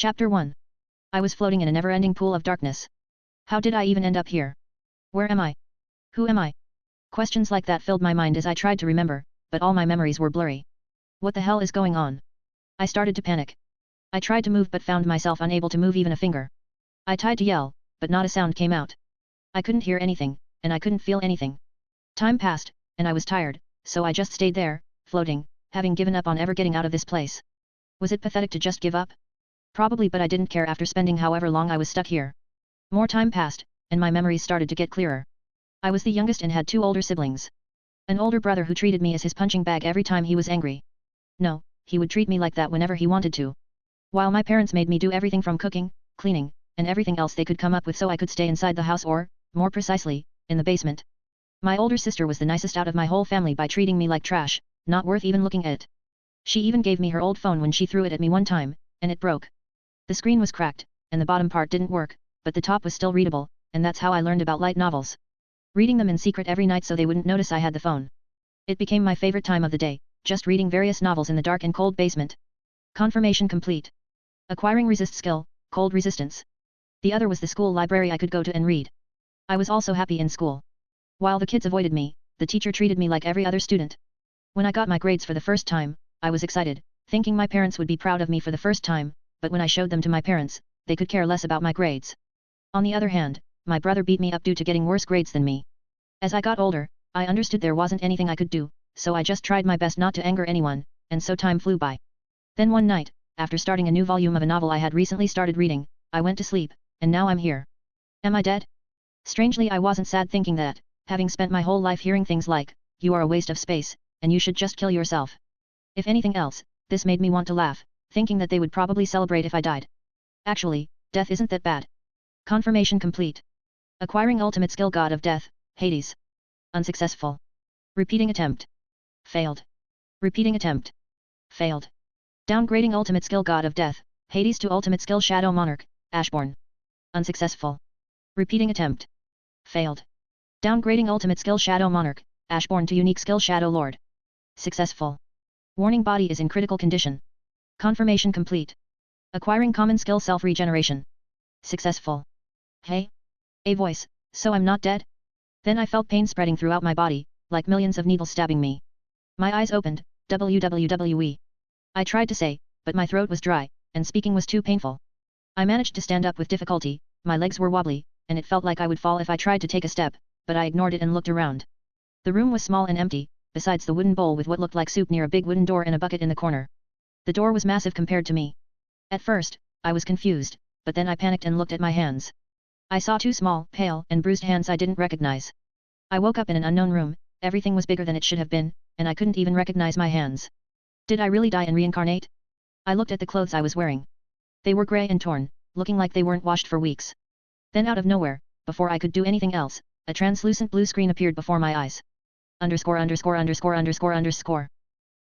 Chapter 1. I was floating in a never-ending pool of darkness. How did I even end up here? Where am I? Who am I? Questions like that filled my mind as I tried to remember, but all my memories were blurry. What the hell is going on? I started to panic. I tried to move but found myself unable to move even a finger. I tried to yell, but not a sound came out. I couldn't hear anything, and I couldn't feel anything. Time passed, and I was tired, so I just stayed there, floating, having given up on ever getting out of this place. Was it pathetic to just give up? Probably, but I didn't care after spending however long I was stuck here. More time passed, and my memories started to get clearer. I was the youngest and had 2 older siblings. An older brother who treated me as his punching bag every time he was angry. No, he would treat me like that whenever he wanted to. While my parents made me do everything from cooking, cleaning, and everything else they could come up with so I could stay inside the house or, more precisely, in the basement. My older sister was the nicest out of my whole family by treating me like trash, not worth even looking at. She even gave me her old phone when she threw it at me one time, and it broke. The screen was cracked, and the bottom part didn't work, but the top was still readable, and that's how I learned about light novels. Reading them in secret every night so they wouldn't notice I had the phone. It became my favorite time of the day, just reading various novels in the dark and cold basement. Confirmation complete. Acquiring resist skill, cold resistance. The other was the school library I could go to and read. I was also happy in school. While the kids avoided me, the teacher treated me like every other student. When I got my grades for the first time, I was excited, thinking my parents would be proud of me for the first time, but when I showed them to my parents, they could care less about my grades. On the other hand, my brother beat me up due to getting worse grades than me. As I got older, I understood there wasn't anything I could do, so I just tried my best not to anger anyone, and so time flew by. Then one night, after starting a new volume of a novel I had recently started reading, I went to sleep, and now I'm here. Am I dead? Strangely, I wasn't sad thinking that, having spent my whole life hearing things like, "You are a waste of space, and you should just kill yourself." If anything else, this made me want to laugh, thinking that they would probably celebrate if I died. Actually, death isn't that bad. Confirmation complete. Acquiring ultimate skill God of Death, Hades. Unsuccessful. Repeating attempt. Failed. Repeating attempt. Failed. Downgrading ultimate skill God of Death, Hades to ultimate skill Shadow Monarch, Ashborn. Unsuccessful. Repeating attempt. Failed. Downgrading ultimate skill Shadow Monarch, Ashborn to unique skill Shadow Lord. Successful. Warning, body is in critical condition. Confirmation complete. Acquiring common skill self-regeneration. Successful. Hey? A voice, so I'm not dead? Then I felt pain spreading throughout my body, like millions of needles stabbing me. My eyes opened, WWE. I tried to say, but my throat was dry, and speaking was too painful. I managed to stand up with difficulty, my legs were wobbly, and it felt like I would fall if I tried to take a step, but I ignored it and looked around. The room was small and empty, besides the wooden bowl with what looked like soup near a big wooden door and a bucket in the corner. The door was massive compared to me. At first, I was confused, but then I panicked and looked at my hands. I saw 2 small, pale, and bruised hands I didn't recognize. I woke up in an unknown room, everything was bigger than it should have been, and I couldn't even recognize my hands. Did I really die and reincarnate? I looked at the clothes I was wearing. They were grey and torn, looking like they weren't washed for weeks. Then out of nowhere, before I could do anything else, a translucent blue screen appeared before my eyes. Underscore.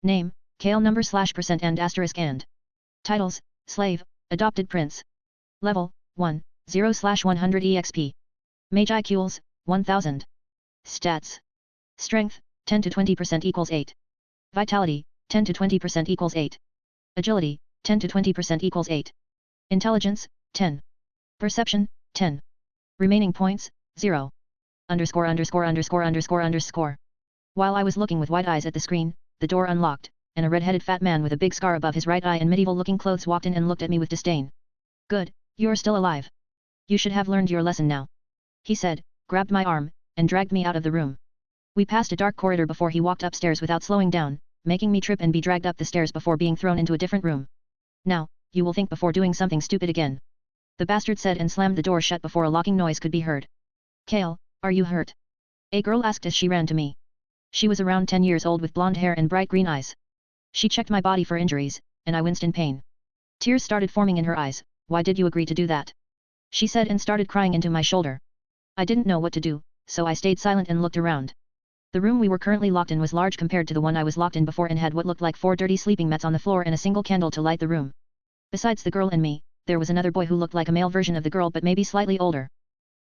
Name, Kale number /% and asterisk and. Titles, Slave, Adopted Prince. Level, 1, 0/100 EXP. Mage IQs, 1000. Stats. Strength, 10 to 20% equals 8. Vitality, 10 to 20% equals 8. Agility, 10 to 20% equals 8. Intelligence, 10. Perception, 10. Remaining points, 0. Underscore. While I was looking with wide eyes at the screen, the door unlocked, and a red-headed fat man with a big scar above his right eye and medieval-looking clothes walked in and looked at me with disdain. "Good, you're still alive. You should have learned your lesson now," he said, grabbed my arm, and dragged me out of the room. We passed a dark corridor before he walked upstairs without slowing down, making me trip and be dragged up the stairs before being thrown into a different room. "Now, you will think before doing something stupid again," the bastard said and slammed the door shut before a locking noise could be heard. "Kale, are you hurt?" a girl asked as she ran to me. She was around 10 years old with blonde hair and bright green eyes. She checked my body for injuries, and I winced in pain. Tears started forming in her eyes. "Why did you agree to do that?" she said and started crying into my shoulder. I didn't know what to do, so I stayed silent and looked around. The room we were currently locked in was large compared to the one I was locked in before and had what looked like 4 dirty sleeping mats on the floor and a single candle to light the room. Besides the girl and me, there was another boy who looked like a male version of the girl but maybe slightly older.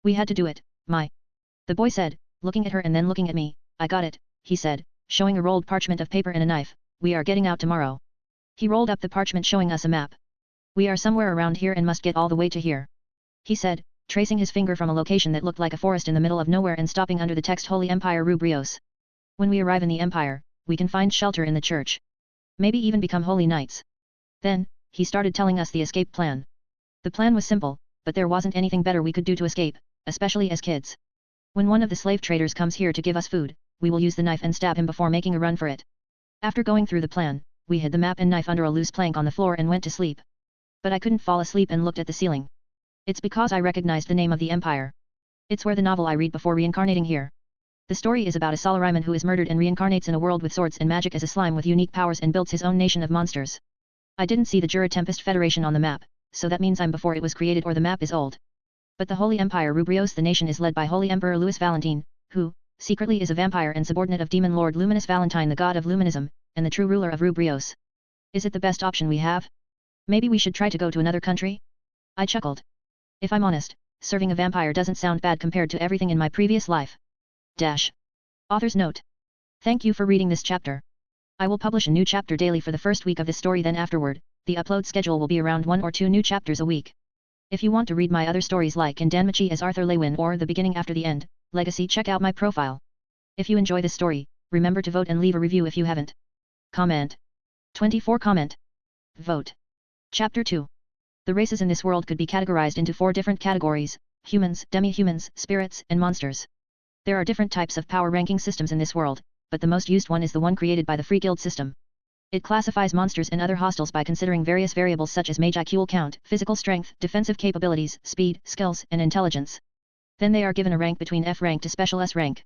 "We had to do it, the boy said, looking at her and then looking at me. "I got it," he said, showing a rolled parchment of paper and a knife. "We are getting out tomorrow." He rolled up the parchment showing us a map. We are somewhere around here and must get all the way to here. He said, tracing his finger from a location that looked like a forest in the middle of nowhere and stopping under the text Holy Empire Rubrios. When we arrive in the Empire, we can find shelter in the church. Maybe even become holy knights. Then, he started telling us the escape plan. The plan was simple, but there wasn't anything better we could do to escape, especially as kids. When one of the slave traders comes here to give us food, we will use the knife and stab him before making a run for it. After going through the plan, we hid the map and knife under a loose plank on the floor and went to sleep. But I couldn't fall asleep and looked at the ceiling. It's because I recognized the name of the Empire. It's where the novel I read before reincarnating here. The story is about a Solariman who is murdered and reincarnates in a world with swords and magic as a slime with unique powers and builds his own nation of monsters. I didn't see the Jura Tempest Federation on the map, so that means I'm before it was created or the map is old. But the Holy Empire Rubrios, the nation is led by Holy Emperor Luminous Valentine, who, secretly is a vampire and subordinate of Demon Lord Luminous Valentine, the god of luminism, and the true ruler of Rubrios. Is it the best option we have? Maybe we should try to go to another country? I chuckled. If I'm honest, serving a vampire doesn't sound bad compared to everything in my previous life. Author's note. Thank you for reading this chapter. I will publish a new chapter daily for the first week of this story, then afterward, the upload schedule will be around 1 or 2 new chapters a week. If you want to read my other stories like In Danmachi as Arthur Lewin or The Beginning After the End, Legacy, check out my profile. If you enjoy this story, remember to vote and leave a review if you haven't. Comment. 24 Comment. Vote. Chapter 2. The races in this world could be categorized into 4 different categories: humans, demi-humans, spirits, and monsters. There are different types of power ranking systems in this world, but the most used one is the one created by the Free Guild system. It classifies monsters and other hostiles by considering various variables such as mage IQ count, physical strength, defensive capabilities, speed, skills, and intelligence. Then they are given a rank between F rank to special S rank.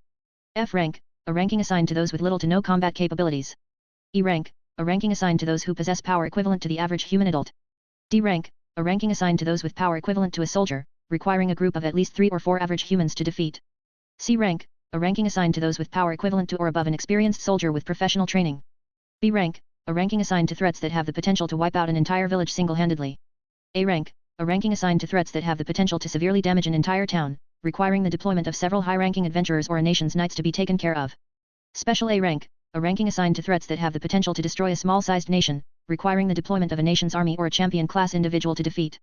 F rank, a ranking assigned to those with little to no combat capabilities. E rank, a ranking assigned to those who possess power equivalent to the average human adult. D rank, a ranking assigned to those with power equivalent to a soldier, requiring a group of at least 3 or 4 average humans to defeat. C rank, a ranking assigned to those with power equivalent to or above an experienced soldier with professional training. B rank, a ranking assigned to threats that have the potential to wipe out an entire village single-handedly. A rank, a ranking assigned to threats that have the potential to severely damage an entire town, requiring the deployment of several high-ranking adventurers or a nation's knights to be taken care of. Special A rank, a ranking assigned to threats that have the potential to destroy a small-sized nation, requiring the deployment of a nation's army or a champion-class individual to defeat.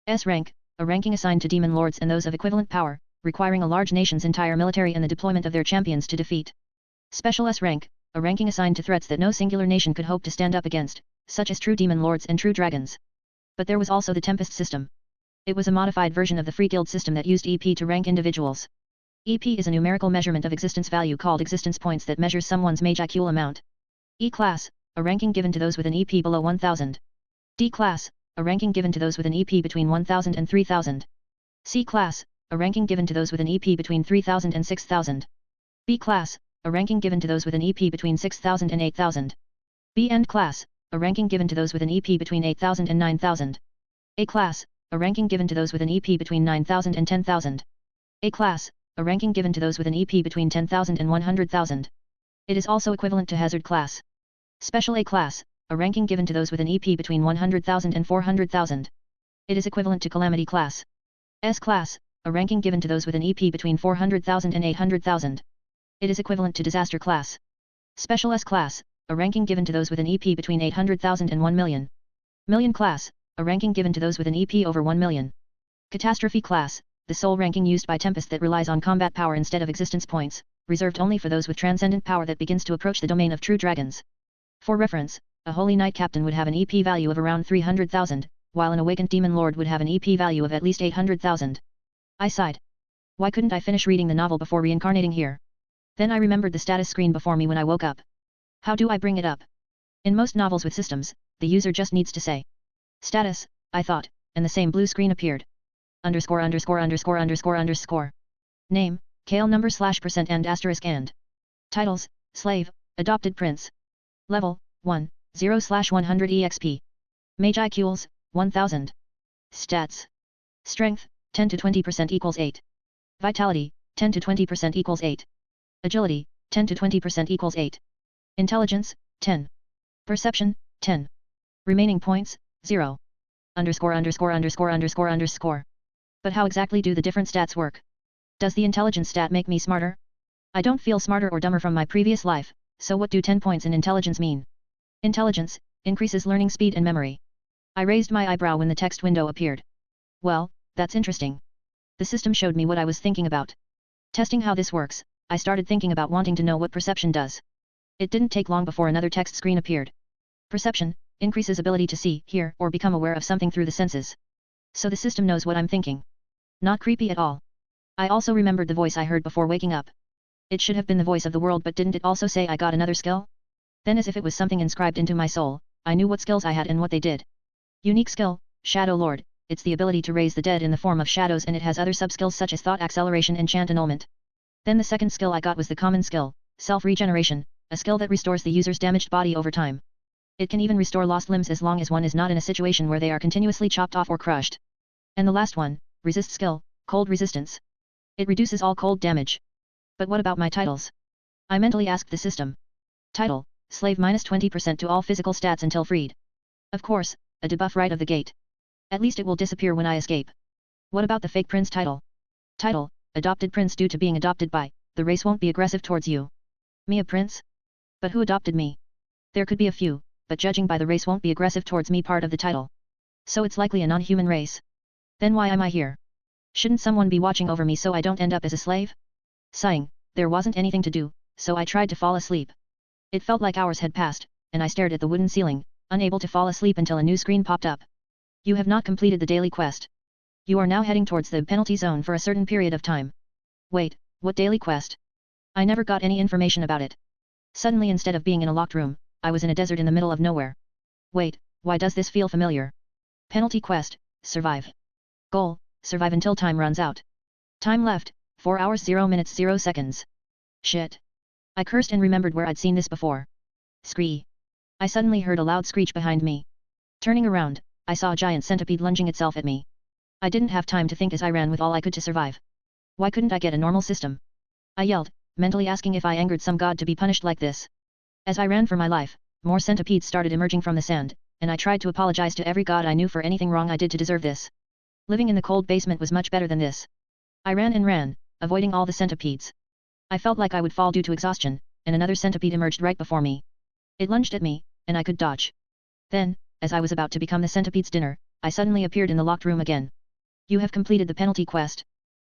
S rank, a ranking assigned to demon lords and those of equivalent power, requiring a large nation's entire military and the deployment of their champions to defeat. Special S rank, a ranking assigned to threats that no singular nation could hope to stand up against, such as true demon lords and true dragons. But there was also the Tempest system. It was a modified version of the Free Guild system that used EP to rank individuals. EP is a numerical measurement of existence value called existence points that measures someone's mage IQ amount. E class, a ranking given to those with an EP below 1000. D class, a ranking given to those with an EP between 1000 and 3000. C class, a ranking given to those with an EP between 3000 and 6000. B class, a ranking given to those with an EP between 6000 and 8000. B end class, a ranking given to those with an EP between 8000 and 9000. A class, a ranking given to those with an EP between 9000 and 10000. A class, a ranking given to those with an EP between 10,000 and 100,000. It is also equivalent to hazard class. Special A class, a ranking given to those with an EP between 100,000 and 400,000. It is equivalent to calamity class. S class, a ranking given to those with an EP between 400,000 and 800,000. It is equivalent to disaster class. Special S class, a ranking given to those with an EP between 800,000 and 1 million. Million class, a ranking given to those with an EP over 1 million. Catastrophe class, the sole ranking used by Tempest that relies on combat power instead of existence points, reserved only for those with transcendent power that begins to approach the domain of true dragons. For reference, a Holy Knight Captain would have an EP value of around 300,000, while an Awakened Demon Lord would have an EP value of at least 800,000. I sighed. Why couldn't I finish reading the novel before reincarnating here? Then I remembered the status screen before me when I woke up. How do I bring it up? In most novels with systems, the user just needs to say status, I thought, and the same blue screen appeared. Underscore underscore underscore underscore underscore. Name, Kale number /% and asterisk and. Titles, Slave, Adopted Prince. Level, 1, 0/100 EXP. Mage IQs, 1000. Stats. Strength, 10 to 20% equals 8. Vitality, 10 to 20% equals 8. Agility, 10 to 20% equals 8. Intelligence, 10. Perception, 10. Remaining points, 0. Underscore underscore underscore underscore underscore. But how exactly do the different stats work? Does the intelligence stat make me smarter? I don't feel smarter or dumber from my previous life, so what do 10 points in intelligence mean? Intelligence increases learning speed and memory. I raised my eyebrow when the text window appeared. Well, that's interesting. The system showed me what I was thinking about. Testing how this works, I started thinking about wanting to know what perception does. It didn't take long before another text screen appeared. Perception increases ability to see, hear, or become aware of something through the senses. So the system knows what I'm thinking. Not creepy at all. I also remembered the voice I heard before waking up. It should have been the voice of the world, but didn't it also say I got another skill? Then, as if it was something inscribed into my soul, I knew what skills I had and what they did. Unique skill, Shadow Lord. It's the ability to raise the dead in the form of shadows, and it has other sub-skills such as thought acceleration and chant annulment. Then the second skill I got was the common skill, self-regeneration, a skill that restores the user's damaged body over time. It can even restore lost limbs as long as one is not in a situation where they are continuously chopped off or crushed. And the last one, resist skill, cold resistance. It reduces all cold damage. But what about my titles? I mentally asked the system. Title, slave minus 20% to all physical stats until freed. Of course, a debuff right of the gate. At least it will disappear when I escape. What about the fake prince title? Title, adopted prince. Due to being adopted by, the race won't be aggressive towards you. Me a prince? But who adopted me? There could be a few, but judging by the race won't be aggressive towards me part of the title. So it's likely a non-human race. Then why am I here? Shouldn't someone be watching over me so I don't end up as a slave? Sighing, there wasn't anything to do, so I tried to fall asleep. It felt like hours had passed, and I stared at the wooden ceiling, unable to fall asleep until a new screen popped up. You have not completed the daily quest. You are now heading towards the penalty zone for a certain period of time. Wait, what daily quest? I never got any information about it. Suddenly, instead of being in a locked room, I was in a desert in the middle of nowhere. Wait, why does this feel familiar? Penalty quest, survive. Goal, survive until time runs out. Time left, 4 hours 0 minutes 0 seconds. Shit. I cursed and remembered where I'd seen this before. Scree. I suddenly heard a loud screech behind me. Turning around, I saw a giant centipede lunging itself at me. I didn't have time to think as I ran with all I could to survive. Why couldn't I get a normal system? I yelled, mentally asking if I angered some god to be punished like this. As I ran for my life, more centipedes started emerging from the sand, and I tried to apologize to every god I knew for anything wrong I did to deserve this. Living in the cold basement was much better than this. I ran and ran, avoiding all the centipedes. I felt like I would fall due to exhaustion, and another centipede emerged right before me. It lunged at me, and I could dodge. Then, as I was about to become the centipede's dinner, I suddenly appeared in the locked room again. You have completed the penalty quest.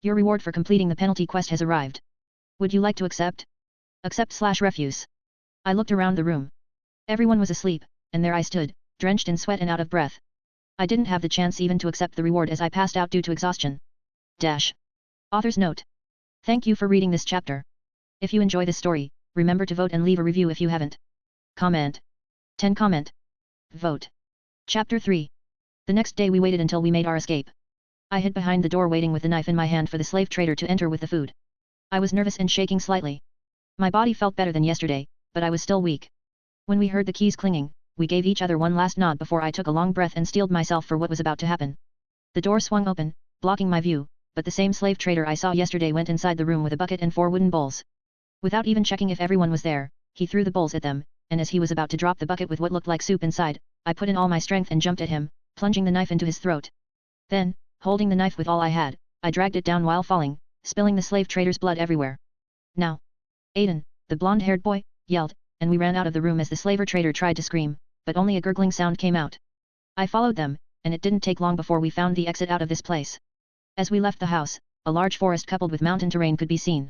Your reward for completing the penalty quest has arrived. Would you like to accept? Accept/refuse. I looked around the room. Everyone was asleep, and there I stood, drenched in sweat and out of breath. I didn't have the chance even to accept the reward as I passed out due to exhaustion. Author's note. Thank you for reading this chapter. If you enjoy this story, remember to vote and leave a review if you haven't. Comment. 10 comment. Vote. Chapter 3. The next day we waited until we made our escape. I hid behind the door waiting with the knife in my hand for the slave trader to enter with the food. I was nervous and shaking slightly. My body felt better than yesterday, but I was still weak. When we heard the keys clinging, we gave each other one last nod before I took a long breath and steeled myself for what was about to happen. The door swung open, blocking my view, but the same slave trader I saw yesterday went inside the room with a bucket and 4 wooden bowls. Without even checking if everyone was there, he threw the bowls at them, and as he was about to drop the bucket with what looked like soup inside, I put in all my strength and jumped at him, plunging the knife into his throat. Then, holding the knife with all I had, I dragged it down while falling, spilling the slave trader's blood everywhere. Now! Aiden, the blonde-haired boy, yelled, and we ran out of the room as the slaver trader tried to scream, but only a gurgling sound came out. I followed them, and it didn't take long before we found the exit out of this place. As we left the house, a large forest coupled with mountain terrain could be seen.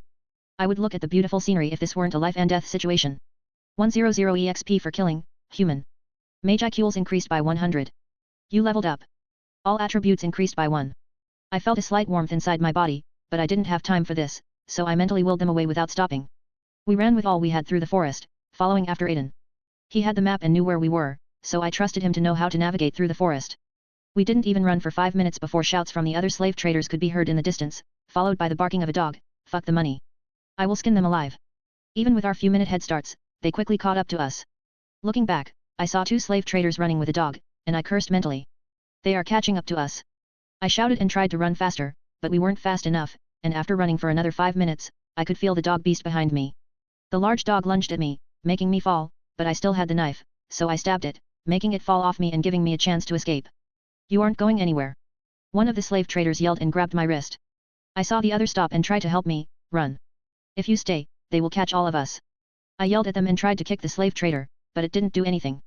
I would look at the beautiful scenery if this weren't a life and death situation. 100 EXP for killing, human. Mage IQs increased by 100. You leveled up. All attributes increased by 1. I felt a slight warmth inside my body, but I didn't have time for this, so I mentally willed them away without stopping. We ran with all we had through the forest, following after Aiden. He had the map and knew where we were, so I trusted him to know how to navigate through the forest. We didn't even run for 5 minutes before shouts from the other slave traders could be heard in the distance, followed by the barking of a dog. Fuck the money. I will skin them alive. Even with our few-minute head starts, they quickly caught up to us. Looking back, I saw 2 slave traders running with a dog, and I cursed mentally. They are catching up to us. I shouted and tried to run faster, but we weren't fast enough, and after running for another 5 minutes, I could feel the dog beast behind me. The large dog lunged at me, making me fall, but I still had the knife, so I stabbed it, making it fall off me and giving me a chance to escape. You aren't going anywhere. One of the slave traders yelled and grabbed my wrist. I saw the other stop and try to help me. Run. If you stay, they will catch all of us. I yelled at them and tried to kick the slave trader, but it didn't do anything.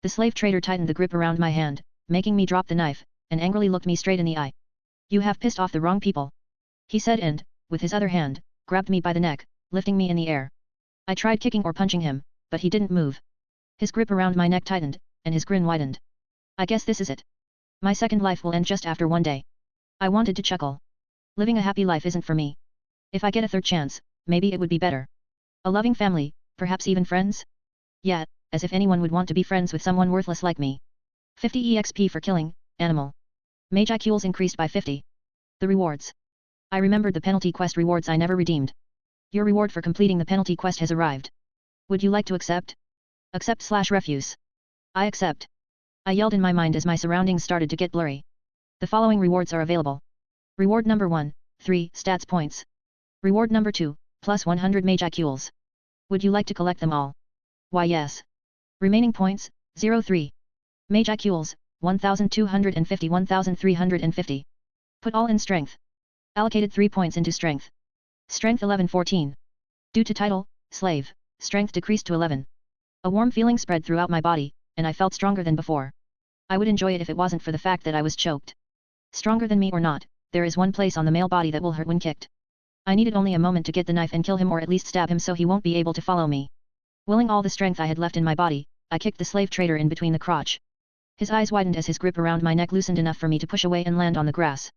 The slave trader tightened the grip around my hand, making me drop the knife, and angrily looked me straight in the eye. You have pissed off the wrong people, he said and, with his other hand, grabbed me by the neck, lifting me in the air. I tried kicking or punching him, but he didn't move. His grip around my neck tightened, and his grin widened. I guess this is it. My second life will end just after one day. I wanted to chuckle. Living a happy life isn't for me. If I get a third chance, maybe it would be better. A loving family, perhaps even friends? Yeah, as if anyone would want to be friends with someone worthless like me. 50 EXP for killing, animal. Mage IQs increased by 50. The rewards. I remembered the penalty quest rewards I never redeemed. Your reward for completing the penalty quest has arrived. Would you like to accept? Accept/refuse. I accept. I yelled in my mind as my surroundings started to get blurry. The following rewards are available. Reward number 1, 3 stats points. Reward number 2, plus 100 mage IQs. Would you like to collect them all? Why yes. Remaining points, 03. Mage IQs, 1250 1350. Put all in strength. Allocated 3 points into strength. Strength 11-14. Due to title, slave, strength decreased to 11. A warm feeling spread throughout my body, and I felt stronger than before. I would enjoy it if it wasn't for the fact that I was choked. Stronger than me or not, there is one place on the male body that will hurt when kicked. I needed only a moment to get the knife and kill him or at least stab him so he won't be able to follow me. Willing all the strength I had left in my body, I kicked the slave trader in between the crotch. His eyes widened as his grip around my neck loosened enough for me to push away and land on the grass.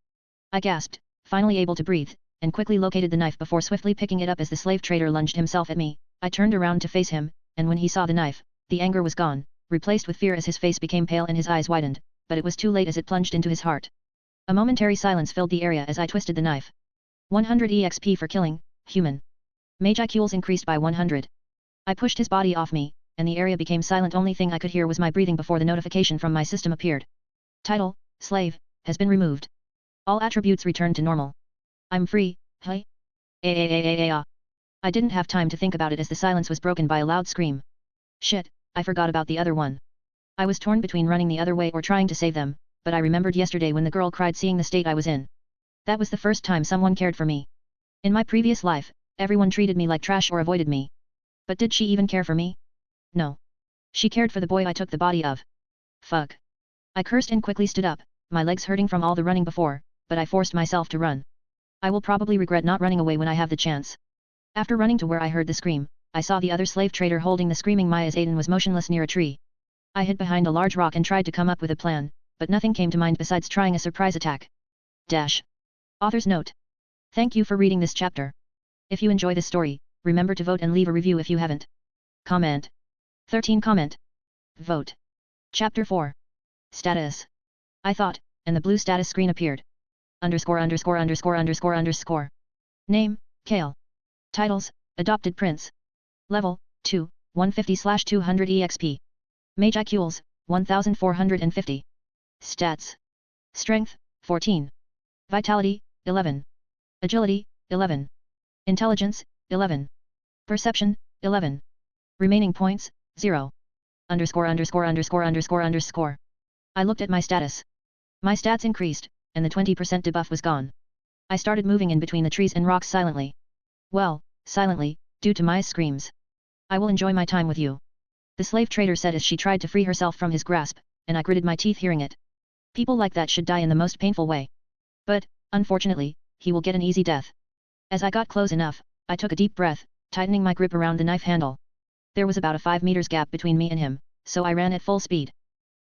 I gasped, finally able to breathe, and quickly located the knife before swiftly picking it up as the slave trader lunged himself at me. I turned around to face him, and when he saw the knife, the anger was gone, replaced with fear as his face became pale and his eyes widened, but it was too late as it plunged into his heart. A momentary silence filled the area as I twisted the knife. 100 EXP for killing, human. Mage IQs increased by 100. I pushed his body off me, and the area became silent. Only thing I could hear was my breathing before the notification from my system appeared. Title, slave, has been removed. All attributes returned to normal. I'm free, hey? I didn't have time to think about it as the silence was broken by a loud scream. Shit, I forgot about the other one. I was torn between running the other way or trying to save them, but I remembered yesterday when the girl cried seeing the state I was in. That was the first time someone cared for me. In my previous life, everyone treated me like trash or avoided me. But did she even care for me? No. She cared for the boy I took the body of. Fuck. I cursed and quickly stood up, my legs hurting from all the running before, but I forced myself to run. I will probably regret not running away when I have the chance. After running to where I heard the scream, I saw the other slave trader holding the screaming Maya as Aiden was motionless near a tree. I hid behind a large rock and tried to come up with a plan, but nothing came to mind besides trying a surprise attack. Dash. Author's note. Thank you for reading this chapter. If you enjoy this story, remember to vote and leave a review if you haven't. Comment. 13 comment. Vote. Chapter 4. Status. I thought, and the blue status screen appeared. Underscore. Name, Kale. Titles, Adopted Prince. Level, 2, 150/200 EXP. Mage IQs, 1450. Stats. Strength, 14. Vitality, 11. Agility, 11. Intelligence, 11. Perception, 11. Remaining points, 0. Underscore. I looked at my status. My stats increased, and the 20% debuff was gone. I started moving in between the trees and rocks silently. Well, silently, due to Maya's screams. I will enjoy my time with you. The slave trader said as she tried to free herself from his grasp, and I gritted my teeth hearing it. People like that should die in the most painful way. But, unfortunately, he will get an easy death. As I got close enough, I took a deep breath, tightening my grip around the knife handle. There was about a 5 meters gap between me and him, so I ran at full speed.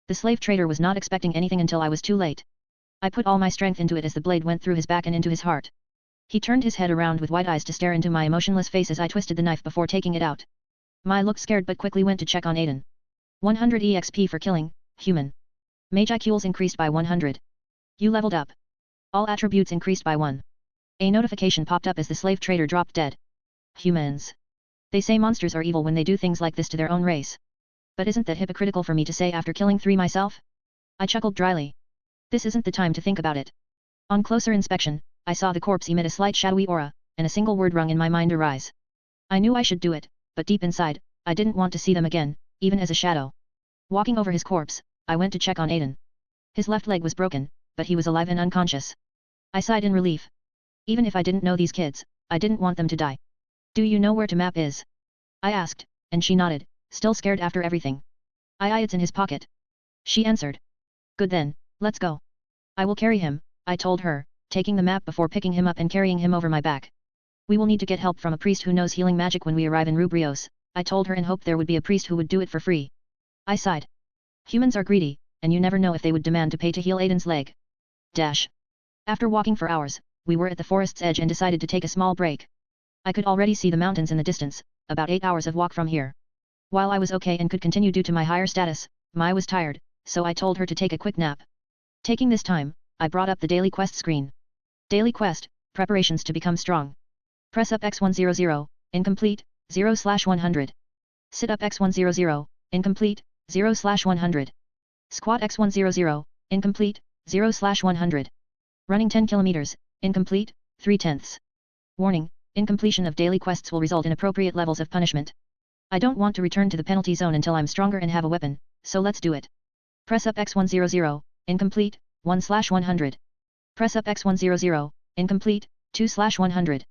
The slave trader was not expecting anything until I was too late. I put all my strength into it as the blade went through his back and into his heart. He turned his head around with wide eyes to stare into my emotionless face as I twisted the knife before taking it out. Mai looked scared but quickly went to check on Aiden. 100 EXP for killing, human. Mage IQs increased by 100. You leveled up. All attributes increased by 1. A notification popped up as the slave trader dropped dead. Humans. They say monsters are evil when they do things like this to their own race. But isn't that hypocritical for me to say after killing 3 myself? I chuckled dryly. This isn't the time to think about it. On closer inspection, I saw the corpse emit a slight shadowy aura, and a single word rung in my mind arise. I knew I should do it, but deep inside, I didn't want to see them again, even as a shadow. Walking over his corpse, I went to check on Aiden. His left leg was broken, but he was alive and unconscious. I sighed in relief. Even if I didn't know these kids, I didn't want them to die. Do you know where to map is? I asked, and she nodded, still scared after everything. It's in his pocket. She answered. Good then, let's go. I will carry him, I told her, taking the map before picking him up and carrying him over my back. We will need to get help from a priest who knows healing magic when we arrive in Rubrios, I told her in hope there would be a priest who would do it for free. I sighed. Humans are greedy, and you never know if they would demand to pay to heal Aiden's leg. After walking for hours, we were at the forest's edge and decided to take a small break. I could already see the mountains in the distance, about 8 hours of walk from here. While I was okay and could continue due to my higher status, Mai was tired, so I told her to take a quick nap. Taking this time, I brought up the daily quest screen. Daily quest, preparations to become strong. Press up X100, incomplete, 0/100. Sit up X100, incomplete, 0/100. Squat X100, incomplete, 0/100. Running 10 kilometers, incomplete, 3/10. Warning, incompletion of daily quests will result in appropriate levels of punishment. I don't want to return to the penalty zone until I'm stronger and have a weapon, so let's do it. Press up X100, incomplete, 1/100. Press up X100, incomplete, 2/100.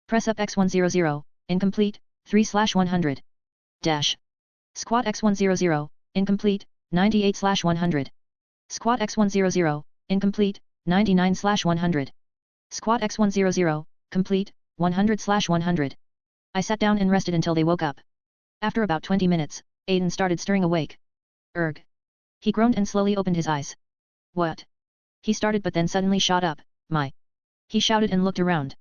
Press up X100, incomplete, 3/100. Squat X100, incomplete, 98/100. Squat X100, incomplete, 99/100. Squat X100, complete, 100/100. I sat down and rested until they woke up. After about 20 minutes, Aiden started stirring awake. Erg. He groaned and slowly opened his eyes. What? He started but then suddenly shot up, my. He shouted and looked around.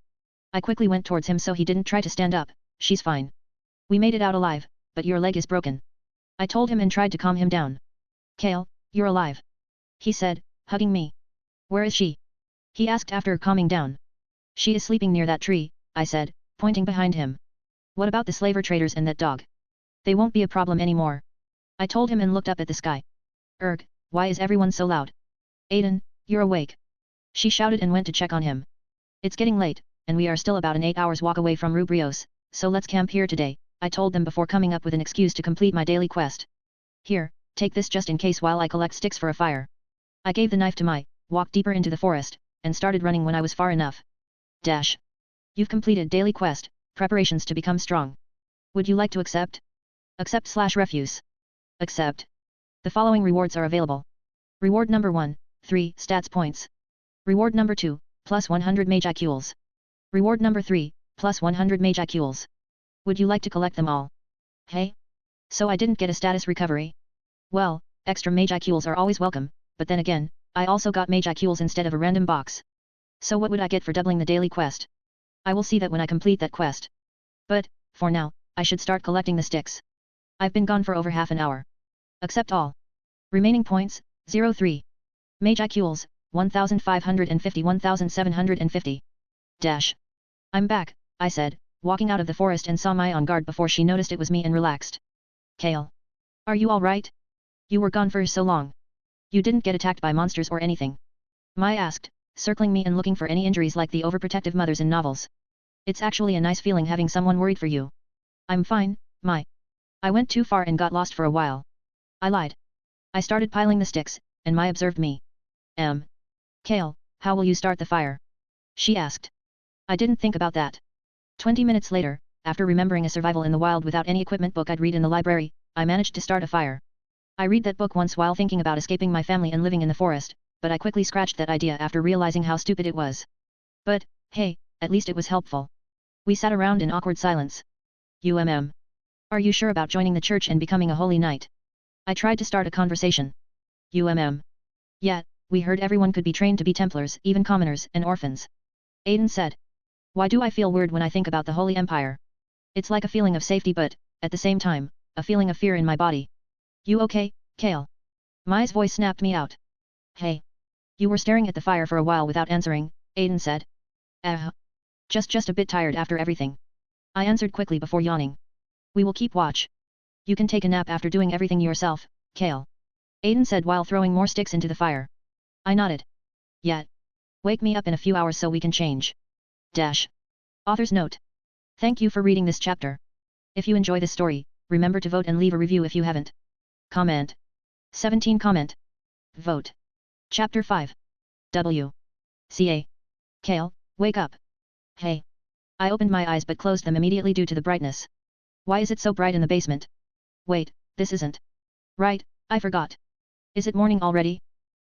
I quickly went towards him so he didn't try to stand up. She's fine. We made it out alive, but your leg is broken. I told him and tried to calm him down. Kale, you're alive. He said, hugging me. Where is she? He asked after calming down. She is sleeping near that tree, I said, pointing behind him. What about the slaver traders and that dog? They won't be a problem anymore. I told him and looked up at the sky. Erg, why is everyone so loud? Aiden, you're awake. She shouted and went to check on him. It's getting late, and we are still about an 8 hours walk away from Rubrios, so let's camp here today, I told them before coming up with an excuse to complete my daily quest. Here, take this just in case while I collect sticks for a fire. I gave the knife to Mai, walked deeper into the forest, and started running when I was far enough. You've completed daily quest, preparations to become strong. Would you like to accept? Accept/refuse. Accept. The following rewards are available. Reward number 1, 3 stats points. Reward number 2, plus 100 Magicules. Reward number 3, plus 100 Magicules. Would you like to collect them all? Hey? So I didn't get a status recovery? Well, extra Magicules are always welcome, but then again, I also got Magicules instead of a random box. So what would I get for doubling the daily quest? I will see that when I complete that quest. But, for now, I should start collecting the sticks. I've been gone for over half an hour. Accept all. Remaining points, 03. Magicules, 1550 1750. I'm back, I said, walking out of the forest and saw Mai on guard before she noticed it was me and relaxed. Kale. Are you alright? You were gone for so long. You didn't get attacked by monsters or anything? Mai asked, circling me and looking for any injuries like the overprotective mothers in novels. It's actually a nice feeling having someone worried for you. I'm fine, Mai. I went too far and got lost for a while. I lied. I started piling the sticks, and Mai observed me. Kale, how will you start the fire? She asked. I didn't think about that. 20 minutes later, after remembering a survival in the wild without any equipment book I'd read in the library, I managed to start a fire. I read that book once while thinking about escaping my family and living in the forest, but I quickly scratched that idea after realizing how stupid it was. But, hey, at least it was helpful. We sat around in awkward silence. Are you sure about joining the church and becoming a holy knight? I tried to start a conversation. Yeah, we heard everyone could be trained to be Templars, even commoners and orphans. Aiden said. Why do I feel weird when I think about the Holy Empire? It's like a feeling of safety but, at the same time, a feeling of fear in my body. You okay, Kale? Mai's voice snapped me out. Hey. You were staring at the fire for a while without answering, Aiden said. Just a bit tired after everything. I answered quickly before yawning. We will keep watch. You can take a nap after doing everything yourself, Kale. Aiden said while throwing more sticks into the fire. I nodded. Yeah. Wake me up in a few hours so we can change. Author's note. Thank you for reading this chapter. If you enjoy this story, remember to vote and leave a review if you haven't. Comment. 17 comment. Vote. Chapter 5. W. CA. Kale, wake up. Hey. I opened my eyes but closed them immediately due to the brightness. Why is it so bright in the basement? Wait, this isn't. Right, I forgot. Is it morning already?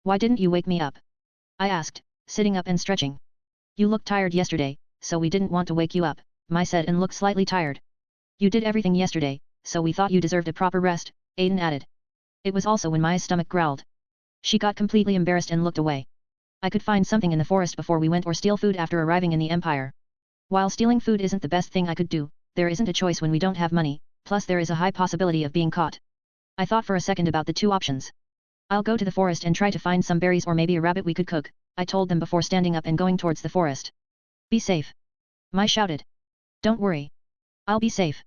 Why didn't you wake me up? I asked, sitting up and stretching. You looked tired yesterday, so we didn't want to wake you up, Mai said and looked slightly tired. You did everything yesterday, so we thought you deserved a proper rest, Aiden added. It was also when Mai's stomach growled. She got completely embarrassed and looked away. I could find something in the forest before we went or steal food after arriving in the Empire. While stealing food isn't the best thing I could do, there isn't a choice when we don't have money, plus there is a high possibility of being caught. I thought for a second about the two options. I'll go to the forest and try to find some berries or maybe a rabbit we could cook, I told them before standing up and going towards the forest. Be safe. Mai shouted. Don't worry. I'll be safe.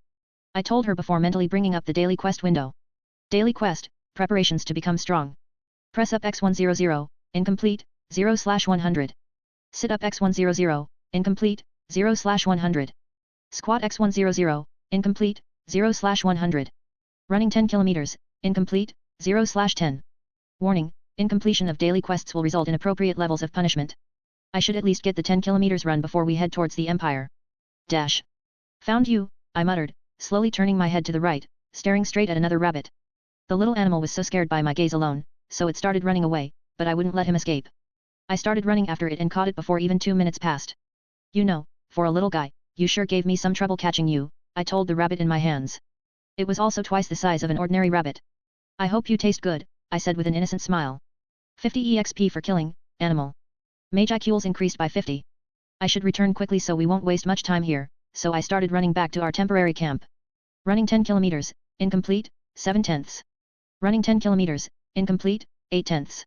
I told her before mentally bringing up the daily quest window. Daily quest, preparations to become strong. Press up X100, incomplete, 0/100. Sit up X100, incomplete, 0/100. Squat X100, incomplete, 0/100. Running 10 kilometers, incomplete, 0/10. Warning, incompletion of daily quests will result in appropriate levels of punishment. I should at least get the 10 kilometers run before we head towards the Empire. Dash. Found you, I muttered, slowly turning my head to the right, staring straight at another rabbit. The little animal was so scared by my gaze alone, so it started running away, but I wouldn't let him escape. I started running after it and caught it before even 2 minutes passed. You know, for a little guy, you sure gave me some trouble catching you, I told the rabbit in my hands. It was also twice the size of an ordinary rabbit. I hope you taste good, I said with an innocent smile. 50 EXP for killing, animal. Mage IQs increased by 50. I should return quickly so we won't waste much time here, so I started running back to our temporary camp. Running 10 kilometers, incomplete, 7/10. Running 10 kilometers, incomplete, 8/10.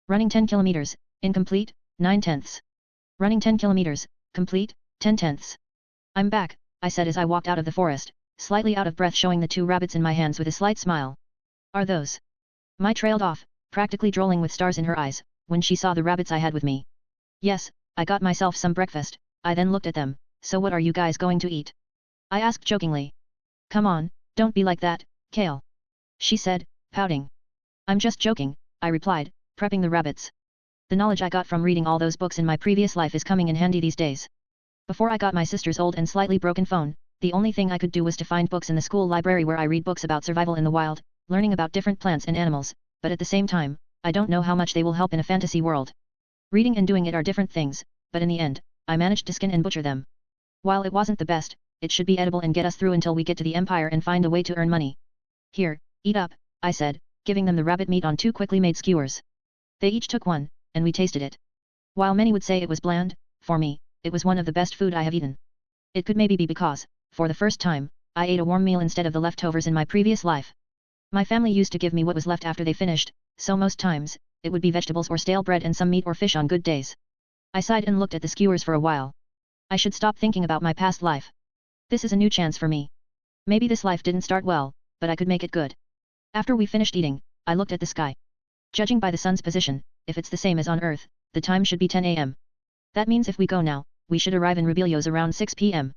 Running 10 kilometers, incomplete, 9/10. Running 10 kilometers, complete, 10/10. I'm back, I said as I walked out of the forest, slightly out of breath showing the two rabbits in my hands with a slight smile. Are those? Mai trailed off, practically drooling with stars in her eyes, when she saw the rabbits I had with me. Yes, I got myself some breakfast, I then looked at them, so what are you guys going to eat? I asked jokingly. Come on, don't be like that, Kale. She said, pouting. I'm just joking, I replied, prepping the rabbits. The knowledge I got from reading all those books in my previous life is coming in handy these days. Before I got my sister's old and slightly broken phone, the only thing I could do was to find books in the school library where I read books about survival in the wild, learning about different plants and animals, but at the same time, I don't know how much they will help in a fantasy world. Reading and doing it are different things, but in the end, I managed to skin and butcher them. While it wasn't the best, it should be edible and get us through until we get to the Empire and find a way to earn money. Here, eat up, I said, giving them the rabbit meat on 2 quickly made skewers. They each took one, and we tasted it. While many would say it was bland, for me, it was one of the best food I have eaten. It could maybe be because, for the first time, I ate a warm meal instead of the leftovers in my previous life. My family used to give me what was left after they finished, so most times, it would be vegetables or stale bread and some meat or fish on good days. I sighed and looked at the skewers for a while. I should stop thinking about my past life. This is a new chance for me. Maybe this life didn't start well, but I could make it good. After we finished eating, I looked at the sky. Judging by the sun's position, if it's the same as on Earth, the time should be 10 AM. That means if we go now, we should arrive in Rebellios around 6 PM.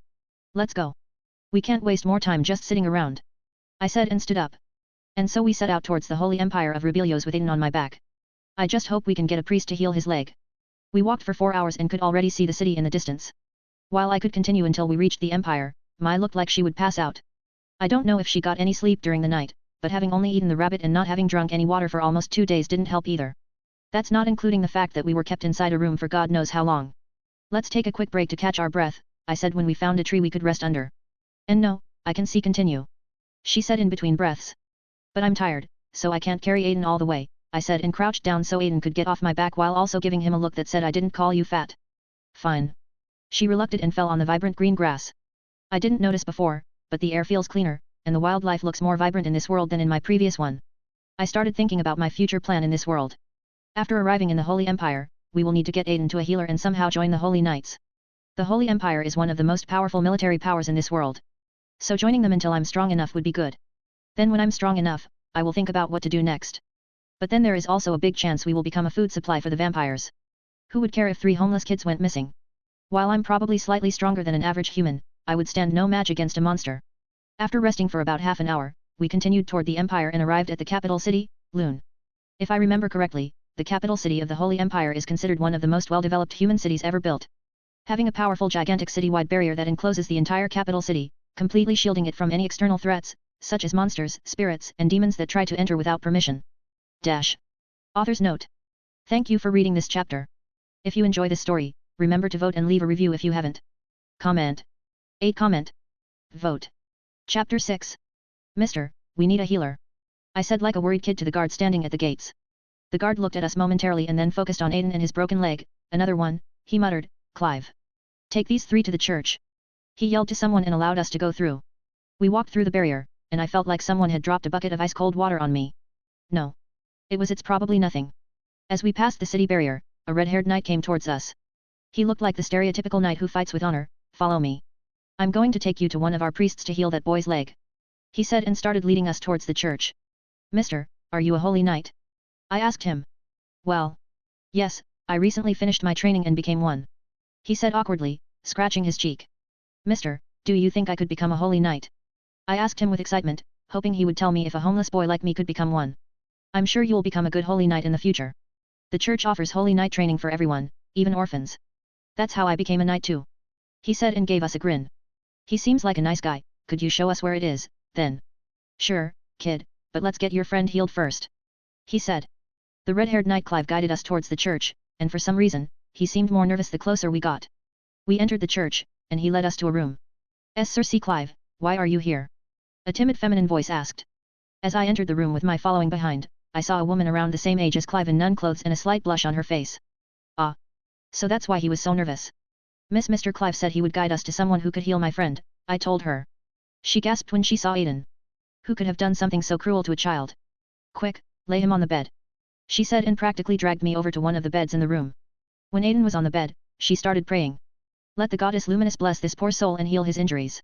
Let's go. We can't waste more time just sitting around. I said and stood up. And so we set out towards the Holy Empire of Rebellios with Aiden on my back. I just hope we can get a priest to heal his leg. We walked for 4 hours and could already see the city in the distance. While I could continue until we reached the Empire, Mai looked like she would pass out. I don't know if she got any sleep during the night, but having only eaten the rabbit and not having drunk any water for almost 2 days didn't help either. That's not including the fact that we were kept inside a room for God knows how long. Let's take a quick break to catch our breath, I said when we found a tree we could rest under. And no, I can see continue. She said in between breaths. But I'm tired, so I can't carry Aiden all the way, I said and crouched down so Aiden could get off my back while also giving him a look that said I didn't call you fat. Fine. She relucted and fell on the vibrant green grass. I didn't notice before, but the air feels cleaner, and the wildlife looks more vibrant in this world than in my previous one. I started thinking about my future plan in this world. After arriving in the Holy Empire, we will need to get Aiden to a healer and somehow join the Holy Knights. The Holy Empire is one of the most powerful military powers in this world. So joining them until I'm strong enough would be good. Then when I'm strong enough, I will think about what to do next. But then there is also a big chance we will become a food supply for the vampires. Who would care if 3 homeless kids went missing? While I'm probably slightly stronger than an average human, I would stand no match against a monster. After resting for about half an hour, we continued toward the Empire and arrived at the capital city, Lune. If I remember correctly, the capital city of the Holy Empire is considered one of the most well-developed human cities ever built. Having a powerful gigantic city-wide barrier that encloses the entire capital city, completely shielding it from any external threats, such as monsters, spirits, and demons that try to enter without permission. Dash. Author's note. Thank you for reading this chapter. If you enjoy this story, remember to vote and leave a review if you haven't. Comment. 8 comment. Vote. Chapter 6. Mister, we need a healer. I said like a worried kid to the guard standing at the gates. The guard looked at us momentarily and then focused on Aiden and his broken leg. Another one, he muttered, Clive. Take these 3 to the church. He yelled to someone and allowed us to go through. We walked through the barrier, and I felt like someone had dropped a bucket of ice-cold water on me. No. It's probably nothing. As we passed the city barrier, a red-haired knight came towards us. He looked like the stereotypical knight who fights with honor. Follow me. I'm going to take you to one of our priests to heal that boy's leg. He said and started leading us towards the church. Mister, are you a holy knight? I asked him. Well. Yes, I recently finished my training and became one. He said awkwardly, scratching his cheek. Mister, do you think I could become a holy knight? I asked him with excitement, hoping he would tell me if a homeless boy like me could become one. I'm sure you'll become a good holy knight in the future. The church offers holy knight training for everyone, even orphans. That's how I became a knight too. He said and gave us a grin. He seems like a nice guy, could you show us where it is, then? Sure, kid, but let's get your friend healed first. He said. The red-haired knight Clive guided us towards the church, and for some reason, he seemed more nervous the closer we got. We entered the church, and he led us to a room. Sir C. Clive, why are you here? A timid feminine voice asked. As I entered the room with my following behind, I saw a woman around the same age as Clive in nun clothes and a slight blush on her face. Ah. So that's why he was so nervous. Mr. Clive said he would guide us to someone who could heal my friend, I told her. She gasped when she saw Aiden. Who could have done something so cruel to a child? Quick, lay him on the bed. She said and practically dragged me over to one of the beds in the room. When Aiden was on the bed, she started praying. Let the goddess Luminous bless this poor soul and heal his injuries.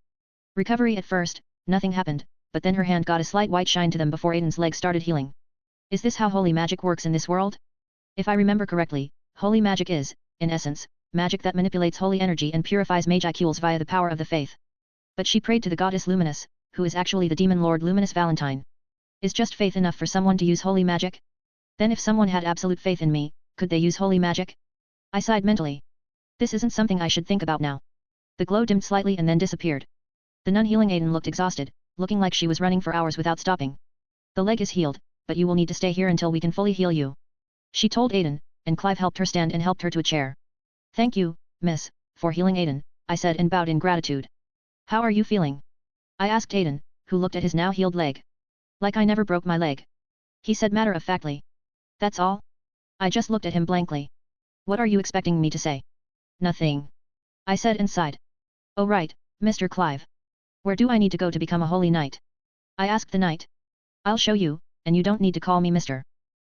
Recovery at first, nothing happened, but then her hand got a slight white shine to them before Aiden's leg started healing. Is this how holy magic works in this world? If I remember correctly, holy magic is, in essence, magic that manipulates holy energy and purifies magicals via the power of the faith. But she prayed to the goddess Luminous, who is actually the demon lord Luminous Valentine. Is just faith enough for someone to use holy magic? Then if someone had absolute faith in me, could they use holy magic? I sighed mentally. This isn't something I should think about now. The glow dimmed slightly and then disappeared. The nun healing Aiden looked exhausted, looking like she was running for hours without stopping. The leg is healed, but you will need to stay here until we can fully heal you. She told Aiden, and Clive helped her stand and helped her to a chair. Thank you, miss, for healing Aiden, I said and bowed in gratitude. How are you feeling? I asked Aiden, who looked at his now healed leg. Like I never broke my leg. He said matter-of-factly. That's all? I just looked at him blankly. What are you expecting me to say? Nothing. I said and sighed. Oh right, Mr. Clive. Where do I need to go to become a holy knight? I asked the knight. I'll show you, and you don't need to call me Mr.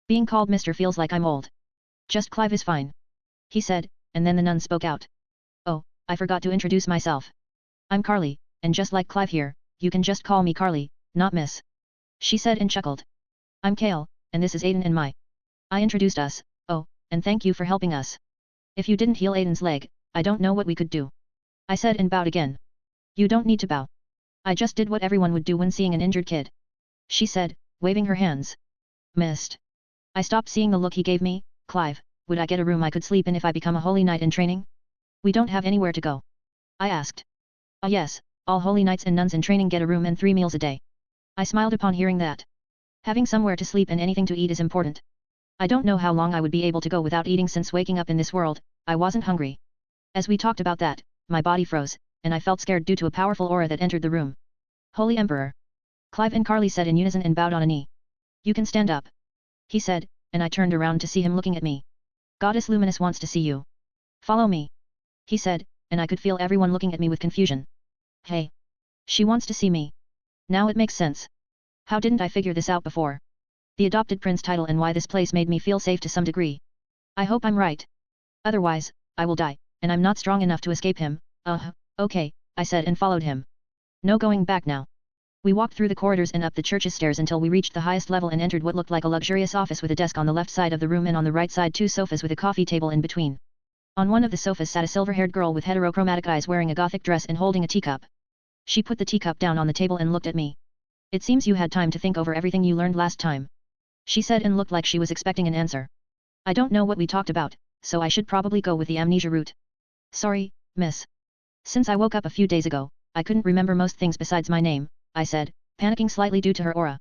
Being called Mr. feels like I'm old. Just Clive is fine. He said, and then the nun spoke out. Oh, I forgot to introduce myself. I'm Carly, and just like Clive here, you can just call me Carly, not Miss. She said and chuckled. I'm Kale, and this is Aiden and Mai. I introduced us, oh, and thank you for helping us. If you didn't heal Aiden's leg, I don't know what we could do. I said and bowed again. You don't need to bow. I just did what everyone would do when seeing an injured kid. She said, waving her hands. Missed. I stopped seeing the look he gave me. Clive, would I get a room I could sleep in if I become a holy knight in training? We don't have anywhere to go. I asked. Ah yes, all holy knights and nuns in training get a room and 3 meals a day. I smiled upon hearing that. Having somewhere to sleep and anything to eat is important. I don't know how long I would be able to go without eating since waking up in this world, I wasn't hungry. As we talked about that, my body froze, and I felt scared due to a powerful aura that entered the room. Holy Emperor. Clive and Carly said in unison and bowed on a knee. You can stand up. He said, and I turned around to see him looking at me. Goddess Luminous wants to see you. Follow me. He said, and I could feel everyone looking at me with confusion. Hey. She wants to see me. Now it makes sense. How didn't I figure this out before? The adopted prince title and why this place made me feel safe to some degree. I hope I'm right. Otherwise, I will die, and I'm not strong enough to escape him. Okay, I said and followed him. No going back now. We walked through the corridors and up the church's stairs until we reached the highest level and entered what looked like a luxurious office with a desk on the left side of the room and on the right side 2 sofas with a coffee table in between. On one of the sofas sat a silver-haired girl with heterochromatic eyes wearing a gothic dress and holding a teacup. She put the teacup down on the table and looked at me. It seems you had time to think over everything you learned last time. She said and looked like she was expecting an answer. I don't know what we talked about, so I should probably go with the amnesia route. Sorry, miss. Since I woke up a few days ago, I couldn't remember most things besides my name, I said, panicking slightly due to her aura.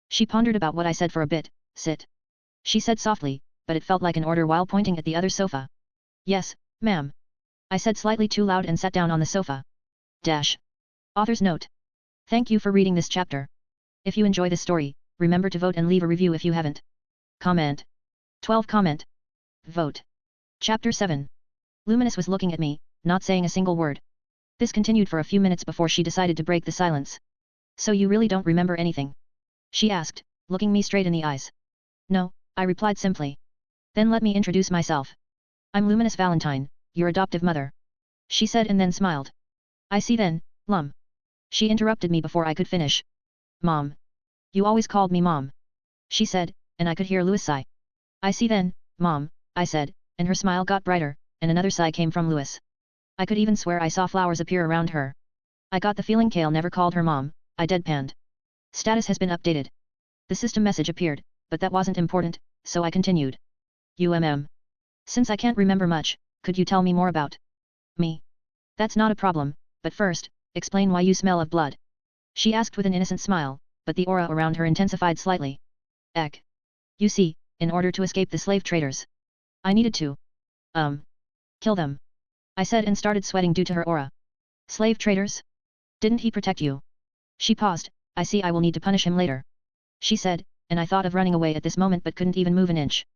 She pondered about what I said for a bit. Sit. She said softly, but it felt like an order while pointing at the other sofa. Yes, ma'am. I said slightly too loud and sat down on the sofa. Dash. Author's note. Thank you for reading this chapter. If you enjoy this story, remember to vote and leave a review if you haven't. Comment. 12 comment. Vote. Chapter 7. Luminous was looking at me, not saying a single word. This continued for a few minutes before she decided to break the silence. So you really don't remember anything? She asked, looking me straight in the eyes. No, I replied simply. Then let me introduce myself. I'm Luminous Valentine, your adoptive mother. She said and then smiled. I see then, Lum. She interrupted me before I could finish. Mom. You always called me Mom. She said, and I could hear Louis sigh. I see then, Mom, I said, and her smile got brighter, and another sigh came from Louis. I could even swear I saw flowers appear around her. I got the feeling Kale never called her Mom, I deadpanned. Status has been updated. The system message appeared, but that wasn't important, so I continued. Since I can't remember much, could you tell me more about me? That's not a problem, but first, explain why you smell of blood. She asked with an innocent smile, but the aura around her intensified slightly. Eck. You see, in order to escape the slave traders, I needed to kill them. I said and started sweating due to her aura. Slave traders? Didn't he protect you? She paused. I see I will need to punish him later. She said, and I thought of running away at this moment but couldn't even move an inch.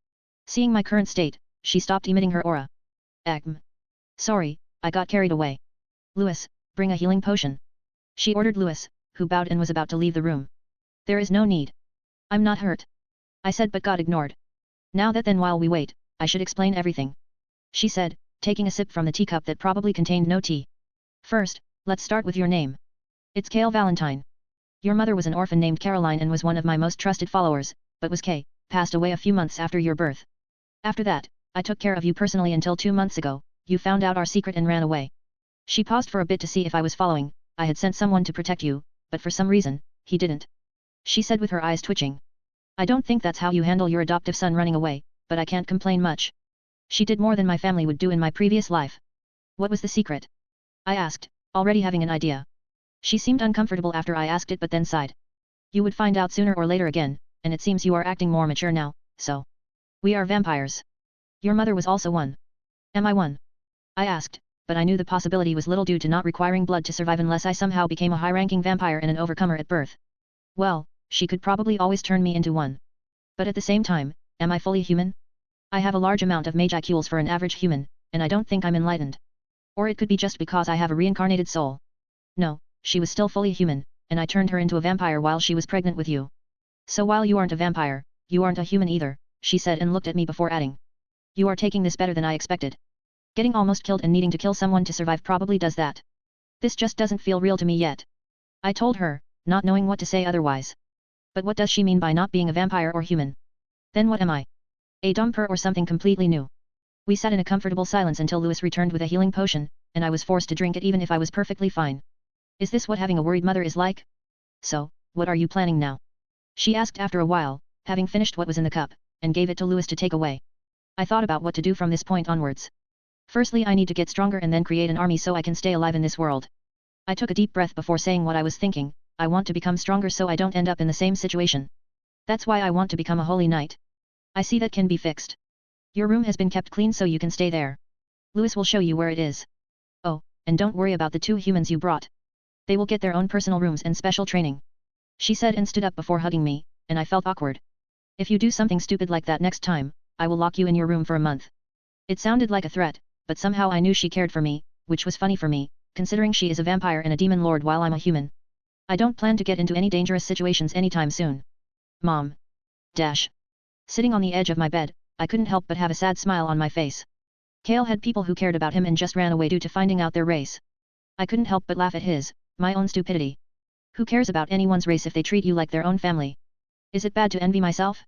Seeing my current state, she stopped emitting her aura. Sorry, I got carried away. Louis, bring a healing potion. She ordered Louis, who bowed and was about to leave the room. There is no need. I'm not hurt. I said but got ignored. Now that then while we wait, I should explain everything. She said, taking a sip from the teacup that probably contained no tea. First, let's start with your name. It's Kale Valentine. Your mother was an orphan named Caroline and was one of my most trusted followers, but was passed away a few months after your birth. After that, I took care of you personally until 2 months ago, you found out our secret and ran away. She paused for a bit to see if I was following. I had sent someone to protect you, but for some reason, he didn't. She said with her eyes twitching. I don't think that's how you handle your adoptive son running away, but I can't complain much. She did more than my family would do in my previous life. What was the secret? I asked, already having an idea. She seemed uncomfortable after I asked it but then sighed. You would find out sooner or later again, and it seems you are acting more mature now, so. We are vampires. Your mother was also one. Am I one? I asked, but I knew the possibility was little due to not requiring blood to survive unless I somehow became a high-ranking vampire and an overcomer at birth. Well, she could probably always turn me into one. But at the same time, am I fully human? I have a large amount of magicules for an average human, and I don't think I'm enlightened. Or it could be just because I have a reincarnated soul. No, she was still fully human, and I turned her into a vampire while she was pregnant with you. So while you aren't a vampire, you aren't a human either, she said and looked at me before adding. You are taking this better than I expected. Getting almost killed and needing to kill someone to survive probably does that. This just doesn't feel real to me yet. I told her, not knowing what to say otherwise. But what does she mean by not being a vampire or human? Then what am I? A dumper or something completely new? We sat in a comfortable silence until Louis returned with a healing potion, and I was forced to drink it even if I was perfectly fine. Is this what having a worried mother is like? So, what are you planning now? She asked after a while, having finished what was in the cup, and gave it to Louis to take away. I thought about what to do from this point onwards. Firstly, I need to get stronger and then create an army so I can stay alive in this world. I took a deep breath before saying what I was thinking. I want to become stronger so I don't end up in the same situation. That's why I want to become a holy knight. I see that can be fixed. Your room has been kept clean so you can stay there. Louis will show you where it is. Oh, and don't worry about the 2 humans you brought. They will get their own personal rooms and special training. She said and stood up before hugging me, and I felt awkward. If you do something stupid like that next time, I will lock you in your room for a month. It sounded like a threat, but somehow I knew she cared for me, which was funny for me, considering she is a vampire and a demon lord while I'm a human. I don't plan to get into any dangerous situations anytime soon. Mom. Dash. Sitting on the edge of my bed, I couldn't help but have a sad smile on my face. Kale had people who cared about him and just ran away due to finding out their race. I couldn't help but laugh at my own stupidity. Who cares about anyone's race if they treat you like their own family? Is it bad to envy myself?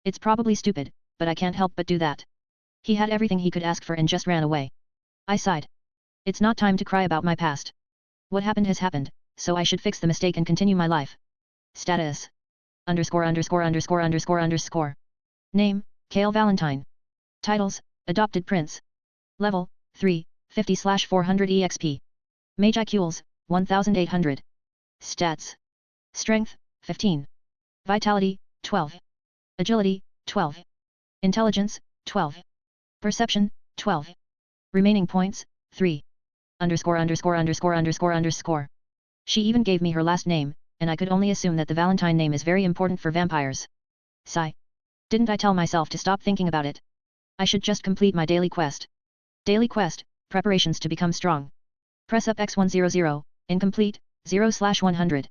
It's probably stupid, but I can't help but do that. He had everything he could ask for and just ran away. I sighed. It's not time to cry about my past. What happened has happened, so I should fix the mistake and continue my life. Status. _________. Name, Kale Valentine. Titles, Adopted Prince. Level, 3, 50/400 EXP. Magicules, 1800. Stats. Strength, 15. Vitality, 12. Agility, 12. Intelligence, 12. Perception, 12. Remaining points, 3. Underscore underscore underscore underscore underscore. She even gave me her last name, and I could only assume that the Valentine name is very important for vampires. Sigh. Didn't I tell myself to stop thinking about it? I should just complete my daily quest. Daily quest, preparations to become strong. Press up X100, incomplete, 0/100.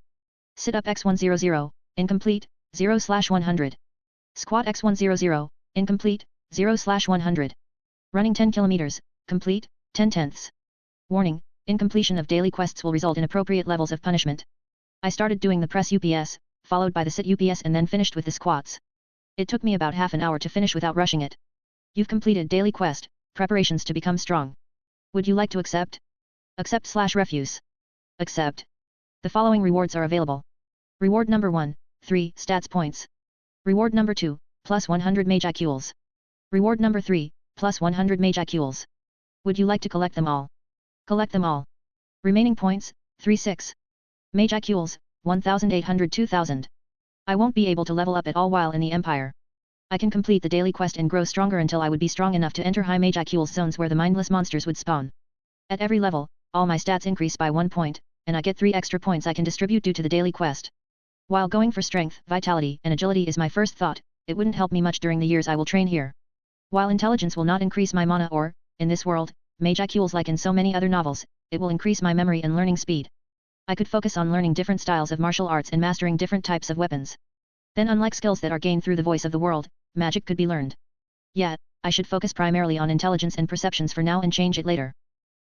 Sit up X100, incomplete, 0/100. Squat X100, incomplete, 0/100. Running 10 kilometers, complete, 10/10. Warning, incompletion of daily quests will result in appropriate levels of punishment. I started doing the press UPS, followed by the sit UPS and then finished with the squats. It took me about half an hour to finish without rushing it. You've completed daily quest, preparations to become strong. Would you like to accept? Accept/refuse. Accept. The following rewards are available. Reward number 1, 3 stats points. Reward number 2, plus 100 Magicules. Reward number 3, plus 100 Magicules. Would you like to collect them all? Collect them all. Remaining points, 36. Magicules, 1,800 2,000. I won't be able to level up at all while in the Empire. I can complete the daily quest and grow stronger until I would be strong enough to enter high Magicules zones where the mindless monsters would spawn. At every level, all my stats increase by 1 point, and I get 3 extra points I can distribute due to the daily quest. While going for strength, vitality, and agility is my first thought, it wouldn't help me much during the years I will train here. While intelligence will not increase my mana or, in this world, Magicules like in so many other novels, it will increase my memory and learning speed. I could focus on learning different styles of martial arts and mastering different types of weapons. Then unlike skills that are gained through the voice of the world, magic could be learned. Yet, I should focus primarily on intelligence and perceptions for now and change it later.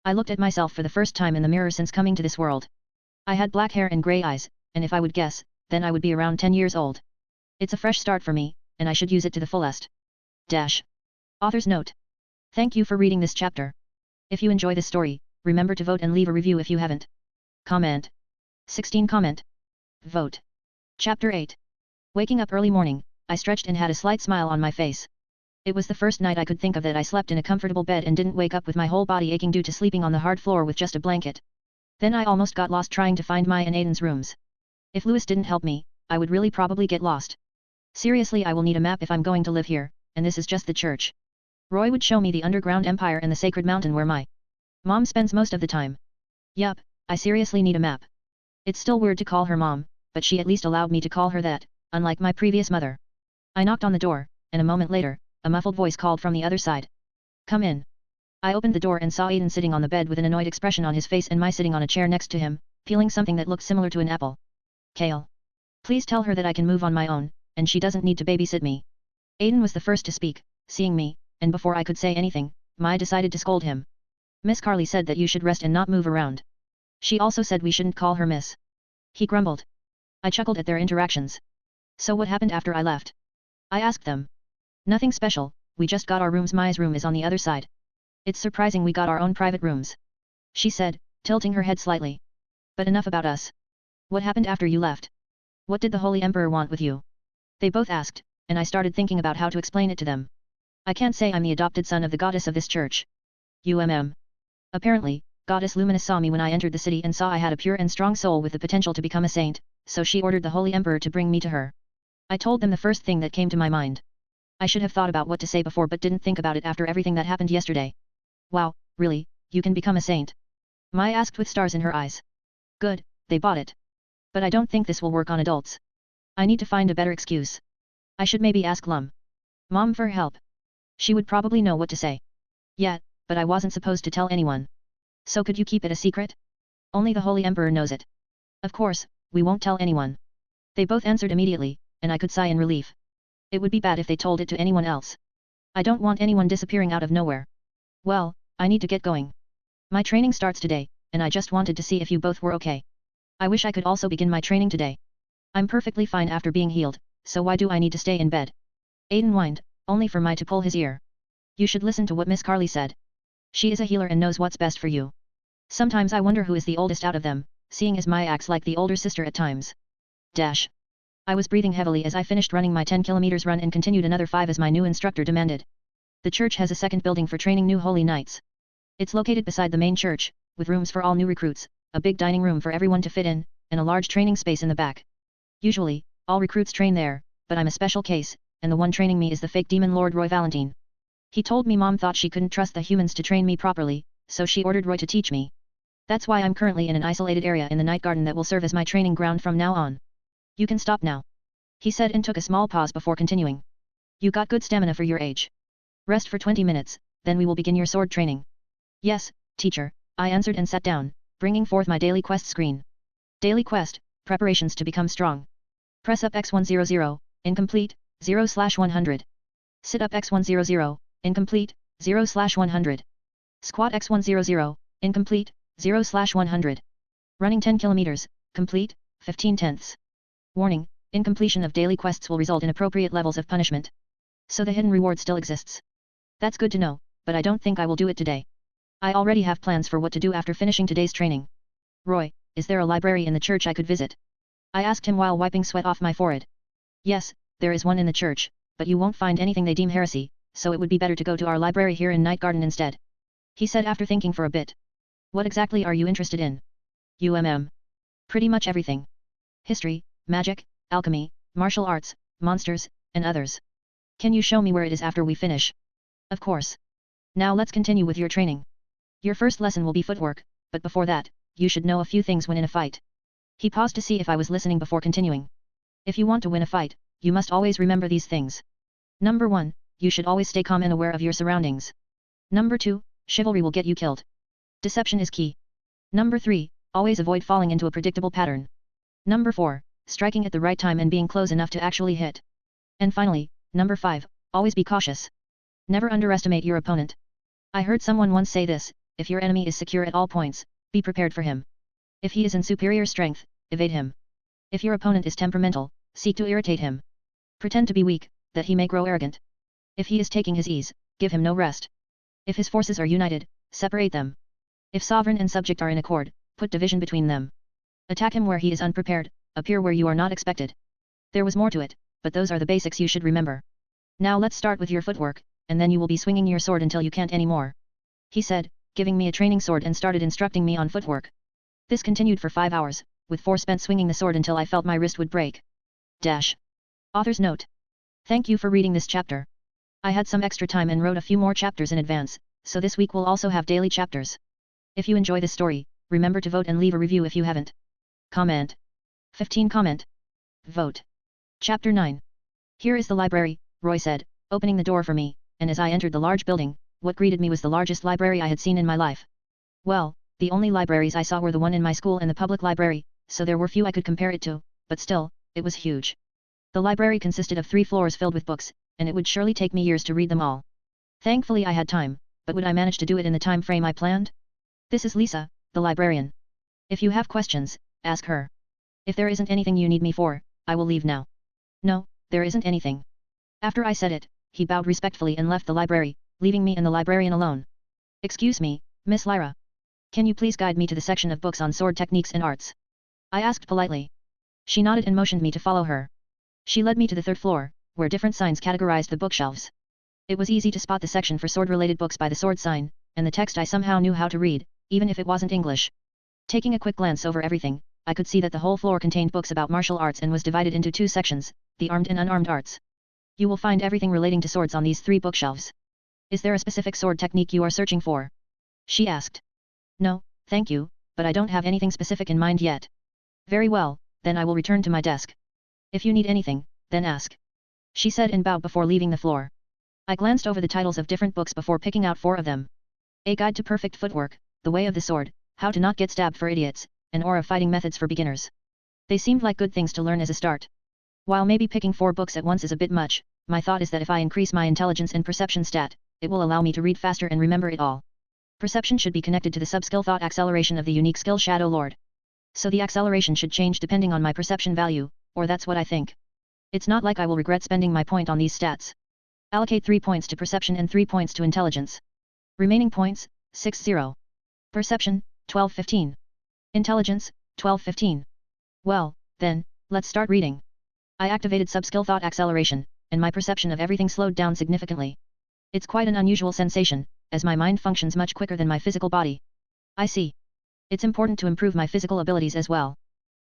I looked at myself for the first time in the mirror since coming to this world. I had black hair and grey eyes, and if I would guess, then I would be around 10 years old. It's a fresh start for me, and I should use it to the fullest. Author's note. Thank you for reading this chapter. If you enjoy this story, remember to vote and leave a review if you haven't. Comment. 16 Comment. Vote. Chapter 8. Waking up early morning, I stretched and had a slight smile on my face. It was the first night I could think of that I slept in a comfortable bed and didn't wake up with my whole body aching due to sleeping on the hard floor with just a blanket. Then I almost got lost trying to find my and Aiden's rooms. If Louis didn't help me, I would really probably get lost. Seriously, I will need a map if I'm going to live here, and this is just the church. Roy would show me the underground empire and the sacred mountain where my mom spends most of the time. Yup, I seriously need a map. It's still weird to call her mom, but she at least allowed me to call her that, unlike my previous mother. I knocked on the door, and a moment later, a muffled voice called from the other side. Come in. I opened the door and saw Aiden sitting on the bed with an annoyed expression on his face and my sitting on a chair next to him, peeling something that looked similar to an apple. Kale. Please tell her that I can move on my own, and she doesn't need to babysit me. Aiden was the first to speak, seeing me, and before I could say anything, Mai decided to scold him. Miss Carly said that you should rest and not move around. She also said we shouldn't call her Miss. He grumbled. I chuckled at their interactions. So what happened after I left? I asked them. Nothing special, we just got our rooms. Mai's room is on the other side. It's surprising we got our own private rooms. She said, tilting her head slightly. But enough about us. What happened after you left? What did the Holy Emperor want with you? They both asked, and I started thinking about how to explain it to them. I can't say I'm the adopted son of the goddess of this church. Apparently, Goddess Luminous saw me when I entered the city and saw I had a pure and strong soul with the potential to become a saint, so she ordered the Holy Emperor to bring me to her. I told them the first thing that came to my mind. I should have thought about what to say before but didn't think about it after everything that happened yesterday. Wow, really, you can become a saint? Mai asked with stars in her eyes. Good, they bought it. But I don't think this will work on adults. I need to find a better excuse. I should maybe ask Mom for help. She would probably know what to say. Yeah, but I wasn't supposed to tell anyone. So could you keep it a secret? Only the Holy Emperor knows it. Of course, we won't tell anyone. They both answered immediately, and I could sigh in relief. It would be bad if they told it to anyone else. I don't want anyone disappearing out of nowhere. Well, I need to get going. My training starts today, and I just wanted to see if you both were okay. I wish I could also begin my training today. I'm perfectly fine after being healed, so why do I need to stay in bed? Aiden whined, only for Mai to pull his ear. You should listen to what Miss Carly said. She is a healer and knows what's best for you. Sometimes I wonder who is the oldest out of them, seeing as Mai acts like the older sister at times. I was breathing heavily as I finished running my 10 kilometers run and continued another 5 as my new instructor demanded. The church has a second building for training new holy knights. It's located beside the main church, with rooms for all new recruits, a big dining room for everyone to fit in, and a large training space in the back. Usually, all recruits train there, but I'm a special case, and the one training me is the fake demon Lord Roy Valentine. He told me Mom thought she couldn't trust the humans to train me properly, so she ordered Roy to teach me. That's why I'm currently in an isolated area in the night garden that will serve as my training ground from now on. You can stop now, he said and took a small pause before continuing. You got good stamina for your age. Rest for 20 minutes, then we will begin your sword training. Yes, teacher, I answered and sat down, bringing forth my daily quest screen. Daily quest, preparations to become strong. Press up X100, incomplete, 0/100. Sit up X100, incomplete, 0/100. Squat X100, incomplete, 0/100. Running 10 kilometers, complete, 15/10. Warning, incompletion of daily quests will result in appropriate levels of punishment. So the hidden reward still exists. That's good to know, but I don't think I will do it today. I already have plans for what to do after finishing today's training. Roy, is there a library in the church I could visit? I asked him while wiping sweat off my forehead. Yes, there is one in the church, but you won't find anything they deem heresy, so it would be better to go to our library here in Night Garden instead. He said after thinking for a bit. What exactly are you interested in? Pretty much everything. History, magic, alchemy, martial arts, monsters, and others. Can you show me where it is after we finish? Of course. Now let's continue with your training. Your first lesson will be footwork, but before that, you should know a few things when in a fight. He paused to see if I was listening before continuing. If you want to win a fight, you must always remember these things. Number 1, you should always stay calm and aware of your surroundings. Number 2, chivalry will get you killed. Deception is key. Number 3, always avoid falling into a predictable pattern. Number 4, striking at the right time and being close enough to actually hit. And finally, number 5, always be cautious. Never underestimate your opponent. I heard someone once say this, if your enemy is secure at all points, be prepared for him. If he is in superior strength, evade him. If your opponent is temperamental, seek to irritate him. Pretend to be weak, that he may grow arrogant. If he is taking his ease, give him no rest. If his forces are united, separate them. If sovereign and subject are in accord, put division between them. Attack him where he is unprepared, appear where you are not expected. There was more to it, but those are the basics you should remember. Now let's start with your footwork, and then you will be swinging your sword until you can't anymore. He said, giving me a training sword and started instructing me on footwork. This continued for 5 hours, with 4 spent swinging the sword until I felt my wrist would break. Author's note. Thank you for reading this chapter. I had some extra time and wrote a few more chapters in advance, so this week will also have daily chapters. If you enjoy this story, remember to vote and leave a review if you haven't. Comment. 15 comment. Vote. Chapter 9. Here is the library, Roy said, opening the door for me, and as I entered the large building, what greeted me was the largest library I had seen in my life. Well, the only libraries I saw were the one in my school and the public library, so there were few I could compare it to, but still, it was huge. The library consisted of 3 floors filled with books, and it would surely take me years to read them all. Thankfully I had time, but would I manage to do it in the time frame I planned? This is Lisa, the librarian. If you have questions, ask her. If there isn't anything you need me for, I will leave now. No, there isn't anything. After I said it, he bowed respectfully and left the library, leaving me and the librarian alone. Excuse me, Miss Lyra. Can you please guide me to the section of books on sword techniques and arts? I asked politely. She nodded and motioned me to follow her. She led me to the 3rd floor, where different signs categorized the bookshelves. It was easy to spot the section for sword-related books by the sword sign, and the text I somehow knew how to read, even if it wasn't English. Taking a quick glance over everything, I could see that the whole floor contained books about martial arts and was divided into 2 sections, the armed and unarmed arts. You will find everything relating to swords on these 3 bookshelves. Is there a specific sword technique you are searching for? She asked. No, thank you, but I don't have anything specific in mind yet. Very well, then I will return to my desk. If you need anything, then ask. She said and bowed before leaving the floor. I glanced over the titles of different books before picking out 4 of them. A Guide to Perfect Footwork, The Way of the Sword, How to Not Get Stabbed for Idiots, and Aura Fighting Methods for Beginners. They seemed like good things to learn as a start. While maybe picking 4 books at once is a bit much, my thought is that if I increase my intelligence and perception stat, it will allow me to read faster and remember it all. Perception should be connected to the sub-skill thought acceleration of the unique skill Shadow Lord. So the acceleration should change depending on my perception value, or that's what I think. It's not like I will regret spending my point on these stats. Allocate 3 points to perception and 3 points to intelligence. Remaining points, 6-0. Perception, 12-15. Intelligence, 12-15. Well, then, let's start reading. I activated sub-skill thought acceleration, and my perception of everything slowed down significantly. It's quite an unusual sensation, as my mind functions much quicker than my physical body. I see. It's important to improve my physical abilities as well.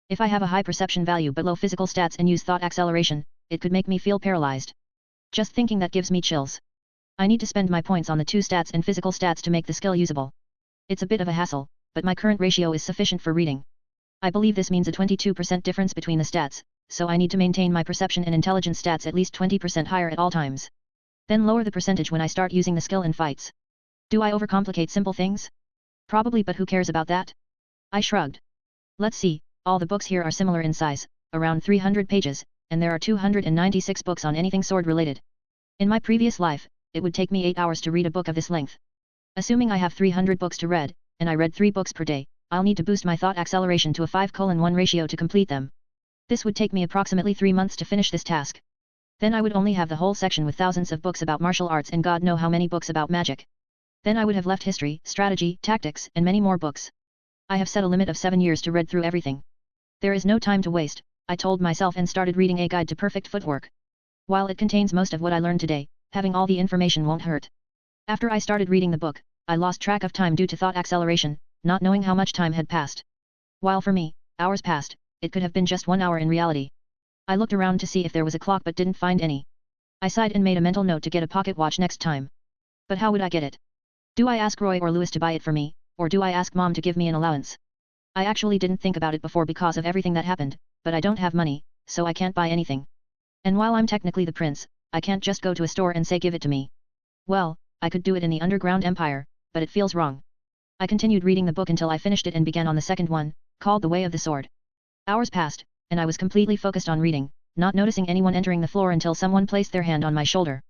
If I have a high perception value but low physical stats and use thought acceleration, it could make me feel paralyzed. Just thinking that gives me chills. I need to spend my points on the 2 stats and physical stats to make the skill usable. It's a bit of a hassle, but my current ratio is sufficient for reading. I believe this means a 22% difference between the stats, so I need to maintain my perception and intelligence stats at least 20% higher at all times. Then lower the percentage when I start using the skill in fights. Do I overcomplicate simple things? Probably, but who cares about that? I shrugged. Let's see, all the books here are similar in size, around 300 pages, and there are 296 books on anything sword related. In my previous life, it would take me 8 hours to read a book of this length. Assuming I have 300 books to read, and I read 3 books per day, I'll need to boost my thought acceleration to a 5:1 ratio to complete them. This would take me approximately 3 months to finish this task. Then I would only have the whole section with thousands of books about martial arts and God know how many books about magic. Then I would have left history, strategy, tactics, and many more books. I have set a limit of 7 years to read through everything. There is no time to waste, I told myself and started reading A Guide to Perfect Footwork. While it contains most of what I learned today, having all the information won't hurt. After I started reading the book, I lost track of time due to thought acceleration, not knowing how much time had passed. While for me, hours passed, it could have been just 1 hour in reality. I looked around to see if there was a clock but didn't find any. I sighed and made a mental note to get a pocket watch next time. But how would I get it? Do I ask Roy or Louis to buy it for me, or do I ask Mom to give me an allowance? I actually didn't think about it before because of everything that happened, but I don't have money, so I can't buy anything. And while I'm technically the prince, I can't just go to a store and say give it to me. Well, I could do it in the Underground Empire, but it feels wrong. I continued reading the book until I finished it and began on the second one, called The Way of the Sword. Hours passed, and I was completely focused on reading, not noticing anyone entering the floor until someone placed their hand on my shoulder.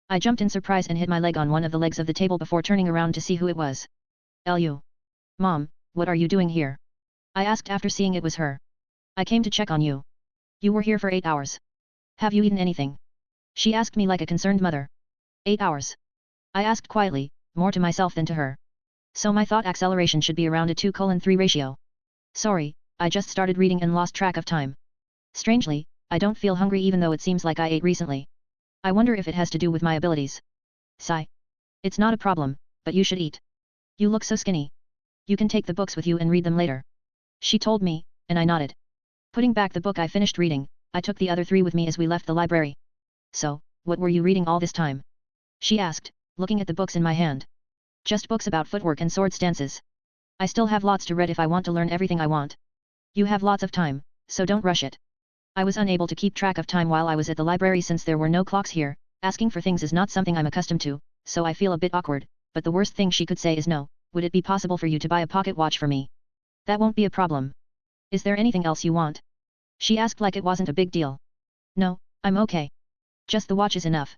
I jumped in surprise and hit my leg on one of the legs of the table before turning around to see who it was. Lu. Mom, what are you doing here? I asked after seeing it was her. I came to check on you. You were here for 8 hours. Have you eaten anything? She asked me like a concerned mother. 8 hours. I asked quietly, more to myself than to her. So my thought acceleration should be around a 2:3 ratio. Sorry, I just started reading and lost track of time. Strangely, I don't feel hungry even though it seems like I ate recently. I wonder if it has to do with my abilities. Sigh. It's not a problem, but you should eat. You look so skinny. You can take the books with you and read them later. She told me, and I nodded. Putting back the book I finished reading, I took the other 3 with me as we left the library. So, what were you reading all this time? She asked, looking at the books in my hand. Just books about footwork and sword stances. I still have lots to read if I want to learn everything I want. You have lots of time, so don't rush it. I was unable to keep track of time while I was at the library since there were no clocks here. Asking for things is not something I'm accustomed to, so I feel a bit awkward, but the worst thing she could say is no. Would it be possible for you to buy a pocket watch for me? That won't be a problem. Is there anything else you want? She asked like it wasn't a big deal. No, I'm okay. Just the watch is enough.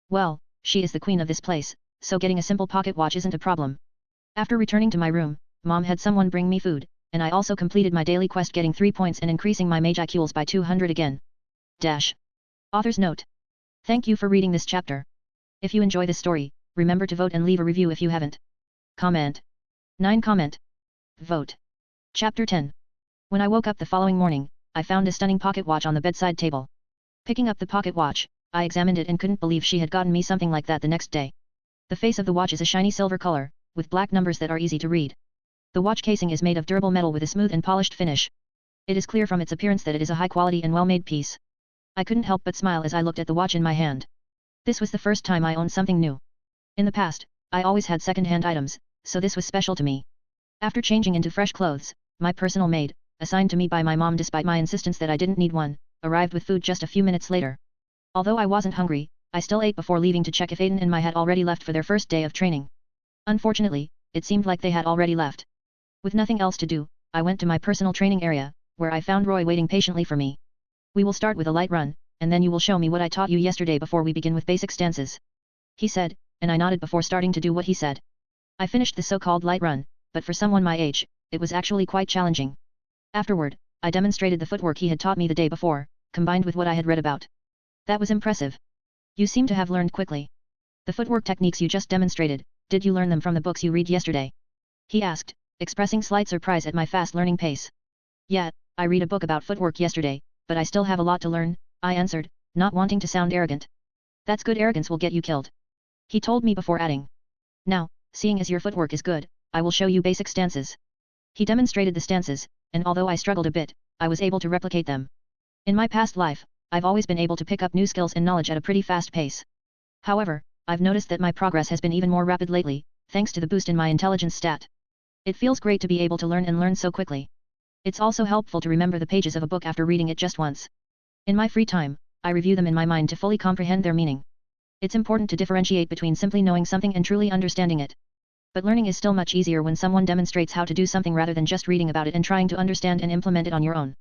Well, she is the queen of this place, so getting a simple pocket watch isn't a problem. After returning to my room, Mom had someone bring me food, and I also completed my daily quest getting 3 points and increasing my mage IQs by 200 again. Dash. Author's note. Thank you for reading this chapter. If you enjoy this story, remember to vote and leave a review if you haven't. Comment. 9 comment. Vote. Chapter 10. When I woke up the following morning, I found a stunning pocket watch on the bedside table. Picking up the pocket watch, I examined it and couldn't believe she had gotten me something like that the next day. The face of the watch is a shiny silver color, with black numbers that are easy to read. The watch casing is made of durable metal with a smooth and polished finish. It is clear from its appearance that it is a high-quality and well-made piece. I couldn't help but smile as I looked at the watch in my hand. This was the first time I owned something new. In the past, I always had second-hand items, so this was special to me. After changing into fresh clothes, my personal maid, assigned to me by my mom despite my insistence that I didn't need one, arrived with food just a few minutes later. Although I wasn't hungry, I still ate before leaving to check if Aiden and Mai had already left for their first day of training. Unfortunately, it seemed like they had already left. With nothing else to do, I went to my personal training area, where I found Roy waiting patiently for me. We will start with a light run, and then you will show me what I taught you yesterday before we begin with basic stances. He said, and I nodded before starting to do what he said. I finished the so-called light run, but for someone my age, it was actually quite challenging. Afterward, I demonstrated the footwork he had taught me the day before, combined with what I had read about. That was impressive. You seem to have learned quickly. The footwork techniques you just demonstrated, did you learn them from the books you read yesterday? He asked, expressing slight surprise at my fast learning pace. Yeah, I read a book about footwork yesterday, but I still have a lot to learn, I answered, not wanting to sound arrogant. That's good, arrogance will get you killed. He told me before adding. Now, seeing as your footwork is good, I will show you basic stances. He demonstrated the stances, and although I struggled a bit, I was able to replicate them. In my past life, I've always been able to pick up new skills and knowledge at a pretty fast pace. However, I've noticed that my progress has been even more rapid lately, thanks to the boost in my intelligence stat. It feels great to be able to learn so quickly. It's also helpful to remember the pages of a book after reading it just once. In my free time, I review them in my mind to fully comprehend their meaning. It's important to differentiate between simply knowing something and truly understanding it. But learning is still much easier when someone demonstrates how to do something rather than just reading about it and trying to understand and implement it on your own.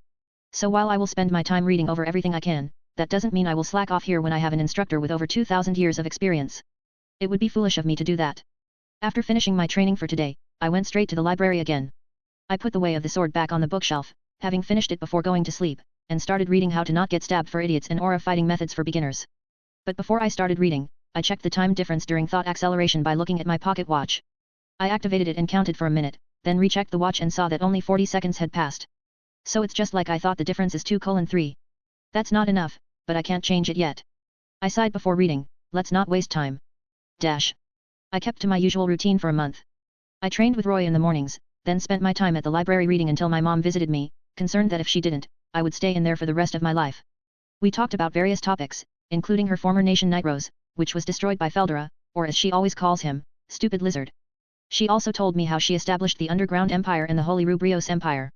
So while I will spend my time reading over everything I can, that doesn't mean I will slack off here when I have an instructor with over 2,000 years of experience. It would be foolish of me to do that. After finishing my training for today, I went straight to the library again. I put the Way of the Sword back on the bookshelf, having finished it before going to sleep, and started reading How to Not Get Stabbed for Idiots and Aura Fighting Methods for Beginners. But before I started reading, I checked the time difference during thought acceleration by looking at my pocket watch. I activated it and counted for a minute, then rechecked the watch and saw that only 40 seconds had passed. So it's just like I thought, the difference is 2:3. That's not enough, but I can't change it yet. I sighed before reading, let's not waste time. I kept to my usual routine for a month. I trained with Roy in the mornings, then spent my time at the library reading until my mom visited me, concerned that if she didn't, I would stay in there for the rest of my life. We talked about various topics, including her former nation Nightrose, which was destroyed by Feldora, or as she always calls him, Stupid Lizard. She also told me how she established the Underground Empire and the Holy Rubrios Empire.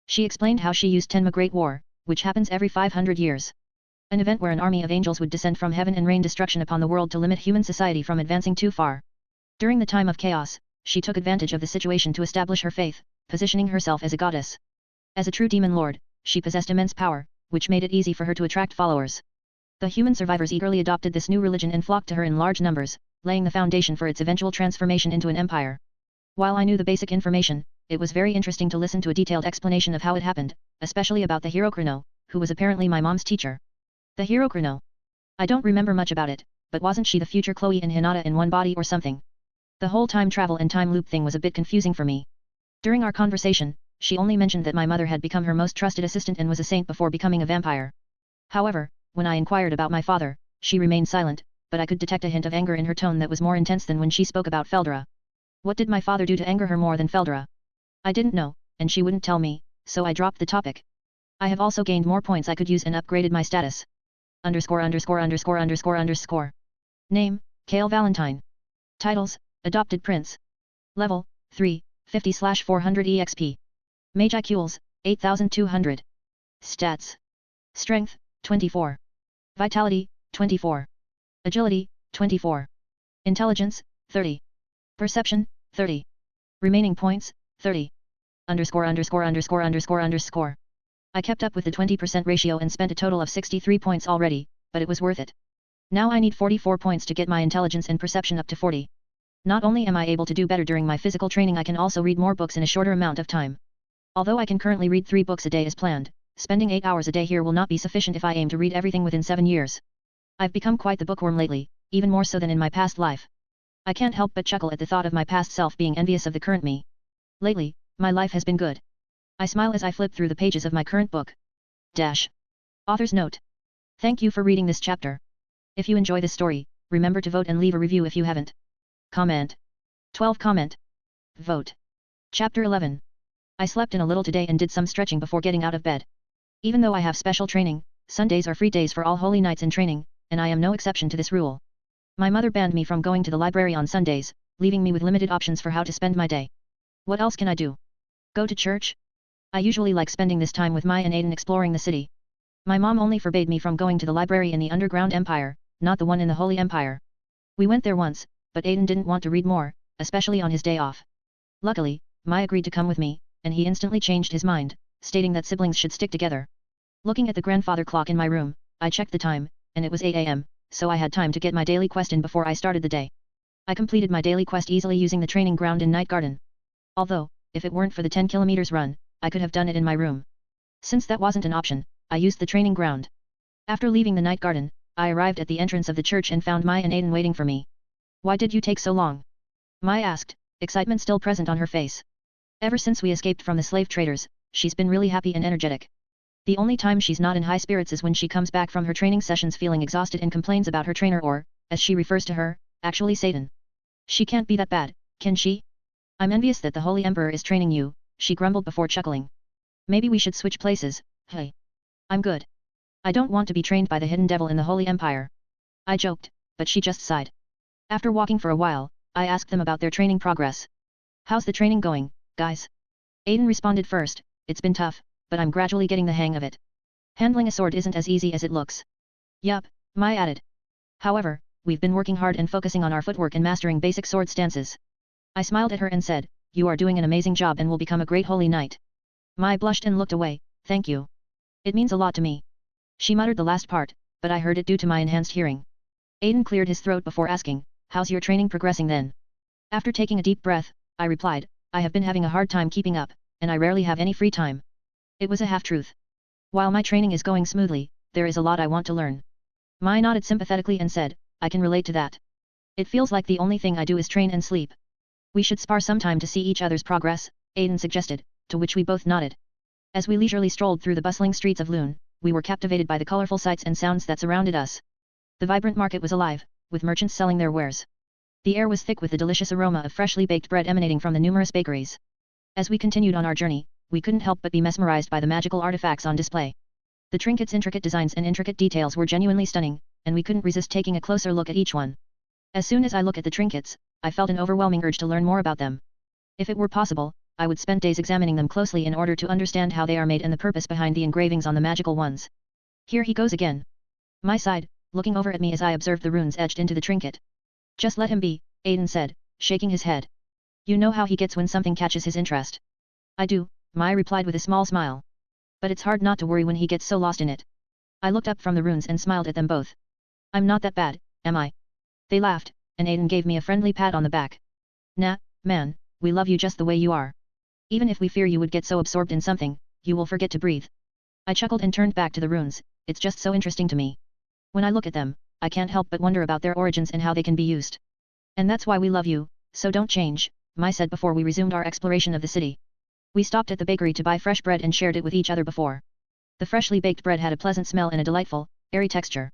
She explained how she used Tenma Great War, which happens every 500 years. An event where an army of angels would descend from heaven and rain destruction upon the world to limit human society from advancing too far. During the time of chaos, she took advantage of the situation to establish her faith, positioning herself as a goddess. As a true demon lord, she possessed immense power, which made it easy for her to attract followers. The human survivors eagerly adopted this new religion and flocked to her in large numbers, laying the foundation for its eventual transformation into an empire. While I knew the basic information, it was very interesting to listen to a detailed explanation of how it happened, especially about the hero Keno, who was apparently my mom's teacher. The hero Keno. I don't remember much about it, but wasn't she the future Chloe and Hinata in one body or something? The whole time travel and time loop thing was a bit confusing for me. During our conversation, she only mentioned that my mother had become her most trusted assistant and was a saint before becoming a vampire. However, when I inquired about my father, she remained silent, but I could detect a hint of anger in her tone that was more intense than when she spoke about Feldora. What did my father do to anger her more than Feldora? I didn't know, and she wouldn't tell me, so I dropped the topic. I have also gained more points I could use and upgraded my status. _________. Name, Kale Valentine. Titles, Adopted Prince. Level, 3, 50/400 EXP. Mage IQs, 8200. Stats. Strength, 24. Vitality, 24. Agility, 24. Intelligence, 30. Perception, 30. Remaining points, 30. _________. I kept up with the 20% ratio and spent a total of 63 points already, but it was worth it. Now I need 44 points to get my intelligence and perception up to 40. Not only am I able to do better during my physical training, I can also read more books in a shorter amount of time. Although I can currently read 3 books a day as planned, spending 8 hours a day here will not be sufficient if I aim to read everything within 7 years. I've become quite the bookworm lately, even more so than in my past life. I can't help but chuckle at the thought of my past self being envious of the current me. Lately, my life has been good. I smile as I flip through the pages of my current book. Author's note. Thank you for reading this chapter. If you enjoy this story, remember to vote and leave a review if you haven't. Comment. 12 comment. Vote. Chapter 11. I slept in a little today and did some stretching before getting out of bed. Even though I have special training, Sundays are free days for all holy knights in training, and I am no exception to this rule. My mother banned me from going to the library on Sundays, leaving me with limited options for how to spend my day. What else can I do? Go to church? I usually like spending this time with Mai and Aiden exploring the city. My mom only forbade me from going to the library in the Underground Empire, not the one in the Holy Empire. We went there once, but Aiden didn't want to read more, especially on his day off. Luckily, Mai agreed to come with me, and he instantly changed his mind, stating that siblings should stick together. Looking at the grandfather clock in my room, I checked the time, and it was 8 AM, so I had time to get my daily quest in before I started the day. I completed my daily quest easily using the training ground in Night Garden. Although, if it weren't for the 10 kilometers run, I could have done it in my room. Since that wasn't an option, I used the training ground. After leaving the Night Garden, I arrived at the entrance of the church and found Mai and Aiden waiting for me. Why did you take so long? Mai asked, excitement still present on her face. Ever since we escaped from the slave traders, she's been really happy and energetic. The only time she's not in high spirits is when she comes back from her training sessions feeling exhausted and complains about her trainer or, as she refers to her, actually Satan. She can't be that bad, can she? I'm envious that the Holy Emperor is training you, she grumbled before chuckling. Maybe we should switch places, hey. I'm good. I don't want to be trained by the hidden devil in the Holy Empire. I joked, but she just sighed. After walking for a while, I asked them about their training progress. How's the training going, guys? Aiden responded first, it's been tough, but I'm gradually getting the hang of it. Handling a sword isn't as easy as it looks. Yup, Mai added. However, we've been working hard and focusing on our footwork and mastering basic sword stances. I smiled at her and said, you are doing an amazing job and will become a great holy knight. Mai blushed and looked away, thank you. It means a lot to me. She muttered the last part, but I heard it due to my enhanced hearing. Aiden cleared his throat before asking, how's your training progressing then? After taking a deep breath, I replied, I have been having a hard time keeping up, and I rarely have any free time. It was a half-truth. While my training is going smoothly, there is a lot I want to learn. Mai nodded sympathetically and said, I can relate to that. It feels like the only thing I do is train and sleep. We should spar sometime to see each other's progress, Aiden suggested, to which we both nodded. As we leisurely strolled through the bustling streets of Lune, we were captivated by the colorful sights and sounds that surrounded us. The vibrant market was alive, with merchants selling their wares. The air was thick with the delicious aroma of freshly baked bread emanating from the numerous bakeries. As we continued on our journey, we couldn't help but be mesmerized by the magical artifacts on display. The trinkets' intricate designs and intricate details were genuinely stunning, and we couldn't resist taking a closer look at each one. As soon as I looked at the trinkets, I felt an overwhelming urge to learn more about them. If it were possible, I would spend days examining them closely in order to understand how they are made and the purpose behind the engravings on the magical ones. Here he goes again. Mai sighed, looking over at me as I observed the runes etched into the trinket. Just let him be, Aiden said, shaking his head. You know how he gets when something catches his interest. I do, Mai replied with a small smile. But it's hard not to worry when he gets so lost in it. I looked up from the runes and smiled at them both. I'm not that bad, am I? They laughed, and Aiden gave me a friendly pat on the back. Nah, man, we love you just the way you are. Even if we fear you would get so absorbed in something, you will forget to breathe. I chuckled and turned back to the runes, it's just so interesting to me. When I look at them, I can't help but wonder about their origins and how they can be used. And that's why we love you, so don't change, Mai said before we resumed our exploration of the city. We stopped at the bakery to buy fresh bread and shared it with each other before. The freshly baked bread had a pleasant smell and a delightful, airy texture.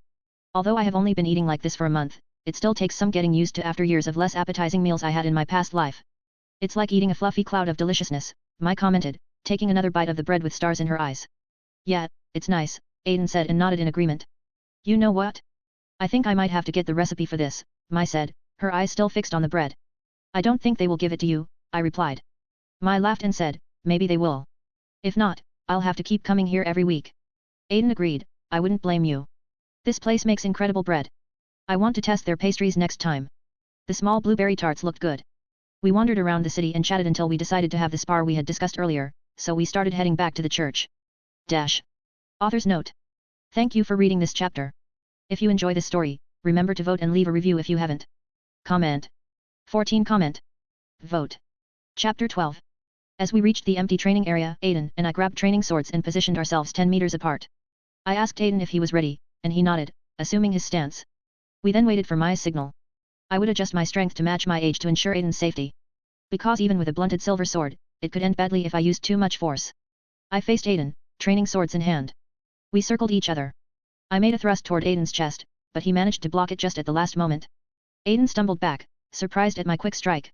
Although I have only been eating like this for a month, it still takes some getting used to after years of less appetizing meals I had in my past life. It's like eating a fluffy cloud of deliciousness, Mai commented, taking another bite of the bread with stars in her eyes. Yeah, it's nice, Aiden said and nodded in agreement. You know what? I think I might have to get the recipe for this, Mai said, her eyes still fixed on the bread. I don't think they will give it to you, I replied. Mai laughed and said, maybe they will. If not, I'll have to keep coming here every week. Aiden agreed, I wouldn't blame you. This place makes incredible bread. I want to test their pastries next time. The small blueberry tarts looked good. We wandered around the city and chatted until we decided to have the spar we had discussed earlier, so we started heading back to the church. Author's note. Thank you for reading this chapter. If you enjoy this story, remember to vote and leave a review if you haven't. Comment. 14 Comment. Vote. Chapter 12. As we reached the empty training area, Aiden and I grabbed training swords and positioned ourselves 10 meters apart. I asked Aiden if he was ready, and he nodded, assuming his stance. We then waited for Mai's signal. I would adjust my strength to match my age to ensure Aiden's safety. Because even with a blunted silver sword, it could end badly if I used too much force. I faced Aiden, training swords in hand. We circled each other. I made a thrust toward Aiden's chest, but he managed to block it just at the last moment. Aiden stumbled back, surprised at my quick strike.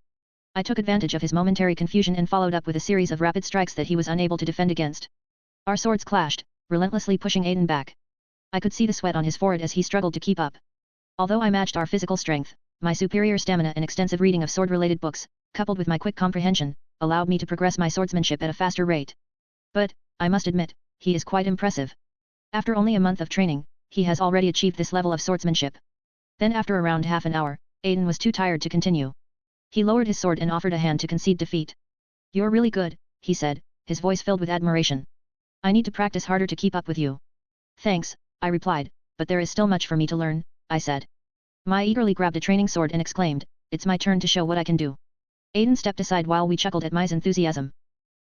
I took advantage of his momentary confusion and followed up with a series of rapid strikes that he was unable to defend against. Our swords clashed, relentlessly pushing Aiden back. I could see the sweat on his forehead as he struggled to keep up. Although I matched our physical strength, my superior stamina and extensive reading of sword-related books, coupled with my quick comprehension, allowed me to progress my swordsmanship at a faster rate. But, I must admit, he is quite impressive. After only a month of training, he has already achieved this level of swordsmanship. Then after around half an hour, Aiden was too tired to continue. He lowered his sword and offered a hand to concede defeat. You're really good, he said, his voice filled with admiration. I need to practice harder to keep up with you. Thanks, I replied, but there is still much for me to learn, I said. Mai eagerly grabbed a training sword and exclaimed, it's my turn to show what I can do. Aiden stepped aside while we chuckled at Mai's enthusiasm.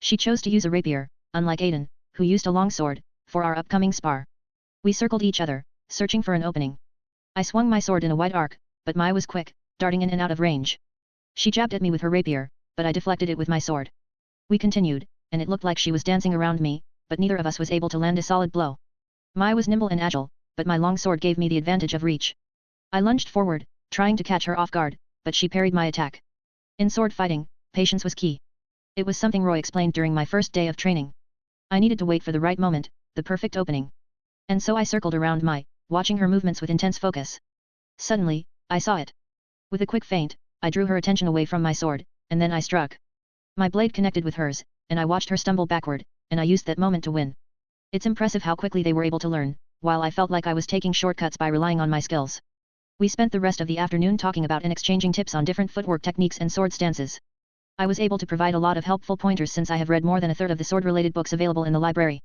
She chose to use a rapier, unlike Aiden, who used a long sword, for our upcoming spar. We circled each other, searching for an opening. I swung my sword in a wide arc, but Mai was quick, darting in and out of range. She jabbed at me with her rapier, but I deflected it with my sword. We continued, and it looked like she was dancing around me, but neither of us was able to land a solid blow. Mai was nimble and agile, but my long sword gave me the advantage of reach. I lunged forward, trying to catch her off guard, but she parried my attack. In sword fighting, patience was key. It was something Roy explained during my first day of training. I needed to wait for the right moment, the perfect opening. And so I circled around Mai, watching her movements with intense focus. Suddenly, I saw it. With a quick feint, I drew her attention away from my sword, and then I struck. My blade connected with hers, and I watched her stumble backward, and I used that moment to win. It's impressive how quickly they were able to learn, while I felt like I was taking shortcuts by relying on my skills. We spent the rest of the afternoon talking about and exchanging tips on different footwork techniques and sword stances. I was able to provide a lot of helpful pointers since I have read more than a third of the sword-related books available in the library.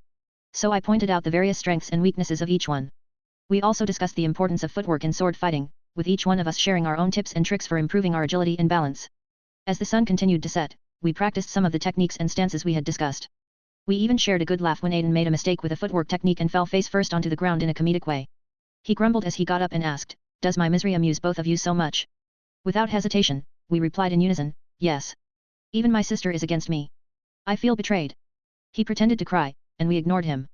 So I pointed out the various strengths and weaknesses of each one. We also discussed the importance of footwork in sword fighting, with each one of us sharing our own tips and tricks for improving our agility and balance. As the sun continued to set, we practiced some of the techniques and stances we had discussed. We even shared a good laugh when Aiden made a mistake with a footwork technique and fell face first onto the ground in a comedic way. He grumbled as he got up and asked, "Does my misery amuse both of you so much?" Without hesitation, we replied in unison, "Yes. Even my sister is against me. I feel betrayed." He pretended to cry, and we ignored him.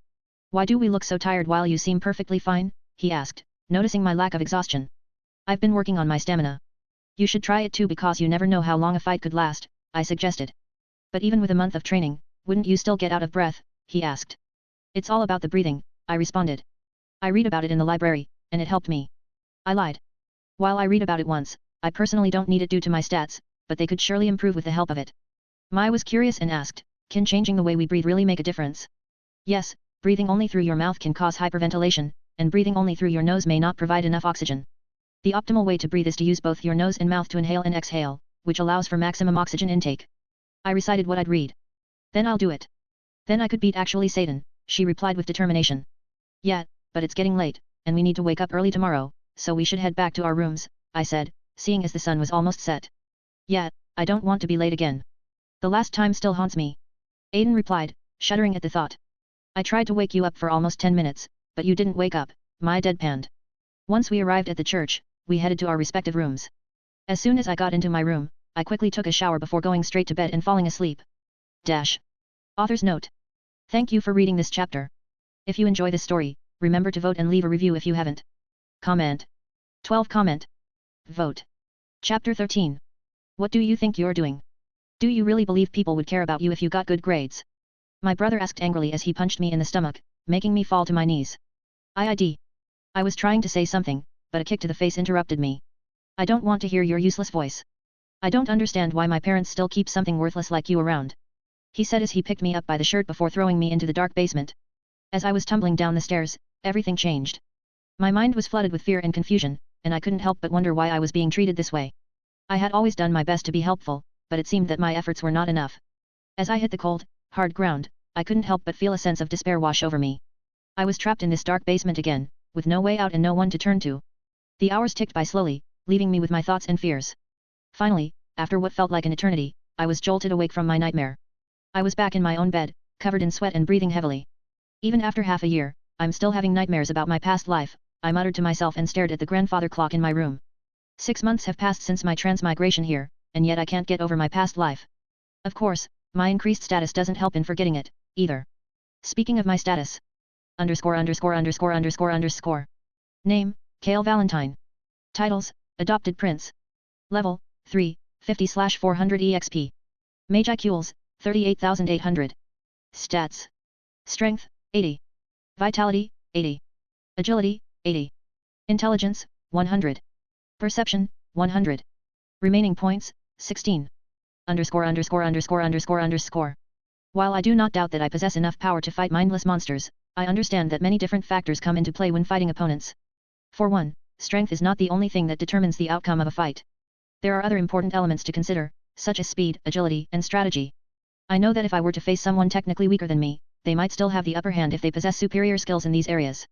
"Why do we look so tired while you seem perfectly fine?" he asked, noticing my lack of exhaustion. "I've been working on my stamina. You should try it too because you never know how long a fight could last," I suggested. "But even with a month of training, wouldn't you still get out of breath?" he asked. "It's all about the breathing," I responded. "I read about it in the library, and it helped me." I lied. "While I read about it once, I personally don't need it due to my stats, but they could surely improve with the help of it." Mai was curious and asked, "Can changing the way we breathe really make a difference?" "Yes, breathing only through your mouth can cause hyperventilation, and breathing only through your nose may not provide enough oxygen. The optimal way to breathe is to use both your nose and mouth to inhale and exhale, which allows for maximum oxygen intake." I recited what I'd read. "Then I'll do it. Then I could beat actually Satan," she replied with determination. "Yeah, but it's getting late, and we need to wake up early tomorrow, so we should head back to our rooms," I said, seeing as the sun was almost set. "Yeah, I don't want to be late again. The last time still haunts me," Aiden replied, shuddering at the thought. "I tried to wake you up for almost 10 minutes, but you didn't wake up," Mai deadpanned. Once we arrived at the church, we headed to our respective rooms. As soon as I got into my room, I quickly took a shower before going straight to bed and falling asleep. Author's note. Thank you for reading this chapter. If you enjoy this story, remember to vote and leave a review if you haven't. Comment. 12 Comment. Vote. Chapter 13. What do you think you're doing? Do you really believe people would care about you if you got good grades? My brother asked angrily as he punched me in the stomach, making me fall to my knees. I was trying to say something, but a kick to the face interrupted me. "I don't want to hear your useless voice. I don't understand why my parents still keep something worthless like you around," he said as he picked me up by the shirt before throwing me into the dark basement. As I was tumbling down the stairs, everything changed. My mind was flooded with fear and confusion, and I couldn't help but wonder why I was being treated this way. I had always done my best to be helpful, but it seemed that my efforts were not enough. As I hit the cold, hard ground, I couldn't help but feel a sense of despair wash over me. I was trapped in this dark basement again, with no way out and no one to turn to. The hours ticked by slowly, leaving me with my thoughts and fears. Finally, after what felt like an eternity, I was jolted awake from my nightmare. I was back in my own bed, covered in sweat and breathing heavily. Even after half a year, I'm still having nightmares about my past life, I muttered to myself and stared at the grandfather clock in my room. 6 months have passed since my transmigration here, and yet I can't get over my past life. Of course, my increased status doesn't help in forgetting it, either. Speaking of my status. __________. Name, Kale Valentine. Titles, Adopted Prince. Level, 3, 50/400 EXP. Magicule, 38,800. Stats. Strength, 80. Vitality, 80. Agility, 80. Intelligence, 100. Perception, 100. Remaining points, 16. __________. While I do not doubt that I possess enough power to fight mindless monsters, I understand that many different factors come into play when fighting opponents. For one, strength is not the only thing that determines the outcome of a fight. There are other important elements to consider, such as speed, agility, and strategy. I know that if I were to face someone technically weaker than me, they might still have the upper hand if they possess superior skills in these areas.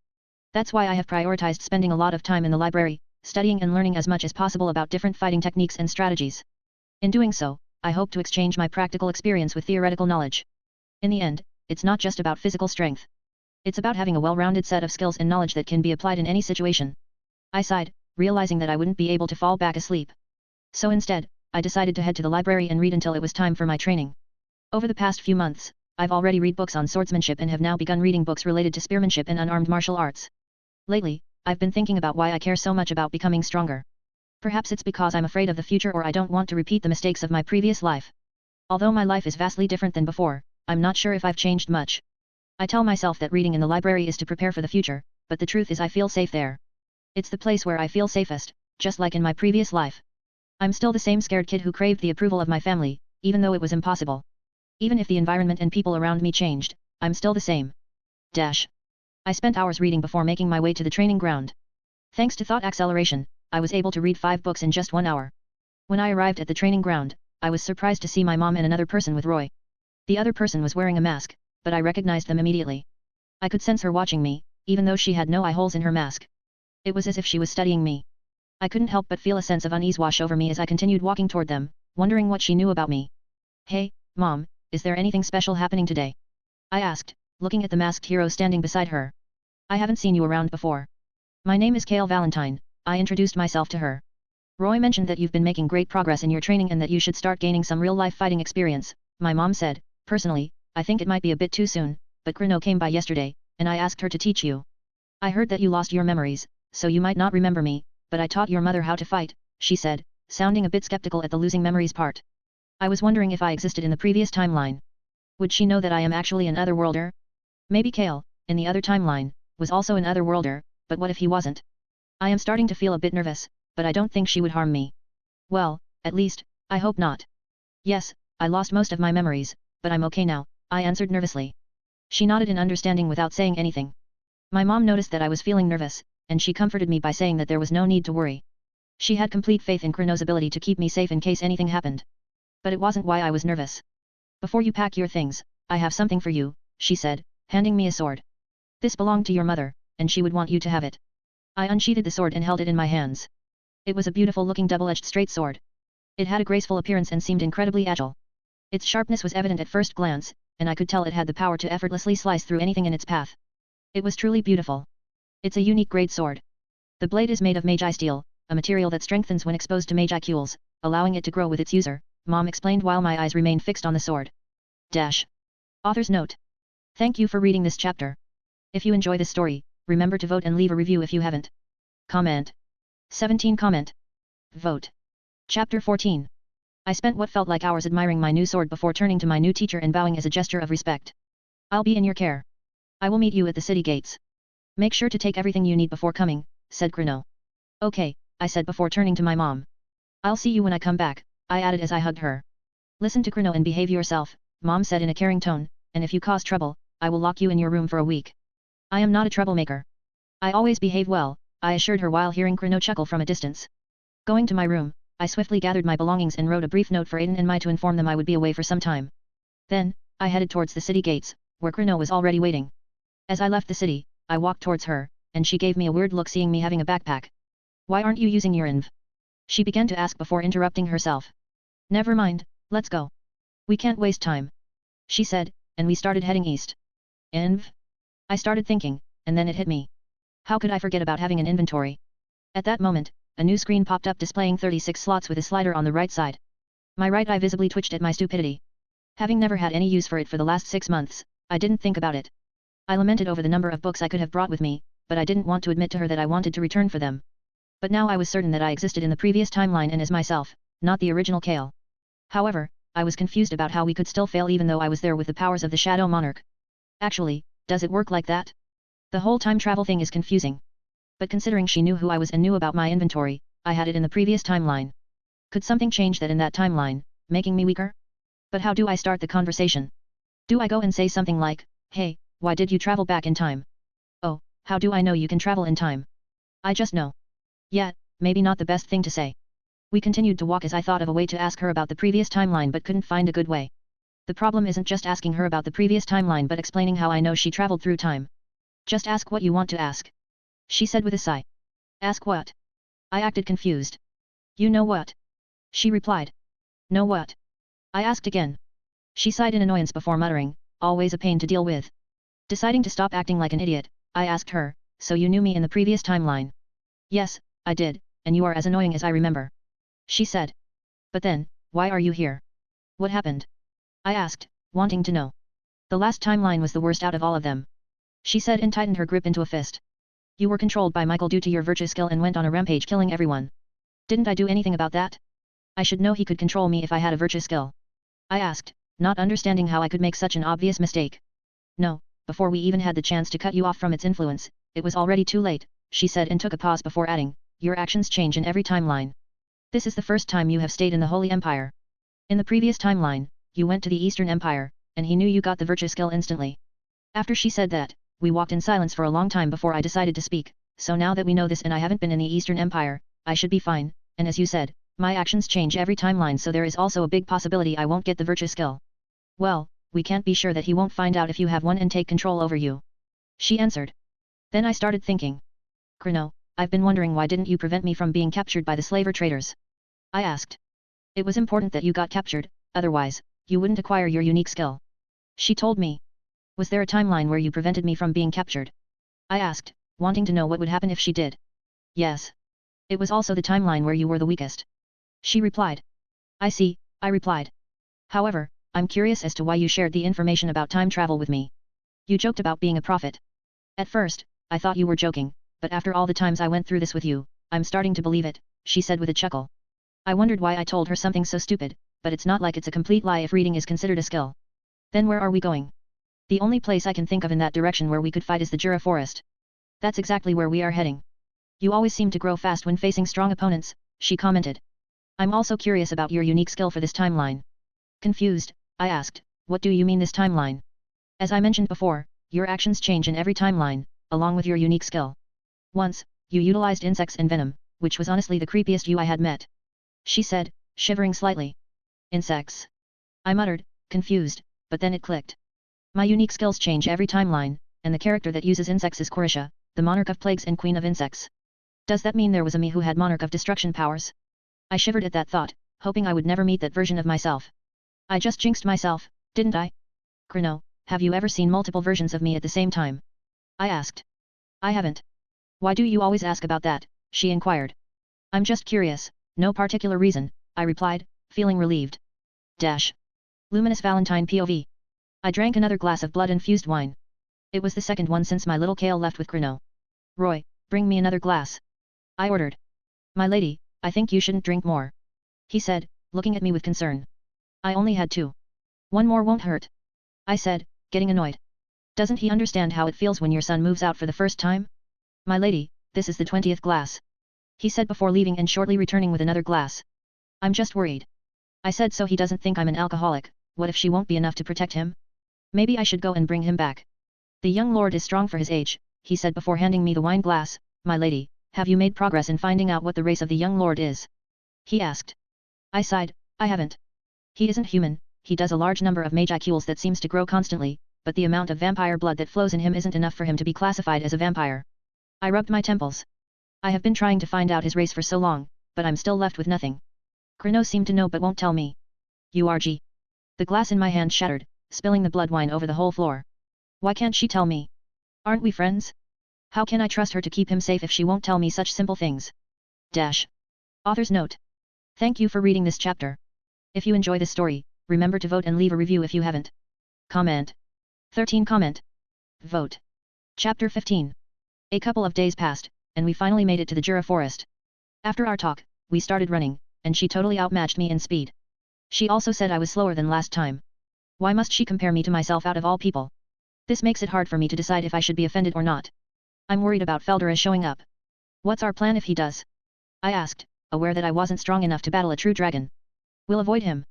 That's why I have prioritized spending a lot of time in the library, studying and learning as much as possible about different fighting techniques and strategies. In doing so, I hope to exchange my practical experience with theoretical knowledge. In the end, it's not just about physical strength. It's about having a well-rounded set of skills and knowledge that can be applied in any situation. I sighed, realizing that I wouldn't be able to fall back asleep. So instead, I decided to head to the library and read until it was time for my training. Over the past few months, I've already read books on swordsmanship and have now begun reading books related to spearmanship and unarmed martial arts. Lately, I've been thinking about why I care so much about becoming stronger. Perhaps it's because I'm afraid of the future or I don't want to repeat the mistakes of my previous life. Although my life is vastly different than before, I'm not sure if I've changed much. I tell myself that reading in the library is to prepare for the future, but the truth is I feel safe there. It's the place where I feel safest, just like in my previous life. I'm still the same scared kid who craved the approval of my family, even though it was impossible. Even if the environment and people around me changed, I'm still the same. Dash. I spent hours reading before making my way to the training ground. Thanks to thought acceleration, I was able to read 5 books in just 1 hour. When I arrived at the training ground, I was surprised to see my mom and another person with Roy. The other person was wearing a mask, but I recognized them immediately. I could sense her watching me, even though she had no eye holes in her mask. It was as if she was studying me. I couldn't help but feel a sense of unease wash over me as I continued walking toward them, wondering what she knew about me. Hey, Mom, is there anything special happening today? I asked, looking at the masked hero standing beside her. I haven't seen you around before. My name is Luminous Valentine, I introduced myself to her. Roy mentioned that you've been making great progress in your training and that you should start gaining some real-life fighting experience, my mom said. Personally, I think it might be a bit too soon, but Keno came by yesterday, and I asked her to teach you. I heard that you lost your memories, so you might not remember me, but I taught your mother how to fight, she said, sounding a bit skeptical at the losing memories part. I was wondering if I existed in the previous timeline. Would she know that I am actually an otherworlder? Maybe Kale, in the other timeline, was also an otherworlder, but what if he wasn't? I am starting to feel a bit nervous, but I don't think she would harm me. Well, at least, I hope not. Yes, I lost most of my memories, but I'm okay now, I answered nervously. She nodded in understanding without saying anything. My mom noticed that I was feeling nervous, and she comforted me by saying that there was no need to worry. She had complete faith in Keno's ability to keep me safe in case anything happened. But it wasn't why I was nervous. Before you pack your things, I have something for you, she said, handing me a sword. This belonged to your mother, and she would want you to have it. I unsheathed the sword and held it in my hands. It was a beautiful-looking double-edged straight sword. It had a graceful appearance and seemed incredibly agile. Its sharpness was evident at first glance, and I could tell it had the power to effortlessly slice through anything in its path. It was truly beautiful. It's a unique grade sword. The blade is made of magi steel, a material that strengthens when exposed to magi cules, allowing it to grow with its user, Mom explained while my eyes remained fixed on the sword. Dash. Author's note. Thank you for reading this chapter. If you enjoy this story, remember to vote and leave a review if you haven't. Comment. 17 Comment. Vote. Chapter 14. I spent what felt like hours admiring my new sword before turning to my new teacher and bowing as a gesture of respect. I'll be in your care. I will meet you at the city gates. Make sure to take everything you need before coming, said Keno. Okay, I said before turning to my mom. I'll see you when I come back, I added as I hugged her. Listen to Keno and behave yourself, Mom said in a caring tone, and if you cause trouble, I will lock you in your room for a week. I am not a troublemaker. I always behave well, I assured her while hearing Keno chuckle from a distance. Going to my room, I swiftly gathered my belongings and wrote a brief note for Aiden and Mai to inform them I would be away for some time. Then, I headed towards the city gates, where Keno was already waiting. As I left the city, I walked towards her, and she gave me a weird look seeing me having a backpack. Why aren't you using your inv? She began to ask before interrupting herself. Never mind, let's go. We can't waste time. She said, and we started heading east. Inv? I started thinking, and then it hit me. How could I forget about having an inventory? At that moment, a new screen popped up displaying 36 slots with a slider on the right side. My right eye visibly twitched at my stupidity. Having never had any use for it for the last 6 months, I didn't think about it. I lamented over the number of books I could have brought with me, but I didn't want to admit to her that I wanted to return for them. But now I was certain that I existed in the previous timeline and as myself, not the original Kale. However, I was confused about how we could still fail even though I was there with the powers of the Shadow Monarch. Actually, does it work like that? The whole time travel thing is confusing. But considering she knew who I was and knew about my inventory, I had it in the previous timeline. Could something change that in that timeline, making me weaker? But how do I start the conversation? Do I go and say something like, hey, why did you travel back in time? Oh, how do I know you can travel in time? I just know. Yeah, maybe not the best thing to say. We continued to walk as I thought of a way to ask her about the previous timeline but couldn't find a good way. The problem isn't just asking her about the previous timeline but explaining how I know she traveled through time. Just ask what you want to ask. She said with a sigh. Ask what? I acted confused. You know what? She replied. Know what? I asked again. She sighed in annoyance before muttering, always a pain to deal with. Deciding to stop acting like an idiot, I asked her, so you knew me in the previous timeline? Yes, I did, and you are as annoying as I remember. She said. But then, why are you here? What happened? I asked, wanting to know. The last timeline was the worst out of all of them. She said and tightened her grip into a fist. You were controlled by Michael due to your virtue skill and went on a rampage killing everyone. Didn't I do anything about that? I should know he could control me if I had a virtue skill. I asked, not understanding how I could make such an obvious mistake. No, before we even had the chance to cut you off from its influence, it was already too late, she said and took a pause before adding, your actions change in every timeline. This is the first time you have stayed in the Holy Empire. In the previous timeline, you went to the Eastern Empire, and he knew you got the virtue skill instantly. After she said that, we walked in silence for a long time before I decided to speak, so now that we know this and I haven't been in the Eastern Empire, I should be fine, and as you said, my actions change every timeline so there is also a big possibility I won't get the virtue skill. Well, we can't be sure that he won't find out if you have one and take control over you. She answered. Then I started thinking. Keno, I've been wondering why didn't you prevent me from being captured by the slaver traders? I asked. It was important that you got captured, otherwise, you wouldn't acquire your unique skill. She told me. Was there a timeline where you prevented me from being captured? I asked, wanting to know what would happen if she did. Yes. It was also the timeline where you were the weakest. She replied. I see, I replied. However, I'm curious as to why you shared the information about time travel with me. You joked about being a prophet. At first, I thought you were joking, but after all the times I went through this with you, I'm starting to believe it, she said with a chuckle. I wondered why I told her something so stupid, but it's not like it's a complete lie if reading is considered a skill. Then where are we going? The only place I can think of in that direction where we could fight is the Jura Forest. That's exactly where we are heading. You always seem to grow fast when facing strong opponents, she commented. I'm also curious about your unique skill for this timeline. Confused, I asked, what do you mean this timeline? As I mentioned before, your actions change in every timeline, along with your unique skill. Once, you utilized insects and venom, which was honestly the creepiest you I had met. She said, shivering slightly. Insects. I muttered, confused, but then it clicked. My unique skills change every timeline, and the character that uses insects is Korisha, the Monarch of Plagues and Queen of Insects. Does that mean there was a me who had Monarch of Destruction powers? I shivered at that thought, hoping I would never meet that version of myself. I just jinxed myself, didn't I? Keno, have you ever seen multiple versions of me at the same time? I asked. I haven't. Why do you always ask about that? She inquired. I'm just curious, no particular reason, I replied, feeling relieved. Dash. Luminous Valentine POV. I drank another glass of blood-infused wine. It was the second one since my little Kale left with Keno. Roy, bring me another glass. I ordered. My lady, I think you shouldn't drink more. He said, looking at me with concern. I only had 2. One more won't hurt. I said, getting annoyed. Doesn't he understand how it feels when your son moves out for the first time? My lady, this is the 20th glass. He said before leaving and shortly returning with another glass. I'm just worried. I said so he doesn't think I'm an alcoholic, what if she won't be enough to protect him? Maybe I should go and bring him back. The young lord is strong for his age, he said before handing me the wine glass. My lady, have you made progress in finding out what the race of the young lord is? He asked. I sighed, I haven't. He isn't human, he does a large number of magicules that seems to grow constantly, but the amount of vampire blood that flows in him isn't enough for him to be classified as a vampire. I rubbed my temples. I have been trying to find out his race for so long, but I'm still left with nothing. Keno seemed to know but won't tell me. URG. The glass in my hand shattered, spilling the blood wine over the whole floor. Why can't she tell me? Aren't we friends? How can I trust her to keep him safe if she won't tell me such simple things? Dash. Author's note. Thank you for reading this chapter. If you enjoy this story, remember to vote and leave a review if you haven't. Comment. 13 comment. Vote. Chapter 15. A couple of days passed, and we finally made it to the Jura Forest. After our talk, we started running, and she totally outmatched me in speed. She also said I was slower than last time. Why must she compare me to myself out of all people? This makes it hard for me to decide if I should be offended or not. I'm worried about Feldera showing up. What's our plan if he does? I asked, aware that I wasn't strong enough to battle a true dragon. We'll avoid him.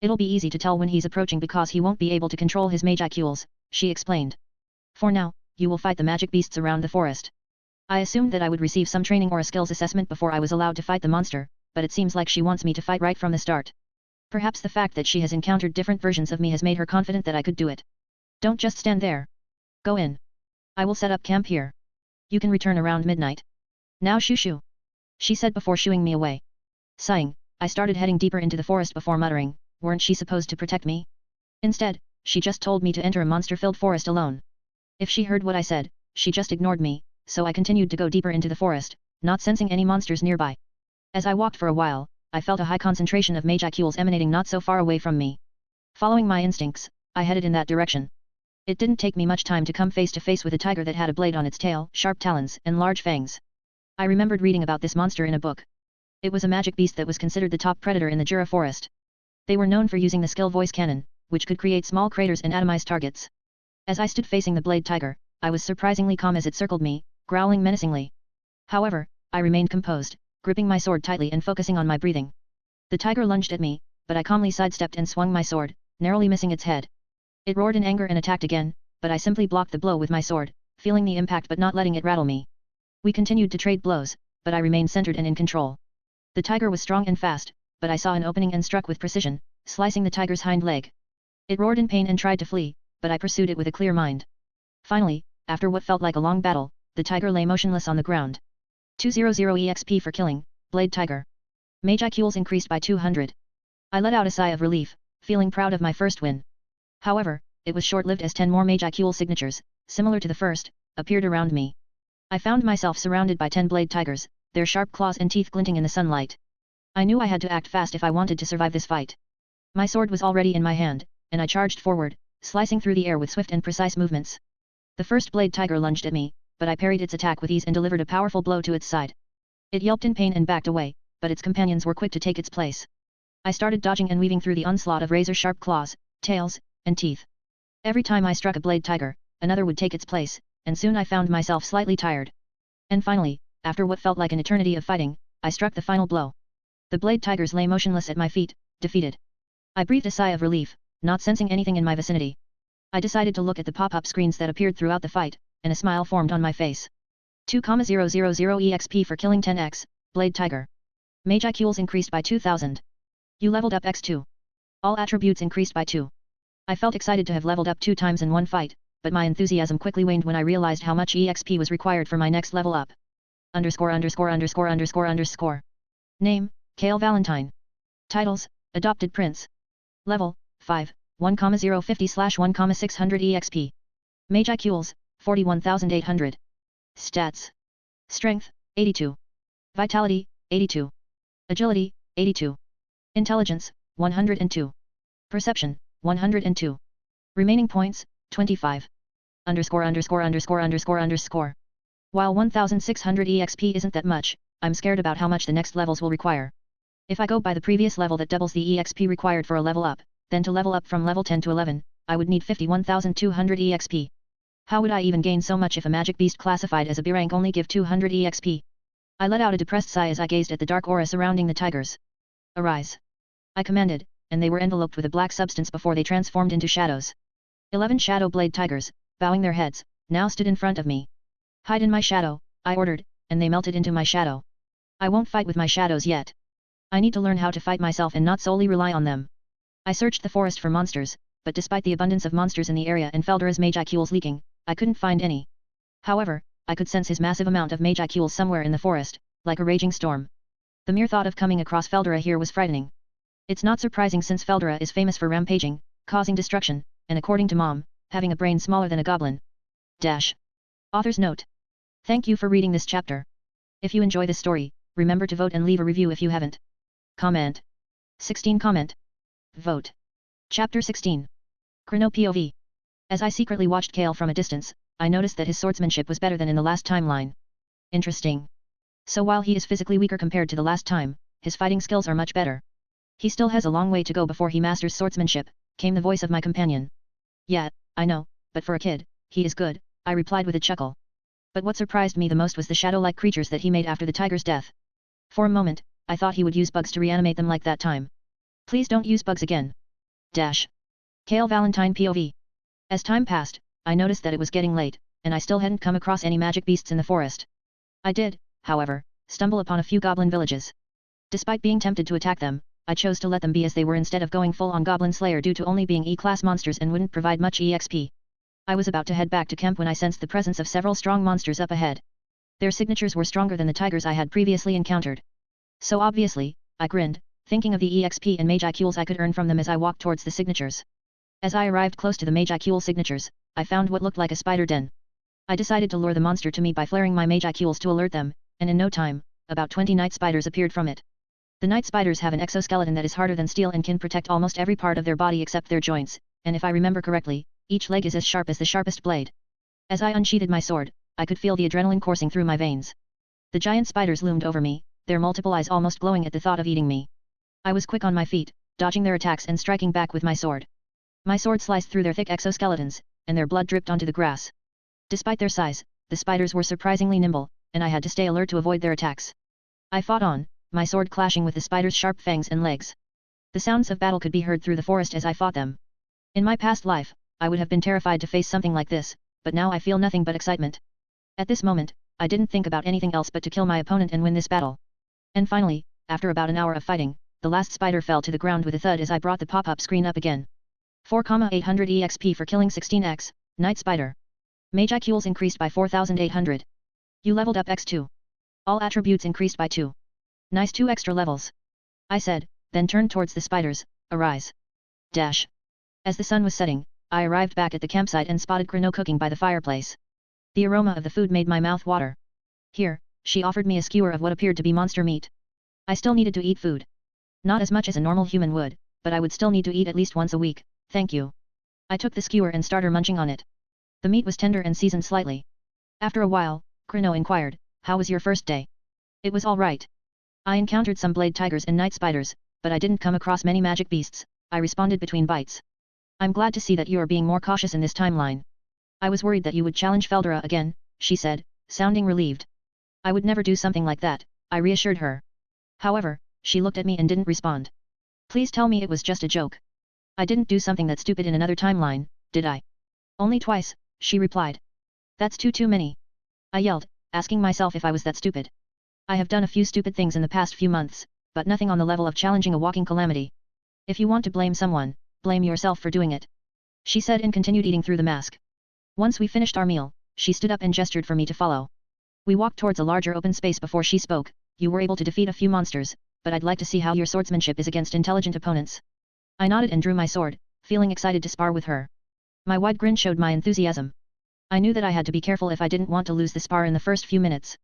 It'll be easy to tell when he's approaching because he won't be able to control his magicules, she explained. For now, you will fight the magic beasts around the forest. I assumed that I would receive some training or a skills assessment before I was allowed to fight the monster, but it seems like she wants me to fight right from the start. Perhaps the fact that she has encountered different versions of me has made her confident that I could do it. Don't just stand there. Go in. I will set up camp here. You can return around midnight. Now shoo shoo. She said before shooing me away. Sighing, I started heading deeper into the forest before muttering, weren't she supposed to protect me? Instead, she just told me to enter a monster-filled forest alone. If she heard what I said, she just ignored me, so I continued to go deeper into the forest, not sensing any monsters nearby. As I walked for a while, I felt a high concentration of magicules emanating not so far away from me. Following my instincts, I headed in that direction. It didn't take me much time to come face to face with a tiger that had a blade on its tail, sharp talons, and large fangs. I remembered reading about this monster in a book. It was a magic beast that was considered the top predator in the Jura Forest. They were known for using the skill voice cannon, which could create small craters and atomize targets. As I stood facing the blade tiger, I was surprisingly calm as it circled me, growling menacingly. However, I remained composed, gripping my sword tightly and focusing on my breathing. The tiger lunged at me, but I calmly sidestepped and swung my sword, narrowly missing its head. It roared in anger and attacked again, but I simply blocked the blow with my sword, feeling the impact but not letting it rattle me. We continued to trade blows, but I remained centered and in control. The tiger was strong and fast, but I saw an opening and struck with precision, slicing the tiger's hind leg. It roared in pain and tried to flee, but I pursued it with a clear mind. Finally, after what felt like a long battle, the tiger lay motionless on the ground. 200 EXP for killing, Blade Tiger. Mage IQs increased by 200. I let out a sigh of relief, feeling proud of my first win. However, it was short-lived as 10 more Mage IQ signatures, similar to the first, appeared around me. I found myself surrounded by 10 Blade Tigers, their sharp claws and teeth glinting in the sunlight. I knew I had to act fast if I wanted to survive this fight. My sword was already in my hand, and I charged forward, slicing through the air with swift and precise movements. The first Blade Tiger lunged at me, but I parried its attack with ease and delivered a powerful blow to its side. It yelped in pain and backed away, but its companions were quick to take its place. I started dodging and weaving through the onslaught of razor-sharp claws, tails, and teeth. Every time I struck a Blade Tiger, another would take its place, and soon I found myself slightly tired. And finally, after what felt like an eternity of fighting, I struck the final blow. The Blade Tigers lay motionless at my feet, defeated. I breathed a sigh of relief, not sensing anything in my vicinity. I decided to look at the pop-up screens that appeared throughout the fight, and a smile formed on my face. 2,000 EXP for killing 10x, Blade Tiger. Mage IQs increased by 2,000. You leveled up x2. All attributes increased by 2. I felt excited to have leveled up 2 times in one fight, but my enthusiasm quickly waned when I realized how much EXP was required for my next level up. __________. Name, Kale Valentine. Titles, Adopted Prince. Level, 5, 1,050/1,600 EXP. Mage IQs, 41,800. Stats. Strength, 82. Vitality, 82. Agility, 82. Intelligence, 102. Perception, 102. Remaining points, 25. __________. While 1,600 EXP isn't that much, I'm scared about how much the next levels will require. If I go by the previous level that doubles the EXP required for a level up, then to level up from level 10 to 11, I would need 51,200 EXP. How would I even gain so much if a magic beast classified as a B rank only give 200 EXP? I let out a depressed sigh as I gazed at the dark aura surrounding the tigers. Arise! I commanded, and they were enveloped with a black substance before they transformed into shadows. 11 shadow blade tigers, bowing their heads, now stood in front of me. Hide in my shadow, I ordered, and they melted into my shadow. I won't fight with my shadows yet. I need to learn how to fight myself and not solely rely on them. I searched the forest for monsters, but despite the abundance of monsters in the area and Feldora's mage IQs leaking, I couldn't find any. However, I could sense his massive amount of mage IQs somewhere in the forest, like a raging storm. The mere thought of coming across Feldora here was frightening. It's not surprising since Feldora is famous for rampaging, causing destruction, and according to Mom, having a brain smaller than a goblin. Author's note. Thank you for reading this chapter. If you enjoy this story, remember to vote and leave a review if you haven't. Comment. 16 Comment. Vote. Chapter 16. Keno POV. As I secretly watched Kale from a distance, I noticed that his swordsmanship was better than in the last timeline. Interesting. So while he is physically weaker compared to the last time, his fighting skills are much better. He still has a long way to go before he masters swordsmanship, came the voice of my companion. Yeah, I know, but for a kid, he is good, I replied with a chuckle. But what surprised me the most was the shadow-like creatures that he made after the tiger's death. For a moment, I thought he would use bugs to reanimate them like that time. Please don't use bugs again. Kale Valentine POV. As time passed, I noticed that it was getting late, and I still hadn't come across any magic beasts in the forest. I did, however, stumble upon a few goblin villages. Despite being tempted to attack them, I chose to let them be as they were instead of going full-on goblin slayer due to only being E-class monsters and wouldn't provide much EXP. I was about to head back to camp when I sensed the presence of several strong monsters up ahead. Their signatures were stronger than the tigers I had previously encountered. So obviously, I grinned, thinking of the EXP and mage IQs I could earn from them as I walked towards the signatures. As I arrived close to the mage IQ signatures, I found what looked like a spider den. I decided to lure the monster to me by flaring my mage IQs to alert them, and in no time, about 20 night spiders appeared from it. The night spiders have an exoskeleton that is harder than steel and can protect almost every part of their body except their joints, and if I remember correctly, each leg is as sharp as the sharpest blade. As I unsheathed my sword, I could feel the adrenaline coursing through my veins. The giant spiders loomed over me, their multiple eyes almost glowing at the thought of eating me. I was quick on my feet, dodging their attacks and striking back with my sword. My sword sliced through their thick exoskeletons, and their blood dripped onto the grass. Despite their size, the spiders were surprisingly nimble, and I had to stay alert to avoid their attacks. I fought on, my sword clashing with the spiders' sharp fangs and legs. The sounds of battle could be heard through the forest as I fought them. In my past life, I would have been terrified to face something like this, but now I feel nothing but excitement. At this moment, I didn't think about anything else but to kill my opponent and win this battle. And finally, after about an hour of fighting, the last spider fell to the ground with a thud as I brought the pop-up screen up again. 4,800 EXP for killing 16x, Night Spider. Mage IQs increased by 4,800. You leveled up x2. All attributes increased by 2. Nice 2 extra levels. I said, then turned towards the spiders, arise. Dash. As the sun was setting, I arrived back at the campsite and spotted Keno cooking by the fireplace. The aroma of the food made my mouth water. Here, she offered me a skewer of what appeared to be monster meat. I still needed to eat food. Not as much as a normal human would, but I would still need to eat at least once a week, thank you. I took the skewer and started munching on it. The meat was tender and seasoned slightly. After a while, Keno inquired, how was your first day? It was all right. I encountered some blade tigers and night spiders, but I didn't come across many magic beasts, I responded between bites. I'm glad to see that you are being more cautious in this timeline. I was worried that you would challenge Feldera again, she said, sounding relieved. I would never do something like that, I reassured her. However, she looked at me and didn't respond. Please tell me it was just a joke. I didn't do something that stupid in another timeline, did I? Only twice, she replied. That's too many. I yelled, asking myself if I was that stupid. I have done a few stupid things in the past few months, but nothing on the level of challenging a walking calamity. If you want to blame someone, blame yourself for doing it. She said and continued eating through the mask. Once we finished our meal, she stood up and gestured for me to follow. We walked towards a larger open space before she spoke. You were able to defeat a few monsters, but I'd like to see how your swordsmanship is against intelligent opponents. I nodded and drew my sword, feeling excited to spar with her. My wide grin showed my enthusiasm. I knew that I had to be careful if I didn't want to lose the spar in the first few minutes.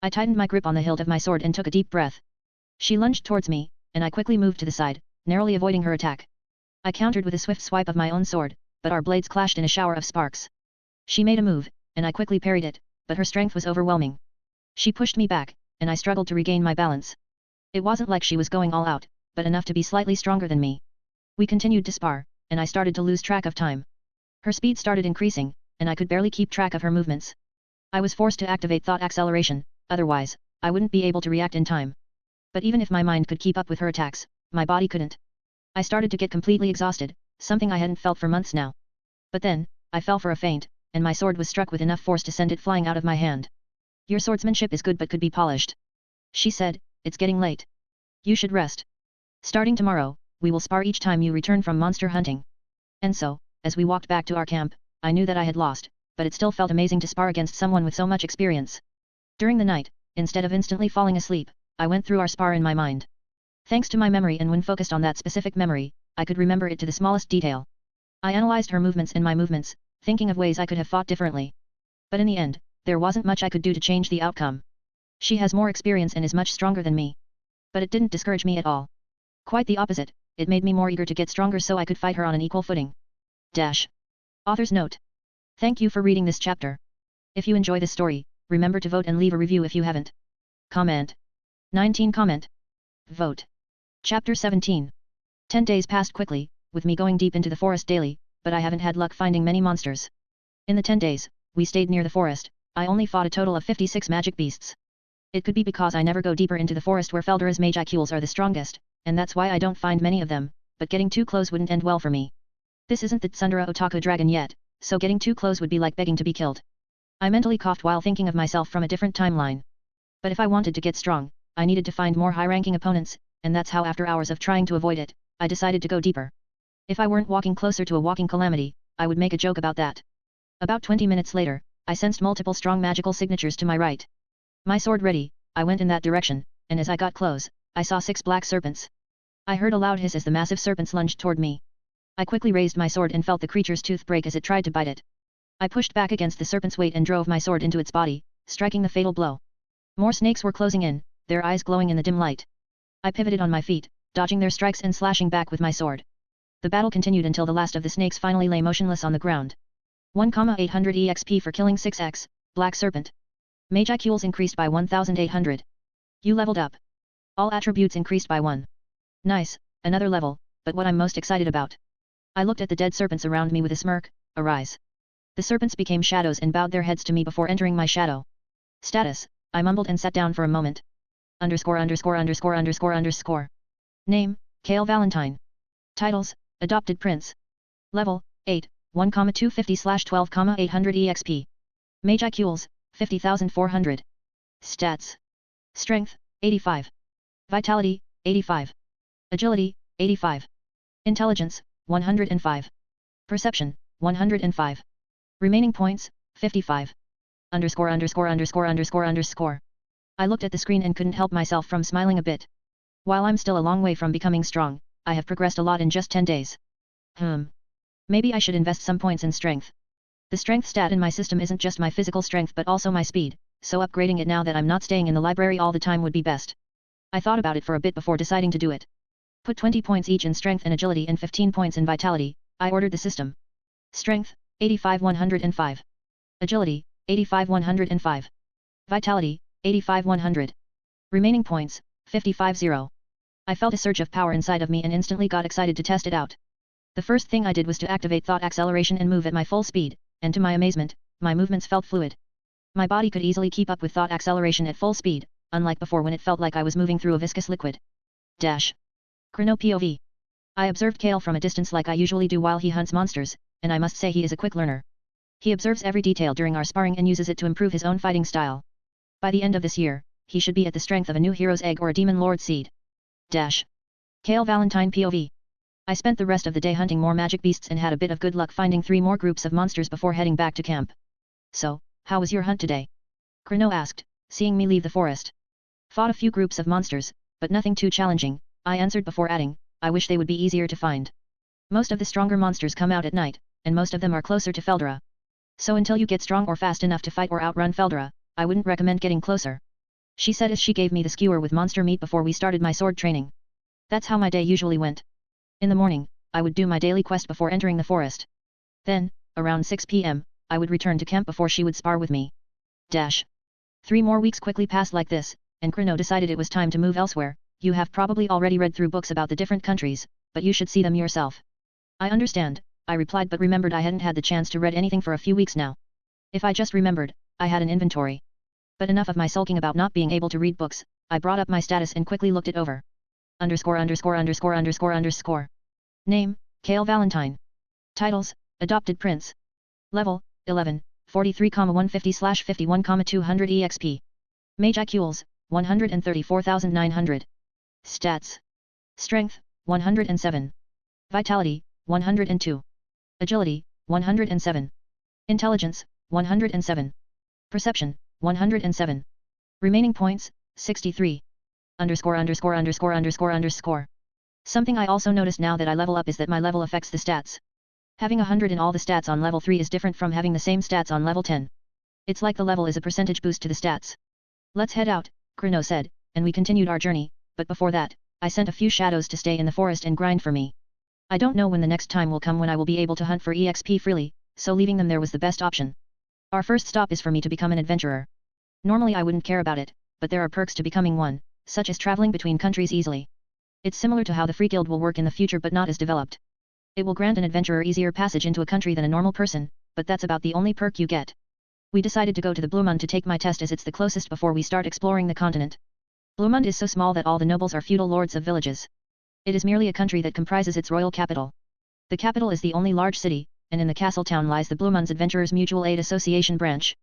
I tightened my grip on the hilt of my sword and took a deep breath. She lunged towards me, and I quickly moved to the side, narrowly avoiding her attack. I countered with a swift swipe of my own sword, but our blades clashed in a shower of sparks. She made a move, and I quickly parried it, but her strength was overwhelming. She pushed me back, and I struggled to regain my balance. It wasn't like she was going all out, but enough to be slightly stronger than me. We continued to spar, and I started to lose track of time. Her speed started increasing, and I could barely keep track of her movements. I was forced to activate thought acceleration, otherwise, I wouldn't be able to react in time. But even if my mind could keep up with her attacks, my body couldn't. I started to get completely exhausted, something I hadn't felt for months now. But then, I fell for a feint, and my sword was struck with enough force to send it flying out of my hand. Your swordsmanship is good but could be polished. She said, it's getting late. You should rest. Starting tomorrow, we will spar each time you return from monster hunting. And so, as we walked back to our camp, I knew that I had lost, but it still felt amazing to spar against someone with so much experience. During the night, instead of instantly falling asleep, I went through our spar in my mind. Thanks to my memory and when focused on that specific memory, I could remember it to the smallest detail. I analyzed her movements and my movements, thinking of ways I could have fought differently. But in the end, there wasn't much I could do to change the outcome. She has more experience and is much stronger than me. But it didn't discourage me at all. Quite the opposite, it made me more eager to get stronger so I could fight her on an equal footing. Dash. Author's note. Thank you for reading this chapter. If you enjoy this story, remember to vote and leave a review if you haven't. Comment. 19 Comment. Vote. Chapter 17. 10 days passed quickly, with me going deep into the forest daily, but I haven't had luck finding many monsters. In the 10 days, we stayed near the forest, I only fought a total of 56 magic beasts. It could be because I never go deeper into the forest where Feldera's mage IQs are the strongest, and that's why I don't find many of them, but getting too close wouldn't end well for me. This isn't the Tsundere Otaku dragon yet, so getting too close would be like begging to be killed. I mentally coughed while thinking of myself from a different timeline. But if I wanted to get strong, I needed to find more high-ranking opponents, and that's how after hours of trying to avoid it, I decided to go deeper. If I weren't walking closer to a walking calamity, I would make a joke about that. About 20 minutes later, I sensed multiple strong magical signatures to my right. My sword ready, I went in that direction, and as I got close, I saw 6 black serpents. I heard a loud hiss as the massive serpents lunged toward me. I quickly raised my sword and felt the creature's tooth break as it tried to bite it. I pushed back against the serpent's weight and drove my sword into its body, striking the fatal blow. More snakes were closing in, their eyes glowing in the dim light. I pivoted on my feet, dodging their strikes and slashing back with my sword. The battle continued until the last of the snakes finally lay motionless on the ground. 1,800 EXP for killing 6x, Black Serpent. Mage IQs increased by 1,800. You leveled up. All attributes increased by 1. Nice, another level, but what I'm most excited about. I looked at the dead serpents around me with a smirk, arise. The serpents became shadows and bowed their heads to me before entering my shadow. Status, I mumbled and sat down for a moment. __________. Name, Kale Valentine. Titles, Adopted Prince. Level, 8, 1,250/12,800 EXP. Mage IQs, 50,400. Stats. Strength, 85. Vitality, 85. Agility, 85. Intelligence, 105. Perception, 105. Remaining points, 55. ___________. I looked at the screen and couldn't help myself from smiling a bit. While I'm still a long way from becoming strong, I have progressed a lot in just 10 days. Maybe I should invest some points in strength. The strength stat in my system isn't just my physical strength but also my speed, so upgrading it now that I'm not staying in the library all the time would be best. I thought about it for a bit before deciding to do it. Put 20 points each in strength and agility and 15 points in vitality, I ordered the system. Strength, 85-105. Agility, 85-105. Vitality, 85-100. Remaining points, 55-0. I felt a surge of power inside of me and instantly got excited to test it out. The first thing I did was to activate thought acceleration and move at my full speed, and to my amazement, my movements felt fluid. My body could easily keep up with thought acceleration at full speed, unlike before when it felt like I was moving through a viscous liquid. Dash. Keno POV. I observed Kale from a distance like I usually do while he hunts monsters, and I must say he is a quick learner. He observes every detail during our sparring and uses it to improve his own fighting style. By the end of this year, he should be at the strength of a new hero's egg or a demon lord seed. Dash. Kale Valentine POV. I spent the rest of the day hunting more magic beasts and had a bit of good luck finding 3 more groups of monsters before heading back to camp. So, how was your hunt today? Keno asked, seeing me leave the forest. Fought a few groups of monsters, but nothing too challenging, I answered before adding, I wish they would be easier to find. Most of the stronger monsters come out at night, and most of them are closer to Feldera. So until you get strong or fast enough to fight or outrun Feldera, I wouldn't recommend getting closer. She said as she gave me the skewer with monster meat before we started my sword training. That's how my day usually went. In the morning, I would do my daily quest before entering the forest. Then, around 6 p.m., I would return to camp before she would spar with me. Dash. 3 more weeks quickly passed like this, and Keno decided it was time to move elsewhere. You have probably already read through books about the different countries, but you should see them yourself. I understand, I replied but remembered I hadn't had the chance to read anything for a few weeks now. If I just remembered, I had an inventory. But enough of my sulking about not being able to read books, I brought up my status and quickly looked it over. _________. Name, Kale Valentine. Titles, Adopted Prince. Level, 11, 43,150/51,200 EXP. Mage IQs, 134,900. Stats. Strength, 107. Vitality, 102. Agility, 107. Intelligence, 107. Perception, 107. Remaining points, 63. _________. Something I also noticed now that I level up is that my level affects the stats. Having 100 in all the stats on level 3 is different from having the same stats on level 10. It's like the level is a percentage boost to the stats. Let's head out, Keno said, and we continued our journey, but before that, I sent a few shadows to stay in the forest and grind for me. I don't know when the next time will come when I will be able to hunt for EXP freely, so leaving them there was the best option. Our first stop is for me to become an adventurer. Normally I wouldn't care about it, but there are perks to becoming one, such as traveling between countries easily. It's similar to how the Free Guild will work in the future but not as developed. It will grant an adventurer easier passage into a country than a normal person, but that's about the only perk you get. We decided to go to the Bluemund to take my test as it's the closest before we start exploring the continent. Bluemund is so small that all the nobles are feudal lords of villages. It is merely a country that comprises its royal capital. The capital is the only large city, and in the castle town lies the Bluemund's Adventurers Mutual Aid Association branch.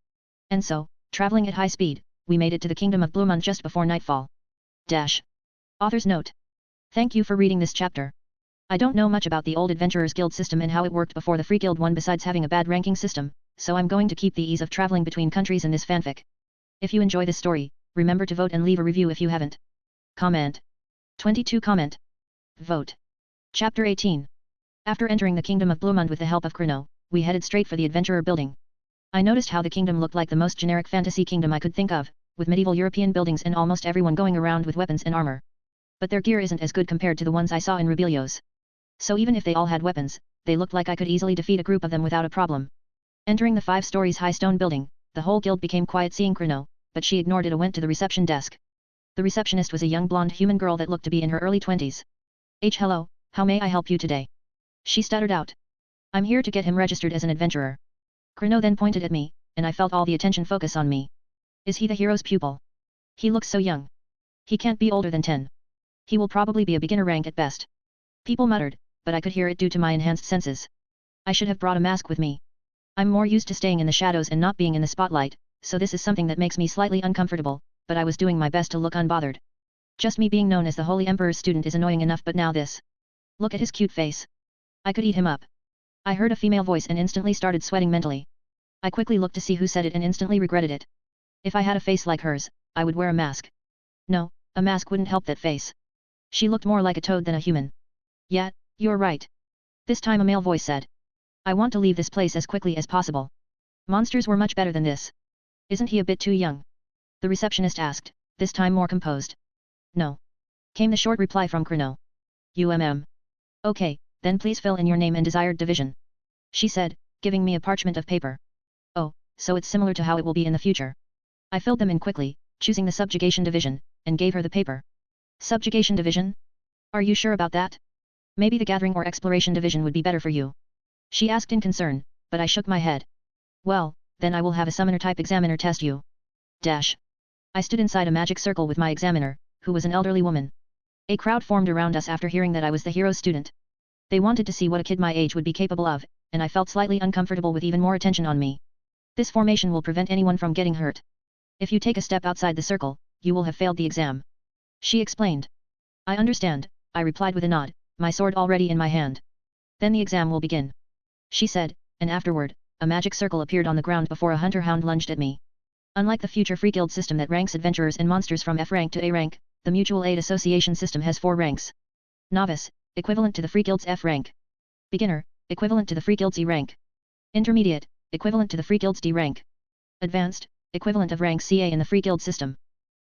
And so, traveling at high speed, we made it to the kingdom of Bluemund just before nightfall. Dash. Author's note. Thank you for reading this chapter. I don't know much about the old Adventurers Guild system and how it worked before the Free Guild one besides having a bad ranking system, so I'm going to keep the ease of traveling between countries in this fanfic. If you enjoy this story, remember to vote and leave a review if you haven't. Comment. 22 Comment. Vote. Chapter 18. After entering the kingdom of Bluemund with the help of Keno, we headed straight for the adventurer building. I noticed how the kingdom looked like the most generic fantasy kingdom I could think of, with medieval European buildings and almost everyone going around with weapons and armor. But their gear isn't as good compared to the ones I saw in Rebelios. So even if they all had weapons, they looked like I could easily defeat a group of them without a problem. Entering the 5 stories high stone building, the whole guild became quiet seeing Keno, but she ignored it and went to the reception desk. The receptionist was a young blonde human girl that looked to be in her early 20s. Hello, how may I help you today? She stuttered out. I'm here to get him registered as an adventurer. Keno then pointed at me, and I felt all the attention focus on me. Is he the hero's pupil? He looks so young. He can't be older than 10. He will probably be a beginner rank at best. People muttered, but I could hear it due to my enhanced senses. I should have brought a mask with me. I'm more used to staying in the shadows and not being in the spotlight, so this is something that makes me slightly uncomfortable, but I was doing my best to look unbothered. Just me being known as the Holy Emperor's student is annoying enough, but now this. Look at his cute face. I could eat him up. I heard a female voice and instantly started sweating mentally. I quickly looked to see who said it and instantly regretted it. If I had a face like hers, I would wear a mask. No, a mask wouldn't help that face. She looked more like a toad than a human. Yeah, you're right. This time a male voice said. I want to leave this place as quickly as possible. Monsters were much better than this. Isn't he a bit too young? The receptionist asked, this time more composed. No. Came the short reply from Keno. Okay, then please fill in your name and desired division. She said, giving me a parchment of paper. Oh, so it's similar to how it will be in the future. I filled them in quickly, choosing the subjugation division, and gave her the paper. Subjugation division? Are you sure about that? Maybe the gathering or exploration division would be better for you. She asked in concern, but I shook my head. Well, then I will have a summoner-type examiner test you. I stood inside a magic circle with my examiner, who was an elderly woman. A crowd formed around us after hearing that I was the hero's student. They wanted to see what a kid my age would be capable of, and I felt slightly uncomfortable with even more attention on me. This formation will prevent anyone from getting hurt. If you take a step outside the circle, you will have failed the exam. She explained. I understand, I replied with a nod, my sword already in my hand. Then the exam will begin. She said, and afterward, a magic circle appeared on the ground before a hunter hound lunged at me. Unlike the future free guild system that ranks adventurers and monsters from F rank to A rank, the Mutual Aid Association system has 4 ranks. Novice, equivalent to the free guild's F rank. Beginner, equivalent to the free guild's E rank. Intermediate, equivalent to the free guild's D rank. Advanced, equivalent of rank CA in the free guild system.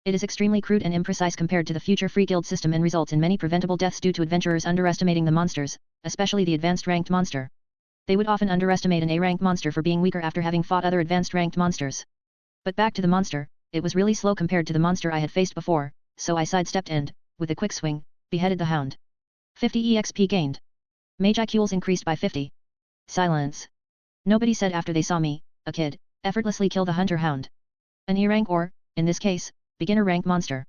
It is extremely crude and imprecise compared to the future free guild system and results in many preventable deaths due to adventurers underestimating the monsters, especially the advanced ranked monster. They would often underestimate an A-ranked monster for being weaker after having fought other advanced ranked monsters. But back to the monster, it was really slow compared to the monster I had faced before, so I sidestepped and, with a quick swing, beheaded the hound. 50 EXP gained. Mage IQs increased by 50. Silence. Nobody said after they saw me, a kid, effortlessly kill the hunter hound. An E-rank or, in this case, beginner rank monster.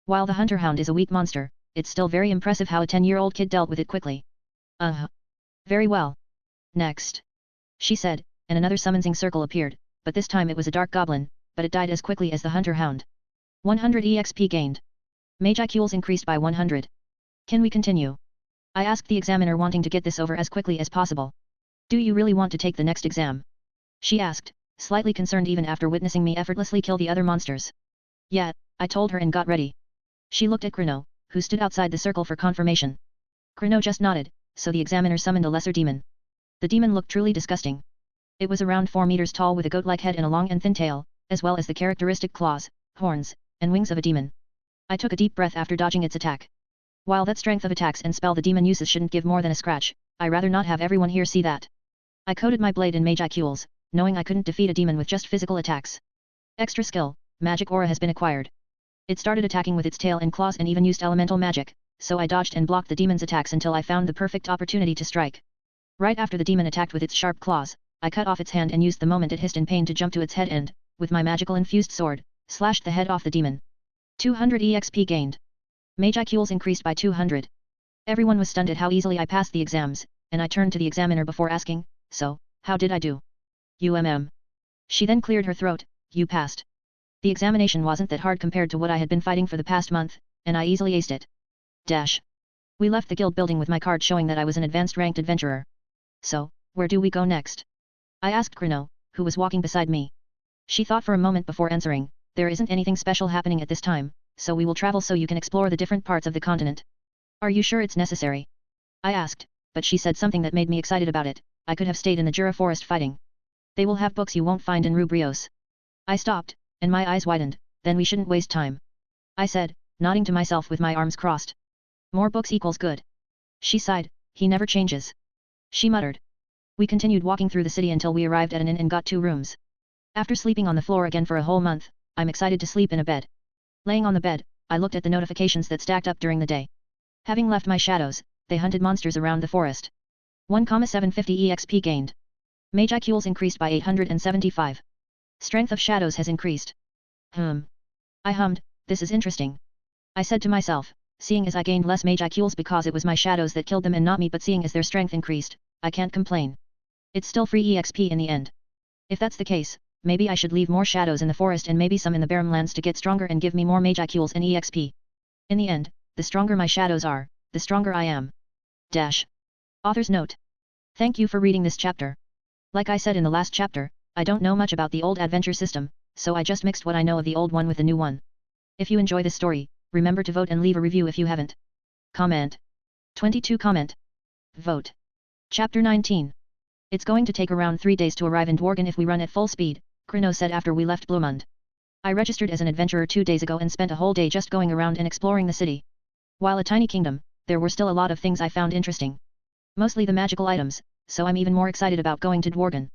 While the hunter hound is a weak monster, it's still very impressive how a 10-year-old kid dealt with it quickly. Very well. Next. She said, and another summoning circle appeared, but this time it was a dark goblin, but it died as quickly as the hunter hound. 100 EXP gained. Mage IQs increased by 100. Can we continue? I asked the examiner, wanting to get this over as quickly as possible. Do you really want to take the next exam? She asked, slightly concerned even after witnessing me effortlessly kill the other monsters. Yeah, I told her and got ready. She looked at Keno, who stood outside the circle for confirmation. Keno just nodded, so the examiner summoned a lesser demon. The demon looked truly disgusting. It was around 4 meters tall with a goat-like head and a long and thin tail, as well as the characteristic claws, horns, and wings of a demon. I took a deep breath after dodging its attack. While that strength of attacks and spell the demon uses shouldn't give more than a scratch, I rather not have everyone here see that. I coated my blade in Mage IQs, knowing I couldn't defeat a demon with just physical attacks. Extra skill, magic aura has been acquired. It started attacking with its tail and claws and even used elemental magic, so I dodged and blocked the demon's attacks until I found the perfect opportunity to strike. Right after the demon attacked with its sharp claws, I cut off its hand and used the moment it hissed in pain to jump to its head and, with my magical infused sword, slashed the head off the demon. 200 EXP gained. Mage IQs increased by 200. Everyone was stunned at how easily I passed the exams, and I turned to the examiner before asking, so, how did I do? She then cleared her throat, you passed. The examination wasn't that hard compared to what I had been fighting for the past month, and I easily aced it. We left the guild building with my card showing that I was an advanced ranked adventurer. So, where do we go next? I asked Keno, who was walking beside me. She thought for a moment before answering, there isn't anything special happening at this time, so we will travel so you can explore the different parts of the continent. Are you sure it's necessary? I asked, but she said something that made me excited about it. I could have stayed in the Jura forest fighting. They will have books you won't find in Rubrios. I stopped, and my eyes widened, then we shouldn't waste time. I said, nodding to myself with my arms crossed. More books equals good. She sighed, he never changes. She muttered. We continued walking through the city until we arrived at an inn and got 2 rooms. After sleeping on the floor again for a whole month, I'm excited to sleep in a bed. Laying on the bed, I looked at the notifications that stacked up during the day. Having left my shadows, they hunted monsters around the forest. 1,750 EXP gained. Magicules increased by 875. Strength of shadows has increased. I hummed, this is interesting. I said to myself, seeing as I gained less Magicules because it was my shadows that killed them and not me, but seeing as their strength increased, I can't complain. It's still free EXP in the end. If that's the case, maybe I should leave more shadows in the forest and maybe some in the barren lands to get stronger and give me more Magicules and EXP. In the end, the stronger my shadows are, the stronger I am. Author's note. Thank you for reading this chapter. Like I said in the last chapter, I don't know much about the old adventure system, so I just mixed what I know of the old one with the new one. If you enjoy this story, remember to vote and leave a review if you haven't. Comment. 22 Comment. Vote. Chapter 19. It's going to take around 3 days to arrive in Dworgen if we run at full speed, Keno said after we left Blumund. I registered as an adventurer 2 days ago and spent a whole day just going around and exploring the city. While a tiny kingdom, there were still a lot of things I found interesting. Mostly the magical items, so I'm even more excited about going to Dworgen.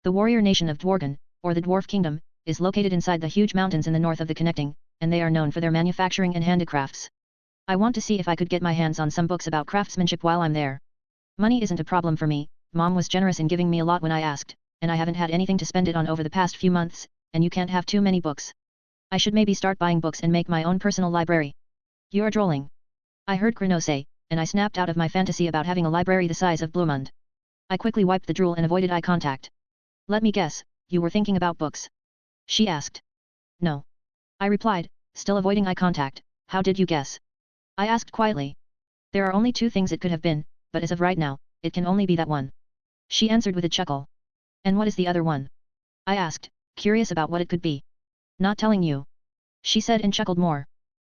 The warrior nation of Dworgen, or the Dwarf Kingdom, is located inside the huge mountains in the north of the Connecting, and they are known for their manufacturing and handicrafts. I want to see if I could get my hands on some books about craftsmanship while I'm there. Money isn't a problem for me, Mom was generous in giving me a lot when I asked, and I haven't had anything to spend it on over the past few months, and you can't have too many books. I should maybe start buying books and make my own personal library. You're drooling. I heard Keno say, and I snapped out of my fantasy about having a library the size of Blumund. I quickly wiped the drool and avoided eye contact. Let me guess, you were thinking about books? She asked. No. I replied, still avoiding eye contact. How did you guess? I asked quietly. There are only 2 things it could have been, but as of right now, it can only be that one. She answered with a chuckle. And what is the other one? I asked, curious about what it could be. Not telling you. She said and chuckled more.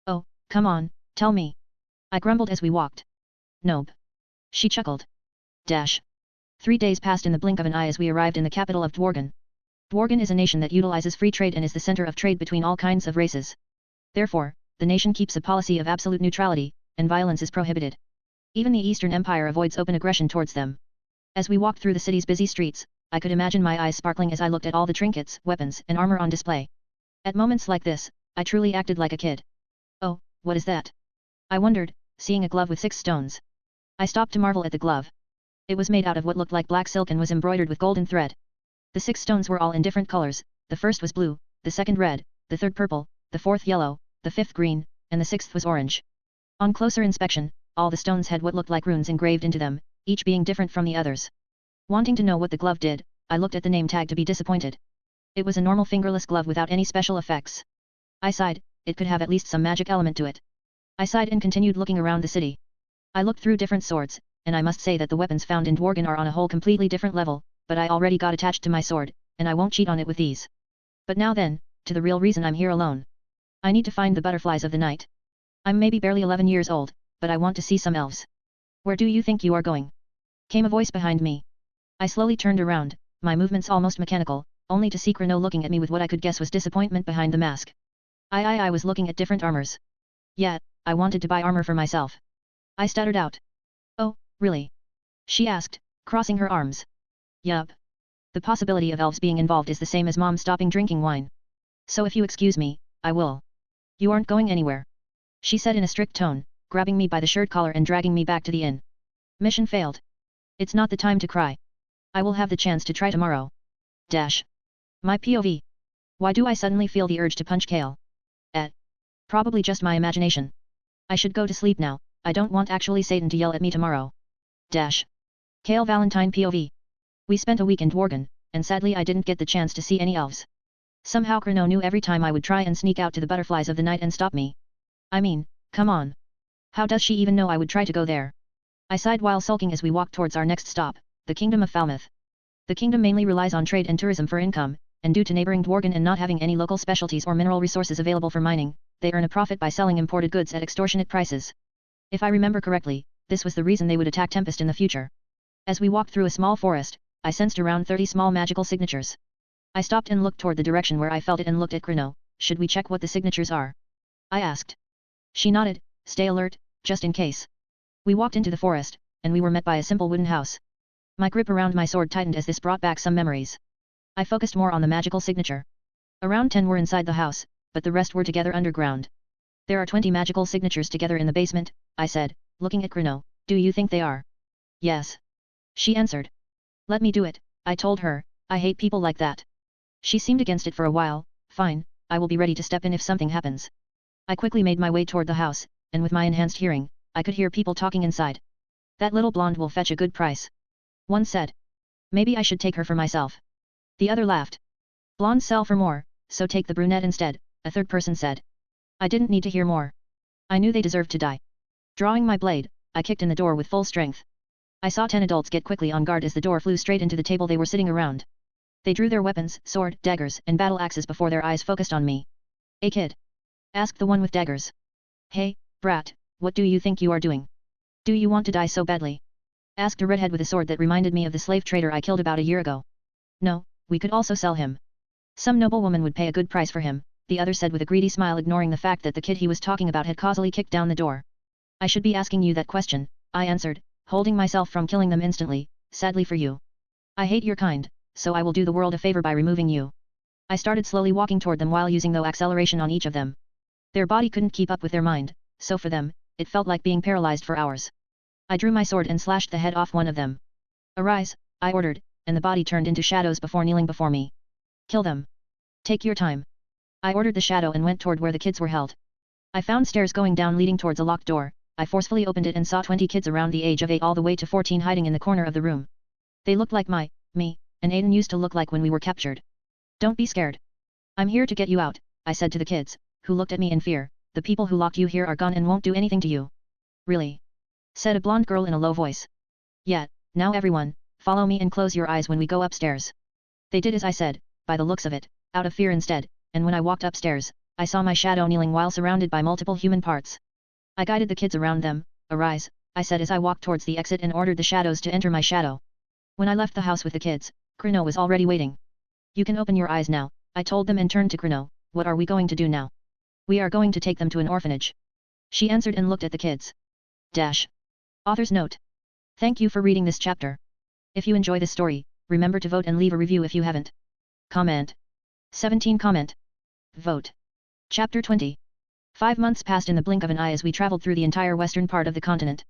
Oh, come on, tell me. I grumbled as we walked. Nope. She chuckled. 3 days passed in the blink of an eye as we arrived in the capital of Dworgen. Dworgen is a nation that utilizes free trade and is the center of trade between all kinds of races. Therefore, the nation keeps a policy of absolute neutrality, and violence is prohibited. Even the Eastern Empire avoids open aggression towards them. As we walked through the city's busy streets, I could imagine my eyes sparkling as I looked at all the trinkets, weapons, and armor on display. At moments like this, I truly acted like a kid. Oh, what is that? I wondered, seeing a glove with 6 stones. I stopped to marvel at the glove. It was made out of what looked like black silk and was embroidered with golden thread. The 6 stones were all in different colors, the first was blue, the second red, the third purple, the fourth yellow, the fifth green, and the 6th was orange. On closer inspection, all the stones had what looked like runes engraved into them, each being different from the others. Wanting to know what the glove did, I looked at the name tag to be disappointed. It was a normal fingerless glove without any special effects. I sighed, it could have at least some magic element to it. I sighed and continued looking around the city. I looked through different swords, and I must say that the weapons found in Dworgen are on a whole completely different level, but I already got attached to my sword, and I won't cheat on it with these. But now then, to the real reason I'm here alone. I need to find the butterflies of the night. I'm maybe barely 11 years old, but I want to see some elves. Where do you think you are going? Came a voice behind me. I slowly turned around, my movements almost mechanical, only to see Keno looking at me with what I could guess was disappointment behind the mask. I was looking at different armors. Yeah, I wanted to buy armor for myself. I stuttered out. Oh, really? She asked, crossing her arms. Yup. The possibility of elves being involved is the same as Mom stopping drinking wine. So if you excuse me, I will. You aren't going anywhere. She said in a strict tone, grabbing me by the shirt collar and dragging me back to the inn. Mission failed. It's not the time to cry. I will have the chance to try tomorrow. My POV. Why do I suddenly feel the urge to punch Kale? Probably just my imagination. I should go to sleep now, I don't want actually Satan to yell at me tomorrow. Kale Valentine POV. We spent a week in Dworgen, and sadly I didn't get the chance to see any elves. Somehow Keno knew every time I would try and sneak out to the butterflies of the night and stop me. I mean, come on. How does she even know I would try to go there? I sighed while sulking as we walked towards our next stop, the Kingdom of Falmouth. The kingdom mainly relies on trade and tourism for income, and due to neighboring Dworgen and not having any local specialties or mineral resources available for mining, they earn a profit by selling imported goods at extortionate prices. If I remember correctly, this was the reason they would attack Tempest in the future. As we walked through a small forest, I sensed around 30 small magical signatures. I stopped and looked toward the direction where I felt it and looked at Keno. Should we check what the signatures are? I asked. She nodded, stay alert, just in case. We walked into the forest, and we were met by a simple wooden house. My grip around my sword tightened as this brought back some memories. I focused more on the magical signature. Around 10 were inside the house, but the rest were together underground. There are 20 magical signatures together in the basement, I said, looking at Keno. Do you think they are? Yes. She answered. Let me do it, I told her, I hate people like that. She seemed against it for a while. Fine, I will be ready to step in if something happens. I quickly made my way toward the house, and with my enhanced hearing, I could hear people talking inside. That little blonde will fetch a good price. One said. Maybe I should take her for myself. The other laughed. Blondes sell for more, so take the brunette instead, a third person said. I didn't need to hear more. I knew they deserved to die. Drawing my blade, I kicked in the door with full strength. I saw 10 adults get quickly on guard as the door flew straight into the table they were sitting around. They drew their weapons, sword, daggers, and battle axes before their eyes focused on me. "Hey kid?" asked the one with daggers. "Hey, brat, what do you think you are doing? Do you want to die so badly?" asked a redhead with a sword that reminded me of the slave trader I killed about a year ago. "No, we could also sell him. Some noblewoman would pay a good price for him," the other said with a greedy smile, ignoring the fact that the kid he was talking about had causally kicked down the door. "I should be asking you that question," I answered, holding myself from killing them instantly, "sadly for you. I hate your kind, so I will do the world a favor by removing you." I started slowly walking toward them while using the acceleration on each of them. Their body couldn't keep up with their mind, so for them, it felt like being paralyzed for hours. I drew my sword and slashed the head off one of them. "Arise," I ordered, and the body turned into shadows before kneeling before me. "Kill them. Take your time." I ordered the shadow and went toward where the kids were held. I found stairs going down leading towards a locked door. I forcefully opened it and saw 20 kids around the age of 8 all the way to 14 hiding in the corner of the room. They looked like me, and Aiden used to look like when we were captured. "Don't be scared. I'm here to get you out," I said to the kids, who looked at me in fear. "The people who locked you here are gone and won't do anything to you." "Really?" said a blonde girl in a low voice. "Yeah, now everyone, follow me and close your eyes when we go upstairs." They did as I said, by the looks of it, out of fear instead, and when I walked upstairs, I saw my shadow kneeling while surrounded by multiple human parts. I guided the kids around them. "Arise," I said as I walked towards the exit and ordered the shadows to enter my shadow. When I left the house with the kids, Keno was already waiting. "You can open your eyes now," I told them and turned to Keno. "What are we going to do now?" "We are going to take them to an orphanage," she answered and looked at the kids. Author's note. Thank you for reading this chapter. If you enjoy this story, remember to vote and leave a review if you haven't. Comment. 17 Comment. Vote. Chapter 20. 5 months passed in the blink of an eye as we traveled through the entire western part of the continent.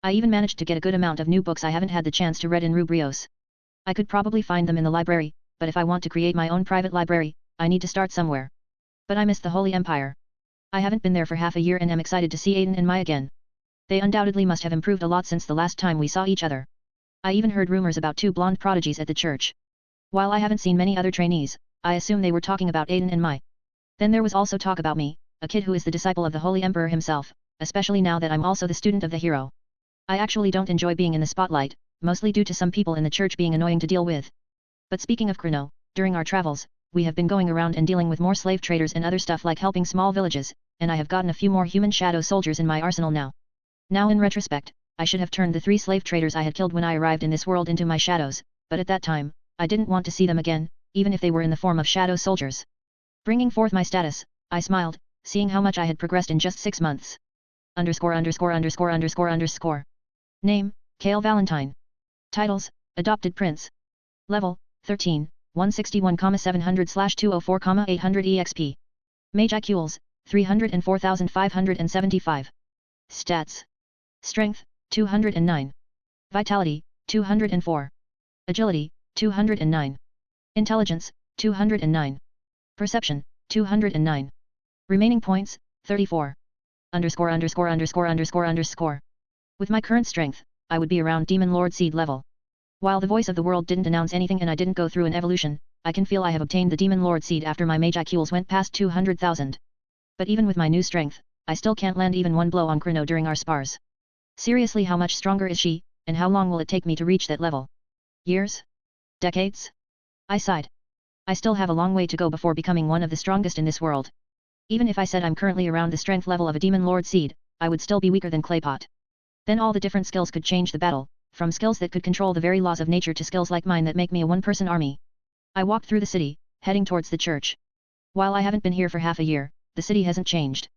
I even managed to get a good amount of new books I haven't had the chance to read in Rubrios. I could probably find them in the library, but if I want to create my own private library, I need to start somewhere. But I miss the Holy Empire. I haven't been there for half a year and am excited to see Aiden and Mai again. They undoubtedly must have improved a lot since the last time we saw each other. I even heard rumors about 2 blonde prodigies at the church. While I haven't seen many other trainees, I assume they were talking about Aiden and Mai. Then there was also talk about me, a kid who is the disciple of the Holy Emperor himself, especially now that I'm also the student of the hero. I actually don't enjoy being in the spotlight, mostly due to some people in the church being annoying to deal with. But speaking of Keno, during our travels, we have been going around and dealing with more slave traders and other stuff like helping small villages, and I have gotten a few more human shadow soldiers in my arsenal now. Now in retrospect, I should have turned the 3 slave traders I had killed when I arrived in this world into my shadows, but at that time, I didn't want to see them again, even if they were in the form of shadow soldiers. Bringing forth my status, I smiled, seeing how much I had progressed in just 6 months. __________. Name, Kale Valentine. Titles, Adopted Prince. Level, 13, 161,700/204,800 EXP. Mage IQs, 304,575. Stats. Strength, 209. Vitality, 204. Agility, 209. Intelligence, 209. Perception, 209. Remaining points, 34. __________. With my current strength, I would be around Demon Lord Seed level. While the voice of the world didn't announce anything and I didn't go through an evolution, I can feel I have obtained the Demon Lord Seed after my Mage IQs went past 200,000. But even with my new strength, I still can't land even one blow on Keno during our spars. Seriously, how much stronger is she, and how long will it take me to reach that level? Years? Decades? I sighed. I still have a long way to go before becoming one of the strongest in this world. Even if I said I'm currently around the strength level of a Demon Lord Seed, I would still be weaker than Claypot. Then all the different skills could change the battle, from skills that could control the very laws of nature to skills like mine that make me a one-person army. I walked through the city, heading towards the church. While I haven't been here for half a year, the city hasn't changed.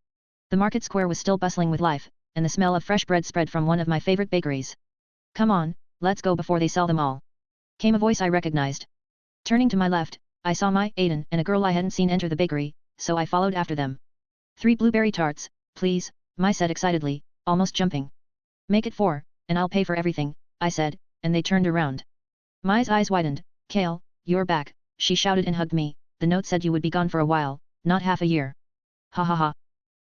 The market square was still bustling with life, and the smell of fresh bread spread from one of my favorite bakeries. "Come on, let's go before they sell them all," came a voice I recognized. Turning to my left, I saw Mai, Aiden, and a girl I hadn't seen enter the bakery, so I followed after them. 3 blueberry tarts, please, Mai said excitedly, almost jumping. "Make it 4, and I'll pay for everything," I said, and they turned around. Mai's eyes widened, Kale, you're back, she shouted and hugged me. The note said you would be gone for a while, not half a year. Ha ha ha.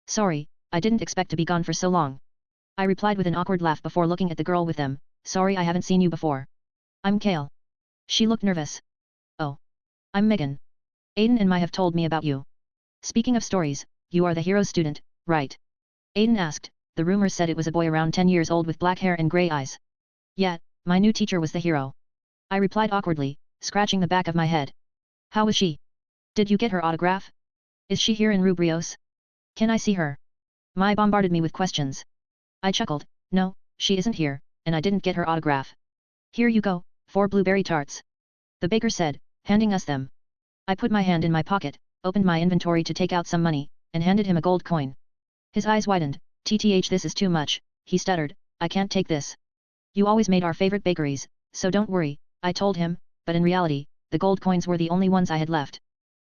Sorry, I didn't expect to be gone for so long. I replied with an awkward laugh before looking at the girl with them. Sorry, I haven't seen you before. I'm Kale. She looked nervous. Oh. I'm Megan. Aiden and Mai have told me about you. Speaking of stories, you are the hero's student, right? Aiden asked. The rumors said it was a boy around 10 years old with black hair and grey eyes. Yet, my new teacher was the hero. I replied awkwardly, scratching the back of my head. How was she? Did you get her autograph? Is she here in Rubrios? Can I see her? Mai bombarded me with questions. I chuckled. No, she isn't here, and I didn't get her autograph. Here you go, 4 blueberry tarts. The baker said, handing us them. I put my hand in my pocket, opened my inventory to take out some money, and handed him a gold coin. His eyes widened. TTH, this is too much, he stuttered. I can't take this. You always made our favorite bakeries, so don't worry, I told him, but in reality, the gold coins were the only ones I had left.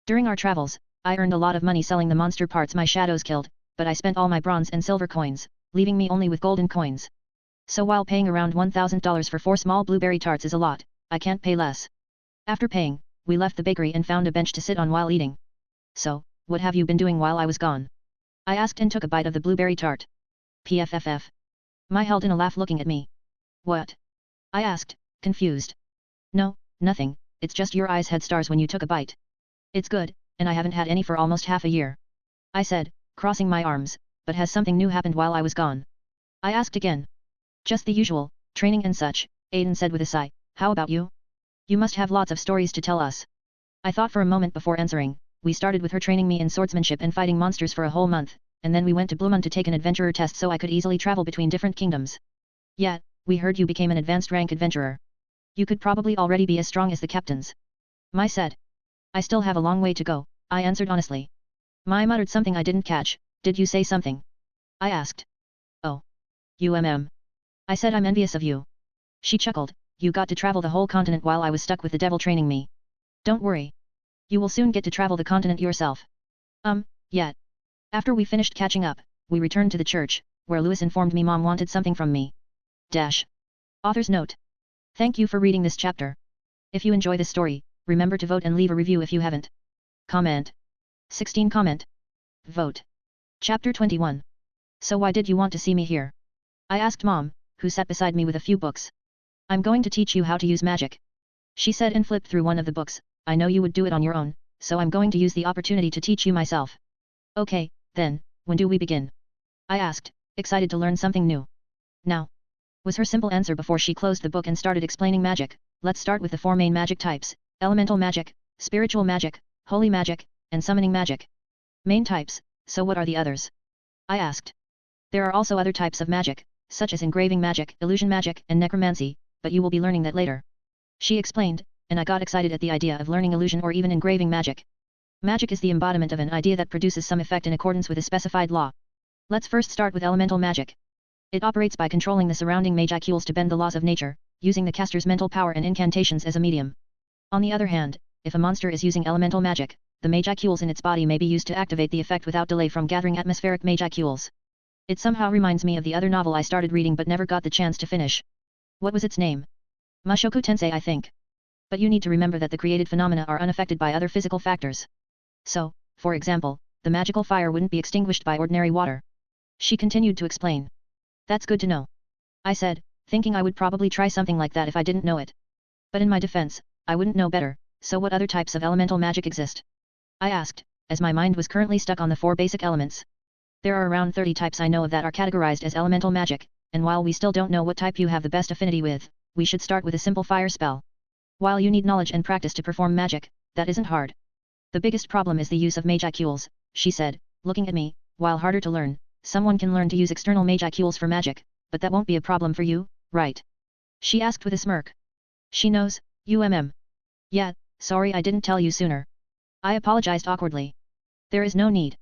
During our travels, I earned a lot of money selling the monster parts my shadows killed, but I spent all my bronze and silver coins, leaving me only with golden coins. So while paying around $1,000 for 4 small blueberry tarts is a lot, I can't pay less. After paying, we left the bakery and found a bench to sit on while eating. So, what have you been doing while I was gone? I asked and took a bite of the blueberry tart. PFFF. Mai held in a laugh looking at me. What? I asked, confused. No, nothing, it's just your eyes had stars when you took a bite. It's good, and I haven't had any for almost half a year. I said, crossing my arms, but has something new happened while I was gone? I asked again. Just the usual, training and such, Aiden said with a sigh. How about you? You must have lots of stories to tell us. I thought for a moment before answering. We started with her training me in swordsmanship and fighting monsters for a whole month, and then we went to Blumund to take an adventurer test so I could easily travel between different kingdoms. Yet, we heard you became an advanced rank adventurer. You could probably already be as strong as the captains. Mai said. I still have a long way to go, I answered honestly. Mai muttered something I didn't catch. Did you say something? I asked. Oh. I said I'm envious of you. She chuckled. You got to travel the whole continent while I was stuck with the devil training me. Don't worry. You will soon get to travel the continent yourself. Yet. After we finished catching up, we returned to the church, where Louis informed me Mom wanted something from me. Author's note. Thank you for reading this chapter. If you enjoy this story, remember to vote and leave a review if you haven't. Comment. 16 Comment. Vote. Chapter 21. So why did you want to see me here? I asked Mom, who sat beside me with a few books. I'm going to teach you how to use magic. She said and flipped through one of the books. I know you would do it on your own, so I'm going to use the opportunity to teach you myself. Okay, then, when do we begin? I asked, excited to learn something new. Now, was her simple answer before she closed the book and started explaining magic. Let's start with the 4 main magic types: elemental magic, spiritual magic, holy magic, and summoning magic. Main types, so what are the others? I asked. There are also other types of magic, such as engraving magic, illusion magic, and necromancy, but you will be learning that later. She explained, and I got excited at the idea of learning illusion or even engraving magic. Magic is the embodiment of an idea that produces some effect in accordance with a specified law. Let's first start with elemental magic. It operates by controlling the surrounding magicules to bend the laws of nature, using the caster's mental power and incantations as a medium. On the other hand, if a monster is using elemental magic, the magicules in its body may be used to activate the effect without delay from gathering atmospheric magicules. It somehow reminds me of the other novel I started reading but never got the chance to finish. What was its name? Mushoku Tensei, I think. But you need to remember that the created phenomena are unaffected by other physical factors. So, for example, the magical fire wouldn't be extinguished by ordinary water. She continued to explain. That's good to know. I said, thinking I would probably try something like that if I didn't know it. But in my defense, I wouldn't know better, so what other types of elemental magic exist? I asked, as my mind was currently stuck on the 4 basic elements. There are around 30 types I know of that are categorized as elemental magic, and while we still don't know what type you have the best affinity with, we should start with a simple fire spell. While you need knowledge and practice to perform magic, that isn't hard. The biggest problem is the use of magicules, she said, looking at me. While harder to learn, someone can learn to use external magicules for magic, but that won't be a problem for you, right? She asked with a smirk. She knows, Yeah, sorry I didn't tell you sooner. I apologized awkwardly. There is no need.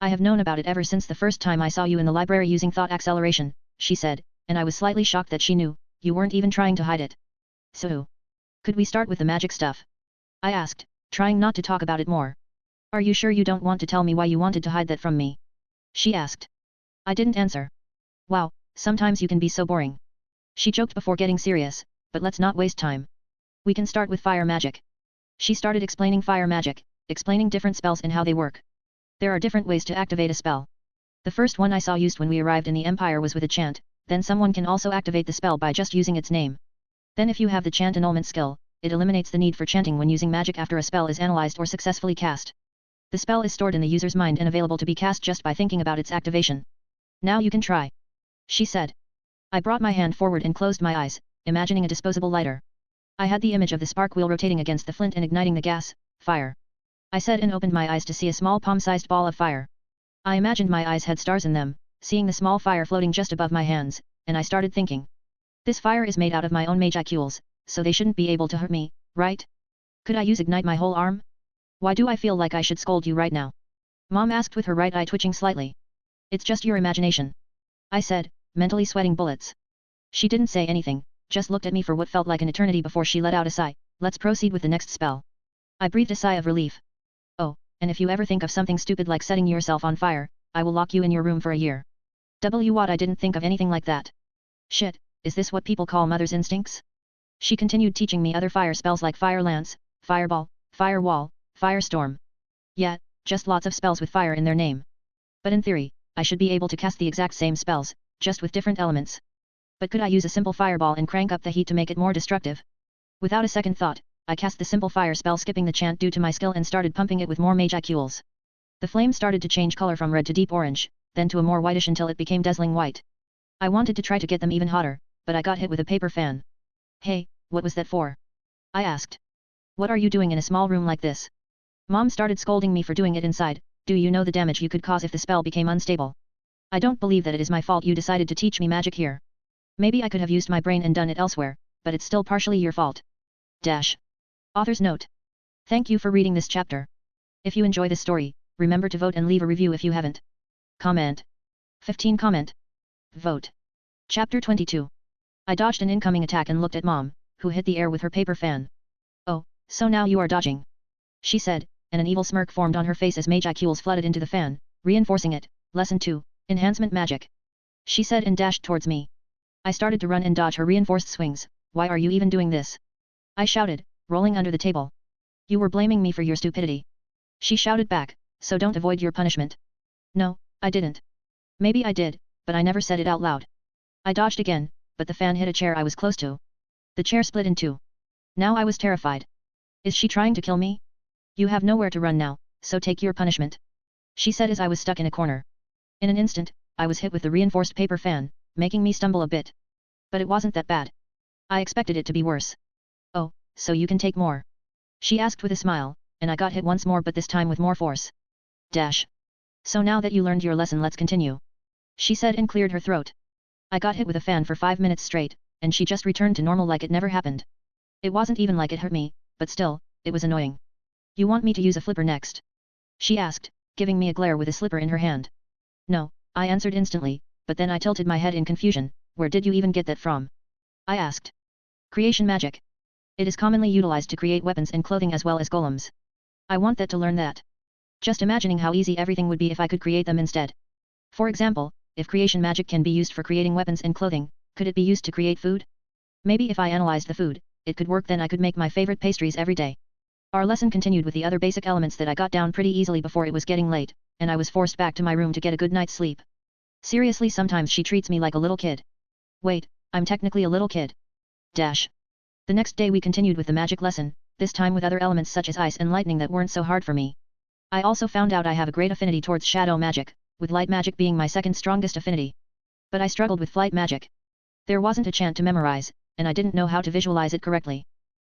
I have known about it ever since the first time I saw you in the library using thought acceleration, she said, and I was slightly shocked that she knew. You weren't even trying to hide it. So, could we start with the magic stuff? I asked, trying not to talk about it more. Are you sure you don't want to tell me why you wanted to hide that from me? She asked. I didn't answer. Wow, sometimes you can be so boring. She joked before getting serious, but let's not waste time. We can start with fire magic. She started explaining fire magic, explaining different spells and how they work. There are different ways to activate a spell. The first one I saw used when we arrived in the Empire was with a chant, then someone can also activate the spell by just using its name. Then if you have the chant annulment skill, it eliminates the need for chanting when using magic after a spell is analyzed or successfully cast. The spell is stored in the user's mind and available to be cast just by thinking about its activation. Now you can try. She said. I brought my hand forward and closed my eyes, imagining a disposable lighter. I had the image of the spark wheel rotating against the flint and igniting the gas, fire. I said and opened my eyes to see a small palm-sized ball of fire. I imagined my eyes had stars in them, seeing the small fire floating just above my hands, and I started thinking. This fire is made out of my own magicules, so they shouldn't be able to hurt me, right? Could I use ignite my whole arm? Why do I feel like I should scold you right now? Mom asked with her right eye twitching slightly. It's just your imagination. I said, mentally sweating bullets. She didn't say anything, just looked at me for what felt like an eternity before she let out a sigh. Let's proceed with the next spell. I breathed a sigh of relief. Oh, and if you ever think of something stupid like setting yourself on fire, I will lock you in your room for a year. What, I didn't think of anything like that. Shit, is this what people call mother's instincts? She continued teaching me other fire spells like fire lance, fireball, fire wall, firestorm. Yeah, just lots of spells with fire in their name. But in theory, I should be able to cast the exact same spells, just with different elements. But could I use a simple fireball and crank up the heat to make it more destructive? Without a second thought, I cast the simple fire spell skipping the chant due to my skill and started pumping it with more magicules. The flame started to change color from red to deep orange, then to a more whitish until it became dazzling white. I wanted to try to get them even hotter, but I got hit with a paper fan. Hey, what was that for? I asked. What are you doing in a small room like this? Mom started scolding me for doing it inside. Do you know the damage you could cause if the spell became unstable? I don't believe that it is my fault you decided to teach me magic here. Maybe I could have used my brain and done it elsewhere, but it's still partially your fault. Dash. Author's note. Thank you for reading this chapter. If you enjoy this story, remember to vote and leave a review if you haven't. Comment. 15 comment. Vote. Chapter 22. I dodged an incoming attack and looked at Mom, who hit the air with her paper fan. Oh, so now you are dodging. She said, and an evil smirk formed on her face as magicules flooded into the fan, reinforcing it. Lesson 2, Enhancement Magic. She said and dashed towards me. I started to run and dodge her reinforced swings. Why are you even doing this? I shouted, rolling under the table. You were blaming me for your stupidity. She shouted back, so don't avoid your punishment. No, I didn't. Maybe I did, but I never said it out loud. I dodged again, but the fan hit a chair I was close to. The chair split in two. Now I was terrified. Is she trying to kill me? You have nowhere to run now, so take your punishment. She said as I was stuck in a corner. In an instant, I was hit with the reinforced paper fan, making me stumble a bit. But it wasn't that bad. I expected it to be worse. Oh, so you can take more? She asked with a smile, and I got hit once more but this time with more force. Dash. So now that you learned your lesson let's continue. She said and cleared her throat. I got hit with a fan for 5 minutes straight, and she just returned to normal like it never happened. It wasn't even like it hurt me, but still, it was annoying. You want me to use a flipper next? She asked, giving me a glare with a slipper in her hand. No, I answered instantly, but then I tilted my head in confusion. Where did you even get that from? I asked. Creation magic. It is commonly utilized to create weapons and clothing as well as golems. I want that to learn that. Just imagining how easy everything would be if I could create them instead. For example, if creation magic can be used for creating weapons and clothing, could it be used to create food? Maybe if I analyzed the food, it could work then I could make my favorite pastries every day. Our lesson continued with the other basic elements that I got down pretty easily before it was getting late, and I was forced back to my room to get a good night's sleep. Seriously, sometimes she treats me like a little kid. Wait, I'm technically a little kid. Dash. The next day we continued with the magic lesson, this time with other elements such as ice and lightning that weren't so hard for me. I also found out I have a great affinity towards shadow magic, with light magic being my second strongest affinity. But I struggled with flight magic. There wasn't a chant to memorize, and I didn't know how to visualize it correctly.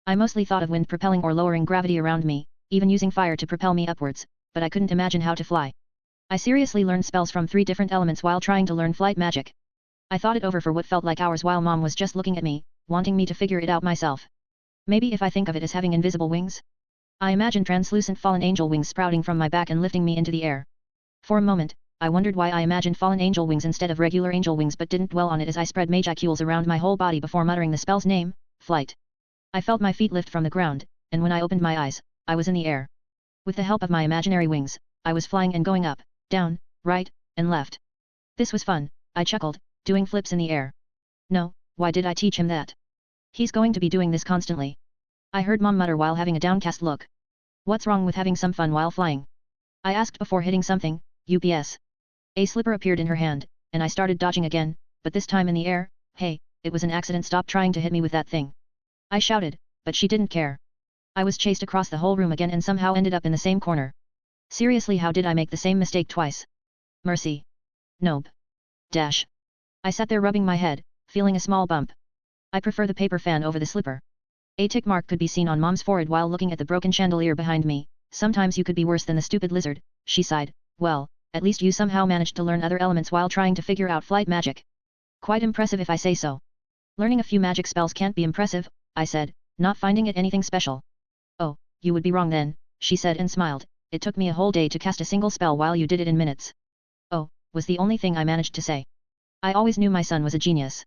I mostly thought of wind propelling or lowering gravity around me, even using fire to propel me upwards, but I couldn't imagine how to fly. I seriously learned spells from 3 different elements while trying to learn flight magic. I thought it over for what felt like hours while Mom was just looking at me, wanting me to figure it out myself. Maybe if I think of it as having invisible wings? I imagined translucent fallen angel wings sprouting from my back and lifting me into the air. For a moment, I wondered why I imagined fallen angel wings instead of regular angel wings but didn't dwell on it as I spread magicules around my whole body before muttering the spell's name, flight. I felt my feet lift from the ground, and when I opened my eyes, I was in the air. With the help of my imaginary wings, I was flying and going up, down, right, and left. This was fun, I chuckled, doing flips in the air. No, why did I teach him that? He's going to be doing this constantly. I heard Mom mutter while having a downcast look. What's wrong with having some fun while flying? I asked before hitting something. UPS. A slipper appeared in her hand, and I started dodging again, but this time in the air. Hey, it was an accident, stop trying to hit me with that thing. I shouted, but she didn't care. I was chased across the whole room again and somehow ended up in the same corner. Seriously, how did I make the same mistake twice? Mercy. Nope. Dash. I sat there rubbing my head, feeling a small bump. I prefer the paper fan over the slipper. A tick mark could be seen on Mom's forehead while looking at the broken chandelier behind me. Sometimes you could be worse than the stupid lizard, she sighed. Well, at least you somehow managed to learn other elements while trying to figure out flight magic. Quite impressive if I say so. Learning a few magic spells can't be impressive, I said, not finding it anything special. Oh, you would be wrong then, she said and smiled. It took me a whole day to cast a single spell while you did it in minutes. Oh, was the only thing I managed to say. I always knew my son was a genius.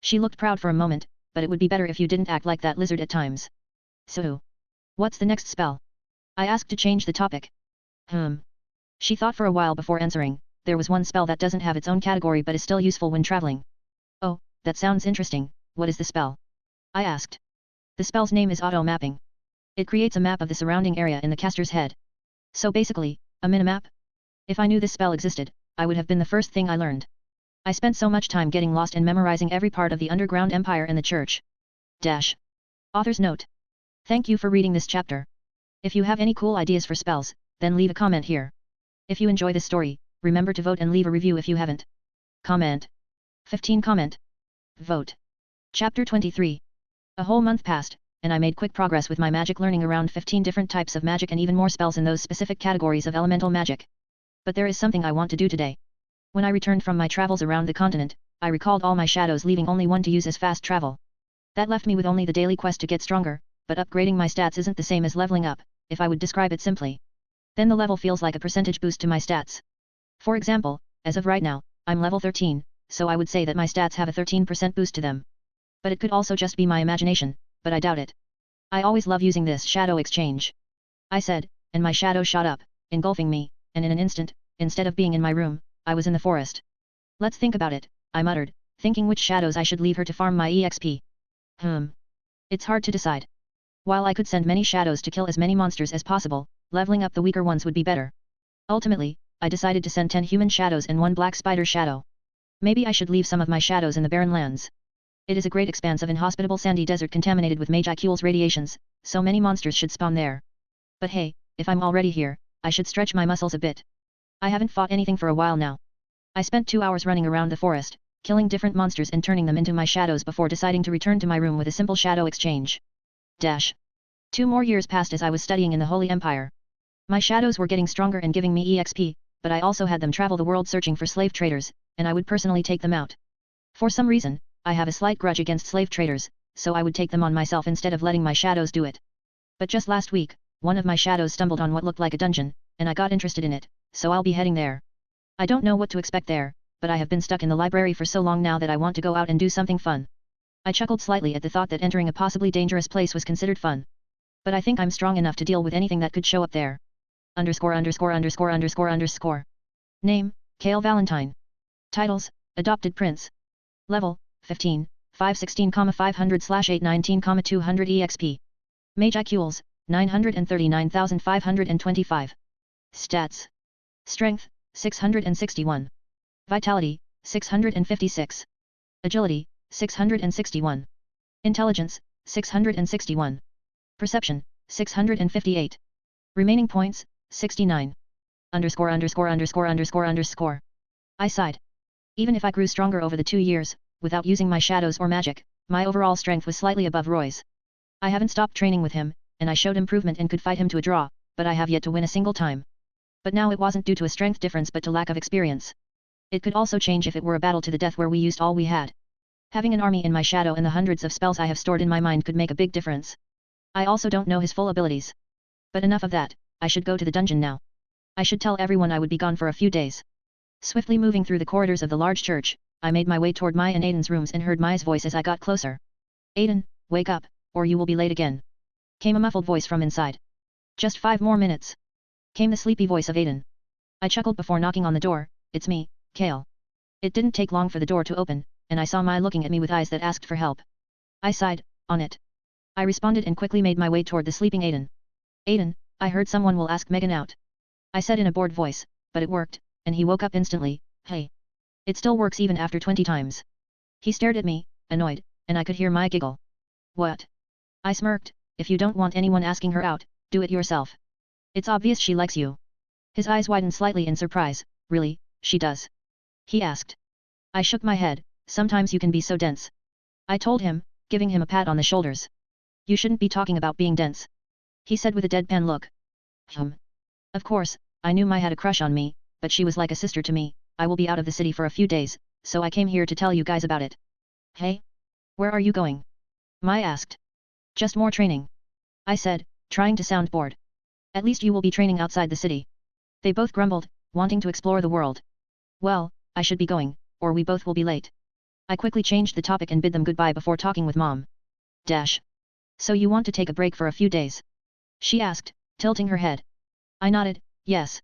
She looked proud for a moment, but it would be better if you didn't act like that lizard at times. So, what's the next spell? I asked to change the topic. She thought for a while before answering. There was one spell that doesn't have its own category but is still useful when traveling. Oh, that sounds interesting. What is the spell? I asked. The spell's name is Auto Mapping. It creates a map of the surrounding area in the caster's head. So basically, a minimap? If I knew this spell existed, I would have been the first thing I learned. I spent so much time getting lost and memorizing every part of the underground empire and the church. Dash. Author's note. Thank you for reading this chapter. If you have any cool ideas for spells, then leave a comment here. If you enjoy this story, remember to vote and leave a review if you haven't. Comment. 15 comment. Vote. Chapter 23. A whole month passed, and I made quick progress with my magic, learning around 15 different types of magic and even more spells in those specific categories of elemental magic. But there is something I want to do today. When I returned from my travels around the continent, I recalled all my shadows, leaving only one to use as fast travel. That left me with only the daily quest to get stronger, but upgrading my stats isn't the same as leveling up, if I would describe it simply. Then the level feels like a percentage boost to my stats. For example, as of right now, I'm level 13, so I would say that my stats have a 13% boost to them. But it could also just be my imagination, but I doubt it. I always love using this shadow exchange. I said, and my shadow shot up, engulfing me, and in an instant, instead of being in my room, I was in the forest. Let's think about it, I muttered, thinking which shadows I should leave her to farm my EXP. It's hard to decide. While I could send many shadows to kill as many monsters as possible, leveling up the weaker ones would be better. Ultimately, I decided to send 10 human shadows and 1 black spider shadow. Maybe I should leave some of my shadows in the barren lands. It is a great expanse of inhospitable sandy desert contaminated with Magicule's radiations, so many monsters should spawn there. But hey, if I'm already here, I should stretch my muscles a bit. I haven't fought anything for a while now. I spent 2 hours running around the forest, killing different monsters and turning them into my shadows before deciding to return to my room with a simple shadow exchange. Dash. 2 more years passed as I was studying in the Holy Empire. My shadows were getting stronger and giving me EXP, but I also had them travel the world searching for slave traders, and I would personally take them out. For some reason, I have a slight grudge against slave traders, so I would take them on myself instead of letting my shadows do it. But just last week, one of my shadows stumbled on what looked like a dungeon, and I got interested in it, so I'll be heading there. I don't know what to expect there, but I have been stuck in the library for so long now that I want to go out and do something fun. I chuckled slightly at the thought that entering a possibly dangerous place was considered fun. But I think I'm strong enough to deal with anything that could show up there. Name, Kale Valentine. Titles, Adopted Prince. Level, 15, 516,500/819,200 EXP. Magicules, 939,525. Stats. Strength, 661. Vitality, 656. Agility, 661. Intelligence, 661. Perception, 658. Remaining points, 69. I sighed. Even if I grew stronger over the 2 years, without using my shadows or magic, my overall strength was slightly above Roy's. I haven't stopped training with him, and I showed improvement and could fight him to a draw, but I have yet to win a single time. But now it wasn't due to a strength difference but to lack of experience. It could also change if it were a battle to the death where we used all we had. Having an army in my shadow and the hundreds of spells I have stored in my mind could make a big difference. I also don't know his full abilities. But enough of that, I should go to the dungeon now. I should tell everyone I would be gone for a few days. Swiftly moving through the corridors of the large church, I made my way toward Mai and Aiden's rooms and heard Mai's voice as I got closer. Aiden, wake up, or you will be late again. Came a muffled voice from inside. Just 5 more minutes. Came the sleepy voice of Aiden. I chuckled before knocking on the door. It's me, Kale. It didn't take long for the door to open, and I saw Mai looking at me with eyes that asked for help. I sighed, on it. I responded and quickly made my way toward the sleeping Aiden. Aiden, I heard someone will ask Megan out. I said in a bored voice, but it worked, and he woke up instantly. Hey. It still works even after 20 times. He stared at me, annoyed, and I could hear my giggle. What? I smirked, if you don't want anyone asking her out, do it yourself. It's obvious she likes you. His eyes widened slightly in surprise. Really, she does? He asked. I shook my head, sometimes you can be so dense. I told him, giving him a pat on the shoulders. You shouldn't be talking about being dense. He said with a deadpan look. Of course, I knew Mai had a crush on me, but she was like a sister to me. I will be out of the city for a few days, so I came here to tell you guys about it. Hey? Where are you going? Mai asked. Just more training. I said, trying to sound bored. At least you will be training outside the city. They both grumbled, wanting to explore the world. Well, I should be going, or we both will be late. I quickly changed the topic and bid them goodbye before talking with Mom. Dash. So you want to take a break for a few days? She asked, tilting her head. I nodded, yes.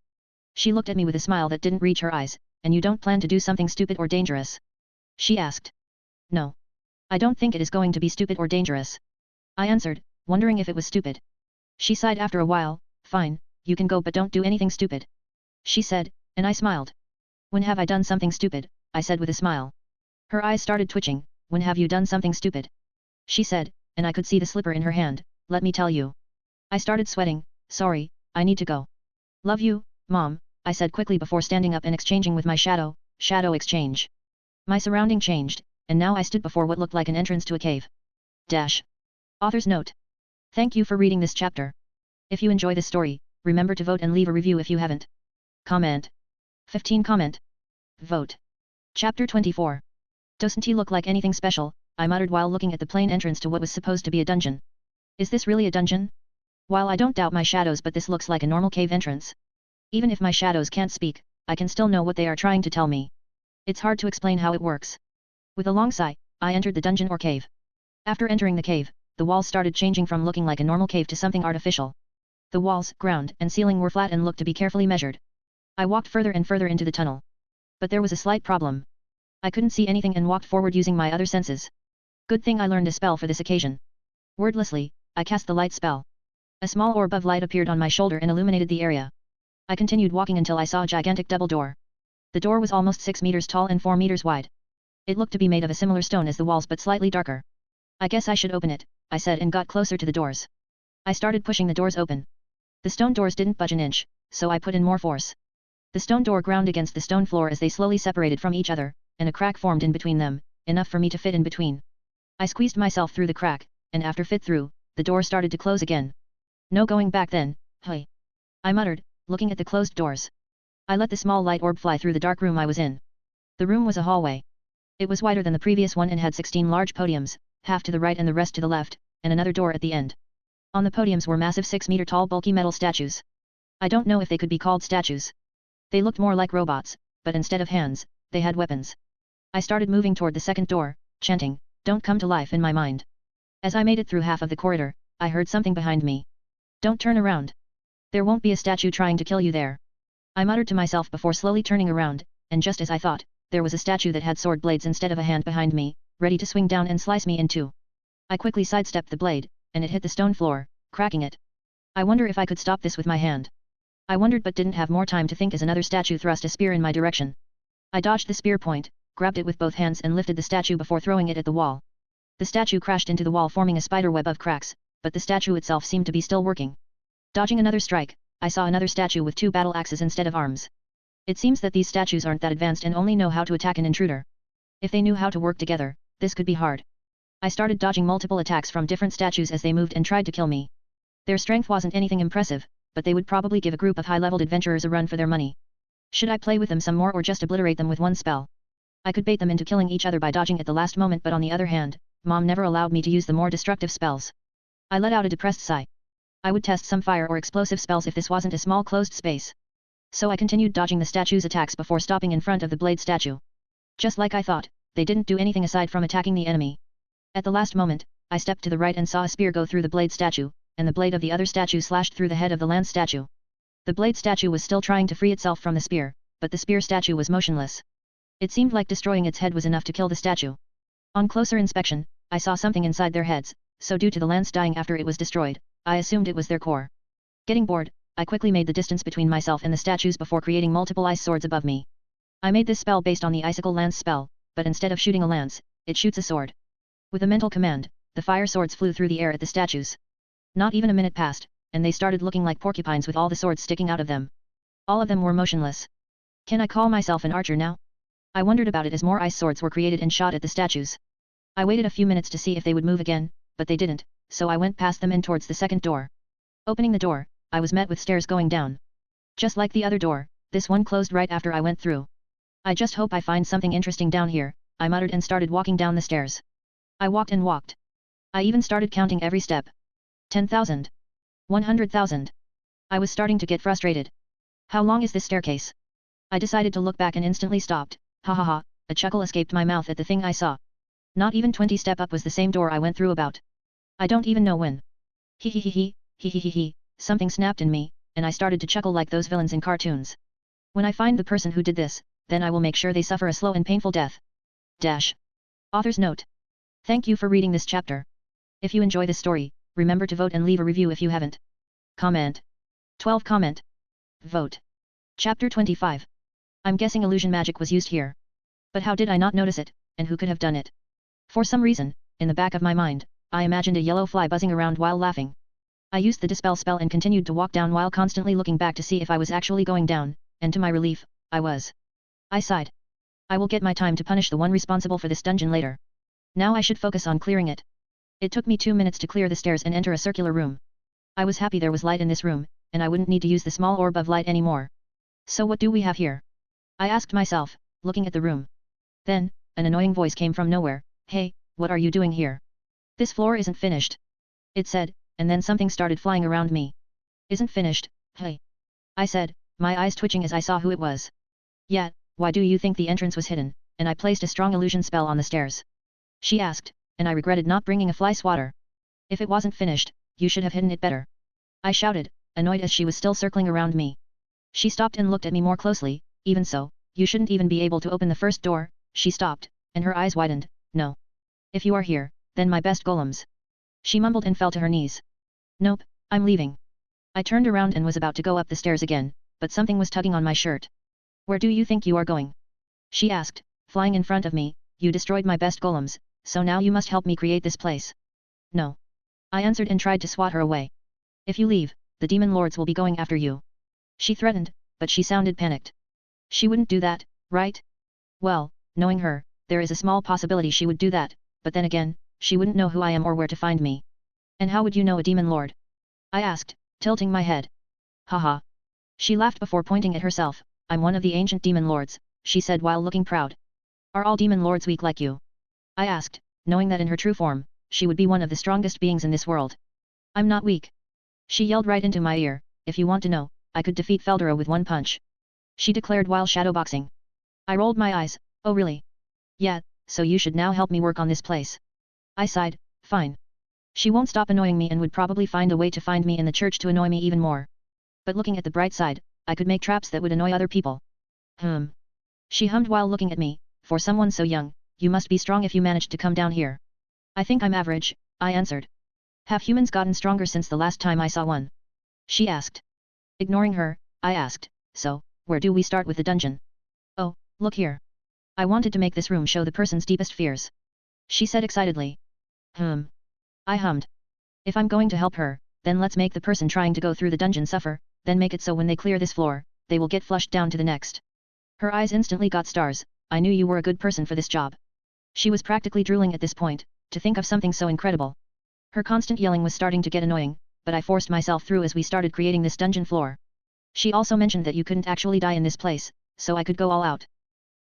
She looked at me with a smile that didn't reach her eyes. And you don't plan to do something stupid or dangerous? She asked. No. I don't think it is going to be stupid or dangerous. I answered, wondering if it was stupid. She sighed after a while. Fine, you can go but don't do anything stupid. She said, and I smiled. When have I done something stupid? I said with a smile. Her eyes started twitching. When have you done something stupid? She said, and I could see the slipper in her hand. Let me tell you. I started sweating. Sorry, I need to go. Love you, Mom, I said quickly before standing up and exchanging with my shadow. Shadow exchange. My surrounding changed, and now I stood before what looked like an entrance to a cave. Dash. Author's note. Thank you for reading this chapter. If you enjoy this story, remember to vote and leave a review if you haven't. Comment. 15 comment. Vote. Chapter 24. Doesn't he look like anything special? I muttered while looking at the plain entrance to what was supposed to be a dungeon. Is this really a dungeon? While I don't doubt my shadows, but this looks like a normal cave entrance. Even if my shadows can't speak, I can still know what they are trying to tell me. It's hard to explain how it works. With a long sigh, I entered the dungeon or cave. After entering the cave, the walls started changing from looking like a normal cave to something artificial. The walls, ground, and ceiling were flat and looked to be carefully measured. I walked further and further into the tunnel. But there was a slight problem. I couldn't see anything and walked forward using my other senses. Good thing I learned a spell for this occasion. Wordlessly, I cast the light spell. A small orb of light appeared on my shoulder and illuminated the area. I continued walking until I saw a gigantic double door. The door was almost 6 meters tall and 4 meters wide. It looked to be made of a similar stone as the walls but slightly darker. I guess I should open it, I said and got closer to the doors. I started pushing the doors open. The stone doors didn't budge an inch, so I put in more force. The stone door ground against the stone floor as they slowly separated from each other, and a crack formed in between them, enough for me to fit in between. I squeezed myself through the crack, and after fit through, the door started to close again. No going back then, hey. I muttered, looking at the closed doors. I let the small light orb fly through the dark room I was in. The room was a hallway. It was wider than the previous one and had 16 large podiums, half to the right and the rest to the left, and another door at the end. On the podiums were massive 6-meter-tall bulky metal statues. I don't know if they could be called statues. They looked more like robots, but instead of hands, they had weapons. I started moving toward the second door, chanting, "Don't come to life" in my mind. As I made it through half of the corridor, I heard something behind me. Don't turn around. There won't be a statue trying to kill you there. I muttered to myself before slowly turning around, and just as I thought, there was a statue that had sword blades instead of a hand behind me, ready to swing down and slice me in two. I quickly sidestepped the blade, and it hit the stone floor, cracking it. I wonder if I could stop this with my hand. I wondered but didn't have more time to think as another statue thrust a spear in my direction. I dodged the spear point, grabbed it with both hands and lifted the statue before throwing it at the wall. The statue crashed into the wall forming a spider web of cracks, but the statue itself seemed to be still working. Dodging another strike, I saw another statue with 2 battle axes instead of arms. It seems that these statues aren't that advanced and only know how to attack an intruder. If they knew how to work together, this could be hard. I started dodging multiple attacks from different statues as they moved and tried to kill me. Their strength wasn't anything impressive, but they would probably give a group of high-leveled adventurers a run for their money. Should I play with them some more or just obliterate them with one spell? I could bait them into killing each other by dodging at the last moment, but on the other hand, Mom never allowed me to use the more destructive spells. I let out a depressed sigh. I would test some fire or explosive spells if this wasn't a small closed space. So I continued dodging the statue's attacks before stopping in front of the blade statue. Just like I thought, they didn't do anything aside from attacking the enemy. At the last moment, I stepped to the right and saw a spear go through the blade statue, and the blade of the other statue slashed through the head of the lance statue. The blade statue was still trying to free itself from the spear, but the spear statue was motionless. It seemed like destroying its head was enough to kill the statue. On closer inspection, I saw something inside their heads, so due to the lance dying after it was destroyed, I assumed it was their core. Getting bored, I quickly made the distance between myself and the statues before creating multiple ice swords above me. I made this spell based on the icicle lance spell, but instead of shooting a lance, it shoots a sword. With a mental command, the fire swords flew through the air at the statues. Not even a minute passed, and they started looking like porcupines with all the swords sticking out of them. All of them were motionless. Can I call myself an archer now? I wondered about it as more ice swords were created and shot at the statues. I waited a few minutes to see if they would move again, but they didn't, so I went past them and towards the second door. Opening the door, I was met with stairs going down. Just like the other door, this one closed right after I went through. I just hope I find something interesting down here, I muttered and started walking down the stairs. I walked and walked. I even started counting every step. 10,000. 100,000. I was starting to get frustrated. How long is this staircase? I decided to look back and instantly stopped. Ha ha ha, a chuckle escaped my mouth at the thing I saw. Not even 20 step up was the same door I went through about. I don't even know when. Hee hee hee hee, hee hee hee hee, something snapped in me, and I started to chuckle like those villains in cartoons. When I find the person who did this, then I will make sure they suffer a slow and painful death. Dash. Author's note. Thank you for reading this chapter. If you enjoy this story, remember to vote and leave a review if you haven't. Comment. 12 comment. Vote. Chapter 25. I'm guessing illusion magic was used here. But how did I not notice it, and who could have done it? For some reason, in the back of my mind, I imagined a yellow fly buzzing around while laughing. I used the dispel spell and continued to walk down while constantly looking back to see if I was actually going down, and to my relief, I was. I sighed. I will get my time to punish the one responsible for this dungeon later. Now I should focus on clearing it. It took me 2 minutes to clear the stairs and enter a circular room. I was happy there was light in this room, and I wouldn't need to use the small orb of light anymore. So what do we have here? I asked myself, looking at the room. Then, an annoying voice came from nowhere. Hey, what are you doing here? This floor isn't finished. It said, and then something started flying around me. Isn't finished, hey. I said, my eyes twitching as I saw who it was. Yeah, why do you think the entrance was hidden, and I placed a strong illusion spell on the stairs? She asked, and I regretted not bringing a fly swatter. If it wasn't finished, you should have hidden it better. I shouted, annoyed as she was still circling around me. She stopped and looked at me more closely. Even so, you shouldn't even be able to open the first door. She stopped, and her eyes widened. No. If you are here, then my best golems. She mumbled and fell to her knees. Nope, I'm leaving. I turned around and was about to go up the stairs again, but something was tugging on my shirt. Where do you think you are going? She asked, flying in front of me. You destroyed my best golems, so now you must help me create this place. No. I answered and tried to swat her away. If you leave, the demon lords will be going after you. She threatened, but she sounded panicked. She wouldn't do that, right? Well, knowing her, there is a small possibility she would do that, but then again, she wouldn't know who I am or where to find me. And how would you know a demon lord? I asked, tilting my head. Haha. She laughed before pointing at herself. I'm one of the ancient demon lords, she said while looking proud. Are all demon lords weak like you? I asked, knowing that in her true form, she would be one of the strongest beings in this world. I'm not weak. She yelled right into my ear, if you want to know, I could defeat Feldera with one punch. She declared while shadowboxing. I rolled my eyes, oh really? Yeah, so you should now help me work on this place. I sighed, fine. She won't stop annoying me and would probably find a way to find me in the church to annoy me even more. But looking at the bright side, I could make traps that would annoy other people. She hummed while looking at me, for someone so young, you must be strong if you managed to come down here. I think I'm average, I answered. Have humans gotten stronger since the last time I saw one? She asked. Ignoring her, I asked, so, where do we start with the dungeon? Oh, look here. I wanted to make this room show the person's deepest fears. She said excitedly. I hummed. If I'm going to help her, then let's make the person trying to go through the dungeon suffer, then make it so when they clear this floor, they will get flushed down to the next. Her eyes instantly got stars. I knew you were a good person for this job. She was practically drooling at this point, to think of something so incredible. Her constant yelling was starting to get annoying, but I forced myself through as we started creating this dungeon floor. She also mentioned that you couldn't actually die in this place, so I could go all out.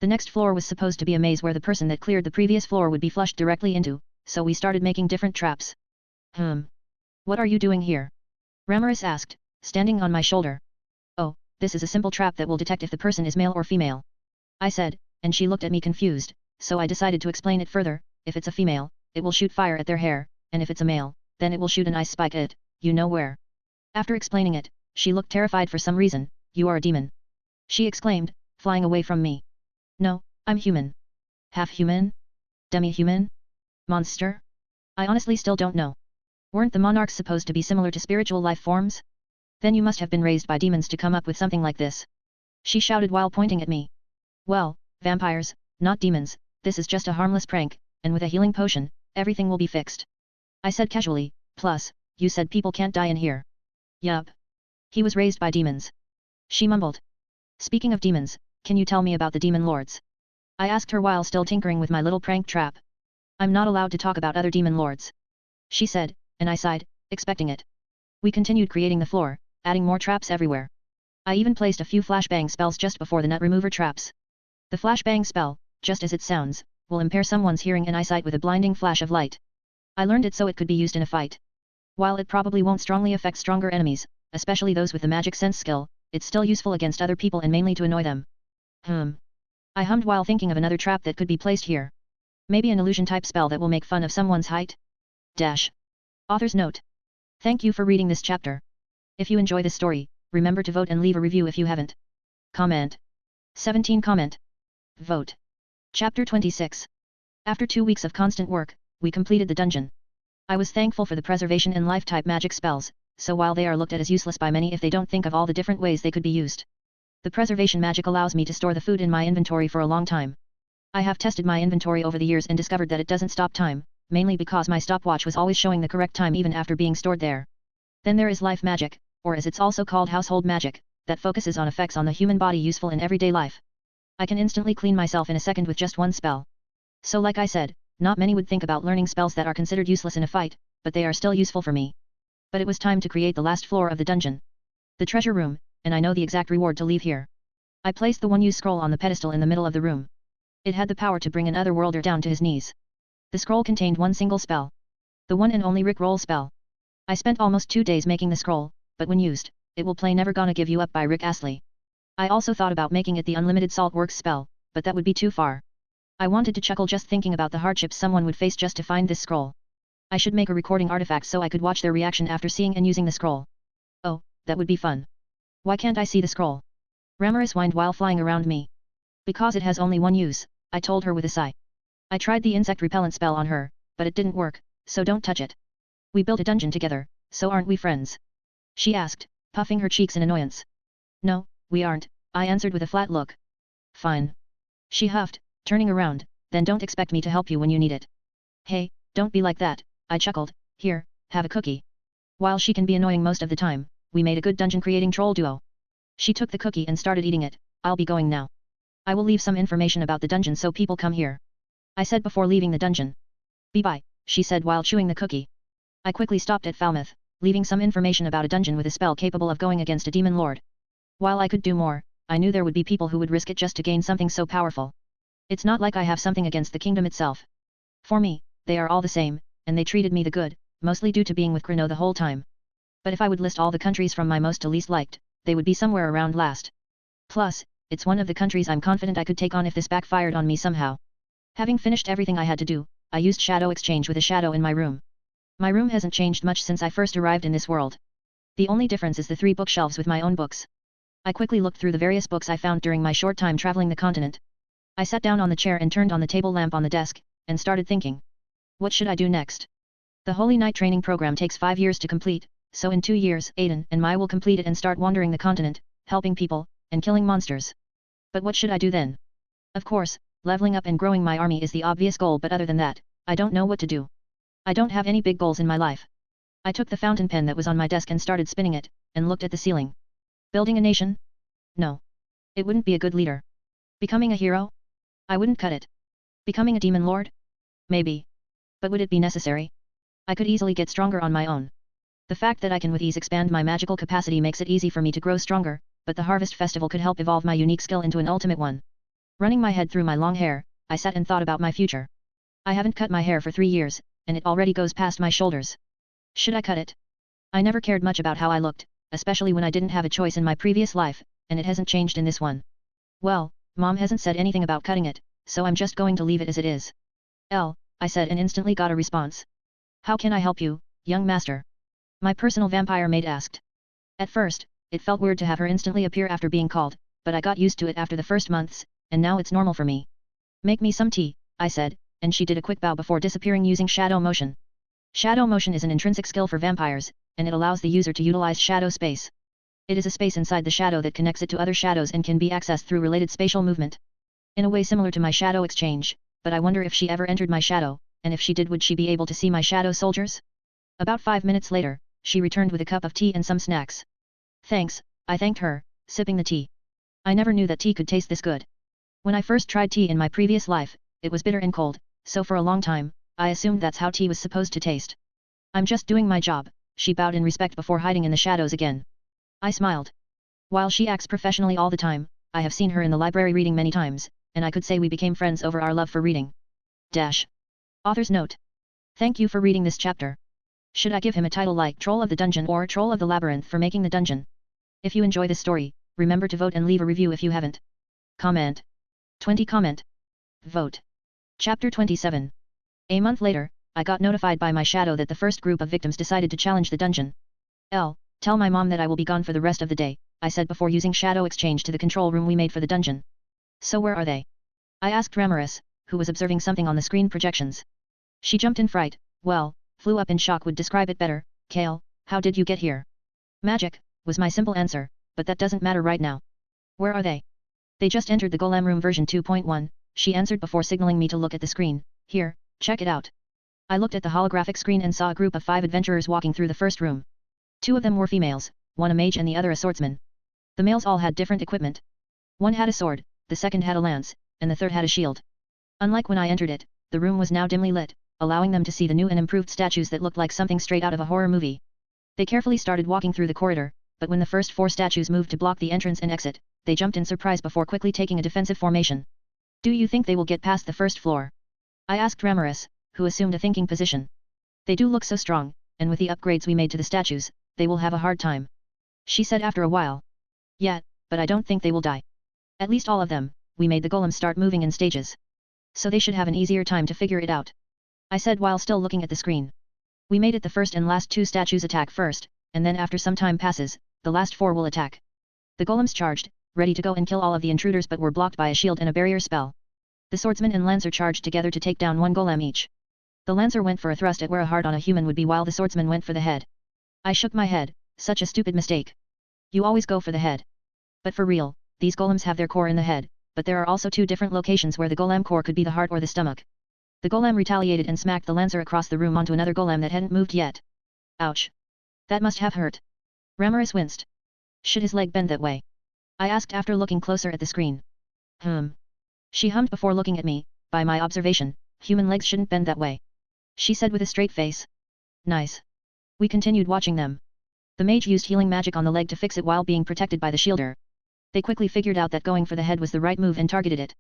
The next floor was supposed to be a maze where the person that cleared the previous floor would be flushed directly into, so we started making different traps. What are you doing here? Ramaris asked, standing on my shoulder. Oh, this is a simple trap that will detect if the person is male or female. I said, and she looked at me confused, so I decided to explain it further. If it's a female, it will shoot fire at their hair, and if it's a male, then it will shoot an ice spike at, you know where. After explaining it, she looked terrified for some reason. You are a demon. She exclaimed, flying away from me. No, I'm human. Half human? Demi-human? Monster? I honestly still don't know. Weren't the monarchs supposed to be similar to spiritual life forms? Then you must have been raised by demons to come up with something like this. She shouted while pointing at me. Well, vampires, not demons, this is just a harmless prank, and with a healing potion, everything will be fixed. I said casually, plus, you said people can't die in here. Yup. He was raised by demons. She mumbled. Speaking of demons, can you tell me about the demon lords? I asked her while still tinkering with my little prank trap. I'm not allowed to talk about other demon lords. She said, and I sighed, expecting it. We continued creating the floor, adding more traps everywhere. I even placed a few flashbang spells just before the nut remover traps. The flashbang spell, just as it sounds, will impair someone's hearing and eyesight with a blinding flash of light. I learned it so it could be used in a fight. While it probably won't strongly affect stronger enemies, especially those with the magic sense skill, it's still useful against other people and mainly to annoy them. I hummed while thinking of another trap that could be placed here. Maybe an illusion type spell that will make fun of someone's height? Author's note. Thank you for reading this chapter. If you enjoy this story, remember to vote and leave a review if you haven't. Comment. 17 Comment. Vote. Chapter 26. After 2 weeks of constant work, we completed the dungeon. I was thankful for the preservation and life-type magic spells, so while they are looked at as useless by many if they don't think of all the different ways they could be used. The preservation magic allows me to store the food in my inventory for a long time. I have tested my inventory over the years and discovered that it doesn't stop time, mainly because my stopwatch was always showing the correct time even after being stored there. Then there is life magic, or as it's also called household magic, that focuses on effects on the human body useful in everyday life. I can instantly clean myself in a second with just one spell. So like I said, not many would think about learning spells that are considered useless in a fight, but they are still useful for me. But it was time to create the last floor of the dungeon. The treasure room, and I know the exact reward to leave here. I placed the one-use scroll on the pedestal in the middle of the room. It had the power to bring an otherworlder down to his knees. The scroll contained one single spell. The one and only Rickroll spell. I spent almost 2 days making the scroll, but when used, it will play Never Gonna Give You Up by Rick Astley. I also thought about making it the unlimited Saltworks spell, but that would be too far. I wanted to chuckle just thinking about the hardships someone would face just to find this scroll. I should make a recording artifact so I could watch their reaction after seeing and using the scroll. Oh, that would be fun. Why can't I see the scroll? Ramaris whined while flying around me. Because it has only one use, I told her with a sigh. I tried the insect repellent spell on her, but it didn't work, so don't touch it. We built a dungeon together, so aren't we friends? She asked, puffing her cheeks in annoyance. No, we aren't, I answered with a flat look. Fine. She huffed, turning around, then don't expect me to help you when you need it. Hey, don't be like that, I chuckled, here, have a cookie. While she can be annoying most of the time, we made a good dungeon creating troll duo. She took the cookie and started eating it. I'll be going now. I will leave some information about the dungeon so people come here. I said before leaving the dungeon. Bye-bye, she said while chewing the cookie. I quickly stopped at Falmouth, leaving some information about a dungeon with a spell capable of going against a demon lord. While I could do more, I knew there would be people who would risk it just to gain something so powerful. It's not like I have something against the kingdom itself. For me, they are all the same, and they treated me the good, mostly due to being with Keno the whole time. But if I would list all the countries from my most to least liked, they would be somewhere around last. Plus, it's one of the countries I'm confident I could take on if this backfired on me somehow. Having finished everything I had to do, I used shadow exchange with a shadow in my room. My room hasn't changed much since I first arrived in this world. The only difference is the 3 bookshelves with my own books. I quickly looked through the various books I found during my short time traveling the continent. I sat down on the chair and turned on the table lamp on the desk, and started thinking. What should I do next? The Holy Knight training program takes 5 years to complete, so in 2 years Aiden and Mai will complete it and start wandering the continent, helping people, and killing monsters. But what should I do then? Of course, leveling up and growing my army is the obvious goal, but other than that, I don't know what to do. I don't have any big goals in my life. I took the fountain pen that was on my desk and started spinning it, and looked at the ceiling. Building a nation? No. It wouldn't be a good leader. Becoming a hero? I wouldn't cut it. Becoming a demon lord? Maybe. But would it be necessary? I could easily get stronger on my own. The fact that I can with ease expand my magical capacity makes it easy for me to grow stronger, but the Harvest Festival could help evolve my unique skill into an ultimate one. Running my head through my long hair, I sat and thought about my future. I haven't cut my hair for 3 years, and it already goes past my shoulders. Should I cut it? I never cared much about how I looked, especially when I didn't have a choice in my previous life, and it hasn't changed in this one. Well, Mom hasn't said anything about cutting it, so I'm just going to leave it as it is. I said and instantly got a response. How can I help you, young master? My personal vampire maid asked. At first, it felt weird to have her instantly appear after being called, but I got used to it after the first months, and now it's normal for me. Make me some tea, I said, and she did a quick bow before disappearing using shadow motion. Shadow motion is an intrinsic skill for vampires, and it allows the user to utilize shadow space. It is a space inside the shadow that connects it to other shadows and can be accessed through related spatial movement. In a way similar to my shadow exchange, but I wonder if she ever entered my shadow, and if she did, would she be able to see my shadow soldiers? About 5 minutes later, she returned with a cup of tea and some snacks. Thanks, I thanked her, sipping the tea. I never knew that tea could taste this good. When I first tried tea in my previous life, it was bitter and cold, so for a long time, I assumed that's how tea was supposed to taste. I'm just doing my job, she bowed in respect before hiding in the shadows again. I smiled. While she acts professionally all the time, I have seen her in the library reading many times, and I could say we became friends over our love for reading. Author's note. Thank you for reading this chapter. Should I give him a title like Troll of the Dungeon or Troll of the Labyrinth for making the dungeon? If you enjoy this story, remember to vote and leave a review if you haven't. Comment. 20 comment. Vote. Chapter 27. A month later, I got notified by my shadow that the first group of victims decided to challenge the dungeon. Tell my mom that I will be gone for the rest of the day, I said before using shadow exchange to the control room we made for the dungeon. So where are they? I asked Ramaris, who was observing something on the screen projections. She jumped in fright. Well, flew up in shock would describe it better. Kale, how did you get here? Magic, was my simple answer, but that doesn't matter right now. Where are they? They just entered the Golem room version 2.1, she answered before signaling me to look at the screen. Here, check it out. I looked at the holographic screen and saw a group of 5 adventurers walking through the first room. 2 of them were females, one a mage and the other a swordsman. The males all had different equipment. One had a sword, the second had a lance, and the third had a shield. Unlike when I entered it, the room was now dimly lit, allowing them to see the new and improved statues that looked like something straight out of a horror movie. They carefully started walking through the corridor, but when the first 4 statues moved to block the entrance and exit, they jumped in surprise before quickly taking a defensive formation. Do you think they will get past the first floor? I asked Ramaris, who assumed a thinking position. They do look so strong, and with the upgrades we made to the statues, they will have a hard time. She said after a while. Yeah, but I don't think they will die. At least all of them, we made the golems start moving in stages. So they should have an easier time to figure it out. I said while still looking at the screen. We made it the first and last 2 statues attack first, and then after some time passes, the last 4 will attack. The golems charged, ready to go and kill all of the intruders but were blocked by a shield and a barrier spell. The swordsman and lancer charged together to take down 1 golem each. The lancer went for a thrust at where a heart on a human would be while the swordsman went for the head. I shook my head, such a stupid mistake. You always go for the head. But for real, these golems have their core in the head, but there are also 2 different locations where the golem core could be the heart or the stomach. The golem retaliated and smacked the lancer across the room onto another golem that hadn't moved yet. Ouch. That must have hurt. Ramaris winced. Should his leg bend that way? I asked after looking closer at the screen. She hummed before looking at me. By my observation, human legs shouldn't bend that way. She said with a straight face. Nice. We continued watching them. The mage used healing magic on the leg to fix it while being protected by the shielder. They quickly figured out that going for the head was the right move and targeted it.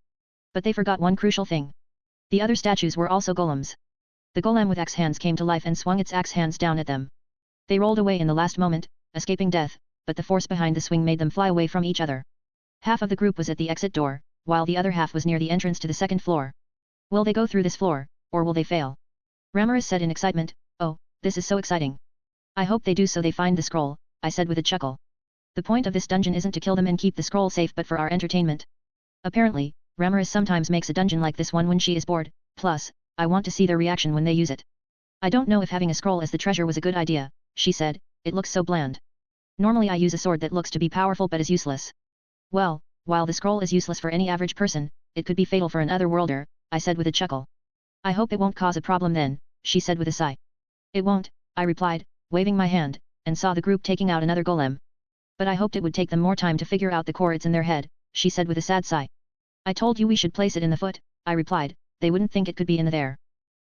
But they forgot one crucial thing. The other statues were also golems. The golem with axe hands came to life and swung its axe hands down at them. They rolled away in the last moment, escaping death, but the force behind the swing made them fly away from each other. Half of the group was at the exit door, while the other half was near the entrance to the second floor. Will they go through this floor, or will they fail? Ramaris said in excitement. Oh, this is so exciting. I hope they do so they find the scroll, I said with a chuckle. The point of this dungeon isn't to kill them and keep the scroll safe but for our entertainment. Apparently, Ramaris sometimes makes a dungeon like this one when she is bored, plus, I want to see their reaction when they use it. I don't know if having a scroll as the treasure was a good idea, she said, it looks so bland. Normally I use a sword that looks to be powerful but is useless. Well, while the scroll is useless for any average person, it could be fatal for an otherworlder, I said with a chuckle. I hope it won't cause a problem then, she said with a sigh. It won't, I replied, waving my hand, and saw the group taking out another golem. But I hoped it would take them more time to figure out the core it's in their head, she said with a sad sigh. I told you we should place it in the foot, I replied, they wouldn't think it could be in there.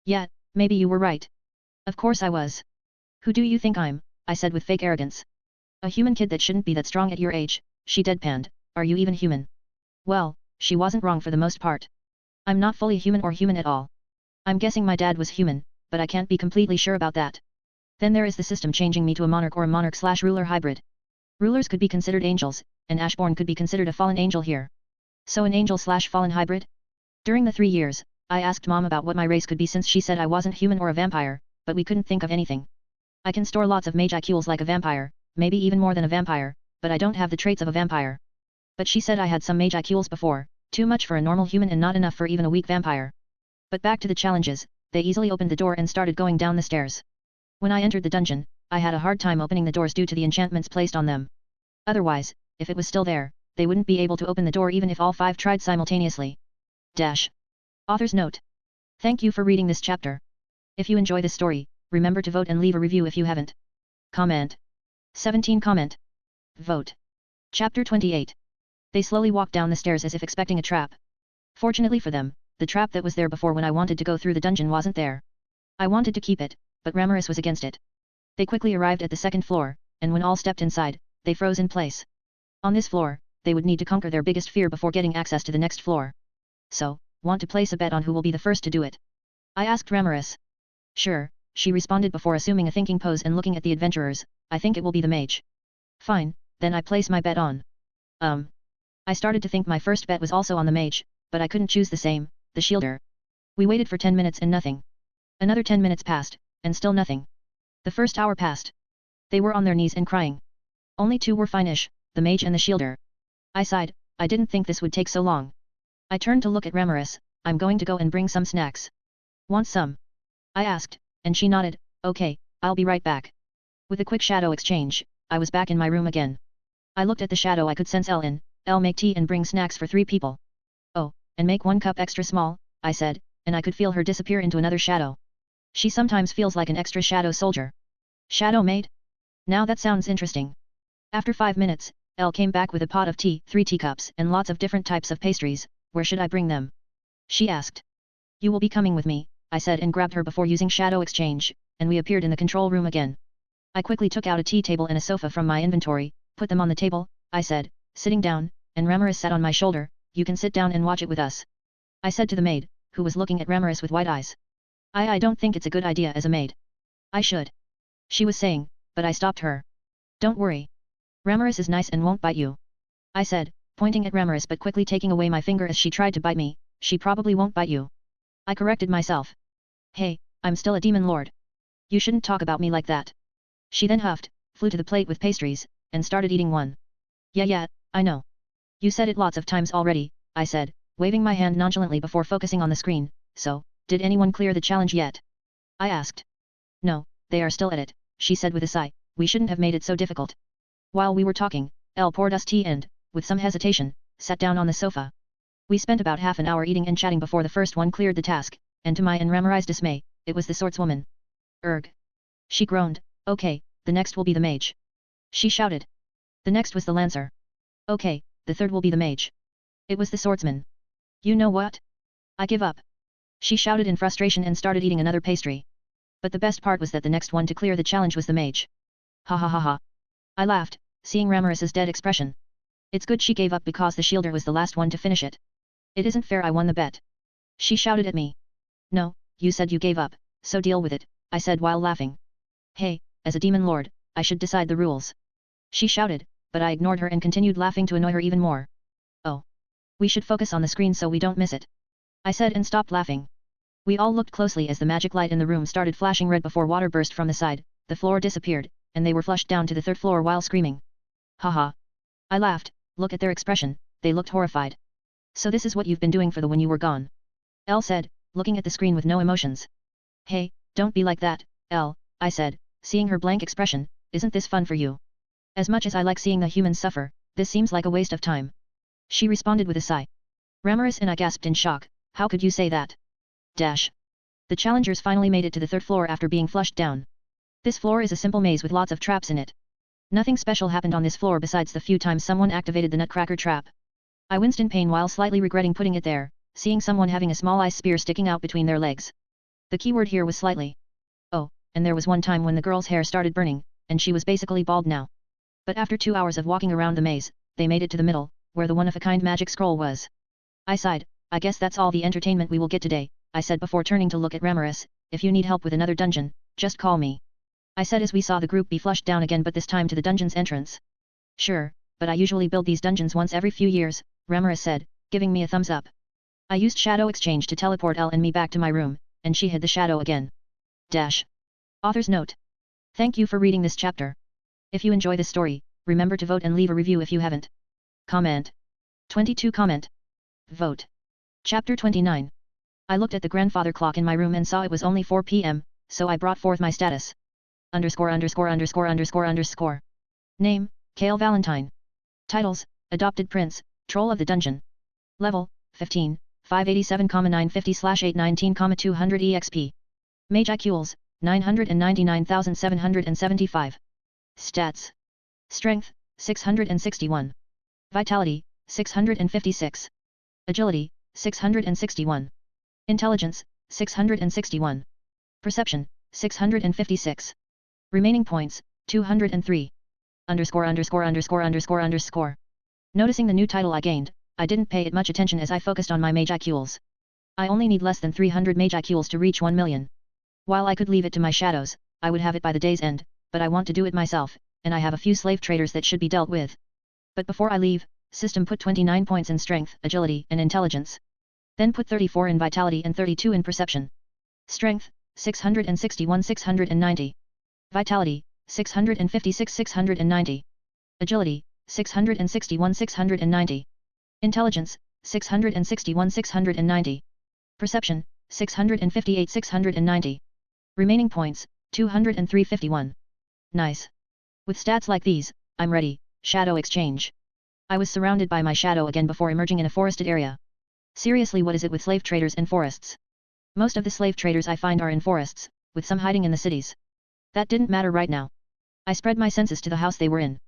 Yeah, maybe you were right. Of course I was. Who do you think I'm? I said with fake arrogance. A human kid that shouldn't be that strong at your age, she deadpanned. Are you even human? Well, she wasn't wrong for the most part. I'm not fully human or human at all. I'm guessing my dad was human, but I can't be completely sure about that. Then there is the system changing me to a monarch or a monarch/ruler hybrid. Rulers could be considered angels, and Ashborn could be considered a fallen angel here. So an angel/fallen hybrid? During the 3 years, I asked Mom about what my race could be since she said I wasn't human or a vampire, but we couldn't think of anything. I can store lots of magicals like a vampire, maybe even more than a vampire, but I don't have the traits of a vampire. But she said I had some magicals before, too much for a normal human and not enough for even a weak vampire. But back to the challenges, they easily opened the door and started going down the stairs. When I entered the dungeon, I had a hard time opening the doors due to the enchantments placed on them. Otherwise, if it was still there, they wouldn't be able to open the door even if all 5 tried simultaneously. Author's note. Thank you for reading this chapter. If you enjoy this story, remember to vote and leave a review if you haven't. Comment. 17 Comment. Vote. Chapter 28. They slowly walked down the stairs as if expecting a trap. Fortunately for them, the trap that was there before when I wanted to go through the dungeon wasn't there. I wanted to keep it, but Ramaris was against it. They quickly arrived at the 2nd floor, and when all stepped inside, they froze in place. On this floor, they would need to conquer their biggest fear before getting access to the next floor. So, want to place a bet on who will be the first to do it? I asked Ramaris. Sure, she responded before assuming a thinking pose and looking at the adventurers. I think it will be the mage. Fine, then I place my bet on. I started to think my first bet was also on the mage, but I couldn't choose the same, the shielder. We waited for 10 minutes and nothing. Another 10 minutes passed, and still nothing. The first hour passed. They were on their knees and crying. Only 2 were fine-ish, the mage and the shielder. I sighed, I didn't think this would take so long. I turned to look at Ramaris. I'm going to go and bring some snacks. Want some? I asked, and she nodded. Okay, I'll be right back. With a quick shadow exchange, I was back in my room again. I looked at the shadow I could sense Elle in. Elle, make tea and bring snacks for 3 people. Oh, and make 1 cup extra small, I said, and I could feel her disappear into another shadow. She sometimes feels like an extra shadow soldier. Shadow maid? Now that sounds interesting. After 5 minutes, Elle came back with a pot of tea, 3 teacups, and lots of different types of pastries. Where should I bring them? She asked. You will be coming with me, I said and grabbed her before using shadow exchange, and we appeared in the control room again. I quickly took out a tea table and a sofa from my inventory, put them on the table, I said, sitting down, and Ramaris sat on my shoulder. You can sit down and watch it with us. I said to the maid, who was looking at Ramaris with wide eyes. I don't think it's a good idea as a maid. I should. She was saying, but I stopped her. Don't worry. Ramaris is nice and won't bite you. I said, pointing at Ramaris but quickly taking away my finger as she tried to bite me. She probably won't bite you. I corrected myself. Hey, I'm still a demon lord. You shouldn't talk about me like that. She then huffed, flew to the plate with pastries, and started eating one. Yeah, I know. You said it lots of times already, I said, waving my hand nonchalantly before focusing on the screen. So, did anyone clear the challenge yet? I asked. No, they are still at it, she said with a sigh. We shouldn't have made it so difficult. While we were talking, Elle poured us tea and, with some hesitation, sat down on the sofa. We spent about half an hour eating and chatting before the first one cleared the task, and to my and Ramari's dismay, it was the swordswoman. Erg. She groaned. Okay, the next will be the mage. She shouted. The next was the lancer. Okay, the third will be the mage. It was the swordsman. You know what? I give up. She shouted in frustration and started eating another pastry. But the best part was that the next one to clear the challenge was the mage. Ha ha ha ha. I laughed, seeing Ramaris's dead expression. It's good she gave up because the shielder was the last one to finish it. It isn't fair I won the bet. She shouted at me. No, you said you gave up, so deal with it, I said while laughing. Hey, as a demon lord, I should decide the rules. She shouted, but I ignored her and continued laughing to annoy her even more. Oh. We should focus on the screen so we don't miss it. I said and stopped laughing. We all looked closely as the magic light in the room started flashing red before water burst from the side, the floor disappeared, and they were flushed down to the 3rd floor while screaming. Haha. I laughed. Look at their expression, they looked horrified. So this is what you've been doing for the when you were gone. Elle said, looking at the screen with no emotions. Hey, don't be like that, Elle, I said, seeing her blank expression. Isn't this fun for you? As much as I like seeing the humans suffer, this seems like a waste of time. She responded with a sigh. Ramaris and I gasped in shock. How could you say that? The challengers finally made it to the 3rd floor after being flushed down. This floor is a simple maze with lots of traps in it. Nothing special happened on this floor besides the few times someone activated the nutcracker trap. I winced in pain while slightly regretting putting it there, seeing someone having a small ice spear sticking out between their legs. The keyword here was slightly. Oh, and there was one time when the girl's hair started burning, and she was basically bald now. But after 2 hours of walking around the maze, they made it to the middle, where the one-of-a-kind magic scroll was. I sighed. I guess that's all the entertainment we will get today, I said before turning to look at Ramaris. If you need help with another dungeon, just call me. I said as we saw the group be flushed down again, but this time to the dungeon's entrance. Sure, but I usually build these dungeons once every few years, Ramaris said, giving me a thumbs up. I used shadow exchange to teleport Elle and me back to my room, and she hid the shadow again. Author's note. Thank you for reading this chapter. If you enjoy this story, remember to vote and leave a review if you haven't. Comment. 22 Comment. Vote. Chapter 29. I looked at the grandfather clock in my room and saw it was only 4 p.m., so I brought forth my status. Underscore underscore underscore underscore underscore. Name, Kale Valentine. Titles, Adopted Prince, Troll of the Dungeon. Level, 15, 587,950/819,200 EXP. Mage IQs, 999,775. Stats. Strength, 661. Vitality, 656. Agility, 661. Intelligence, 661. Perception, 656. Remaining points, 203. Underscore underscore underscore underscore underscore. Noticing the new title I gained, I didn't pay it much attention as I focused on my mage IQs. I only need less than 300 mage IQs to reach 1 million. While I could leave it to my shadows, I would have it by the day's end, but I want to do it myself, and I have a few slave traders that should be dealt with. But before I leave, system put 29 points in strength, agility, and intelligence. Then put 34 in vitality and 32 in perception. Strength, 661 690. Vitality, 656 690. Agility, 661 690. Intelligence, 661 690. Perception, 658 690. Remaining points, 203.51. Nice. With stats like these, I'm ready. Shadow exchange. I was surrounded by my shadow again before emerging in a forested area. Seriously, what is it with slave traders and forests? Most of the slave traders I find are in forests, with some hiding in the cities. That didn't matter right now. I spread my senses to the house they were in.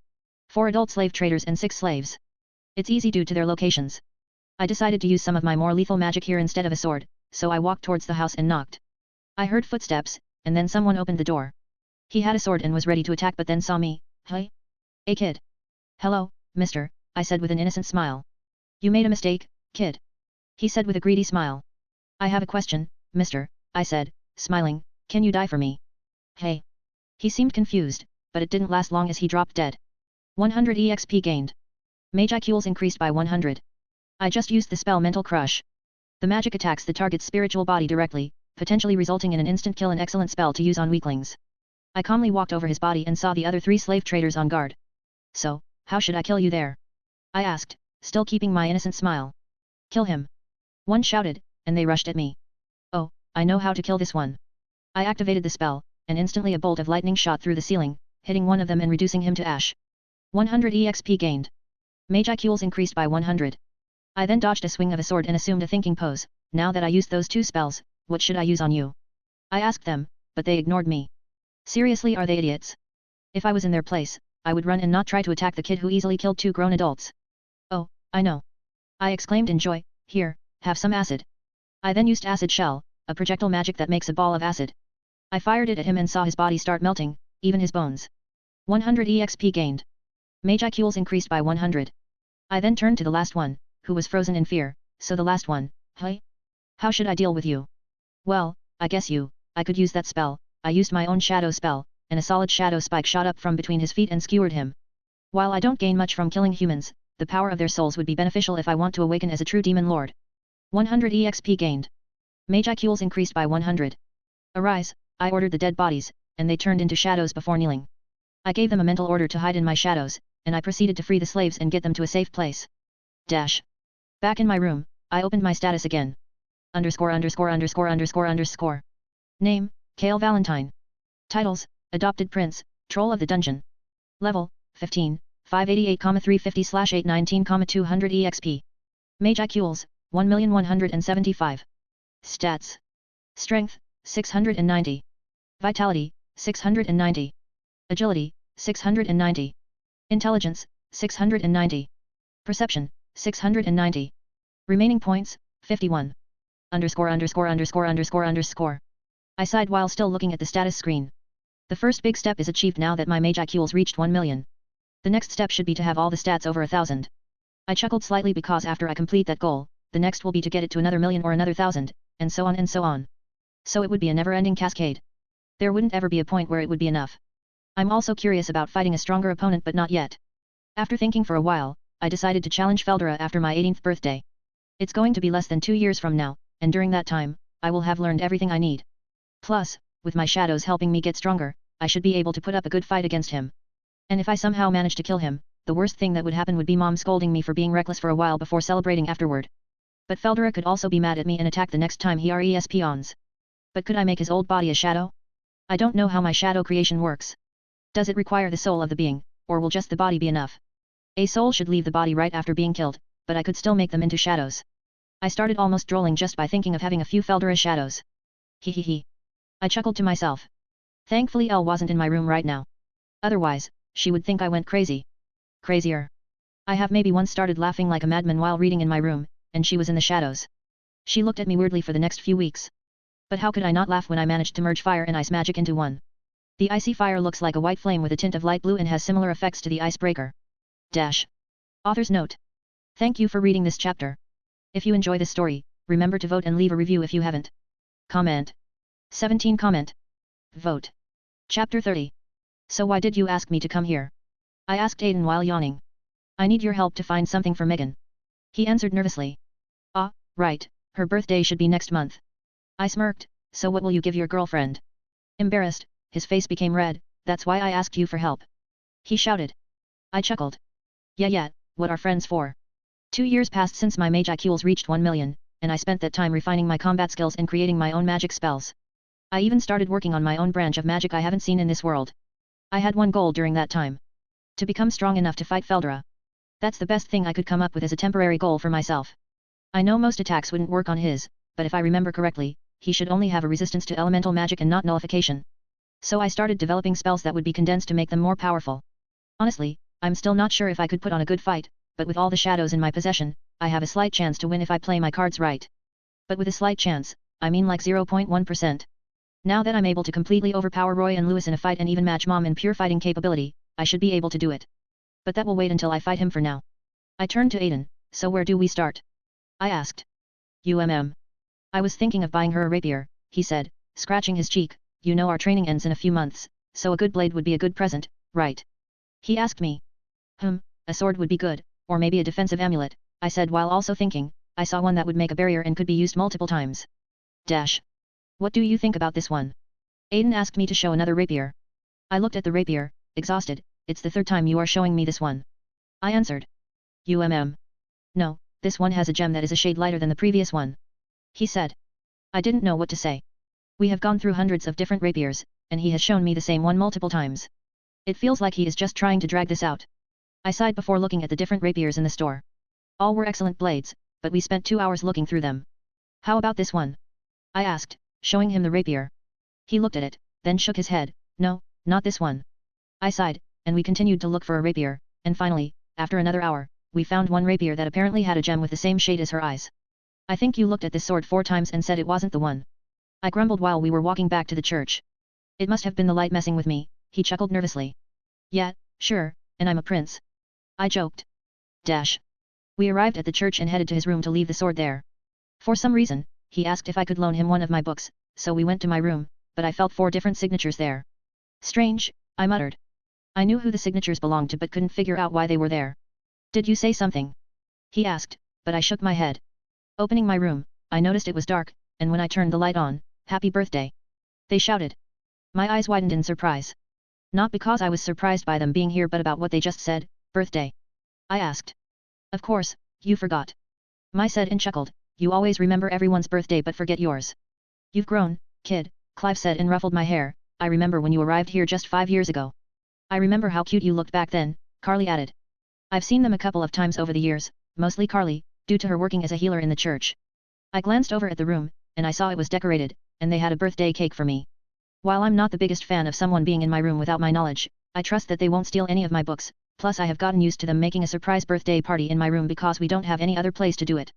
4 adult slave traders and 6 slaves. It's easy due to their locations. I decided to use some of my more lethal magic here instead of a sword, so I walked towards the house and knocked. I heard footsteps, and then someone opened the door. He had a sword and was ready to attack but then saw me. Hey? Hey kid. Hello, mister, I said with an innocent smile. You made a mistake, kid. He said with a greedy smile. I have a question, mister, I said, smiling, can you die for me? Hey. He seemed confused, but it didn't last long as he dropped dead. 100 EXP gained. Mage IQs increased by 100. I just used the spell Mental Crush. The magic attacks the target's spiritual body directly, potentially resulting in an instant kill, an excellent spell to use on weaklings. I calmly walked over his body and saw the other 3 slave traders on guard. So, how should I kill you there? I asked, still keeping my innocent smile. Kill him. One shouted, and they rushed at me. Oh, I know how to kill this one. I activated the spell, and instantly a bolt of lightning shot through the ceiling, hitting one of them and reducing him to ash. 100 EXP gained. Mage IQs increased by 100. I then dodged a swing of a sword and assumed a thinking pose. Now that I used those 2 spells, what should I use on you? I asked them, but they ignored me. Seriously, are they idiots? If I was in their place, I would run and not try to attack the kid who easily killed 2 grown adults. Oh, I know. I exclaimed in joy. Here, have some acid. I then used acid shell, a projectile magic that makes a ball of acid. I fired it at him and saw his body start melting, even his bones. 100 EXP gained. Mage IQs increased by 100. I then turned to the last one, who was frozen in fear. So the last one, hey? How should I deal with you? Well, I guess I could use that spell. I used my own shadow spell, and a solid shadow spike shot up from between his feet and skewered him. While I don't gain much from killing humans, the power of their souls would be beneficial if I want to awaken as a true demon lord. 100 EXP gained. Mage IQs increased by 100. Arise, I ordered the dead bodies, and they turned into shadows before kneeling. I gave them a mental order to hide in my shadows, and I proceeded to free the slaves and get them to a safe place. Dash. Back in my room, I opened my status again. Underscore underscore underscore underscore underscore. Name, Kale Valentine. Titles, Adopted Prince, Troll of the Dungeon. Level, 15, 588,350/819,200 EXP. Mage IQs, 1,175. Stats. Strength, 690. Vitality, 690. Agility, 690. Intelligence, 690. Perception, 690. Remaining points, 51. Underscore underscore underscore underscore underscore. I sighed while still looking at the status screen. The first big step is achieved now that my mage IQs reached 1 million. The next step should be to have all the stats over 1,000. I chuckled slightly because after I complete that goal, the next will be to get it to another million or another 1,000, and so on and so on. So it would be a never-ending cascade. There wouldn't ever be a point where it would be enough. I'm also curious about fighting a stronger opponent, but not yet. After thinking for a while, I decided to challenge Feldera after my 18th birthday. It's going to be less than 2 years from now, and during that time, I will have learned everything I need. Plus, with my shadows helping me get stronger, I should be able to put up a good fight against him. And if I somehow manage to kill him, the worst thing that would happen would be Mom scolding me for being reckless for a while before celebrating afterward. But Feldera could also be mad at me and attack the next time he respawns. But could I make his old body a shadow? I don't know how my shadow creation works. Does it require the soul of the being, or will just the body be enough? A soul should leave the body right after being killed, but I could still make them into shadows. I started almost drooling just by thinking of having a few Feldera shadows. He. I chuckled to myself. Thankfully Elle wasn't in my room right now. Otherwise, she would think I went crazy. Crazier. I have maybe once started laughing like a madman while reading in my room, and she was in the shadows. She looked at me weirdly for the next few weeks. But how could I not laugh when I managed to merge fire and ice magic into one? The icy fire looks like a white flame with a tint of light blue and has similar effects to the icebreaker. Author's note. Thank you for reading this chapter. If you enjoy this story, remember to vote and leave a review if you haven't. Comment. 17 Comment. Vote. Chapter 30. So why did you ask me to come here? I asked Aiden while yawning. I need your help to find something for Megan. He answered nervously. Ah, right, her birthday should be next month. I smirked, so what will you give your girlfriend? Embarrassed, his face became red, that's why I asked you for help. He shouted. I chuckled. Yeah, what are friends for? 2 years passed since my mage IQs reached 1 million, and I spent that time refining my combat skills and creating my own magic spells. I even started working on my own branch of magic I haven't seen in this world. I had one goal during that time. To become strong enough to fight Feldera. That's the best thing I could come up with as a temporary goal for myself. I know most attacks wouldn't work on his, but if I remember correctly, he should only have a resistance to elemental magic and not nullification. So I started developing spells that would be condensed to make them more powerful. Honestly, I'm still not sure if I could put on a good fight, but with all the shadows in my possession, I have a slight chance to win if I play my cards right. But with a slight chance, I mean like 0.1%. Now that I'm able to completely overpower Roy and Lewis in a fight and even match Mom in pure fighting capability, I should be able to do it. But that will wait until I fight him for now. I turned to Aiden, so where do we start? I asked. I was thinking of buying her a rapier, he said, scratching his cheek, you know our training ends in a few months, so a good blade would be a good present, right? He asked me. A sword would be good, or maybe a defensive amulet, I said while also thinking, I saw one that would make a barrier and could be used multiple times. What do you think about this one? Aiden asked me to show another rapier. I looked at the rapier, exhausted, it's the third time you are showing me this one. I answered. No, this one has a gem that is a shade lighter than the previous one. He said. I didn't know what to say. We have gone through hundreds of different rapiers, and he has shown me the same one multiple times. It feels like he is just trying to drag this out. I sighed before looking at the different rapiers in the store. All were excellent blades, but we spent 2 hours looking through them. How about this one? I asked, showing him the rapier. He looked at it, then shook his head, no, not this one. I sighed, and we continued to look for a rapier, and finally, after another hour, we found one rapier that apparently had a gem with the same shade as her eyes. I think you looked at this sword 4 times and said it wasn't the one. I grumbled while we were walking back to the church. It must have been the light messing with me, he chuckled nervously. Yeah, sure, and I'm a prince. I joked. We arrived at the church and headed to his room to leave the sword there. For some reason, he asked if I could loan him one of my books, so we went to my room, but I felt 4 different signatures there. Strange, I muttered. I knew who the signatures belonged to but couldn't figure out why they were there. Did you say something? He asked, but I shook my head. Opening my room, I noticed it was dark, and when I turned the light on, happy birthday. They shouted. My eyes widened in surprise. Not because I was surprised by them being here but about what they just said, birthday. I asked. Of course, you forgot. Mai said and chuckled, you always remember everyone's birthday but forget yours. You've grown, kid, Clive said and ruffled my hair, I remember when you arrived here just 5 years ago. I remember how cute you looked back then, Carly added. I've seen them a couple of times over the years, mostly Carly, due to her working as a healer in the church. I glanced over at the room, and I saw it was decorated, and they had a birthday cake for me. While I'm not the biggest fan of someone being in my room without my knowledge, I trust that they won't steal any of my books, plus I have gotten used to them making a surprise birthday party in my room because we don't have any other place to do it.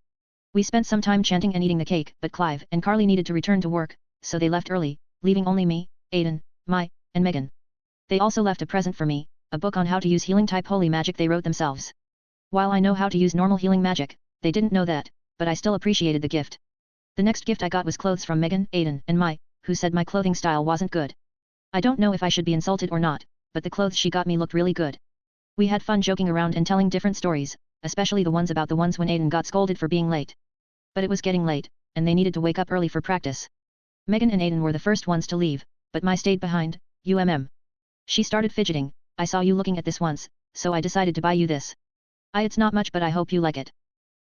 We spent some time chanting and eating the cake, but Clive and Carly needed to return to work, so they left early, leaving only me, Aiden, Mai, and Megan. They also left a present for me, a book on how to use healing type holy magic they wrote themselves. While I know how to use normal healing magic, they didn't know that, but I still appreciated the gift. The next gift I got was clothes from Megan, Aiden, and Mai, who said my clothing style wasn't good. I don't know if I should be insulted or not, but the clothes she got me looked really good. We had fun joking around and telling different stories, especially the ones about the ones when Aiden got scolded for being late. But it was getting late, and they needed to wake up early for practice. Megan and Aiden were the first ones to leave, but Mai stayed behind, She started fidgeting, I saw you looking at this once, so I decided to buy you this. It's not much but I hope you like it.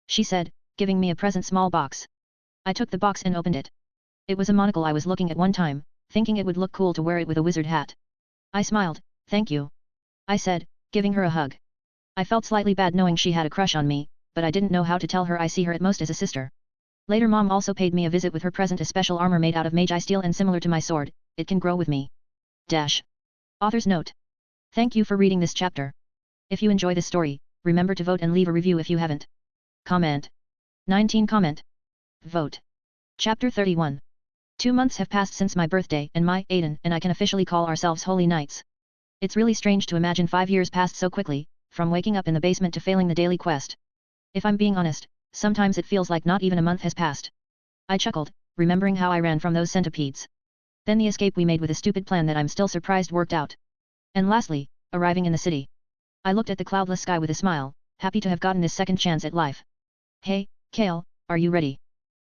She said, giving me a present small box. I took the box and opened it. It was a monocle I was looking at one time, thinking it would look cool to wear it with a wizard hat. I smiled, "Thank you," I said, giving her a hug. I felt slightly bad knowing she had a crush on me, but I didn't know how to tell her I see her at most as a sister. Later Mom also paid me a visit with her present, a special armor made out of mage eye steel and similar to my sword. It can grow with me. Dash. Author's note. Thank you for reading this chapter. If you enjoy this story, remember to vote and leave a review if you haven't. Comment. 19 Comment. Vote. Chapter 31. 2 months have passed since my birthday and Aiden and I can officially call ourselves Holy Knights. It's really strange to imagine 5 years passed so quickly, from waking up in the basement to failing the daily quest. If I'm being honest, sometimes it feels like not even a month has passed. I chuckled, remembering how I ran from those centipedes. Then the escape we made with a stupid plan that I'm still surprised worked out. And lastly, arriving in the city. I looked at the cloudless sky with a smile, happy to have gotten this second chance at life. "Hey, Kale, are you ready?"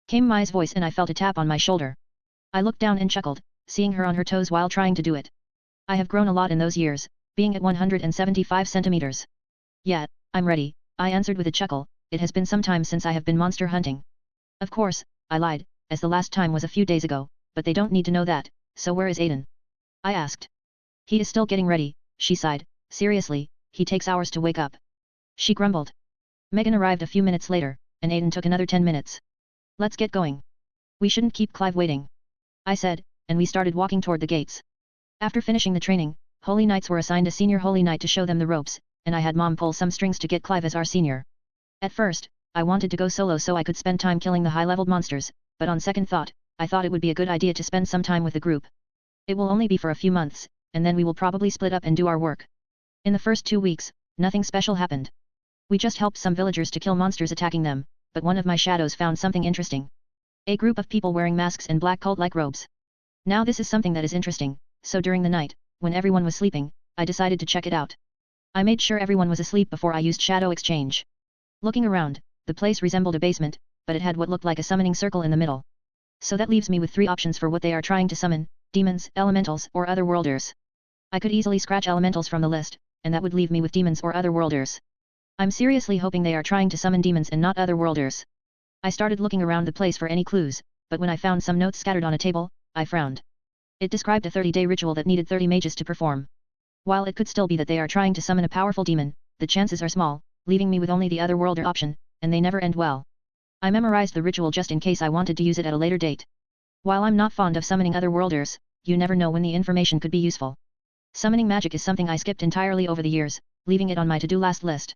came Mai's voice and I felt a tap on my shoulder. I looked down and chuckled, seeing her on her toes while trying to do it. I have grown a lot in those years, being at 175 centimeters. "Yeah, I'm ready," I answered with a chuckle. It has been some time since I have been monster hunting. Of course, I lied, as the last time was a few days ago, but they don't need to know that, so where is Aiden? I asked. He is still getting ready, she sighed. Seriously, he takes hours to wake up. She grumbled. Megan arrived a few minutes later, and Aiden took another 10 minutes. Let's get going. We shouldn't keep Clive waiting, I said, and we started walking toward the gates. After finishing the training, Holy Knights were assigned a senior Holy Knight to show them the ropes, and I had Mom pull some strings to get Clive as our senior. At first, I wanted to go solo so I could spend time killing the high-leveled monsters, but on second thought, I thought it would be a good idea to spend some time with the group. It will only be for a few months, and then we will probably split up and do our work. In the first 2 weeks, nothing special happened. We just helped some villagers to kill monsters attacking them, but one of my shadows found something interesting. A group of people wearing masks and black cult-like robes. Now this is something that is interesting, so during the night, when everyone was sleeping, I decided to check it out. I made sure everyone was asleep before I used shadow exchange. Looking around, the place resembled a basement, but it had what looked like a summoning circle in the middle. So that leaves me with 3 options for what they are trying to summon: demons, elementals, or otherworlders. I could easily scratch elementals from the list, and that would leave me with demons or otherworlders. I'm seriously hoping they are trying to summon demons and not otherworlders. I started looking around the place for any clues, but when I found some notes scattered on a table, I frowned. It described a 30-day ritual that needed 30 mages to perform. While it could still be that they are trying to summon a powerful demon, the chances are small, leaving me with only the otherworlder option, and they never end well. I memorized the ritual just in case I wanted to use it at a later date. While I'm not fond of summoning otherworlders, you never know when the information could be useful. Summoning magic is something I skipped entirely over the years, leaving it on my to-do last list.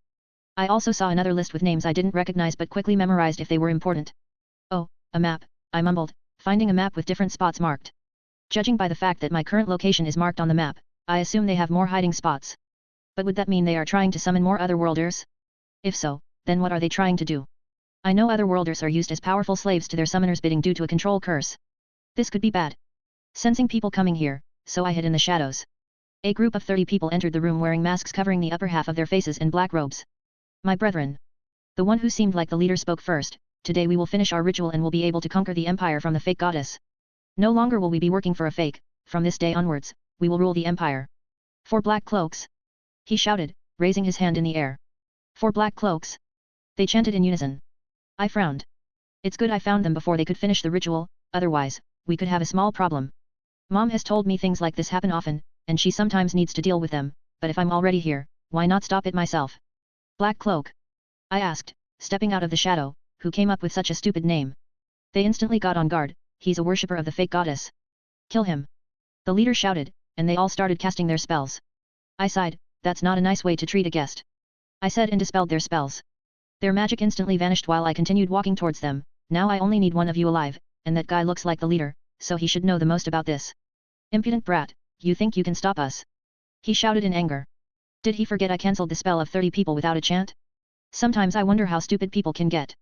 I also saw another list with names I didn't recognize but quickly memorized if they were important. Oh, a map, I mumbled, finding a map with different spots marked. Judging by the fact that my current location is marked on the map, I assume they have more hiding spots. But would that mean they are trying to summon more otherworlders? If so, then what are they trying to do? I know otherworlders are used as powerful slaves to their summoners' bidding due to a control curse. This could be bad. Sensing people coming here, so I hid in the shadows. A group of 30 people entered the room wearing masks covering the upper half of their faces and black robes. My brethren. The one who seemed like the leader spoke first. Today we will finish our ritual and will be able to conquer the empire from the fake goddess. No longer will we be working for a fake. From this day onwards, we will rule the empire. 4 black cloaks. He shouted, raising his hand in the air. 4 black cloaks. They chanted in unison. I frowned. It's good I found them before they could finish the ritual, otherwise, we could have a small problem. Mom has told me things like this happen often, and she sometimes needs to deal with them, but if I'm already here, why not stop it myself? Black Cloak? I asked, stepping out of the shadow, who came up with such a stupid name. They instantly got on guard. He's a worshipper of the fake goddess. Kill him. The leader shouted, and they all started casting their spells. I sighed, that's not a nice way to treat a guest. I said and dispelled their spells. Their magic instantly vanished while I continued walking towards them. Now I only need one of you alive, and that guy looks like the leader, so he should know the most about this. Impudent brat, you think you can stop us? He shouted in anger. Did he forget I cancelled the spell of 30 people without a chant? Sometimes I wonder how stupid people can get.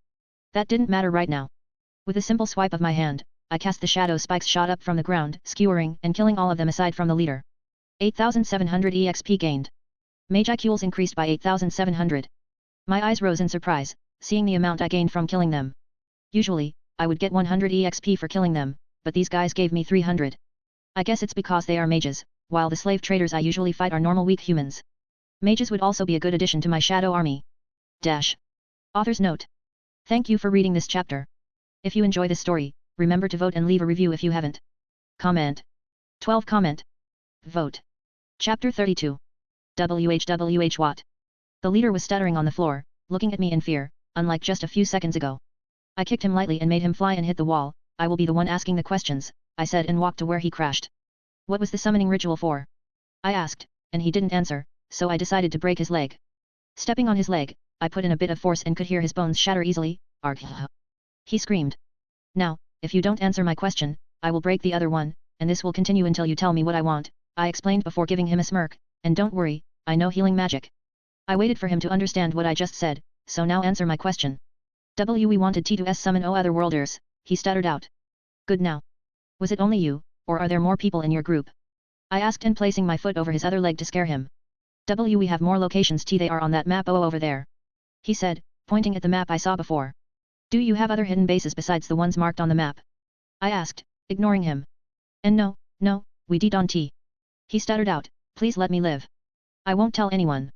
That didn't matter right now. With a simple swipe of my hand, I cast the shadow spikes shot up from the ground, skewering and killing all of them aside from the leader. 8,700 EXP gained. Mage IQs increased by 8,700. My eyes rose in surprise, seeing the amount I gained from killing them. Usually, I would get 100 EXP for killing them, but these guys gave me 300. I guess it's because they are mages, while the slave traders I usually fight are normal weak humans. Mages would also be a good addition to my shadow army. Author's note. Thank you for reading this chapter. If you enjoy this story, remember to vote and leave a review if you haven't. Comment. 12 comment. Vote. Chapter 32. WHWH what? The leader was stuttering on the floor, looking at me in fear, unlike just a few seconds ago. I kicked him lightly and made him fly and hit the wall. I will be the one asking the questions, I said and walked to where he crashed. What was the summoning ritual for? I asked, and he didn't answer, so I decided to break his leg. Stepping on his leg, I put in a bit of force and could hear his bones shatter easily. Argh. He screamed. Now, if you don't answer my question, I will break the other one, and this will continue until you tell me what I want, I explained before giving him a smirk, and don't worry, I know healing magic. I waited for him to understand what I just said, so now answer my question. We wanted to summon other worlders, he stuttered out. Good now. Was it only you, or are there more people in your group? I asked and placing my foot over his other leg to scare him. We have more locations they are on that map over there. He said, pointing at the map I saw before. Do you have other hidden bases besides the ones marked on the map? I asked, ignoring him. And no, we don't. He stuttered out, please let me live. I won't tell anyone.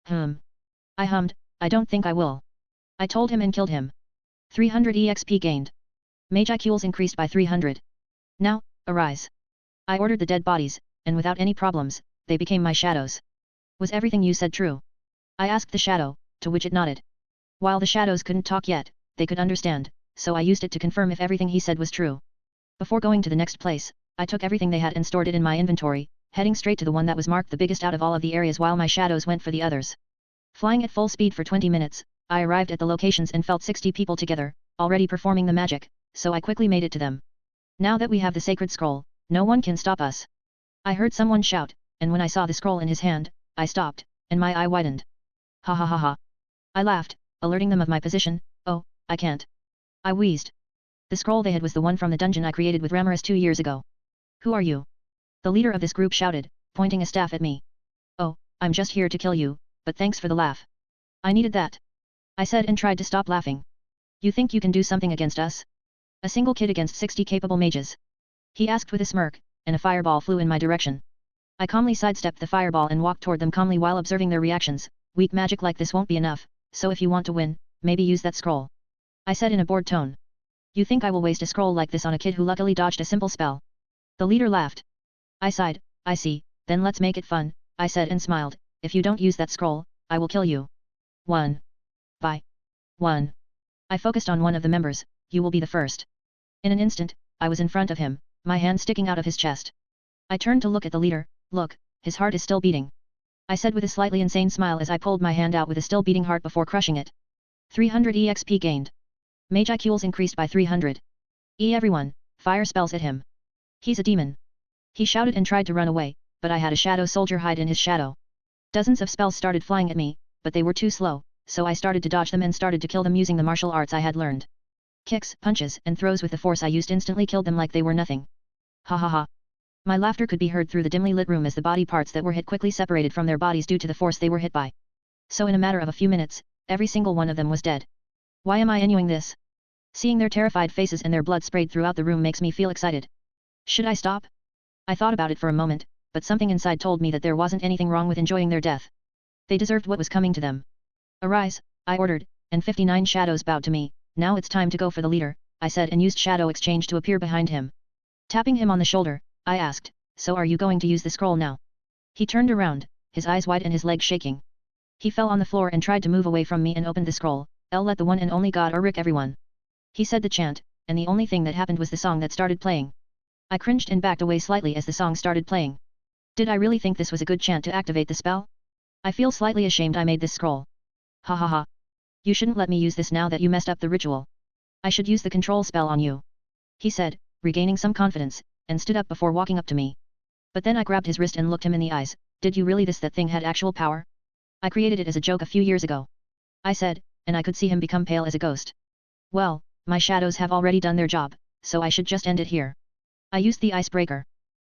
I hummed, I don't think I will. I told him and killed him. 300 EXP gained. Mage IQs increased by 300. Now, arise. I ordered the dead bodies, and without any problems, they became my shadows. Was everything you said true? I asked the shadow, to which it nodded. While the shadows couldn't talk yet, they could understand, so I used it to confirm if everything he said was true. Before going to the next place, I took everything they had and stored it in my inventory, heading straight to the one that was marked the biggest out of all of the areas while my shadows went for the others. Flying at full speed for 20 minutes, I arrived at the locations and felt 60 people together, already performing the magic, so I quickly made it to them. Now that we have the sacred scroll, no one can stop us. I heard someone shout, and when I saw the scroll in his hand, I stopped, and my eye widened. Ha ha ha ha. I laughed, alerting them of my position. Oh, I can't. I wheezed. The scroll they had was the one from the dungeon I created with Ramirez 2 years ago. Who are you? The leader of this group shouted, pointing a staff at me. Oh, I'm just here to kill you, but thanks for the laugh. I needed that. I said and tried to stop laughing. You think you can do something against us? A single kid against 60 capable mages? He asked with a smirk, and a fireball flew in my direction. I calmly sidestepped the fireball and walked toward them calmly while observing their reactions. Weak magic like this won't be enough, so if you want to win, maybe use that scroll. I said in a bored tone. You think I will waste a scroll like this on a kid who luckily dodged a simple spell? The leader laughed. I sighed, I see, then let's make it fun, I said and smiled. If you don't use that scroll, I will kill you. 1. By 1. I focused on one of the members. You will be the first. In an instant, I was in front of him, my hand sticking out of his chest. I turned to look at the leader. Look, his heart is still beating. I said with a slightly insane smile as I pulled my hand out with a still beating heart before crushing it. 300 EXP gained. Mage IQs increased by 300. Everyone, fire spells at him. He's a demon. He shouted and tried to run away, but I had a shadow soldier hide in his shadow. Dozens of spells started flying at me, but they were too slow, so I started to dodge them and started to kill them using the martial arts I had learned. Kicks, punches, and throws with the force I used instantly killed them like they were nothing. Ha ha ha. My laughter could be heard through the dimly lit room as the body parts that were hit quickly separated from their bodies due to the force they were hit by. So in a matter of a few minutes, every single one of them was dead. Why am I enjoying this? Seeing their terrified faces and their blood sprayed throughout the room makes me feel excited. Should I stop? I thought about it for a moment, but something inside told me that there wasn't anything wrong with enjoying their death. They deserved what was coming to them. Arise, I ordered, and 59 shadows bowed to me. Now it's time to go for the leader, I said and used shadow exchange to appear behind him. Tapping him on the shoulder, I asked, so are you going to use the scroll now? He turned around, his eyes wide and his legs shaking. He fell on the floor and tried to move away from me and opened the scroll. Let the one and only God Rick everyone. He said the chant, and the only thing that happened was the song that started playing. I cringed and backed away slightly as the song started playing. Did I really think this was a good chant to activate the spell? I feel slightly ashamed I made this scroll. Ha ha ha. You shouldn't let me use this now that you messed up the ritual. I should use the control spell on you. He said, regaining some confidence, and stood up before walking up to me. But then I grabbed his wrist and looked him in the eyes. Did you really that thing had actual power? I created it as a joke a few years ago. I said, and I could see him become pale as a ghost. Well, my shadows have already done their job, so I should just end it here. I used the icebreaker.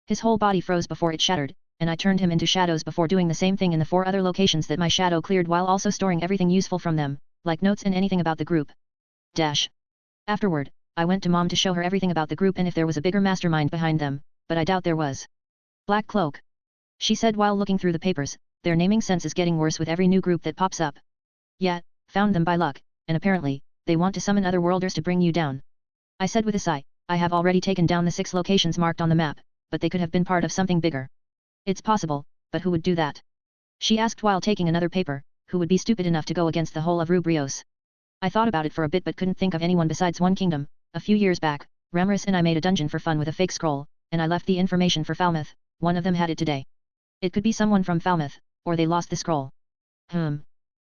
His whole body froze before it shattered, and I turned him into shadows before doing the same thing in the 4 other locations that my shadow cleared while also storing everything useful from them, like notes and anything about the group. Afterward, I went to Mom to show her everything about the group and if there was a bigger mastermind behind them, but I doubt there was. Black Cloak. She said while looking through the papers, their naming sense is getting worse with every new group that pops up. Yeah, found them by luck, and apparently, they want to summon other worlders to bring you down. I said with a sigh, I have already taken down the 6 locations marked on the map, but they could have been part of something bigger. It's possible, but who would do that? She asked while taking another paper, who would be stupid enough to go against the whole of Rubrios? I thought about it for a bit but couldn't think of anyone besides one kingdom. A few years back, Ramaris and I made a dungeon for fun with a fake scroll, and I left the information for Falmouth. One of them had it today. It could be someone from Falmouth, or they lost the scroll.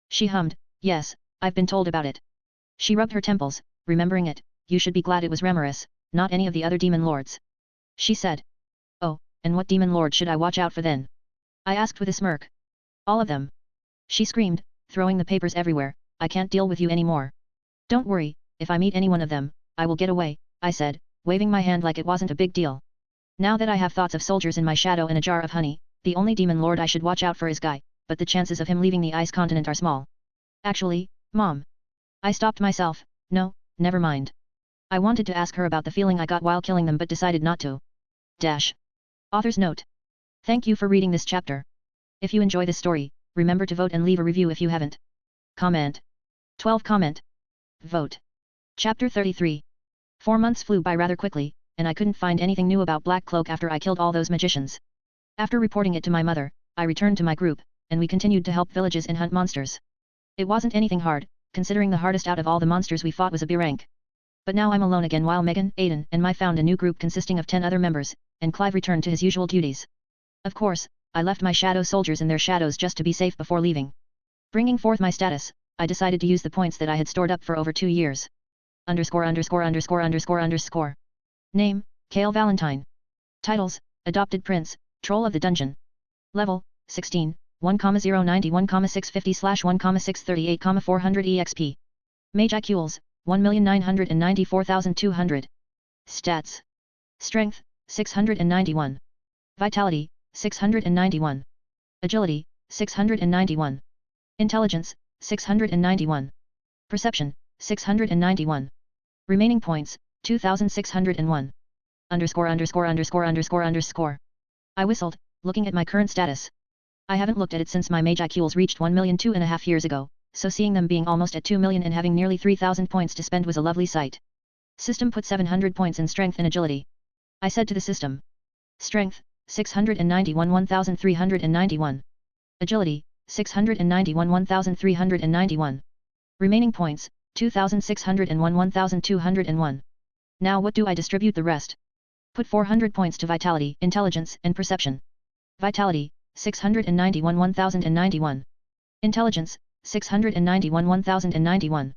She hummed, yes, I've been told about it. She rubbed her temples, remembering it. You should be glad it was Ramaris, not any of the other demon lords. She said. Oh, and what demon lord should I watch out for then? I asked with a smirk. All of them. She screamed, throwing the papers everywhere, I can't deal with you anymore. Don't worry, if I meet any one of them, I will get away, I said, waving my hand like it wasn't a big deal. Now that I have thoughts of soldiers in my shadow and a jar of honey, the only demon lord I should watch out for is Guy, but the chances of him leaving the ice continent are small. Actually, Mom. I stopped myself, no, never mind. I wanted to ask her about the feeling I got while killing them but decided not to. Author's note. Thank you for reading this chapter. If you enjoy this story, remember to vote and leave a review if you haven't. Comment. 12 Comment. Vote. Chapter 33. 4 months flew by rather quickly, and I couldn't find anything new about Black Cloak after I killed all those magicians. After reporting it to my mother, I returned to my group, and we continued to help villages and hunt monsters. It wasn't anything hard, considering the hardest out of all the monsters we fought was a B rank. But now I'm alone again while Megan, Aiden, and I found a new group consisting of 10 other members, and Clive returned to his usual duties. Of course, I left my shadow soldiers in their shadows just to be safe before leaving. Bringing forth my status, I decided to use the points that I had stored up for over 2 years. Name, Kale Valentine. Titles, Adopted Prince, Troll of the Dungeon. Level, 16, 1,091,650/1,638,400 EXP. Mage IQs, 1,994,200. Stats. Strength, 691. Vitality, 691. Agility, 691. Intelligence, 691. Perception, 691. Remaining points, 2,601. I whistled, looking at my current status. I haven't looked at it since my mage IQs reached 1 million 2.5 years ago, so seeing them being almost at 2 million and having nearly 3,000 points to spend was a lovely sight. System put 700 points in strength and agility. I said to the system. Strength, 691 1,391. Agility, 691 1,391. Remaining points, 2,601 1,201. Now what do I distribute the rest? Put 400 points to Vitality, Intelligence, and Perception. Vitality, 691 1,091. Intelligence, 691 1,091.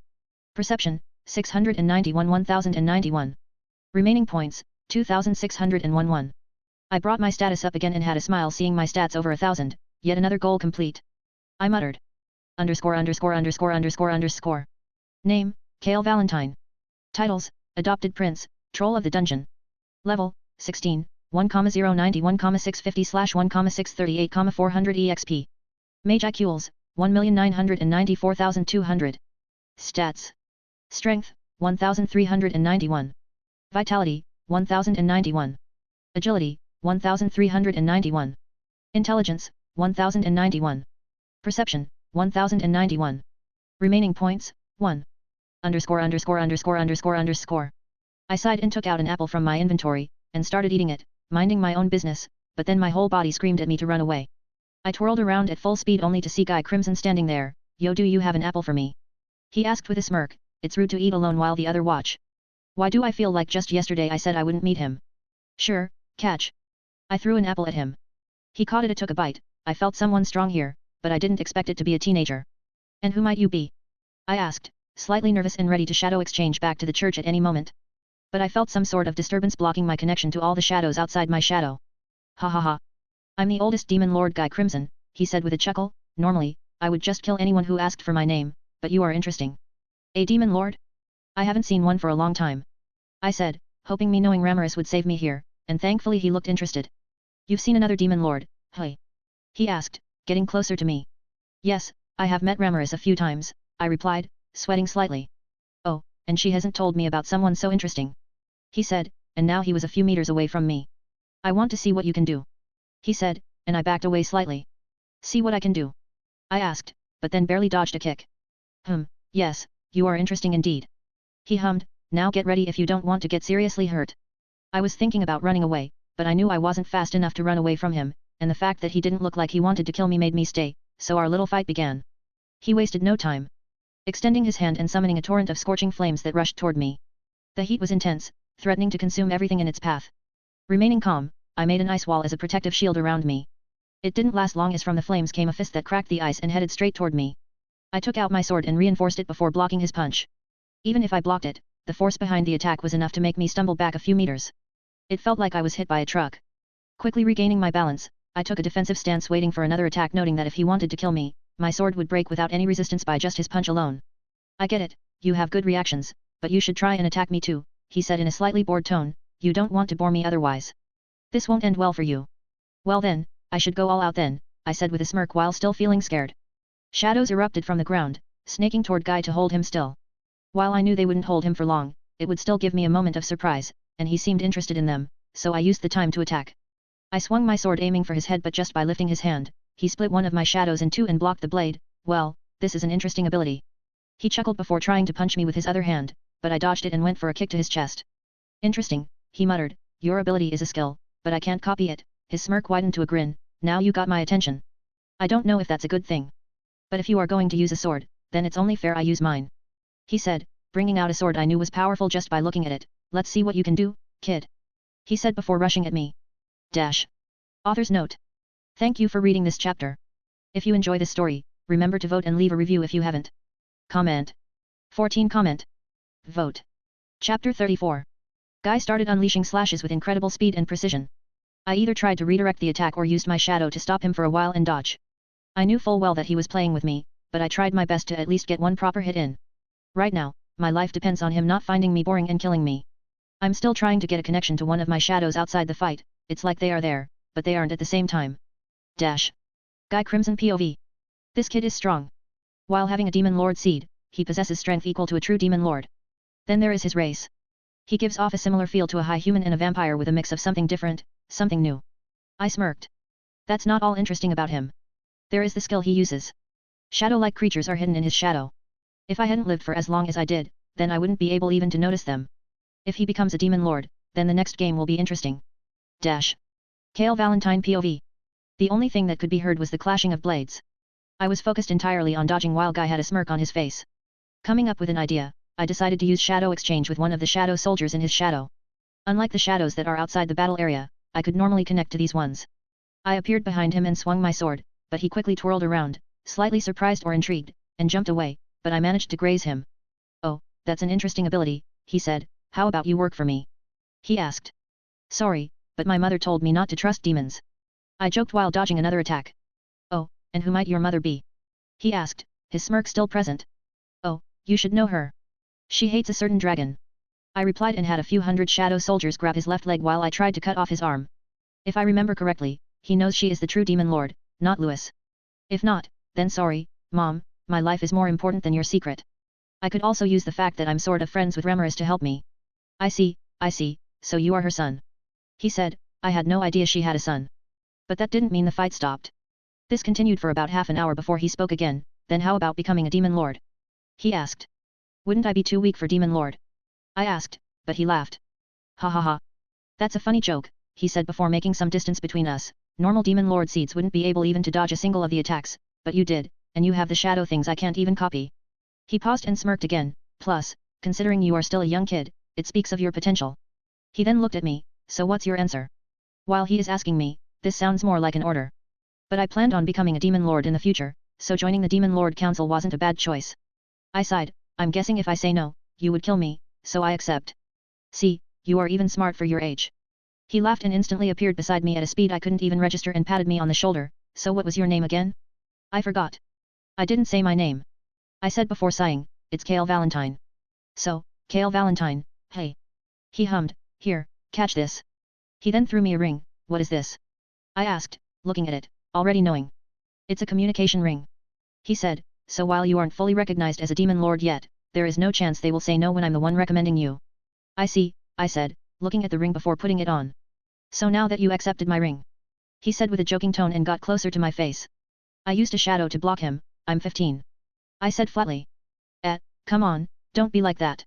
Perception, 691 1,091. Remaining points, 2,601. I brought my status up again and had a smile seeing my stats over 1,000, yet another goal complete. I muttered. Name, Kale Valentine. Titles, Adopted Prince, Troll of the Dungeon. Level, 16, 1,091,650/1,638,400 EXP. Mage IQs, 1,994,200. Stats. Strength, 1,391. Vitality, 1,091. Agility, 1,391. Intelligence, 1,091. Perception, 1,091. Remaining points, 1. I sighed and took out an apple from my inventory, and started eating it, minding my own business, but then my whole body screamed at me to run away. I twirled around at full speed only to see Guy Crimson standing there. Yo, do you have an apple for me? He asked with a smirk. It's rude to eat alone while the other watch. Why do I feel like just yesterday I said I wouldn't meet him? Sure, catch. I threw an apple at him. He caught it and took a bite. I felt someone strong here, but I didn't expect it to be a teenager. And who might you be? I asked, slightly nervous and ready to shadow exchange back to the church at any moment. But I felt some sort of disturbance blocking my connection to all the shadows outside my shadow. Ha ha ha. I'm the oldest demon lord Guy Crimson, he said with a chuckle. Normally, I would just kill anyone who asked for my name, but you are interesting. A demon lord? I haven't seen one for a long time. I said, hoping me knowing Ramaris would save me here, and thankfully he looked interested. You've seen another demon lord, hey? He asked, getting closer to me. Yes, I have met Ramaris a few times, I replied, sweating slightly. Oh, and she hasn't told me about someone so interesting. He said, and now he was a few meters away from me. I want to see what you can do. He said, and I backed away slightly. See what I can do? I asked, but then barely dodged a kick. Yes, you are interesting indeed. He hummed, now get ready if you don't want to get seriously hurt. I was thinking about running away, but I knew I wasn't fast enough to run away from him, and the fact that he didn't look like he wanted to kill me made me stay, so our little fight began. He wasted no time, extending his hand and summoning a torrent of scorching flames that rushed toward me. The heat was intense, threatening to consume everything in its path. Remaining calm, I made an ice wall as a protective shield around me. It didn't last long as from the flames came a fist that cracked the ice and headed straight toward me. I took out my sword and reinforced it before blocking his punch. Even if I blocked it, the force behind the attack was enough to make me stumble back a few meters. It felt like I was hit by a truck. Quickly regaining my balance, I took a defensive stance waiting for another attack, noting that if he wanted to kill me, my sword would break without any resistance by just his punch alone. I get it, you have good reactions, but you should try and attack me too, he said in a slightly bored tone, you don't want to bore me otherwise. This won't end well for you. Well then, I should go all out then, I said with a smirk while still feeling scared. Shadows erupted from the ground, snaking toward Guy to hold him still. While I knew they wouldn't hold him for long, it would still give me a moment of surprise, and he seemed interested in them, so I used the time to attack. I swung my sword aiming for his head, but just by lifting his hand, he split one of my shadows in two and blocked the blade. Well, this is an interesting ability. He chuckled before trying to punch me with his other hand, but I dodged it and went for a kick to his chest. Interesting, he muttered, your ability is a skill, but I can't copy it. His smirk widened to a grin, now you got my attention. I don't know if that's a good thing. But if you are going to use a sword, then it's only fair I use mine. He said, bringing out a sword I knew was powerful just by looking at it. Let's see what you can do, kid. He said before rushing at me. Author's note. Thank you for reading this chapter. If you enjoy this story, remember to vote and leave a review if you haven't. Comment. 14 Comment. Vote. Chapter 34. Guy started unleashing slashes with incredible speed and precision. I either tried to redirect the attack or used my shadow to stop him for a while and dodge. I knew full well that he was playing with me, but I tried my best to at least get one proper hit in. Right now, my life depends on him not finding me boring and killing me. I'm still trying to get a connection to one of my shadows outside the fight, it's like they are there, but they aren't at the same time. Guy Crimson POV. This kid is strong. While having a Demon Lord seed, he possesses strength equal to a true Demon Lord. Then there is his race. He gives off a similar feel to a high human and a vampire with a mix of something different, something new. I smirked. That's not all interesting about him. There is the skill he uses. Shadow-like creatures are hidden in his shadow. If I hadn't lived for as long as I did, then I wouldn't be able even to notice them. If he becomes a Demon Lord, then the next game will be interesting. Kale Valentine POV. The only thing that could be heard was the clashing of blades. I was focused entirely on dodging while Guy had a smirk on his face. Coming up with an idea, I decided to use shadow exchange with one of the shadow soldiers in his shadow. Unlike the shadows that are outside the battle area, I could normally connect to these ones. I appeared behind him and swung my sword, but he quickly twirled around, slightly surprised or intrigued, and jumped away, but I managed to graze him. Oh, that's an interesting ability, he said, how about you work for me? He asked. Sorry, but my mother told me not to trust demons. I joked while dodging another attack. Oh, and who might your mother be? He asked, his smirk still present. Oh, you should know her. She hates a certain dragon. I replied and had a few hundred shadow soldiers grab his left leg while I tried to cut off his arm. If I remember correctly, he knows she is the true Demon Lord, not Louis. If not, then sorry, Mom, my life is more important than your secret. I could also use the fact that I'm sort of friends with Remaris to help me. I see, so you are her son. He said, I had no idea she had a son. But that didn't mean the fight stopped. This continued for about half an hour before he spoke again, then how about becoming a Demon Lord? He asked. Wouldn't I be too weak for Demon Lord? I asked, but he laughed. Ha ha ha. That's a funny joke, he said before making some distance between us. Normal Demon Lord seeds wouldn't be able even to dodge a single of the attacks, but you did, and you have the shadow things I can't even copy. He paused and smirked again, plus, considering you are still a young kid, it speaks of your potential. He then looked at me, so what's your answer? While he is asking me, this sounds more like an order. But I planned on becoming a Demon Lord in the future, so joining the Demon Lord Council wasn't a bad choice. I sighed, I'm guessing if I say no, you would kill me, so I accept. See, you are even smart for your age. He laughed and instantly appeared beside me at a speed I couldn't even register and patted me on the shoulder. So what was your name again? I forgot. I didn't say my name. I said before sighing, it's Kale Valentine. So, Kale Valentine, hey. He hummed, here, catch this. He then threw me a ring. What is this? I asked, looking at it, already knowing. It's a communication ring. He said, so while you aren't fully recognized as a Demon Lord yet, there is no chance they will say no when I'm the one recommending you. I see, I said, looking at the ring before putting it on. So now that you accepted my ring? He said with a joking tone and got closer to my face. I used a shadow to block him, I'm 15. I said flatly. Come on, don't be like that.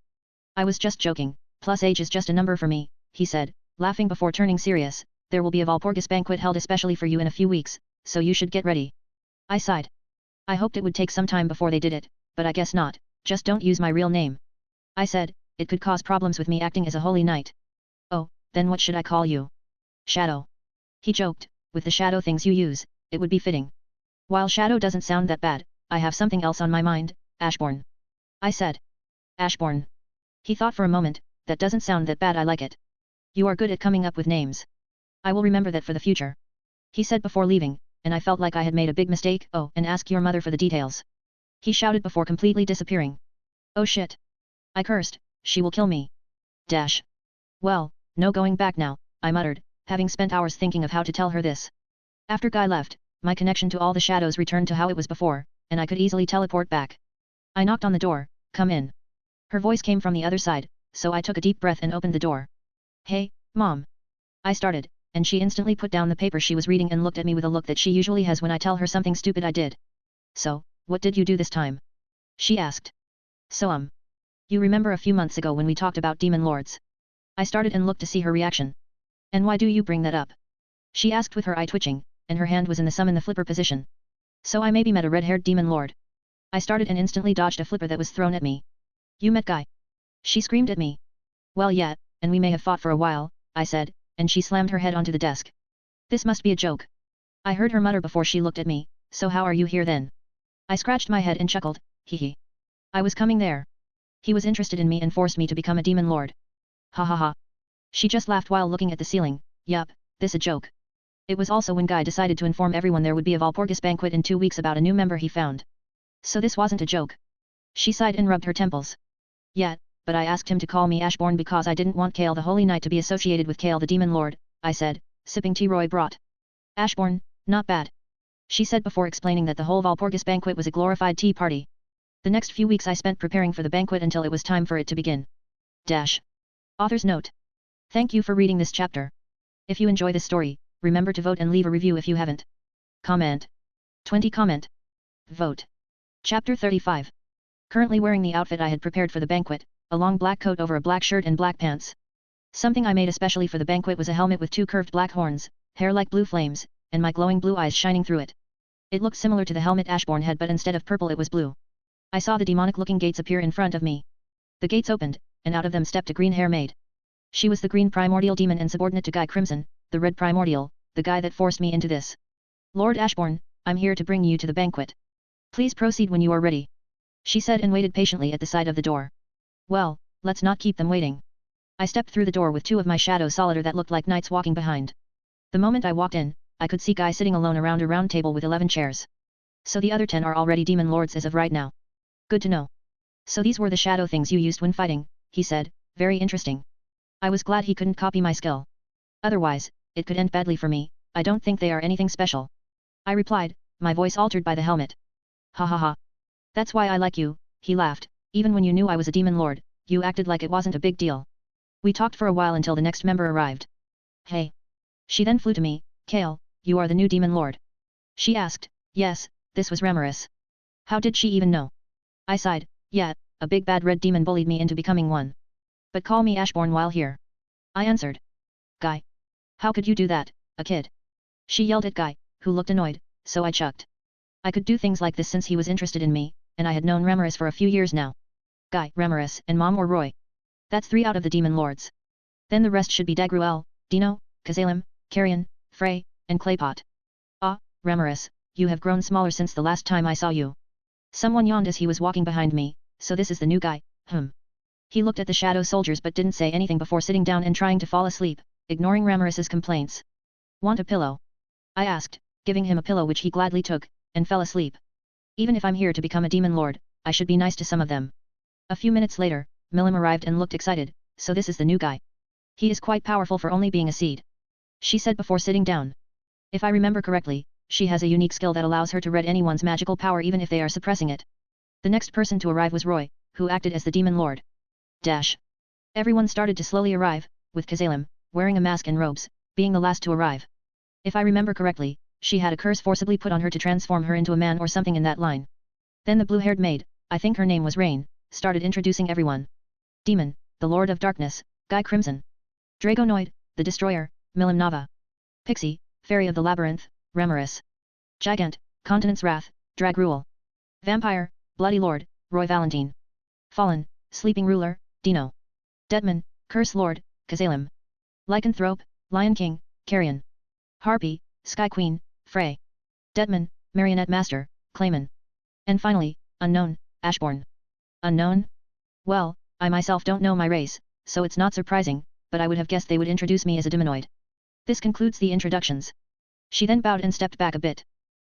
I was just joking, plus age is just a number for me, he said, laughing before turning serious, there will be a Walpurgis banquet held especially for you in a few weeks, so you should get ready. I sighed. I hoped it would take some time before they did it, but I guess not, just don't use my real name. I said, it could cause problems with me acting as a holy knight. Oh, then what should I call you? Shadow. He joked, with the shadow things you use, it would be fitting. While shadow doesn't sound that bad, I have something else on my mind, Ashbourne. I said. Ashbourne. He thought for a moment, that doesn't sound that bad, I like it. You are good at coming up with names. I will remember that for the future. He said before leaving, and I felt like I had made a big mistake. Oh, and ask your mother for the details. He shouted before completely disappearing. Oh shit. I cursed, she will kill me. Dash. Well, no going back now, I muttered, having spent hours thinking of how to tell her this. After Guy left, my connection to all the shadows returned to how it was before, and I could easily teleport back. I knocked on the door, come in. Her voice came from the other side, so I took a deep breath and opened the door. Hey, Mom. I started, and she instantly put down the paper she was reading and looked at me with a look that she usually has when I tell her something stupid I did. So, what did you do this time? She asked. So you remember a few months ago when we talked about demon lords? I started and looked to see her reaction. And why do you bring that up? She asked with her eye twitching, and her hand was in the sum in the flipper position. So I maybe met a red-haired demon lord. I started and instantly dodged a flipper that was thrown at me. You met Guy? She screamed at me. Well yeah, and we may have fought for a while, I said, and she slammed her head onto the desk. This must be a joke. I heard her mutter before she looked at me, so how are you here then? I scratched my head and chuckled, hee hee. I was coming there. He was interested in me and forced me to become a demon lord. Ha ha ha. She just laughed while looking at the ceiling. Yup, this a joke. It was also when Guy decided to inform everyone there would be a Walpurgis banquet in 2 weeks about a new member he found. So this wasn't a joke. She sighed and rubbed her temples. Yeah, but I asked him to call me Ashbourne because I didn't want Kale the Holy Knight to be associated with Kale the Demon Lord, I said, sipping tea Roy brought. Ashbourne, not bad. She said before explaining that the whole Walpurgis banquet was a glorified tea party. The next few weeks I spent preparing for the banquet until it was time for it to begin. Dash. Author's note. Thank you for reading this chapter. If you enjoy this story, remember to vote and leave a review if you haven't. Comment. 20 comment. Vote. Chapter 35. Currently wearing the outfit I had prepared for the banquet, a long black coat over a black shirt and black pants. Something I made especially for the banquet was a helmet with 2 curved black horns, hair like blue flames, and my glowing blue eyes shining through it. It looked similar to the helmet Ashbourne had, but instead of purple it was blue. I saw the demonic-looking gates appear in front of me. The gates opened, and out of them stepped a green-hair maid. She was the green primordial demon and subordinate to Guy Crimson, the red primordial, the guy that forced me into this. Lord Ashbourne, I'm here to bring you to the banquet. Please proceed when you are ready. She said and waited patiently at the side of the door. Well, let's not keep them waiting. I stepped through the door with 2 of my shadows solider that looked like knights walking behind. The moment I walked in, I could see Guy sitting alone around a round table with 11 chairs. So the other 10 are already demon lords as of right now. Good to know. So these were the shadow things you used when fighting, he said, very interesting. I was glad he couldn't copy my skill. Otherwise, it could end badly for me. I don't think they are anything special. I replied, my voice altered by the helmet. Ha ha ha. That's why I like you, he laughed, even when you knew I was a demon lord, you acted like it wasn't a big deal. We talked for a while until the next member arrived. Hey. She then flew to me, Kale, you are the new demon lord. She asked, yes, this was Ramaris. How did she even know? I sighed, yeah, a big bad red demon bullied me into becoming one. But call me Ashbourne while here. I answered. Guy. How could you do that, a kid? She yelled at Guy, who looked annoyed, so I chucked. I could do things like this since he was interested in me, and I had known Ramaris for a few years now. Guy, Ramaris, and Mom or Roy. That's 3 out of the demon lords. Then the rest should be Dagruel, Dino, Kazalim, Carrion, Frey, and Claypot. Ah, Ramaris, you have grown smaller since the last time I saw you. Someone yawned as he was walking behind me, so this is the new guy, He looked at the shadow soldiers but didn't say anything before sitting down and trying to fall asleep, ignoring Ramaris's complaints. Want a pillow? I asked, giving him a pillow which he gladly took, and fell asleep. Even if I'm here to become a demon lord, I should be nice to some of them. A few minutes later, Milim arrived and looked excited, so this is the new guy. He is quite powerful for only being a seed. She said before sitting down. If I remember correctly, she has a unique skill that allows her to read anyone's magical power even if they are suppressing it. The next person to arrive was Roy, who acted as the demon lord. Dash. Everyone started to slowly arrive, with Kazalim, wearing a mask and robes, being the last to arrive. If I remember correctly, she had a curse forcibly put on her to transform her into a man or something in that line. Then the blue-haired maid, I think her name was Rain, started introducing everyone. Demon, the Lord of Darkness, Guy Crimson. Dragonoid, the Destroyer, Milim Nava. Pixie, Fairy of the Labyrinth, Remaris. Gigant, Continent's Wrath, Drag Rule. Vampire, Bloody Lord, Roy Valentine. Fallen, Sleeping Ruler, Dino. Deadman, Curse Lord, Kazalem. Lycanthrope, Lion King, Carrion. Harpy, Sky Queen, Frey. Deadman, Marionette Master, Clayman. And finally, Unknown, Ashbourne. Unknown? Well, I myself don't know my race, so it's not surprising, but I would have guessed they would introduce me as a demonoid. This concludes the introductions. She then bowed and stepped back a bit.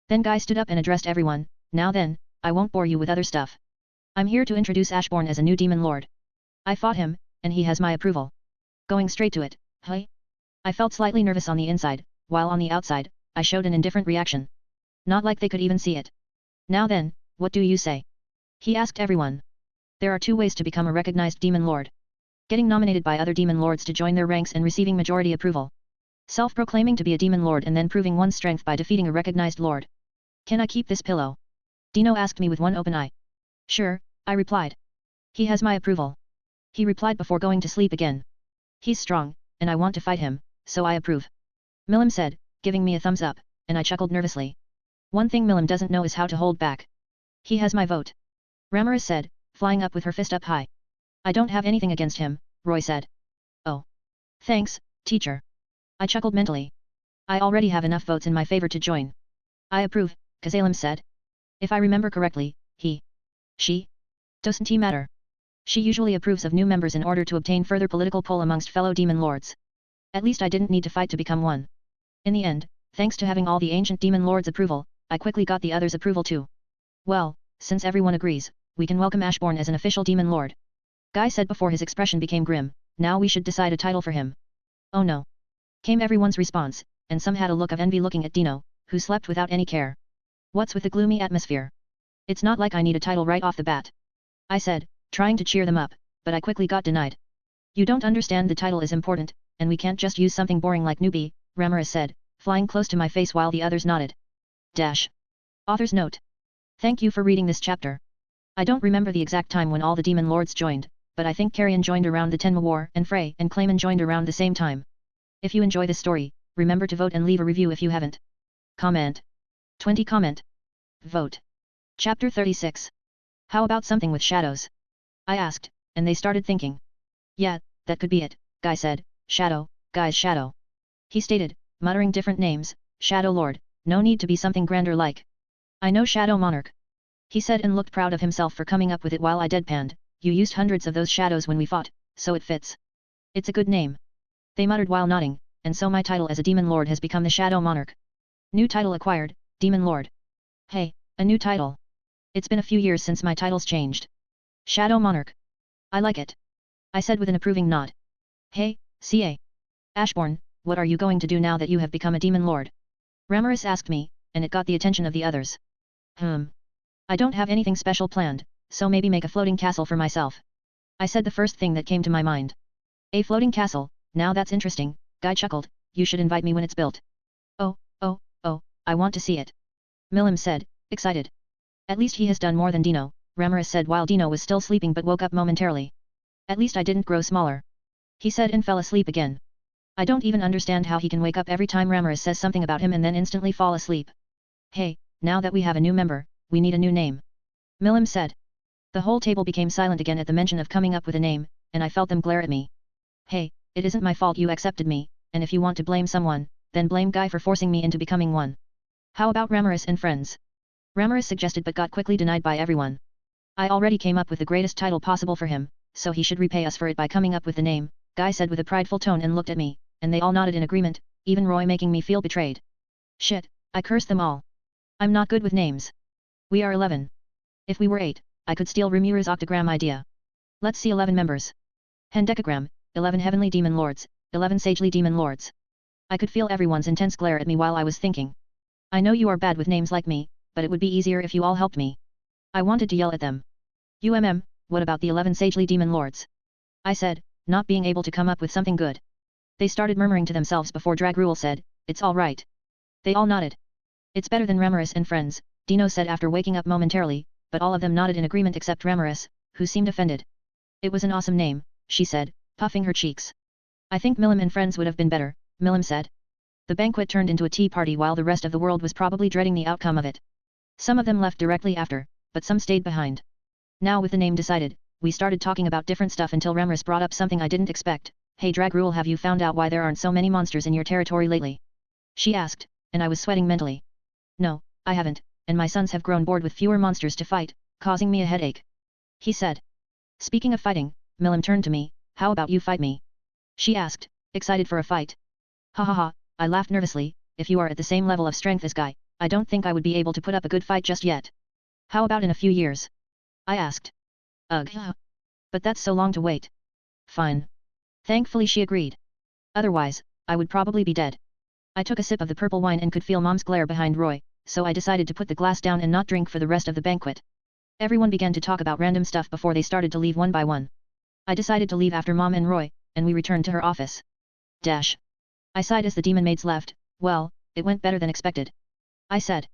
Then Guy stood up and addressed everyone. Now then, I won't bore you with other stuff. I'm here to introduce Ashbourne as a new demon lord. I fought him, and he has my approval. Going straight to it, hey? I felt slightly nervous on the inside, while on the outside, I showed an indifferent reaction. Not like they could even see it. Now then, what do you say? He asked everyone. There are two ways to become a recognized demon lord. Getting nominated by other demon lords to join their ranks and receiving majority approval. Self-proclaiming to be a demon lord and then proving one's strength by defeating a recognized lord. Can I keep this pillow? Dino asked me with one open eye. Sure, I replied. He has my approval. He replied before going to sleep again. He's strong, and I want to fight him, so I approve. Milim said, giving me a thumbs up, and I chuckled nervously. One thing Milim doesn't know is how to hold back. He has my vote. Ramaris said, flying up with her fist up high. I don't have anything against him, Roy said. Oh. Thanks, teacher. I chuckled mentally. I already have enough votes in my favor to join. I approve, Kazalem said. If I remember correctly, she doesn't matter. She usually approves of new members in order to obtain further political pull amongst fellow demon lords. At least I didn't need to fight to become one. In the end, thanks to having all the ancient demon lords' approval, I quickly got the others' approval too. Well, since everyone agrees, we can welcome Ashbourne as an official demon lord. Guy said before his expression became grim. Now we should decide a title for him. Oh no. Came everyone's response, and some had a look of envy looking at Dino, who slept without any care. What's with the gloomy atmosphere? It's not like I need a title right off the bat. I said, trying to cheer them up, but I quickly got denied. You don't understand, the title is important, and we can't just use something boring like newbie, Ramaris said, flying close to my face while the others nodded. Dash. Author's note. Thank you for reading this chapter. I don't remember the exact time when all the demon lords joined, but I think Carrion joined around the Tenma War and Frey and Clayman joined around the same time. If you enjoy this story, remember to vote and leave a review if you haven't. Comment. 20 comment. Vote. Chapter 36. How about something with shadows? I asked, and they started thinking. Yeah, that could be it, Guy said. Shadow, Guy's shadow. He stated, muttering different names. Shadow Lord, no need to be something grander like. I know Shadow Monarch. He said and looked proud of himself for coming up with it while I deadpanned. You used hundreds of those shadows when we fought, so it fits. It's a good name. They muttered while nodding, and so my title as a demon lord has become the Shadow Monarch. New title acquired, Demon Lord. Hey, a new title. It's been a few years since my titles changed. Shadow Monarch. I like it. I said with an approving nod. Hey, CA. Ashbourne, what are you going to do now that you have become a demon lord? Ramaris asked me, and it got the attention of the others. I don't have anything special planned, so maybe make a floating castle for myself. I said the first thing that came to my mind. A floating castle, now that's interesting, Guy chuckled, you should invite me when it's built. Oh, I want to see it. Milim said, excited. At least he has done more than Dino, Ramaris said while Dino was still sleeping but woke up momentarily. At least I didn't grow smaller. He said and fell asleep again. I don't even understand how he can wake up every time Ramaris says something about him and then instantly fall asleep. Hey, now that we have a new member, we need a new name. Milim said. The whole table became silent again at the mention of coming up with a name, and I felt them glare at me. Hey, it isn't my fault you accepted me, and if you want to blame someone, then blame Guy for forcing me into becoming one. How about Ramaris and friends? Ramaris suggested but got quickly denied by everyone. I already came up with the greatest title possible for him, so he should repay us for it by coming up with the name, Guy said with a prideful tone and looked at me, and they all nodded in agreement, even Roy making me feel betrayed. Shit, I cursed them all. I'm not good with names. We are 11. If we were 8, I could steal Rimura's octagram idea. Let's see 11 members. Hendecagram, 11 heavenly demon lords, 11 sagely demon lords. I could feel everyone's intense glare at me while I was thinking. I know you are bad with names like me, but it would be easier if you all helped me. I wanted to yell at them. What about the 11 sagely demon lords? I said, not being able to come up with something good. They started murmuring to themselves before Dragrul said, it's all right. They all nodded. It's better than Ramaris and friends, Dino said after waking up momentarily, but all of them nodded in agreement except Ramaris, who seemed offended. It was an awesome name, she said, puffing her cheeks. I think Milim and friends would have been better, Milim said. The banquet turned into a tea party while the rest of the world was probably dreading the outcome of it. Some of them left directly after, but some stayed behind. Now with the name decided, we started talking about different stuff until Remris brought up something I didn't expect. Hey Dragrul, have you found out why there aren't so many monsters in your territory lately? She asked, and I was sweating mentally. No, I haven't, and my sons have grown bored with fewer monsters to fight, causing me a headache. He said. Speaking of fighting, Milim turned to me, how about you fight me? She asked, excited for a fight. Ha ha ha, I laughed nervously, if you are at the same level of strength as Guy, I don't think I would be able to put up a good fight just yet. How about in a few years? I asked. Ugh. But that's so long to wait. Fine. Thankfully she agreed. Otherwise, I would probably be dead. I took a sip of the purple wine and could feel Mom's glare behind Roy, so I decided to put the glass down and not drink for the rest of the banquet. Everyone began to talk about random stuff before they started to leave one by one. I decided to leave after Mom and Roy, and we returned to her office. Dash. I sighed as the demon maids left. Well, it went better than expected. I said.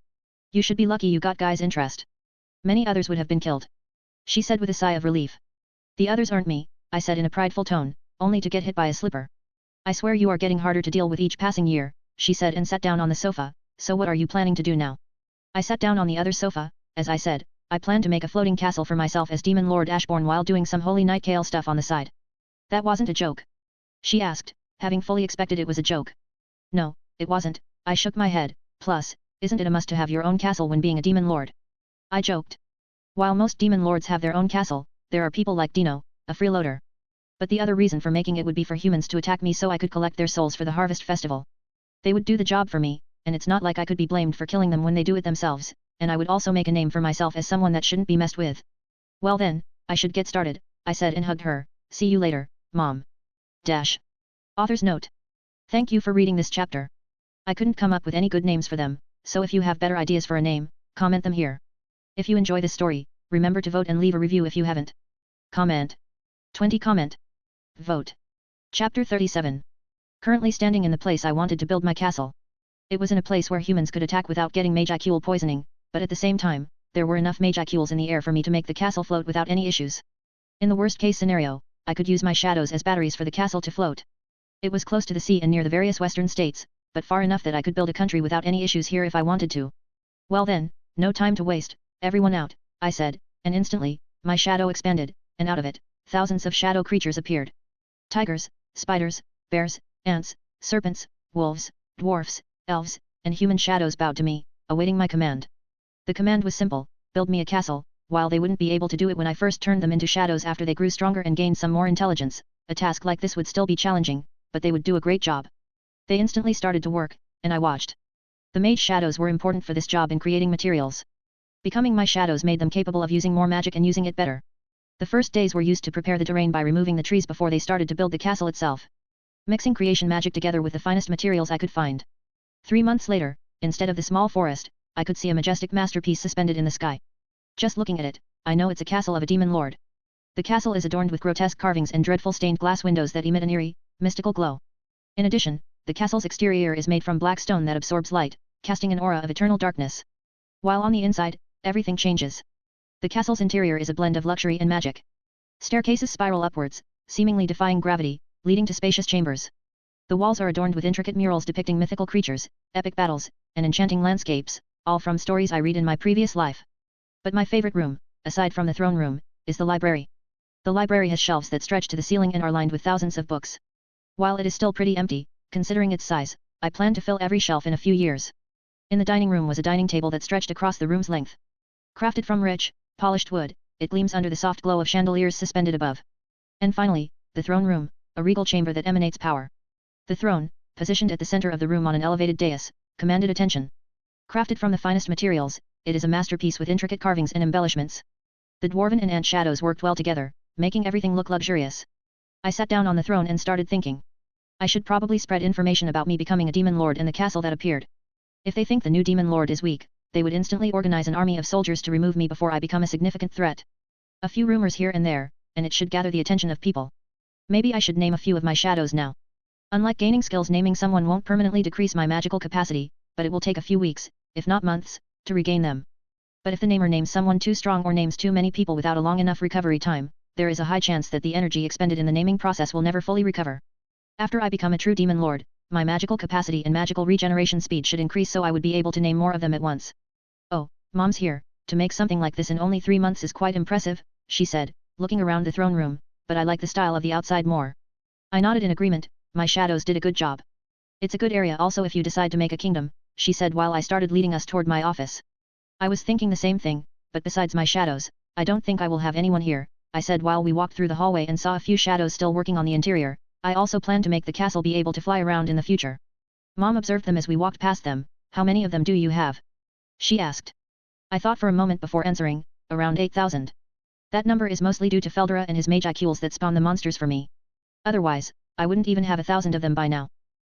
You should be lucky you got Guy's interest. Many others would have been killed. She said with a sigh of relief. The others aren't me, I said in a prideful tone, only to get hit by a slipper. I swear you are getting harder to deal with each passing year, she said and sat down on the sofa, so what are you planning to do now? I sat down on the other sofa, as I said, I plan to make a floating castle for myself as Demon Lord Ashbourne while doing some Holy Night Kale stuff on the side. That wasn't a joke? She asked, having fully expected it was a joke. No, it wasn't, I shook my head, plus, isn't it a must to have your own castle when being a Demon Lord? I joked. While most Demon Lords have their own castle, there are people like Dino, a freeloader. But the other reason for making it would be for humans to attack me so I could collect their souls for the Harvest Festival. They would do the job for me, and it's not like I could be blamed for killing them when they do it themselves, and I would also make a name for myself as someone that shouldn't be messed with. Well then, I should get started, I said and hugged her. See you later, Mom. Dash. Author's note. Thank you for reading this chapter. I couldn't come up with any good names for them, so if you have better ideas for a name, comment them here. If you enjoy this story, remember to vote and leave a review if you haven't. Comment. 20 comment. Vote. Chapter 37. Currently standing in the place I wanted to build my castle. It was in a place where humans could attack without getting magicule poisoning, but at the same time, there were enough magicules in the air for me to make the castle float without any issues. In the worst case scenario, I could use my shadows as batteries for the castle to float. It was close to the sea and near the various western states, but far enough that I could build a country without any issues here if I wanted to. Well then, no time to waste, everyone out, I said, and instantly, my shadow expanded, and out of it, thousands of shadow creatures appeared. Tigers, spiders, bears, ants, serpents, wolves, dwarfs, elves, and human shadows bowed to me, awaiting my command. The command was simple, build me a castle. While they wouldn't be able to do it when I first turned them into shadows after they grew stronger and gained some more intelligence, a task like this would still be challenging, but they would do a great job. They instantly started to work, and I watched. The mage shadows were important for this job in creating materials. Becoming my shadows made them capable of using more magic and using it better. The first days were used to prepare the terrain by removing the trees before they started to build the castle itself. Mixing creation magic together with the finest materials I could find. 3 months later, instead of the small forest, I could see a majestic masterpiece suspended in the sky. Just looking at it, I know it's a castle of a demon lord. The castle is adorned with grotesque carvings and dreadful stained glass windows that emit an eerie, mystical glow. In addition, the castle's exterior is made from black stone that absorbs light, casting an aura of eternal darkness. While on the inside, everything changes. The castle's interior is a blend of luxury and magic. Staircases spiral upwards, seemingly defying gravity, leading to spacious chambers. The walls are adorned with intricate murals depicting mythical creatures, epic battles, and enchanting landscapes, all from stories I read in my previous life. But my favorite room, aside from the throne room, is the library. The library has shelves that stretch to the ceiling and are lined with thousands of books. While it is still pretty empty, considering its size, I plan to fill every shelf in a few years. In the dining room was a dining table that stretched across the room's length. Crafted from rich, polished wood, it gleams under the soft glow of chandeliers suspended above. And finally, the throne room, a regal chamber that emanates power. The throne, positioned at the center of the room on an elevated dais, commanded attention. Crafted from the finest materials, it is a masterpiece with intricate carvings and embellishments. The dwarven and ant shadows worked well together, making everything look luxurious. I sat down on the throne and started thinking. I should probably spread information about me becoming a demon lord and the castle that appeared. If they think the new demon lord is weak, they would instantly organize an army of soldiers to remove me before I become a significant threat. A few rumors here and there, and it should gather the attention of people. Maybe I should name a few of my shadows now. Unlike gaining skills, naming someone won't permanently decrease my magical capacity, but it will take a few weeks, if not months, to regain them. But if the namer names someone too strong or names too many people without a long enough recovery time, there is a high chance that the energy expended in the naming process will never fully recover. After I become a true demon lord, my magical capacity and magical regeneration speed should increase so I would be able to name more of them at once. Oh, Mom's here, to make something like this in only 3 months is quite impressive, she said, looking around the throne room, but I like the style of the outside more. I nodded in agreement, my shadows did a good job. It's a good area also if you decide to make a kingdom, she said while I started leading us toward my office. I was thinking the same thing, but besides my shadows, I don't think I will have anyone here, I said while we walked through the hallway and saw a few shadows still working on the interior. I also plan to make the castle be able to fly around in the future. Mom observed them as we walked past them. How many of them do you have? She asked. I thought for a moment before answering, around 8,000. That number is mostly due to Feldra and his magicules that spawn the monsters for me. Otherwise, I wouldn't even have 1,000 of them by now.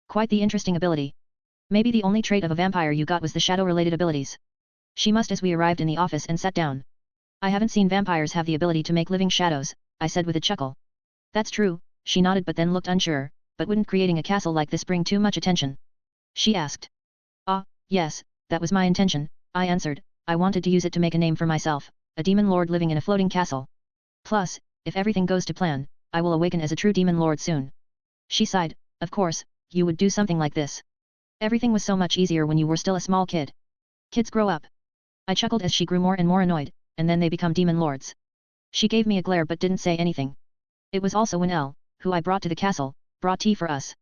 Quite the interesting ability. Maybe the only trait of a vampire you got was the shadow-related abilities. She must as we arrived in the office and sat down. I haven't seen vampires have the ability to make living shadows, I said with a chuckle. That's true, she nodded but then looked unsure, but wouldn't creating a castle like this bring too much attention? She asked. Ah, yes, that was my intention, I answered. I wanted to use it to make a name for myself, a demon lord living in a floating castle. Plus, if everything goes to plan, I will awaken as a true demon lord soon. She sighed. Of course, you would do something like this. Everything was so much easier when you were still a small kid. Kids grow up. I chuckled as she grew more and more annoyed, and then they become demon lords. She gave me a glare but didn't say anything. It was also Winel, who I brought to the castle, brought tea for us.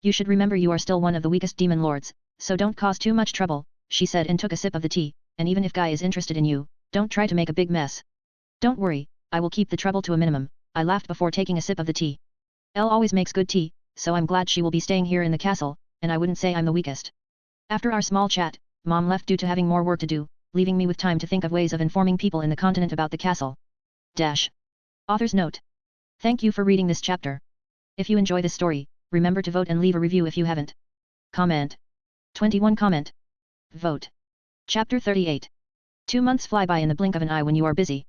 You should remember you are still one of the weakest demon lords, so don't cause too much trouble, she said and took a sip of the tea, and even if Guy is interested in you, don't try to make a big mess. Don't worry, I will keep the trouble to a minimum, I laughed before taking a sip of the tea. Elle always makes good tea, so I'm glad she will be staying here in the castle, and I wouldn't say I'm the weakest. After our small chat, Mom left due to having more work to do, leaving me with time to think of ways of informing people in the continent about the castle. Author's note. Thank you for reading this chapter. If you enjoy this story, remember to vote and leave a review if you haven't. Comment. 21 Comment. Vote. Chapter 38. 2 months fly by in the blink of an eye when you are busy.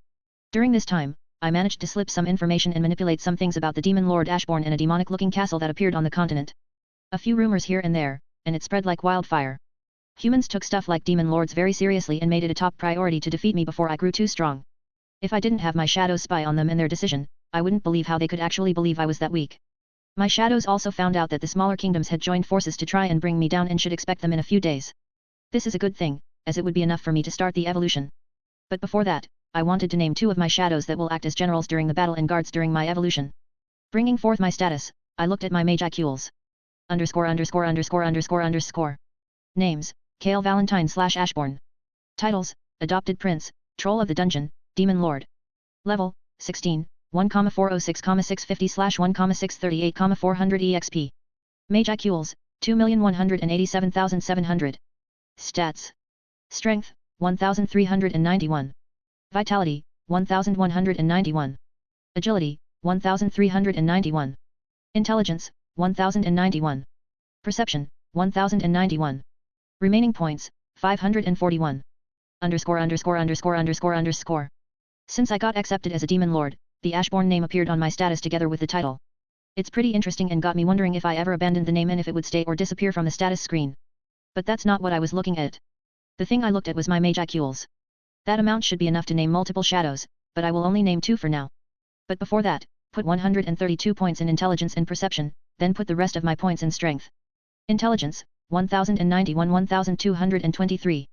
During this time, I managed to slip some information and manipulate some things about the demon lord Ashbourne and a demonic-looking castle that appeared on the continent. A few rumors here and there, and it spread like wildfire. Humans took stuff like demon lords very seriously and made it a top priority to defeat me before I grew too strong. If I didn't have my shadows spy on them and their decision, I wouldn't believe how they could actually believe I was that weak. My shadows also found out that the smaller kingdoms had joined forces to try and bring me down and should expect them in a few days. This is a good thing, as it would be enough for me to start the evolution. But before that, I wanted to name 2 of my shadows that will act as generals during the battle and guards during my evolution. Bringing forth my status, I looked at my magicules. _________. Names, Kale Valentine / Ashbourne. Titles, Adopted Prince, Troll of the Dungeon, Demon Lord. Level, 16, 1,406,650/1,638,400 EXP. Magicules, 2,187,700. Stats. Strength, 1,391. Vitality, 1,191. Agility, 1,391. Intelligence, 1,091. Perception, 1,091. Remaining points, 541. __________. Since I got accepted as a demon lord, the Ashbourne name appeared on my status together with the title. It's pretty interesting and got me wondering if I ever abandoned the name and if it would stay or disappear from the status screen. But that's not what I was looking at. The thing I looked at was my magicules. That amount should be enough to name multiple shadows, but I will only name 2 for now. But before that, put 132 points in intelligence and perception, then put the rest of my points in strength. Intelligence, 1091 1223.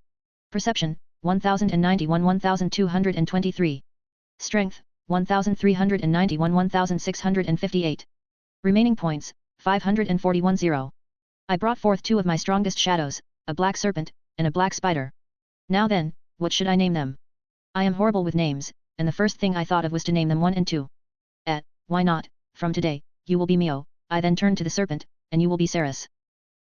Perception, 1091 1223. Strength, 1391 1658. Remaining points, 541 0. I brought forth 2 of my strongest shadows, a black serpent, and a black spider. Now then, what should I name them? I am horrible with names, and the first thing I thought of was to name them 1 and 2. Why not, from today, you will be Mio, I then turned to the serpent, and you will be Ceres.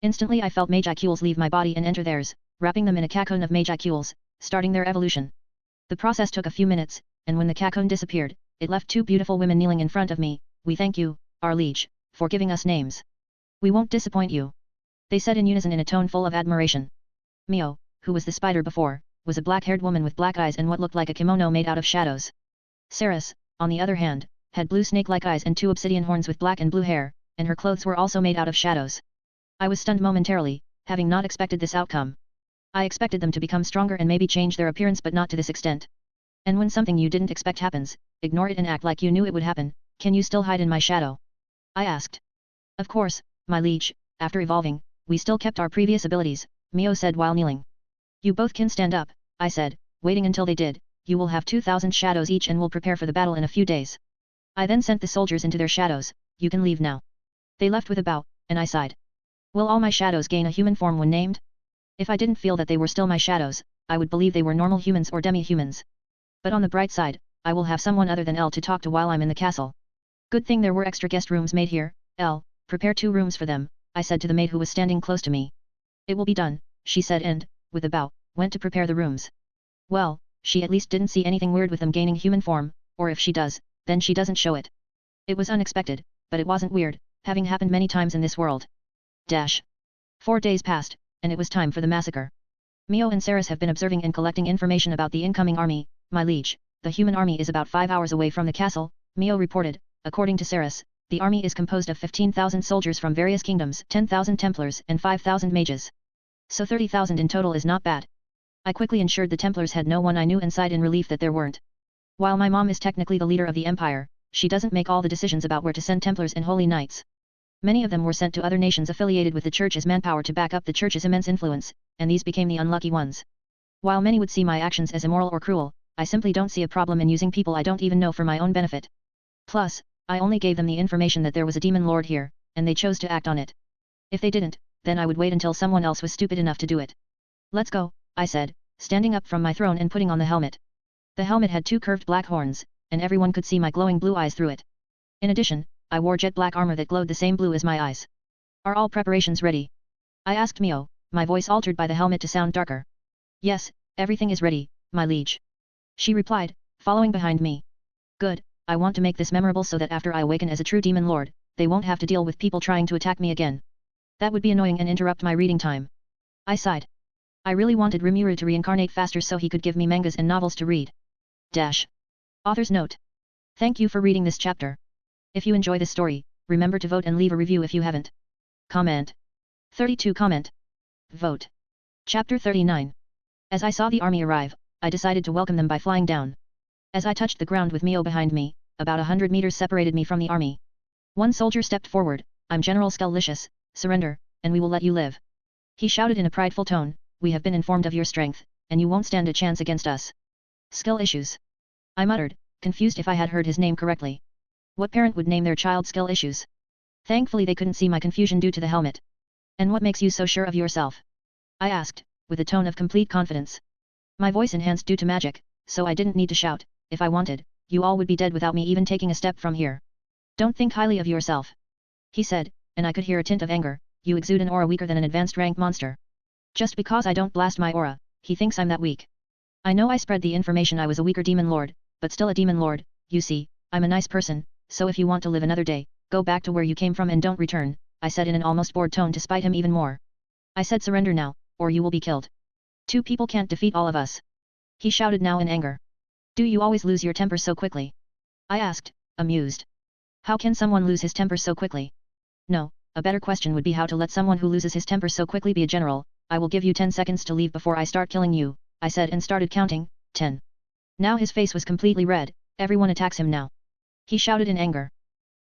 Instantly I felt magicules leave my body and enter theirs, wrapping them in a cocoon of magicules, starting their evolution. The process took a few minutes, and when the cocoon disappeared, it left 2 beautiful women kneeling in front of me. We thank you, our liege, for giving us names. We won't disappoint you. They said in unison in a tone full of admiration. Mio, who was the spider before, was a black-haired woman with black eyes and what looked like a kimono made out of shadows. Ceres, on the other hand, had blue snake-like eyes and 2 obsidian horns with black and blue hair, and her clothes were also made out of shadows. I was stunned momentarily, having not expected this outcome. I expected them to become stronger and maybe change their appearance but not to this extent. And when something you didn't expect happens, ignore it and act like you knew it would happen. Can you still hide in my shadow? I asked. Of course, my liege, after evolving, we still kept our previous abilities, Mio said while kneeling. You both can stand up, I said, waiting until they did. You will have 2,000 shadows each and will prepare for the battle in a few days. I then sent the soldiers into their shadows. You can leave now. They left with a bow, and I sighed. Will all my shadows gain a human form when named? If I didn't feel that they were still my shadows, I would believe they were normal humans or demi-humans. But on the bright side, I will have someone other than L to talk to while I'm in the castle. Good thing there were extra guest rooms made here. L, prepare 2 rooms for them, I said to the maid who was standing close to me. It will be done, she said and, with a bow, went to prepare the rooms. Well, she at least didn't see anything weird with them gaining human form, or if she does, then she doesn't show it. It was unexpected, but it wasn't weird, having happened many times in this world. 4 days passed, and it was time for the massacre. Mio and Saris have been observing and collecting information about the incoming army. My liege, the human army is about 5 hours away from the castle, Mio reported. According to Saris, the army is composed of 15,000 soldiers from various kingdoms, 10,000 Templars and 5,000 mages. So 30,000 in total is not bad. I quickly ensured the Templars had no one I knew and sighed in relief that there weren't. While my mom is technically the leader of the empire, she doesn't make all the decisions about where to send Templars and Holy Knights. Many of them were sent to other nations affiliated with the church as manpower to back up the church's immense influence, and these became the unlucky ones. While many would see my actions as immoral or cruel, I simply don't see a problem in using people I don't even know for my own benefit. Plus, I only gave them the information that there was a demon lord here, and they chose to act on it. If they didn't, then I would wait until someone else was stupid enough to do it. Let's go, I said, standing up from my throne and putting on the helmet. The helmet had 2 curved black horns, and everyone could see my glowing blue eyes through it. In addition, I wore jet black armor that glowed the same blue as my eyes. Are all preparations ready? I asked Mio, my voice altered by the helmet to sound darker. Yes, everything is ready, my liege. She replied, following behind me. Good, I want to make this memorable so that after I awaken as a true demon lord, they won't have to deal with people trying to attack me again. That would be annoying and interrupt my reading time. I sighed. I really wanted Rimuru to reincarnate faster so he could give me mangas and novels to read. Author's note. Thank you for reading this chapter. If you enjoy this story, remember to vote and leave a review if you haven't. Comment. 32 Comment. Vote. Chapter 39. As I saw the army arrive, I decided to welcome them by flying down. As I touched the ground with Mio behind me, about 100 meters separated me from the army. One soldier stepped forward. I'm General Skullicious, surrender, and we will let you live. He shouted in a prideful tone, we have been informed of your strength, and you won't stand a chance against us. Skill issues. I muttered, confused if I had heard his name correctly. What parent would name their child Skill issues? Thankfully they couldn't see my confusion due to the helmet. And what makes you so sure of yourself? I asked, with a tone of complete confidence. My voice enhanced due to magic, so I didn't need to shout. If I wanted, you all would be dead without me even taking a step from here. Don't think highly of yourself. He said, and I could hear a tint of anger, you exude an aura weaker than an advanced rank monster. Just because I don't blast my aura, he thinks I'm that weak. I know I spread the information I was a weaker demon lord, but still a demon lord, you see, I'm a nice person, so if you want to live another day, go back to where you came from and don't return, I said in an almost bored tone to spite him even more. I said surrender now, or you will be killed. 2 people can't defeat all of us. He shouted now in anger. Do you always lose your temper so quickly? I asked, amused. How can someone lose his temper so quickly? No, a better question would be how to let someone who loses his temper so quickly be a general. I will give you 10 seconds to leave before I start killing you, I said and started counting, 10. Now his face was completely red, everyone attacks him now. He shouted in anger.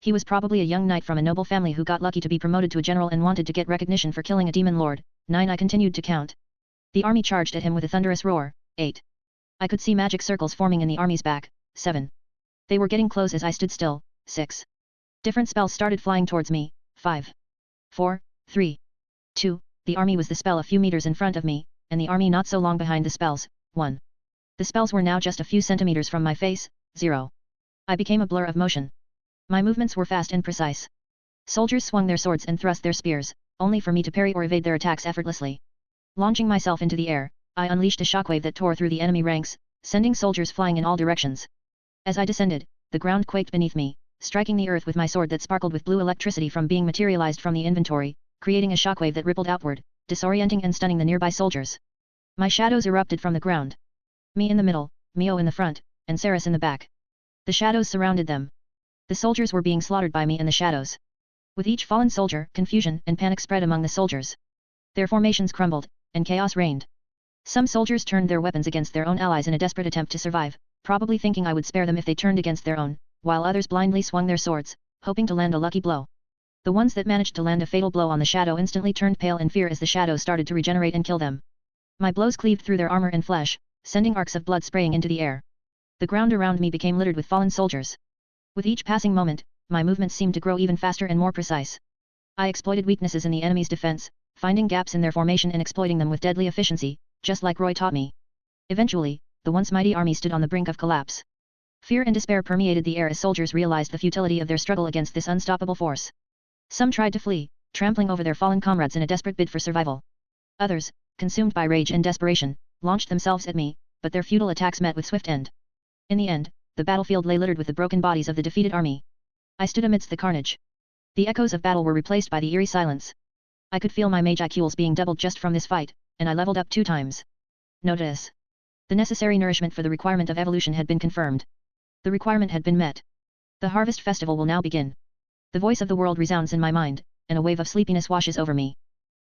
He was probably a young knight from a noble family who got lucky to be promoted to a general and wanted to get recognition for killing a demon lord. 9. I continued to count. The army charged at him with a thunderous roar. 8. I could see magic circles forming in the army's back. 7. They were getting close as I stood still. 6. Different spells started flying towards me. 5. 4, 3, 2, the army was the spell a few meters in front of me, and the army not so long behind the spells. 1. The spells were now just a few centimeters from my face. 0. I became a blur of motion. My movements were fast and precise. Soldiers swung their swords and thrust their spears, only for me to parry or evade their attacks effortlessly. Launching myself into the air, I unleashed a shockwave that tore through the enemy ranks, sending soldiers flying in all directions. As I descended, the ground quaked beneath me, striking the earth with my sword that sparkled with blue electricity from being materialized from the inventory, creating a shockwave that rippled outward, disorienting and stunning the nearby soldiers. My shadows erupted from the ground. Me in the middle, Mio in the front, and Saris in the back. The shadows surrounded them. The soldiers were being slaughtered by me in the shadows. With each fallen soldier, confusion and panic spread among the soldiers. Their formations crumbled, and chaos reigned. Some soldiers turned their weapons against their own allies in a desperate attempt to survive, probably thinking I would spare them if they turned against their own, while others blindly swung their swords, hoping to land a lucky blow. The ones that managed to land a fatal blow on the shadow instantly turned pale in fear as the shadow started to regenerate and kill them. My blows cleaved through their armor and flesh, sending arcs of blood spraying into the air. The ground around me became littered with fallen soldiers. With each passing moment, my movements seemed to grow even faster and more precise. I exploited weaknesses in the enemy's defense, finding gaps in their formation and exploiting them with deadly efficiency, just like Roy taught me. Eventually, the once mighty army stood on the brink of collapse. Fear and despair permeated the air as soldiers realized the futility of their struggle against this unstoppable force. Some tried to flee, trampling over their fallen comrades in a desperate bid for survival. Others, consumed by rage and desperation, launched themselves at me, but their futile attacks met with swift end. In the end, the battlefield lay littered with the broken bodies of the defeated army. I stood amidst the carnage. The echoes of battle were replaced by the eerie silence. I could feel my mage IQs being doubled just from this fight, and I leveled up 2 times. Notice. The necessary nourishment for the requirement of evolution had been confirmed. The requirement had been met. The harvest festival will now begin. The voice of the world resounds in my mind, and a wave of sleepiness washes over me.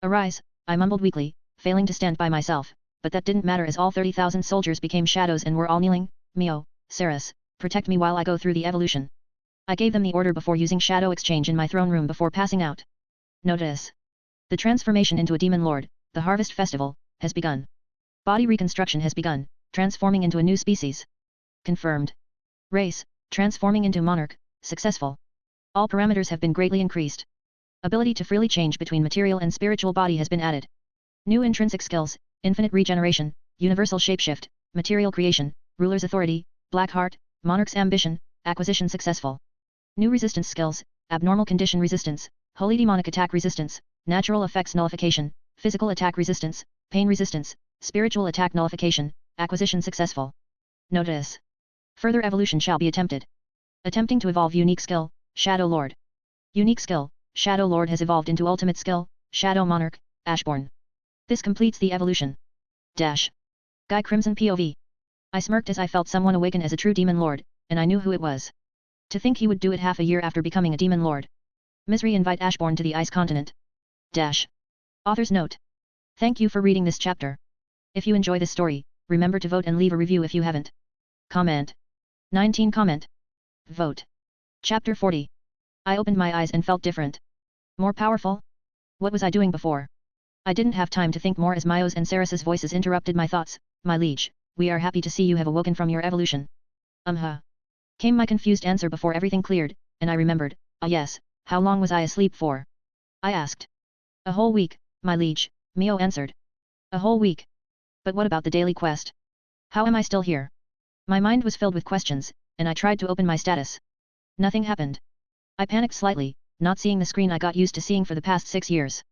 Arise, I mumbled weakly, failing to stand by myself, but that didn't matter as all 30,000 soldiers became shadows and were all kneeling. Mio, Ceres, protect me while I go through the evolution. I gave them the order before using shadow exchange in my throne room before passing out. Notice. The transformation into a demon lord, the harvest festival, has begun. Body reconstruction has begun, transforming into a new species. Confirmed. Race, transforming into monarch, successful. All parameters have been greatly increased. Ability to freely change between material and spiritual body has been added. New intrinsic skills, infinite regeneration, universal shapeshift, material creation, ruler's authority, black heart, monarch's ambition, acquisition successful. New resistance skills, abnormal condition resistance, holy demonic attack resistance, natural effects nullification, physical attack resistance, pain resistance, spiritual attack nullification, acquisition successful. Notice. Further evolution shall be attempted. Attempting to evolve unique skill, Shadow Lord. Unique skill, Shadow Lord has evolved into ultimate skill, Shadow Monarch, Ashborn. This completes the evolution. Dash. Guy Crimson POV. I smirked as I felt someone awaken as a true demon lord, and I knew who it was. To think he would do it half a year after becoming a demon lord. Misery invite Ashborn to the ice continent. Dash. Author's note. Thank you for reading this chapter. If you enjoy this story, remember to vote and leave a review if you haven't. Comment. 19 Comment. Vote. Chapter 40. I opened my eyes and felt different. More powerful? What was I doing before? I didn't have time to think more as Mio's and Ceres's voices interrupted my thoughts. My liege, we are happy to see you have awoken from your evolution. Came my confused answer before everything cleared, and I remembered. Ah yes, how long was I asleep for? I asked. A whole week, my liege, Mio answered. A whole week. But what about the daily quest? How am I still here? My mind was filled with questions, and I tried to open my status. Nothing happened. I panicked slightly, not seeing the screen I got used to seeing for the past 6 years.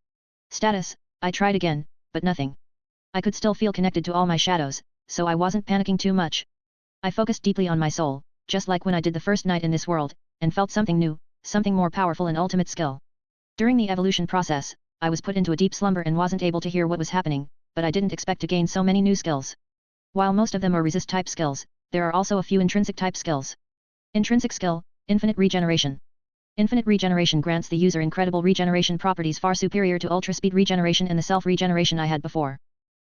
Status, I tried again, but nothing. I could still feel connected to all my shadows, so I wasn't panicking too much. I focused deeply on my soul, just like when I did the first night in this world, and felt something new, something more powerful and ultimate skill. During the evolution process, I was put into a deep slumber and wasn't able to hear what was happening, but I didn't expect to gain so many new skills. While most of them are resist type skills, there are also a few intrinsic type skills. Intrinsic skill, infinite regeneration. Infinite regeneration grants the user incredible regeneration properties far superior to ultra speed regeneration and the self-regeneration I had before.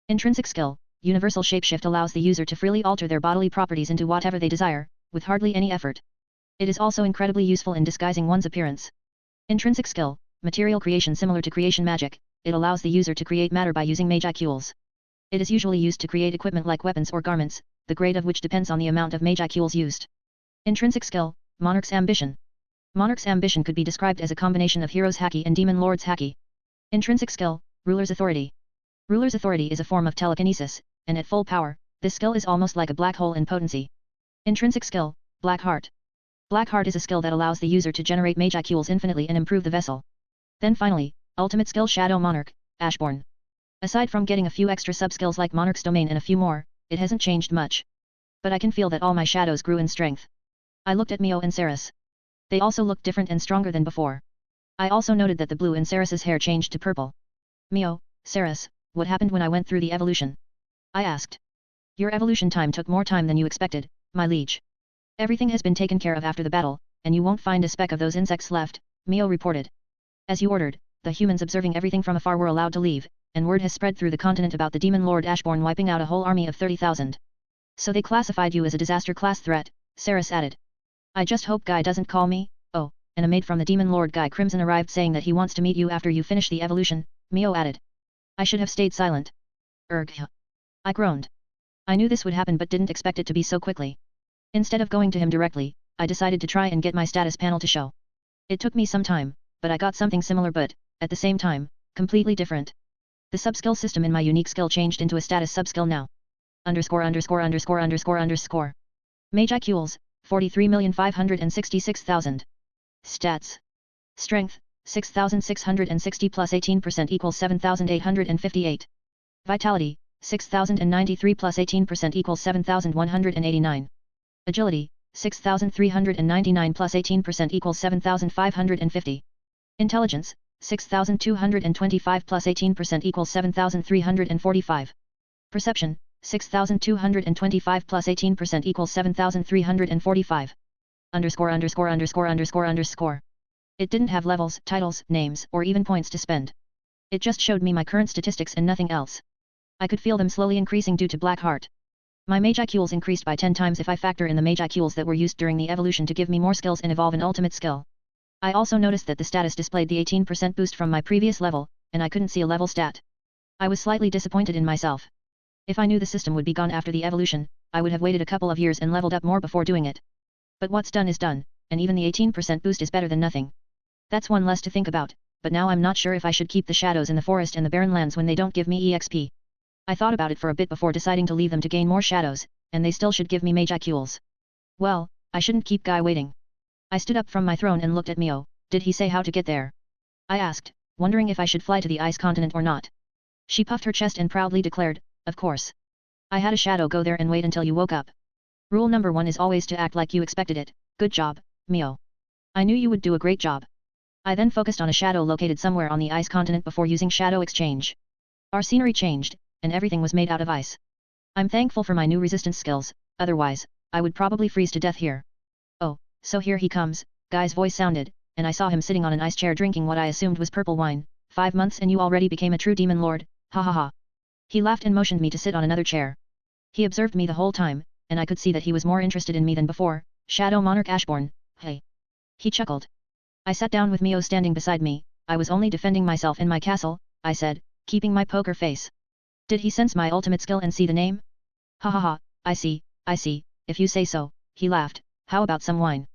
Intrinsic skill, universal shapeshift allows the user to freely alter their bodily properties into whatever they desire, with hardly any effort. It is also incredibly useful in disguising one's appearance. Intrinsic skill, material creation similar to creation magic, it allows the user to create matter by using magicules. It is usually used to create equipment like weapons or garments, the grade of which depends on the amount of magicules used. Intrinsic skill, Monarch's ambition. Monarch's ambition could be described as a combination of hero's haki and demon lord's haki. Intrinsic skill, ruler's authority. Ruler's authority is a form of telekinesis, and at full power, this skill is almost like a black hole in potency. Intrinsic skill, black heart. Black heart is a skill that allows the user to generate magicules infinitely and improve the vessel. Then finally, ultimate skill Shadow Monarch, Ashborn. Aside from getting a few extra sub-skills like Monarch's domain and a few more, it hasn't changed much. But I can feel that all my shadows grew in strength. I looked at Mio and Ceres. They also looked different and stronger than before. I also noted that the blue in Ceres's hair changed to purple. Mio, Ceres, what happened when I went through the evolution? I asked. Your evolution time took more time than you expected, my liege. Everything has been taken care of after the battle, and you won't find a speck of those insects left, Mio reported. As you ordered, the humans observing everything from afar were allowed to leave, and word has spread through the continent about the demon lord Ashborn wiping out a whole army of 30,000. So they classified you as a disaster class threat, Ceres added. I just hope Guy doesn't call me. Oh, and a maid from the Demon Lord Guy Crimson arrived saying that he wants to meet you after you finish the evolution, Mio added. I should have stayed silent. Erg. I groaned. I knew this would happen but didn't expect it to be so quickly. Instead of going to him directly, I decided to try and get my status panel to show. It took me some time, but I got something similar but, at the same time, completely different. The sub-skill system in my unique skill changed into a status sub-skill now. Underscore. Mage IQs, 43,566,000. Stats. Strength, 6,660 plus 18% equals 7,858. Vitality, 6,093 plus 18% equals 7,189. Agility, 6,399 plus 18% equals 7,550. Intelligence, 6,225 plus 18% equals 7,345. Perception, 6,225 plus 18% equals 7,345. Underscore. It didn't have levels, titles, names, or even points to spend. It just showed me my current statistics and nothing else. I could feel them slowly increasing due to Black Heart. My Mage IQs increased by 10 times if I factor in the Mage IQs that were used during the evolution to give me more skills and evolve an ultimate skill. I also noticed that the status displayed the 18% boost from my previous level, and I couldn't see a level stat. I was slightly disappointed in myself. If I knew the system would be gone after the evolution, I would have waited a couple of years and leveled up more before doing it. But what's done is done, and even the 18% boost is better than nothing. That's one less to think about, but now I'm not sure if I should keep the shadows in the forest and the barren lands when they don't give me EXP. I thought about it for a bit before deciding to leave them to gain more shadows, and they still should give me Mage IQs. Well, I shouldn't keep Guy waiting. I stood up from my throne and looked at Mio. Did he say how to get there? I asked, wondering if I should fly to the ice continent or not. She puffed her chest and proudly declared, of course. I had a shadow go there and wait until you woke up. Rule number 1 is always to act like you expected it. Good job, Mio. I knew you would do a great job. I then focused on a shadow located somewhere on the ice continent before using shadow exchange. Our scenery changed, and everything was made out of ice. I'm thankful for my new resistance skills, otherwise, I would probably freeze to death here. Oh, so here he comes, Guy's voice sounded, and I saw him sitting on an ice chair drinking what I assumed was purple wine. 5 months and you already became a true demon lord, ha ha ha. He laughed and motioned me to sit on another chair. He observed me the whole time, and I could see that he was more interested in me than before. Shadow Monarch Ashbourne, hey. He chuckled. I sat down with Mio standing beside me. I was only defending myself in my castle, I said, keeping my poker face. Did he sense my ultimate skill and see the name? Ha ha ha, I see, if you say so, he laughed. How about some wine?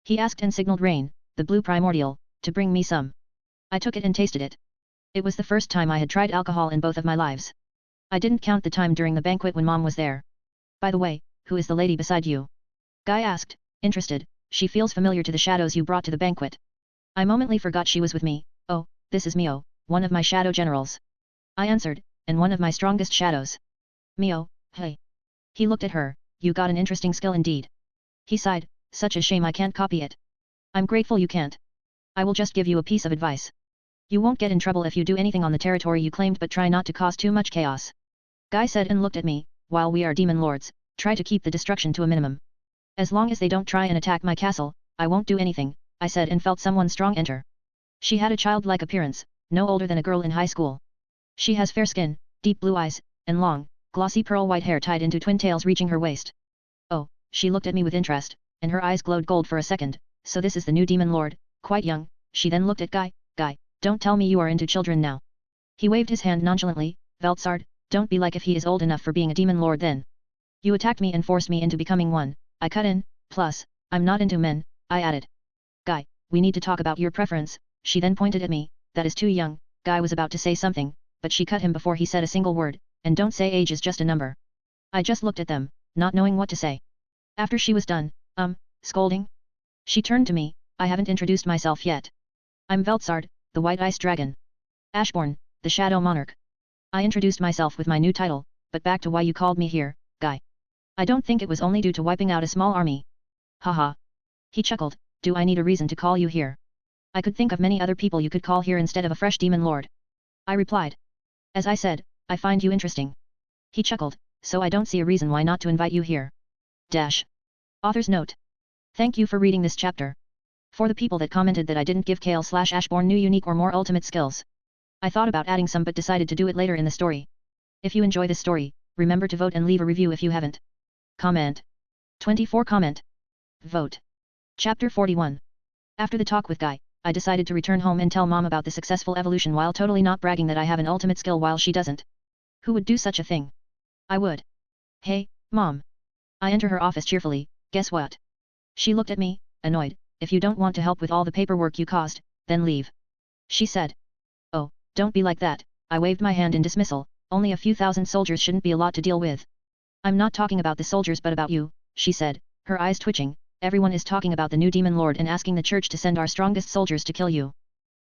He asked and signaled Rain, the blue primordial, to bring me some. I took it and tasted it. It was the first time I had tried alcohol in both of my lives. I didn't count the time during the banquet when Mom was there. By the way, who is the lady beside you? Guy asked, interested. She feels familiar to the shadows you brought to the banquet. I momently forgot she was with me. Oh, this is Mio, one of my shadow generals. I answered, and one of my strongest shadows. Mio, hey. He looked at her. You got an interesting skill indeed. He sighed, such a shame I can't copy it. I'm grateful you can't. I will just give you a piece of advice. You won't get in trouble if you do anything on the territory you claimed, but try not to cause too much chaos. Guy said and looked at me. While we are demon lords, try to keep the destruction to a minimum. As long as they don't try and attack my castle, I won't do anything, I said and felt someone strong enter. She had a childlike appearance, no older than a girl in high school. She has fair skin, deep blue eyes, and long, glossy pearl white hair tied into twin tails reaching her waist. Oh, she looked at me with interest, and her eyes glowed gold for a second. So this is the new demon lord, quite young. She then looked at Guy. Guy, don't tell me you are into children now. He waved his hand nonchalantly. Veltsard, don't be like if he is old enough for being a demon lord then. You attacked me and forced me into becoming one. I cut in, plus, I'm not into men, I added. Guy, we need to talk about your preference. She then pointed at me. That is too young. Guy was about to say something, but she cut him before he said a single word. And don't say age is just a number. I just looked at them, not knowing what to say. After she was done, scolding? She turned to me. I haven't introduced myself yet. I'm Veltsard, the White Ice Dragon. Ashbourne, the Shadow Monarch. I introduced myself with my new title, but back to why you called me here, Guy. I don't think it was only due to wiping out a small army. Haha. He chuckled. Do I need a reason to call you here? I could think of many other people you could call here instead of a fresh demon lord. I replied. As I said, I find you interesting. He chuckled, so I don't see a reason why not to invite you here. Dash. Author's note. Thank you for reading this chapter. For the people that commented that I didn't give Kale/Ashbourne new unique or more ultimate skills. I thought about adding some but decided to do it later in the story. If you enjoy this story, remember to vote and leave a review if you haven't. Comment. 24 Comment. Vote. Chapter 41. After the talk with Guy, I decided to return home and tell Mom about the successful evolution while totally not bragging that I have an ultimate skill while she doesn't. Who would do such a thing? I would. Hey, Mom. I enter her office cheerfully, guess what? She looked at me, annoyed. If you don't want to help with all the paperwork you caused, then leave. She said. Oh, don't be like that. I waved my hand in dismissal. Only a few thousand soldiers shouldn't be a lot to deal with. I'm not talking about the soldiers but about you, she said, her eyes twitching. Everyone is talking about the new demon lord and asking the church to send our strongest soldiers to kill you.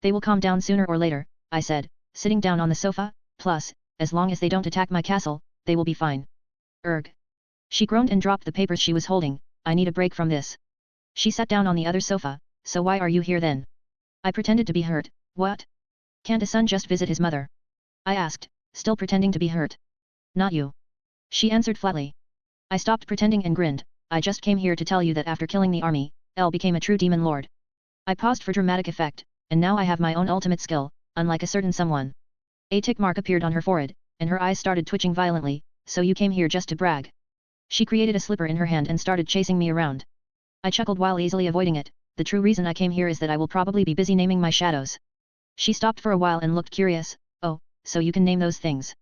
They will calm down sooner or later, I said, sitting down on the sofa, plus, as long as they don't attack my castle, they will be fine. Erg. She groaned and dropped the papers she was holding. I need a break from this. She sat down on the other sofa. So why are you here then? I pretended to be hurt. What? Can't a son just visit his mother? I asked, still pretending to be hurt. Not you. She answered flatly. I stopped pretending and grinned. I just came here to tell you that after killing the army, L became a true demon lord. I paused for dramatic effect, and now I have my own ultimate skill, unlike a certain someone. A tick mark appeared on her forehead, and her eyes started twitching violently. So you came here just to brag. She created a slipper in her hand and started chasing me around. I chuckled while easily avoiding it. The true reason I came here is that I will probably be busy naming my shadows. She stopped for a while and looked curious. Oh, so you can name those things?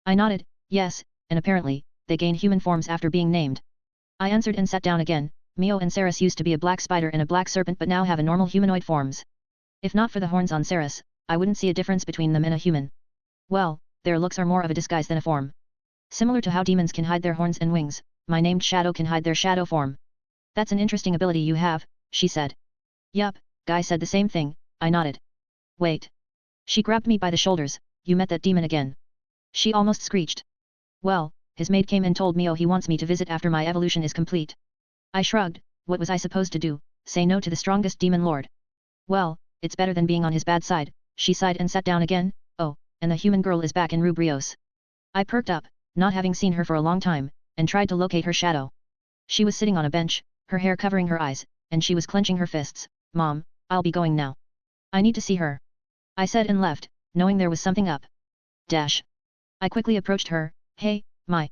I nodded, yes, and apparently, they gain human forms after being named. I answered and sat down again. Mio and Ceres used to be a black spider and a black serpent but now have a normal humanoid forms. If not for the horns on Ceres, I wouldn't see a difference between them and a human. Well, their looks are more of a disguise than a form. Similar to how demons can hide their horns and wings, my named shadow can hide their shadow form. That's an interesting ability you have, she said. Yup, Guy said the same thing. I nodded. Wait. She grabbed me by the shoulders. You met that demon again. She almost screeched. Well, his maid came and told Mio he wants me to visit after my evolution is complete. I shrugged. What was I supposed to do? Say no to the strongest demon lord? Well, it's better than being on his bad side. She sighed and sat down again. Oh, and the human girl is back in Rubrios. I perked up, not having seen her for a long time, and tried to locate her shadow. She was sitting on a bench, her hair covering her eyes, and she was clenching her fists. Mom, I'll be going now. I need to see her. I said and left, knowing there was something up. Dash. I quickly approached her. Hey, my.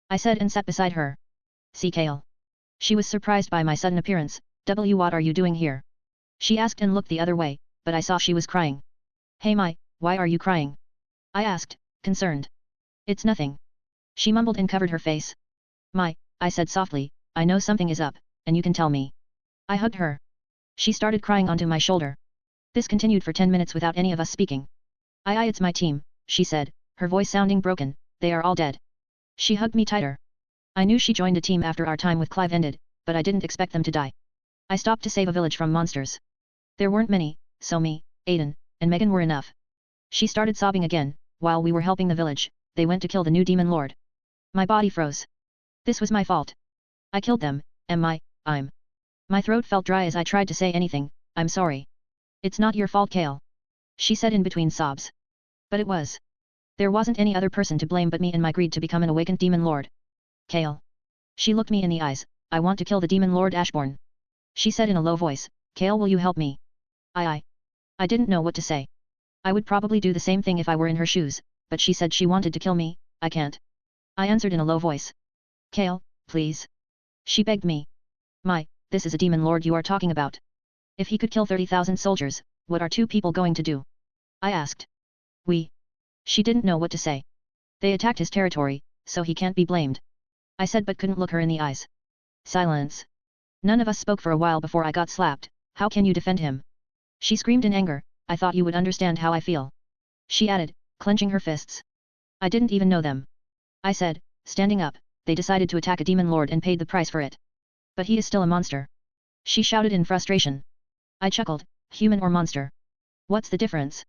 I said and sat beside her. See Kale. She was surprised by my sudden appearance. What are you doing here? She asked and looked the other way, but I saw she was crying. Hey my, why are you crying? I asked, concerned. It's nothing. She mumbled and covered her face. My, I said softly, I know something is up, and you can tell me. I hugged her. She started crying onto my shoulder. This continued for 10 minutes without any of us speaking. It's my team, she said, her voice sounding broken, they are all dead. She hugged me tighter. I knew she joined a team after our time with Clive ended, but I didn't expect them to die. I stopped to save a village from monsters. There weren't many, so me, Aiden, and Megan were enough. She started sobbing again. While we were helping the village, they went to kill the new demon lord. My body froze. This was my fault. I killed them, and my throat felt dry as I tried to say anything. I'm sorry. It's not your fault, Kale. She said in between sobs. But it was. There wasn't any other person to blame but me and my greed to become an awakened demon lord. Kale. She looked me in the eyes. I want to kill the demon lord Ashbourne. She said in a low voice. Kale, will you help me? I didn't know what to say. I would probably do the same thing if I were in her shoes, but she said she wanted to kill me. I can't. I answered in a low voice. Kale, please. She begged me. This is a demon lord you are talking about. If he could kill 30,000 soldiers, what are two people going to do? I asked. She didn't know what to say. They attacked his territory, so he can't be blamed. I said but couldn't look her in the eyes. Silence. None of us spoke for a while before I got slapped. How can you defend him? She screamed in anger. I thought you would understand how I feel. She added, clenching her fists. I didn't even know them. I said, standing up. They decided to attack a demon lord and paid the price for it. But he is still a monster. She shouted in frustration. I chuckled. Human or monster? What's the difference?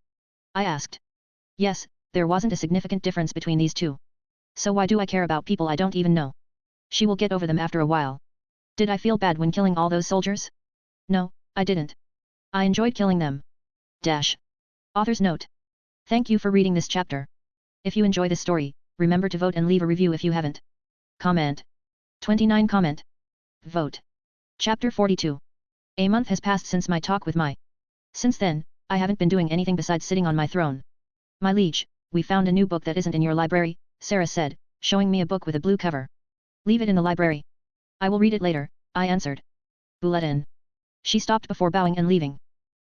I asked. Yes, there wasn't a significant difference between these two. So why do I care about people I don't even know? She will get over them after a while. Did I feel bad when killing all those soldiers? No, I didn't. I enjoyed killing them. Dash. Author's note. Thank you for reading this chapter. If you enjoy this story, remember to vote and leave a review if you haven't. Comment. 29 comment. Vote. Chapter 42. A month has passed since my talk with Mai. Since then, I haven't been doing anything besides sitting on my throne. My liege, we found a new book that isn't in your library, Sarah said, showing me a book with a blue cover. Leave it in the library. I will read it later, I answered. Bulletin. She stopped before bowing and leaving.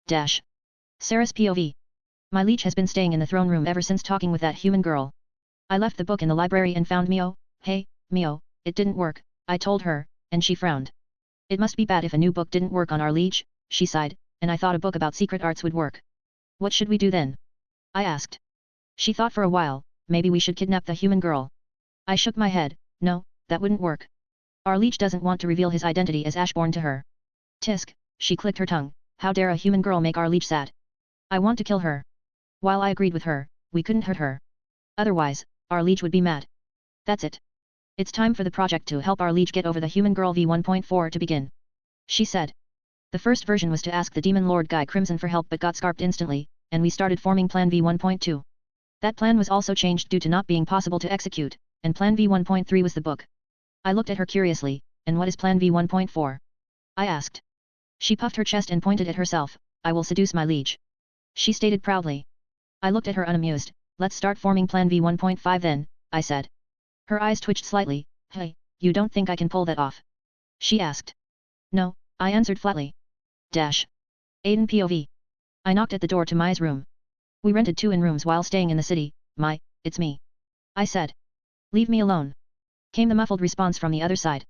Dash. Sarah's POV. My leech has been staying in the throne room ever since talking with that human girl. I left the book in the library and found Mio. Hey, Mio, it didn't work, I told her, and she frowned. It must be bad if a new book didn't work on our leech, she sighed, and I thought a book about secret arts would work. What should we do then? I asked. She thought for a while, maybe we should kidnap the human girl. I shook my head, no, that wouldn't work. Our leech doesn't want to reveal his identity as Ashbourne to her. Tisk, she clicked her tongue, how dare a human girl make our leech sad? I want to kill her. While I agreed with her, we couldn't hurt her. Otherwise, our leech would be mad. That's it. It's time for the project to help our leech get over the human girl v1.4 to begin. She said. The first version was to ask the demon lord Guy Crimson for help but got scarped instantly, and we started forming plan v1.2. That plan was also changed due to not being possible to execute, and plan v1.3 was the book. I looked at her curiously, and what is plan v1.4? I asked. She puffed her chest and pointed at herself, I will seduce my liege. She stated proudly. I looked at her unamused, let's start forming plan v1.5 then, I said. Her eyes twitched slightly, hey, you don't think I can pull that off? She asked. No, I answered flatly. Dash. Aiden POV. I knocked at the door to Mai's room. We rented 2 rooms while staying in the city. Mai, it's me. I said. Leave me alone. Came the muffled response from the other side.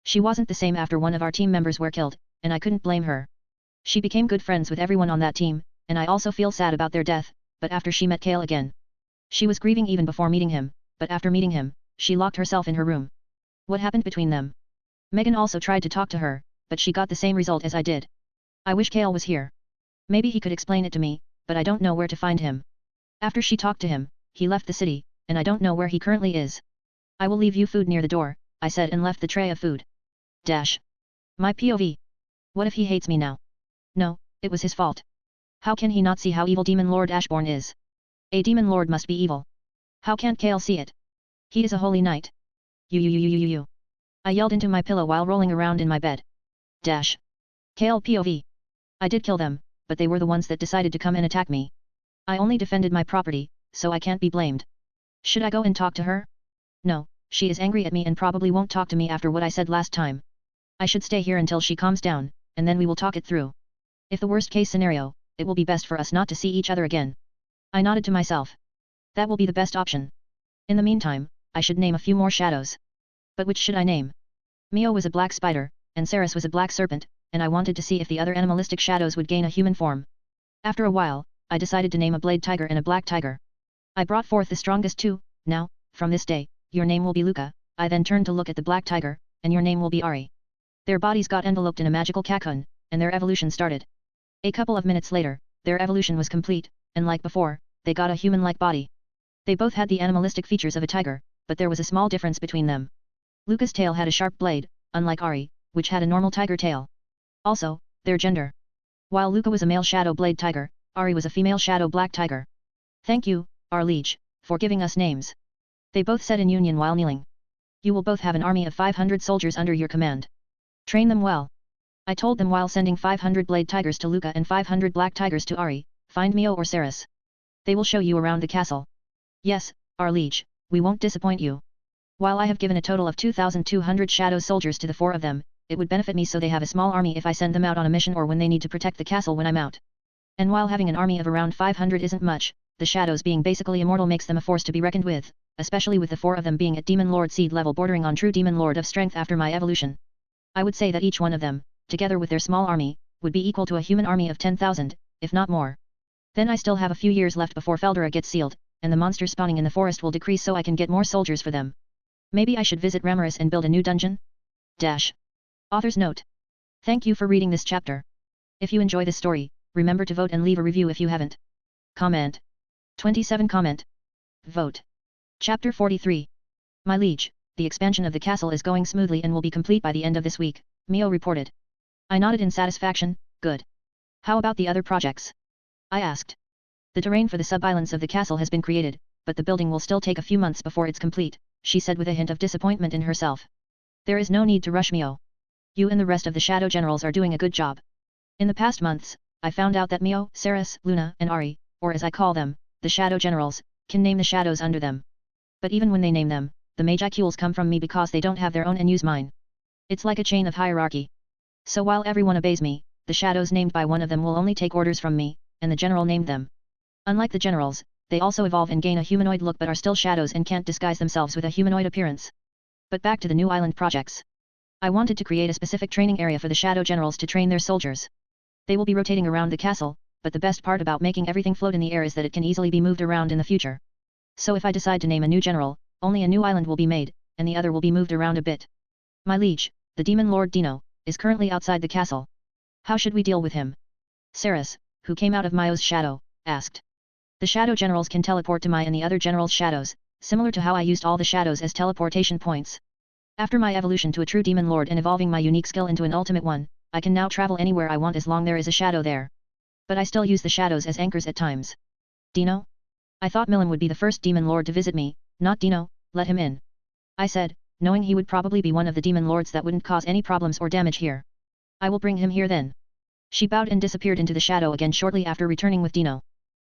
She wasn't the same after one of our team members were killed, and I couldn't blame her. She became good friends with everyone on that team, and I also feel sad about their death, but after she met Kale again. She was grieving even before meeting him, but after meeting him, she locked herself in her room. What happened between them? Megan also tried to talk to her, but she got the same result as I did. I wish Kale was here. Maybe he could explain it to me, but I don't know where to find him. After she talked to him, he left the city, and I don't know where he currently is. I will leave you food near the door, I said and left the tray of food. Dash. My POV. What if he hates me now? No, it was his fault. How can he not see how evil Demon Lord Ashbourne is? A Demon Lord must be evil. How can't Kale see it? He is a holy knight. You. I yelled into my pillow while rolling around in my bed. Dash. Kale POV. I did kill them, but they were the ones that decided to come and attack me. I only defended my property, so I can't be blamed. Should I go and talk to her? No, she is angry at me and probably won't talk to me after what I said last time. I should stay here until she calms down, and then we will talk it through. If the worst case scenario, it will be best for us not to see each other again. I nodded to myself. That will be the best option. In the meantime, I should name a few more shadows. But which should I name? Mio was a black spider, and Saris was a black serpent, and I wanted to see if the other animalistic shadows would gain a human form. After a while, I decided to name a blade tiger and a black tiger. I brought forth the strongest 2, now, from this day, your name will be Luca. I then turned to look at the black tiger, and your name will be Ari. Their bodies got enveloped in a magical cocoon, and their evolution started. A couple of minutes later, their evolution was complete, and like before, they got a human-like body. They both had the animalistic features of a tiger, but there was a small difference between them. Luca's tail had a sharp blade, unlike Ari, which had a normal tiger tail. Also, their gender. While Luca was a male shadow blade tiger, Ari was a female shadow black tiger. Thank you, our liege, for giving us names. They both said in union while kneeling. You will both have an army of 500 soldiers under your command. Train them well. I told them while sending 500 blade tigers to Luca and 500 black tigers to Ari, find Mio or Saris. They will show you around the castle. Yes, our liege, we won't disappoint you. While I have given a total of 2,200 shadow soldiers to the 4 of them, it would benefit me so they have a small army if I send them out on a mission or when they need to protect the castle when I'm out. And while having an army of around 500 isn't much, the shadows being basically immortal makes them a force to be reckoned with, especially with the 4 of them being at Demon Lord seed level bordering on true Demon Lord of strength after my evolution. I would say that each one of them, together with their small army, would be equal to a human army of 10,000, if not more. Then I still have a few years left before Feldera gets sealed, and the monsters spawning in the forest will decrease so I can get more soldiers for them. Maybe I should visit Ramaris and build a new dungeon? Dash. Author's note. Thank you for reading this chapter. If you enjoy this story, remember to vote and leave a review if you haven't. Comment. 27 Comment. Vote. Chapter 43. My liege, the expansion of the castle is going smoothly and will be complete by the end of this week, Mio reported. I nodded in satisfaction, good. How about the other projects? I asked. The terrain for the sub-islands of the castle has been created, but the building will still take a few months before it's complete, she said with a hint of disappointment in herself. There is no need to rush, Mio. You and the rest of the shadow generals are doing a good job. In the past months, I found out that Mio, Saris, Luna, and Ari, or as I call them, the shadow generals, can name the shadows under them. But even when they name them, the magicules come from me because they don't have their own and use mine. It's like a chain of hierarchy. So while everyone obeys me, the shadows named by one of them will only take orders from me, and the general named them. Unlike the generals, they also evolve and gain a humanoid look but are still shadows and can't disguise themselves with a humanoid appearance. But back to the new island projects. I wanted to create a specific training area for the shadow generals to train their soldiers. They will be rotating around the castle, but the best part about making everything float in the air is that it can easily be moved around in the future. So if I decide to name a new general, only a new island will be made, and the other will be moved around a bit. My liege, the demon lord Dino, is currently outside the castle. How should we deal with him? Saris, who came out of Mayo's shadow, asked. The shadow generals can teleport to Mai and the other generals' shadows, similar to how I used all the shadows as teleportation points. After my evolution to a true demon lord and evolving my unique skill into an ultimate one, I can now travel anywhere I want as long there is a shadow there. But I still use the shadows as anchors at times. Dino? I thought Milim would be the first demon lord to visit me, not Dino, let him in. I said, knowing he would probably be one of the demon lords that wouldn't cause any problems or damage here. I will bring him here then. She bowed and disappeared into the shadow again shortly after returning with Dino.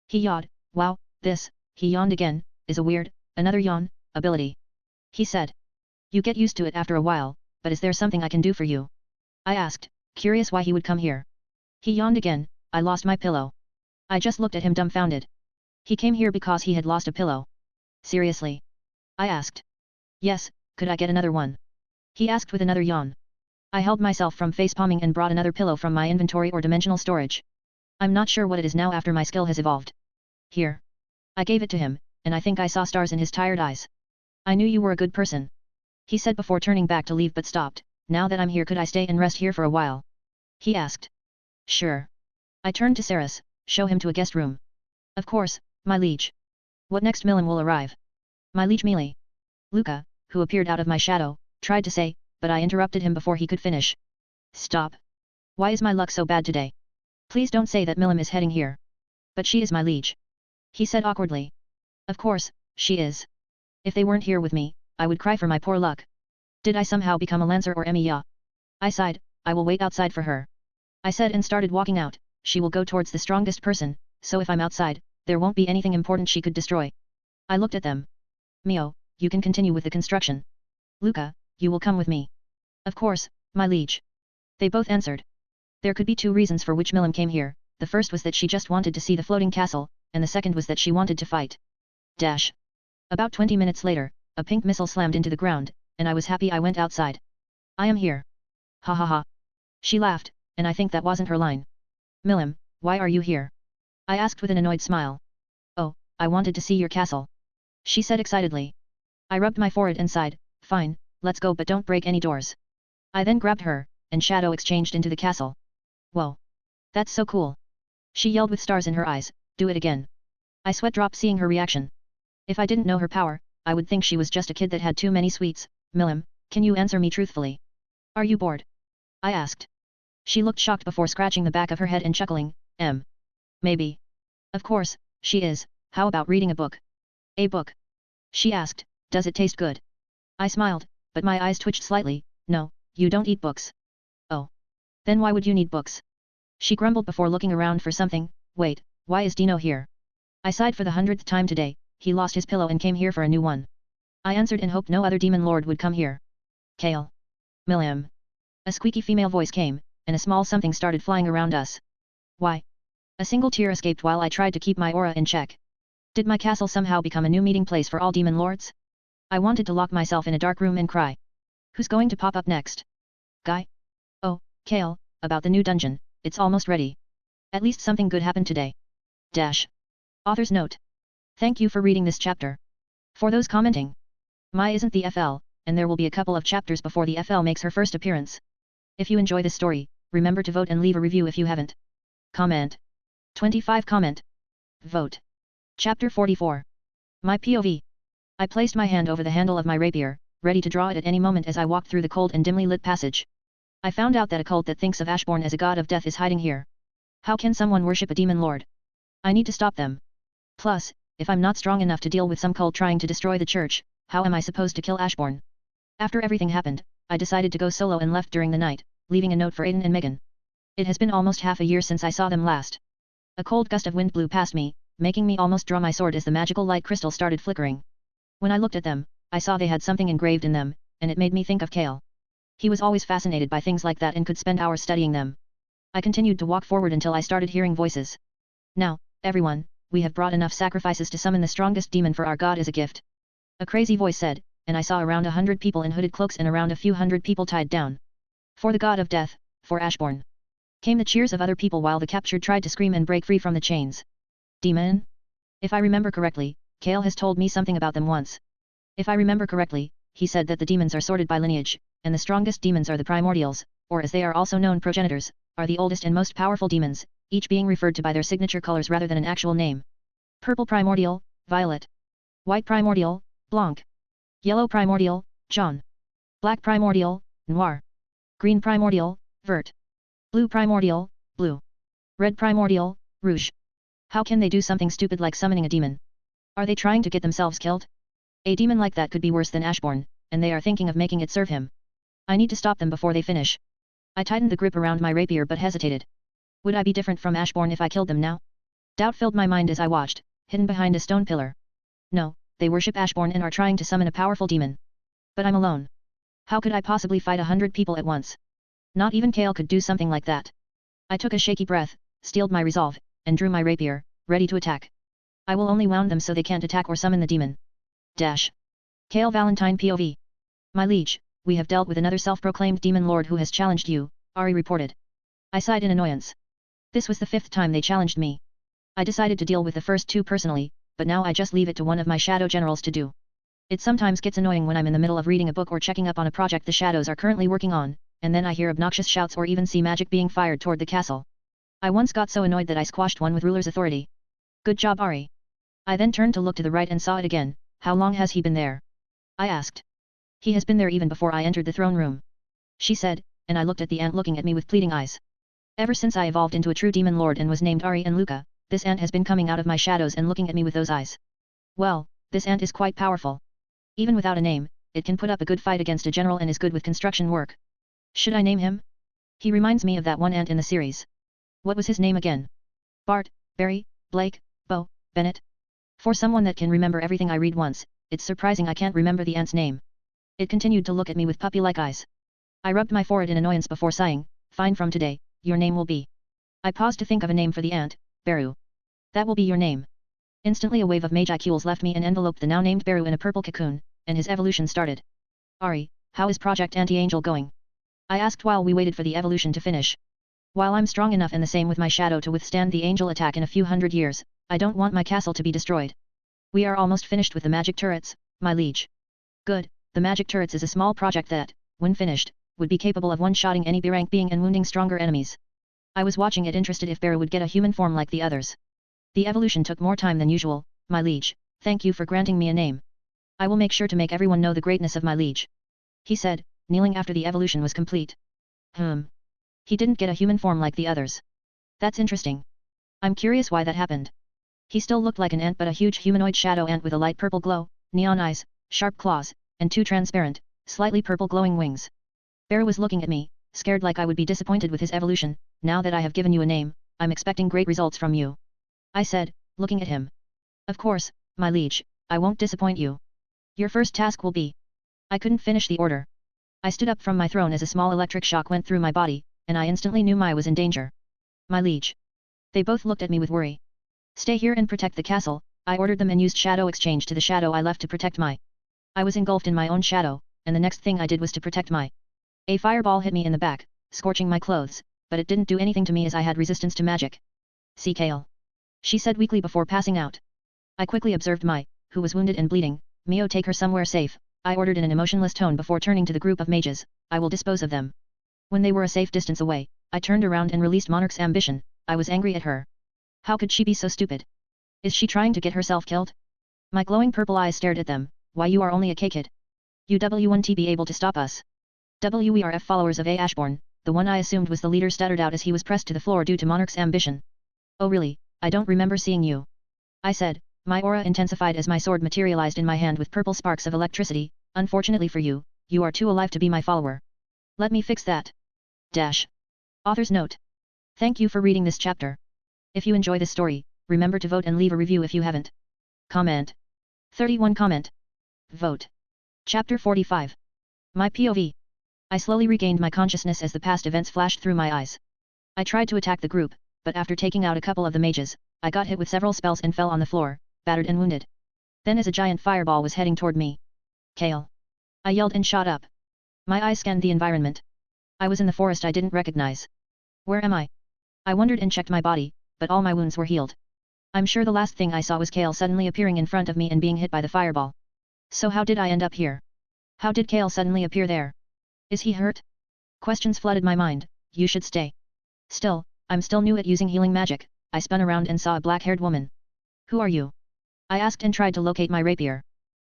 He yawned, wow, this, he yawned again, is a weird, another yawn, ability. He said. You get used to it after a while, but is there something I can do for you? I asked, curious why he would come here. He yawned again, I lost my pillow. I just looked at him dumbfounded. He came here because he had lost a pillow. Seriously? I asked. Yes, could I get another one? He asked with another yawn. I held myself from facepalming and brought another pillow from my inventory or dimensional storage. I'm not sure what it is now after my skill has evolved. Here. I gave it to him, and I think I saw stars in his tired eyes. I knew you were a good person. He said before turning back to leave but stopped. Now that I'm here, could I stay and rest here for a while? He asked. Sure. I turned to Saris, show him to a guest room. Of course, my liege. What next? Milim will arrive. My liege Mealy. Luca, who appeared out of my shadow, tried to say, but I interrupted him before he could finish. Stop. Why is my luck so bad today? Please don't say that Milim is heading here. But she is my liege. He said awkwardly. Of course, she is. If they weren't here with me, I would cry for my poor luck. Did I somehow become a lancer or Emiya? I sighed, I will wait outside for her. I said and started walking out. She will go towards the strongest person, so if I'm outside, there won't be anything important she could destroy. I looked at them. Mio, you can continue with the construction. Luca, you will come with me. Of course, my liege. They both answered. There could be two reasons for which Milim came here. The first was that she just wanted to see the floating castle, and the second was that she wanted to fight. Dash. About 20 minutes later, a pink missile slammed into the ground, and I was happy I went outside. I am here. Ha ha ha. She laughed, and I think that wasn't her line. Milim, why are you here? I asked with an annoyed smile. Oh, I wanted to see your castle. She said excitedly. I rubbed my forehead and sighed, fine, let's go but don't break any doors. I then grabbed her, and Shadow exchanged into the castle. Whoa. That's so cool. She yelled with stars in her eyes, do it again. I sweat dropped seeing her reaction. If I didn't know her power, I would think she was just a kid that had too many sweets. Milim, can you answer me truthfully? Are you bored? I asked. She looked shocked before scratching the back of her head and chuckling, Maybe. Of course, she is, how about reading a book? A book? She asked, does it taste good? I smiled, but my eyes twitched slightly, no, you don't eat books. Oh. Then why would you need books? She grumbled before looking around for something, wait, why is Dino here? I sighed for the 100th time today, he lost his pillow and came here for a new one. I answered and hoped no other demon lord would come here. Kale. Milim. A squeaky female voice came, and a small something started flying around us. Why? A single tear escaped while I tried to keep my aura in check. Did my castle somehow become a new meeting place for all demon lords? I wanted to lock myself in a dark room and cry. Who's going to pop up next? Guy? Oh, Kale, about the new dungeon, it's almost ready. At least something good happened today. Dash. Author's note. Thank you for reading this chapter. For those commenting. Mai isn't the FL, and there will be a couple of chapters before the FL makes her first appearance. If you enjoy this story, remember to vote and leave a review if you haven't. Comment. 25 comment. Vote. Chapter 44. My POV. I placed my hand over the handle of my rapier, ready to draw it at any moment as I walked through the cold and dimly lit passage. I found out that a cult that thinks of Ashbourne as a god of death is hiding here. How can someone worship a demon lord? I need to stop them. Plus, if I'm not strong enough to deal with some cult trying to destroy the church, how am I supposed to kill Ashbourne? After everything happened, I decided to go solo and left during the night, leaving a note for Aiden and Megan. It has been almost half a year since I saw them last. A cold gust of wind blew past me, making me almost draw my sword as the magical light crystal started flickering. When I looked at them, I saw they had something engraved in them, and it made me think of Kale. He was always fascinated by things like that and could spend hours studying them. I continued to walk forward until I started hearing voices. Now, everyone, we have brought enough sacrifices to summon the strongest demon for our god as a gift. A crazy voice said, and I saw around 100 people in hooded cloaks and around a few hundred people tied down. For the god of death, for Ashbourne. Came the cheers of other people while the captured tried to scream and break free from the chains. Demon? If I remember correctly, Kale has told me something about them once. If I remember correctly, he said that the demons are sorted by lineage, and the strongest demons are the primordials, or as they are also known progenitors, are the oldest and most powerful demons, each being referred to by their signature colors rather than an actual name. Purple primordial, violet. White primordial, blanc. Yellow primordial, jaune. Black primordial, noir. Green primordial, vert. Blue primordial, blue. Red primordial, rouge. How can they do something stupid like summoning a demon? Are they trying to get themselves killed? A demon like that could be worse than Ashbourne, and they are thinking of making it serve him. I need to stop them before they finish. I tightened the grip around my rapier but hesitated. Would I be different from Ashbourne if I killed them now? Doubt filled my mind as I watched, hidden behind a stone pillar. No, they worship Ashbourne and are trying to summon a powerful demon. But I'm alone. How could I possibly fight 100 people at once? Not even Kale could do something like that. I took a shaky breath, steeled my resolve, and drew my rapier, ready to attack. I will only wound them so they can't attack or summon the demon. Dash. Kale Valentine POV. My liege, we have dealt with another self-proclaimed demon lord who has challenged you, Ari reported. I sighed in annoyance. This was the 5th time they challenged me. I decided to deal with the first 2 personally, but now I just leave it to one of my shadow generals to do. It sometimes gets annoying when I'm in the middle of reading a book or checking up on a project the shadows are currently working on, and then I hear obnoxious shouts or even see magic being fired toward the castle. I once got so annoyed that I squashed one with ruler's authority. Good job, Ari. I then turned to look to the right and saw it again. How long has he been there? I asked. He has been there even before I entered the throne room. She said, and I looked at the ant looking at me with pleading eyes. Ever since I evolved into a true demon lord and was named Ari and Luca, this ant has been coming out of my shadows and looking at me with those eyes. Well, this ant is quite powerful. Even without a name, it can put up a good fight against a general and is good with construction work. Should I name him? He reminds me of that one ant in the series. What was his name again? Bart, Barry, Blake, Bo, Bennett? For someone that can remember everything I read once, it's surprising I can't remember the ant's name. It continued to look at me with puppy-like eyes. I rubbed my forehead in annoyance before sighing, fine, from today, your name will be. I paused to think of a name for the ant, Beru. That will be your name. Instantly a wave of magicules left me and enveloped the now-named Beru in a purple cocoon, and his evolution started. Ari, how is Project Anti-Angel going? I asked while we waited for the evolution to finish. While I'm strong enough and the same with my shadow to withstand the angel attack in a few hundred years, I don't want my castle to be destroyed. We are almost finished with the magic turrets, my liege. Good, the magic turrets is a small project that, when finished, would be capable of one-shotting any B-rank being and wounding stronger enemies. I was watching it interested if Beru would get a human form like the others. The evolution took more time than usual, my liege, thank you for granting me a name. I will make sure to make everyone know the greatness of my liege. He said, kneeling after the evolution was complete. He didn't get a human form like the others. That's interesting. I'm curious why that happened. He still looked like an ant but a huge humanoid shadow ant with a light purple glow, neon eyes, sharp claws, and 2 transparent, slightly purple glowing wings. Bear was looking at me, scared like I would be disappointed with his evolution. Now that I have given you a name, I'm expecting great results from you. I said, looking at him. Of course, my liege, I won't disappoint you. Your first task will be. I couldn't finish the order. I stood up from my throne as a small electric shock went through my body, and I instantly knew I was in danger. My liege. They both looked at me with worry. Stay here and protect the castle, I ordered them and used shadow exchange to the shadow I left to protect my. I was engulfed in my own shadow, and the next thing I did was to protect my. A fireball hit me in the back, scorching my clothes, but it didn't do anything to me as I had resistance to magic. See Kale. She said weakly before passing out. I quickly observed my, who was wounded and bleeding. Mio, take her somewhere safe, I ordered in an emotionless tone before turning to the group of mages. I will dispose of them. When they were a safe distance away, I turned around and released Monarch's ambition. I was angry at her. How could she be so stupid? Is she trying to get herself killed? My glowing purple eyes stared at them. Why, you are only a K-kid. You won't be able to stop us. We are F followers of A. Ashbourne, the one I assumed was the leader stuttered out as he was pressed to the floor due to Monarch's ambition. Oh really, I don't remember seeing you. I said, my aura intensified as my sword materialized in my hand with purple sparks of electricity. Unfortunately for you, you are too alive to be my follower. Let me fix that. Dash. Author's note. Thank you for reading this chapter. If you enjoy this story, remember to vote and leave a review if you haven't. Comment. 31 comment. Vote. Chapter 45. My POV. I slowly regained my consciousness as the past events flashed through my eyes. I tried to attack the group, but after taking out a couple of the mages, I got hit with several spells and fell on the floor, battered and wounded. Then as a giant fireball was heading toward me. Kale! I yelled and shot up. My eyes scanned the environment. I was in the forest I didn't recognize. Where am I? I wondered and checked my body, but all my wounds were healed. I'm sure the last thing I saw was Kale suddenly appearing in front of me and being hit by the fireball. So how did I end up here? How did Kale suddenly appear there? Is he hurt? Questions flooded my mind. You should stay. Still, I'm still new at using healing magic. I spun around and saw a black-haired woman. Who are you? I asked and tried to locate my rapier.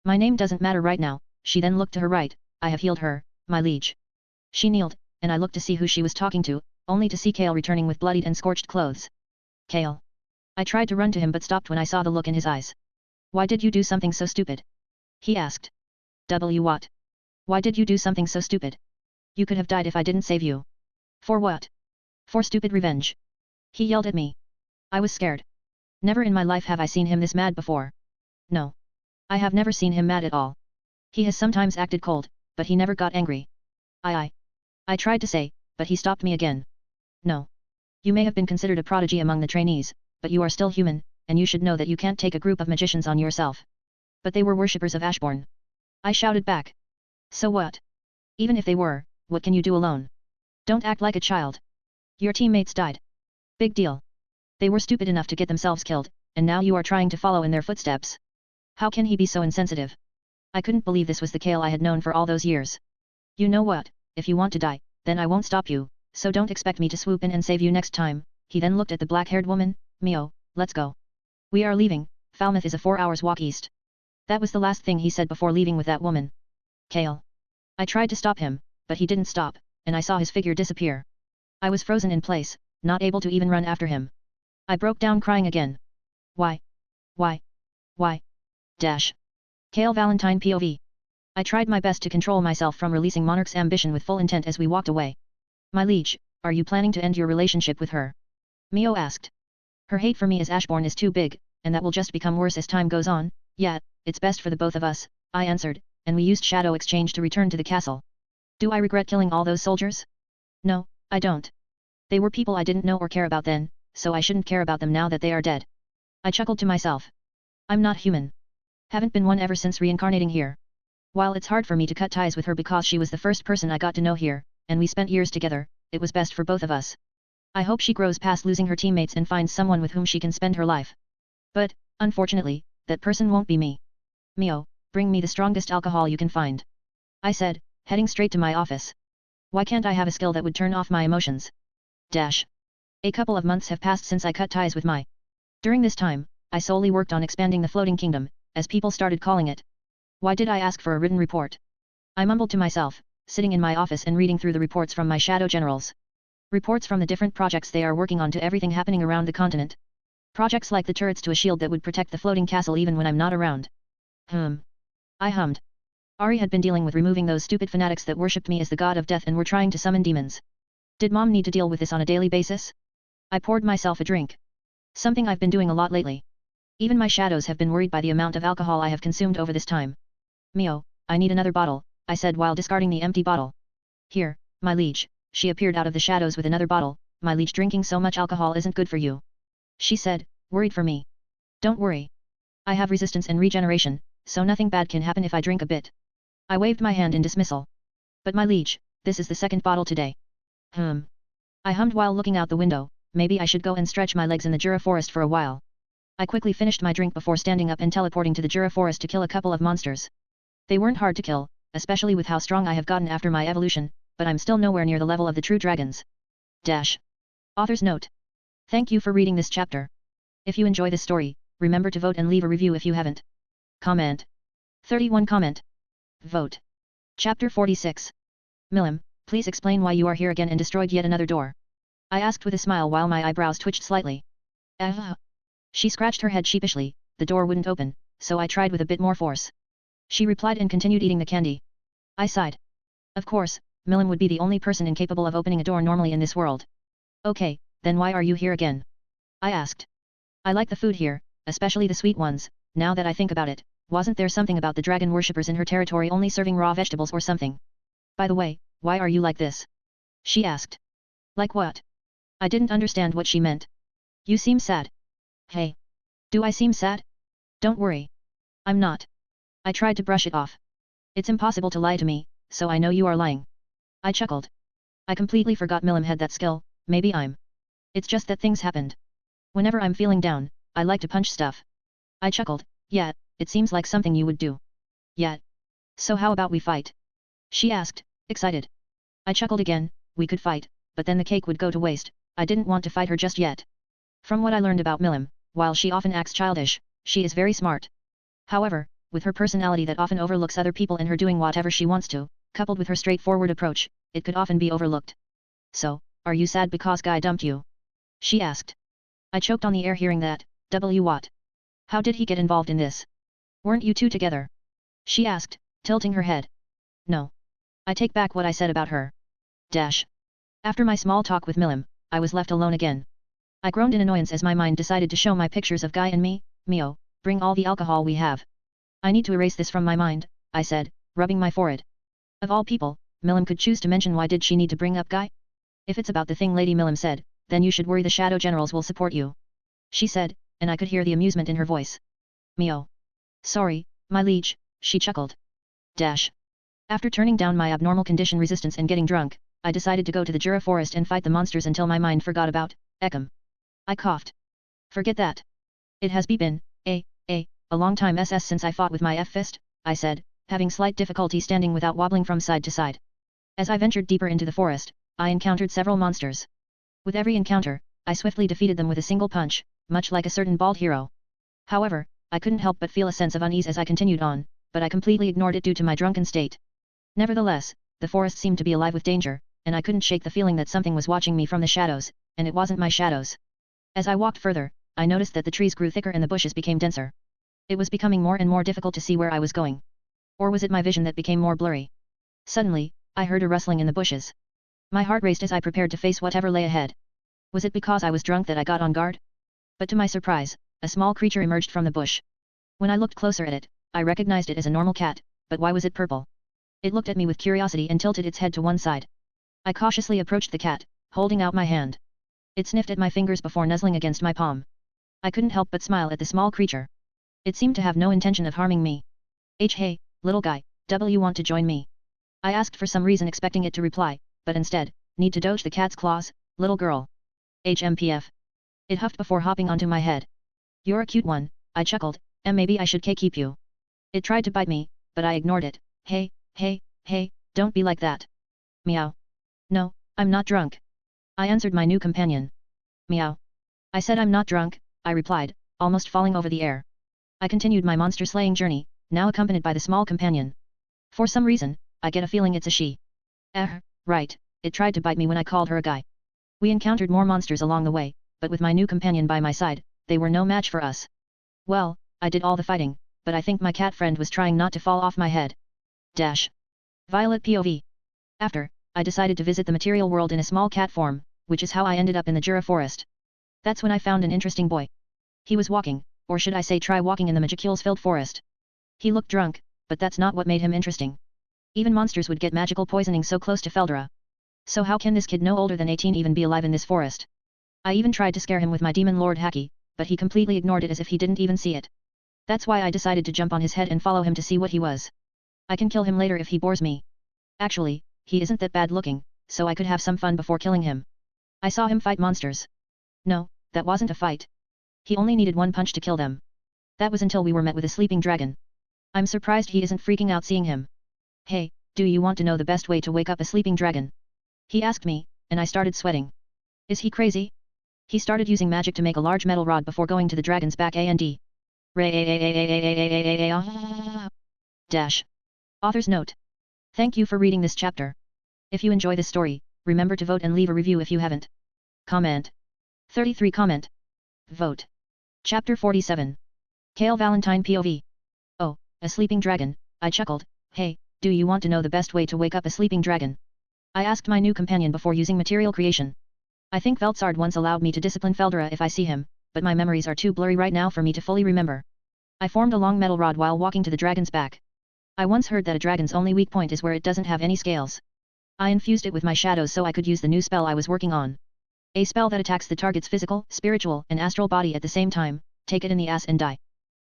My name doesn't matter right now. She then looked to her right. I have healed her, my liege. She kneeled, and I looked to see who she was talking to, only to see Kale returning with bloodied and scorched clothes. Kale. I tried to run to him but stopped when I saw the look in his eyes. Why did you do something so stupid? He asked. What? Why did you do something so stupid? You could have died if I didn't save you. For what? For stupid revenge. He yelled at me. I was scared. Never in my life have I seen him this mad before. No. I have never seen him mad at all. He has sometimes acted cold, but he never got angry. I tried to say, but he stopped me again. No. You may have been considered a prodigy among the trainees, but you are still human, and you should know that you can't take a group of magicians on yourself. But they were worshippers of Ashbourne. I shouted back. So what? Even if they were, what can you do alone? Don't act like a child. Your teammates died. Big deal. They were stupid enough to get themselves killed, and now you are trying to follow in their footsteps. How can he be so insensitive? I couldn't believe this was the Kale I had known for all those years. You know what, if you want to die, then I won't stop you, so don't expect me to swoop in and save you next time. He then looked at the black-haired woman. Mio, let's go. We are leaving. Falmouth is a 4 hours walk east. That was the last thing he said before leaving with that woman. Kale. I tried to stop him, but he didn't stop, and I saw his figure disappear. I was frozen in place, not able to even run after him. I broke down crying again. Why? Dash. Kale Valentine POV. I tried my best to control myself from releasing Monarch's ambition with full intent as we walked away. My liege, are you planning to end your relationship with her? Mio asked. Her hate for me as Ashbourne is too big, and that will just become worse as time goes on. Yeah, it's best for the both of us, I answered, and we used shadow exchange to return to the castle. Do I regret killing all those soldiers? No, I don't. They were people I didn't know or care about then, so I shouldn't care about them now that they are dead. I chuckled to myself. I'm not human. Haven't been one ever since reincarnating here. While it's hard for me to cut ties with her because she was the first person I got to know here, and we spent years together, it was best for both of us. I hope she grows past losing her teammates and finds someone with whom she can spend her life. But, unfortunately, that person won't be me. Mio, bring me the strongest alcohol you can find. I said, heading straight to my office. Why can't I have a skill that would turn off my emotions? Dash. A couple of months have passed since I cut ties with my. During this time, I solely worked on expanding the floating kingdom, as people started calling it. Why did I ask for a written report? I mumbled to myself, sitting in my office and reading through the reports from my shadow generals. Reports from the different projects they are working on to everything happening around the continent. Projects like the turrets to a shield that would protect the floating castle even when I'm not around. I hummed. Ari had been dealing with removing those stupid fanatics that worshipped me as the god of death and were trying to summon demons. Did Mom need to deal with this on a daily basis? I poured myself a drink. Something I've been doing a lot lately. Even my shadows have been worried by the amount of alcohol I have consumed over this time. Mio, I need another bottle, I said while discarding the empty bottle. Here, my liege. She appeared out of the shadows with another bottle. My liege, drinking so much alcohol isn't good for you. She said, worried for me. Don't worry. I have resistance and regeneration, so nothing bad can happen if I drink a bit. I waved my hand in dismissal. But my liege, this is the second bottle today. I hummed while looking out the window. Maybe I should go and stretch my legs in the Jura forest for a while. I quickly finished my drink before standing up and teleporting to the Jura forest to kill a couple of monsters. They weren't hard to kill, especially with how strong I have gotten after my evolution, but I'm still nowhere near the level of the true dragons. Dash. Author's note. Thank you for reading this chapter. If you enjoy this story, remember to vote and leave a review if you haven't. Comment. 31 comment. Vote. Chapter 46. Milim, please explain why you are here again and destroyed yet another door. I asked with a smile while my eyebrows twitched slightly. She scratched her head sheepishly. The door wouldn't open, so I tried with a bit more force. She replied and continued eating the candy. I sighed. Of course, Milim would be the only person incapable of opening a door normally in this world. Okay, then why are you here again? I asked. I like the food here, especially the sweet ones. Now that I think about it, wasn't there something about the dragon worshippers in her territory only serving raw vegetables or something? By the way, why are you like this? She asked. Like what? I didn't understand what she meant. You seem sad. Hey. Do I seem sad? Don't worry. I'm not. I tried to brush it off. It's impossible to lie to me, so I know you are lying. I chuckled. I completely forgot Milim had that skill, maybe I'm. It's just that things happened. Whenever I'm feeling down, I like to punch stuff. I chuckled, yeah, it seems like something you would do. Yeah. So how about we fight? She asked, excited. I chuckled again, we could fight, but then the cake would go to waste, I didn't want to fight her just yet. From what I learned about Milim, while she often acts childish, she is very smart. However, with her personality that often overlooks other people and her doing whatever she wants to, coupled with her straightforward approach, it could often be overlooked. So, are you sad because guy dumped you? She asked. I choked on the air hearing that. What? How did he get involved in this? Weren't you two together? She asked, tilting her head. No. I take back what I said about her. Dash. After my small talk with Milim, I was left alone again. I groaned in annoyance as my mind decided to show my pictures of Guy and me. Mio, bring all the alcohol we have. I need to erase this from my mind, I said, rubbing my forehead. Of all people, Milim could choose to mention why did she need to bring up Guy? If it's about the thing Lady Milim said, then you should worry the Shadow Generals will support you. She said, and I could hear the amusement in her voice. Mio. Sorry, my liege, she chuckled. Dash. After turning down my abnormal condition resistance and getting drunk, I decided to go to the Jura forest and fight the monsters until my mind forgot about Ekam. I coughed. Forget that. It has been, a long time since I fought with my F-fist, I said, having slight difficulty standing without wobbling from side to side. As I ventured deeper into the forest, I encountered several monsters. With every encounter, I swiftly defeated them with a single punch, much like a certain bald hero. However, I couldn't help but feel a sense of unease as I continued on, but I completely ignored it due to my drunken state. Nevertheless, the forest seemed to be alive with danger, and I couldn't shake the feeling that something was watching me from the shadows, and it wasn't my shadows. As I walked further, I noticed that the trees grew thicker and the bushes became denser. It was becoming more and more difficult to see where I was going. Or was it my vision that became more blurry? Suddenly, I heard a rustling in the bushes. My heart raced as I prepared to face whatever lay ahead. Was it because I was drunk that I got on guard? But to my surprise, a small creature emerged from the bush. When I looked closer at it, I recognized it as a normal cat, but why was it purple? It looked at me with curiosity and tilted its head to one side. I cautiously approached the cat, holding out my hand. It sniffed at my fingers before nuzzling against my palm. I couldn't help but smile at the small creature. It seemed to have no intention of harming me. Hey, little guy, you want to join me? I asked for some reason expecting it to reply, but instead, need to dodge the cat's claws, little girl. HMPF. It huffed before hopping onto my head. You're a cute one, I chuckled, and maybe I should keep you. It tried to bite me, but I ignored it. Hey, don't be like that. Meow. No, I'm not drunk. I answered my new companion. Meow. I said I'm not drunk, I replied, almost falling over the air. I continued my monster-slaying journey, now accompanied by the small companion. For some reason, I get a feeling it's a she. Right, it tried to bite me when I called her a guy. We encountered more monsters along the way, but with my new companion by my side, they were no match for us. Well, I did all the fighting, but I think my cat friend was trying not to fall off my head. Dash. Violet POV. After, I decided to visit the material world in a small cat form, which is how I ended up in the Jura forest. That's when I found an interesting boy. He was walking, or should I say try walking in the magicules-filled forest. He looked drunk, but that's not what made him interesting. Even monsters would get magical poisoning so close to Feldra. So how can this kid no older than 18 even be alive in this forest? I even tried to scare him with my demon lord Haki, but he completely ignored it as if he didn't even see it. That's why I decided to jump on his head and follow him to see what he was. I can kill him later if he bores me. Actually, he isn't that bad looking, so I could have some fun before killing him. I saw him fight monsters. No, that wasn't a fight. He only needed one punch to kill them. That was until we were met with a sleeping dragon. I'm surprised he isn't freaking out seeing him. Hey, do you want to know the best way to wake up a sleeping dragon? He asked me, and I started sweating. Is he crazy? He started using magic to make a large metal rod before going to the dragon's back and dash. Author's note. Thank you for reading this chapter. If you enjoy this story, remember to vote and leave a review if you haven't. Comment. 33 comment. Vote. Chapter 47. Kale Valentine POV. Oh, a sleeping dragon, I chuckled. Hey, do you want to know the best way to wake up a sleeping dragon? I asked my new companion before using material creation. I think Veltsard once allowed me to discipline Feldra if I see him, but my memories are too blurry right now for me to fully remember. I formed a long metal rod while walking to the dragon's back. I once heard that a dragon's only weak point is where it doesn't have any scales. I infused it with my shadows so I could use the new spell I was working on. A spell that attacks the target's physical, spiritual, and astral body at the same time, take it in the ass and die.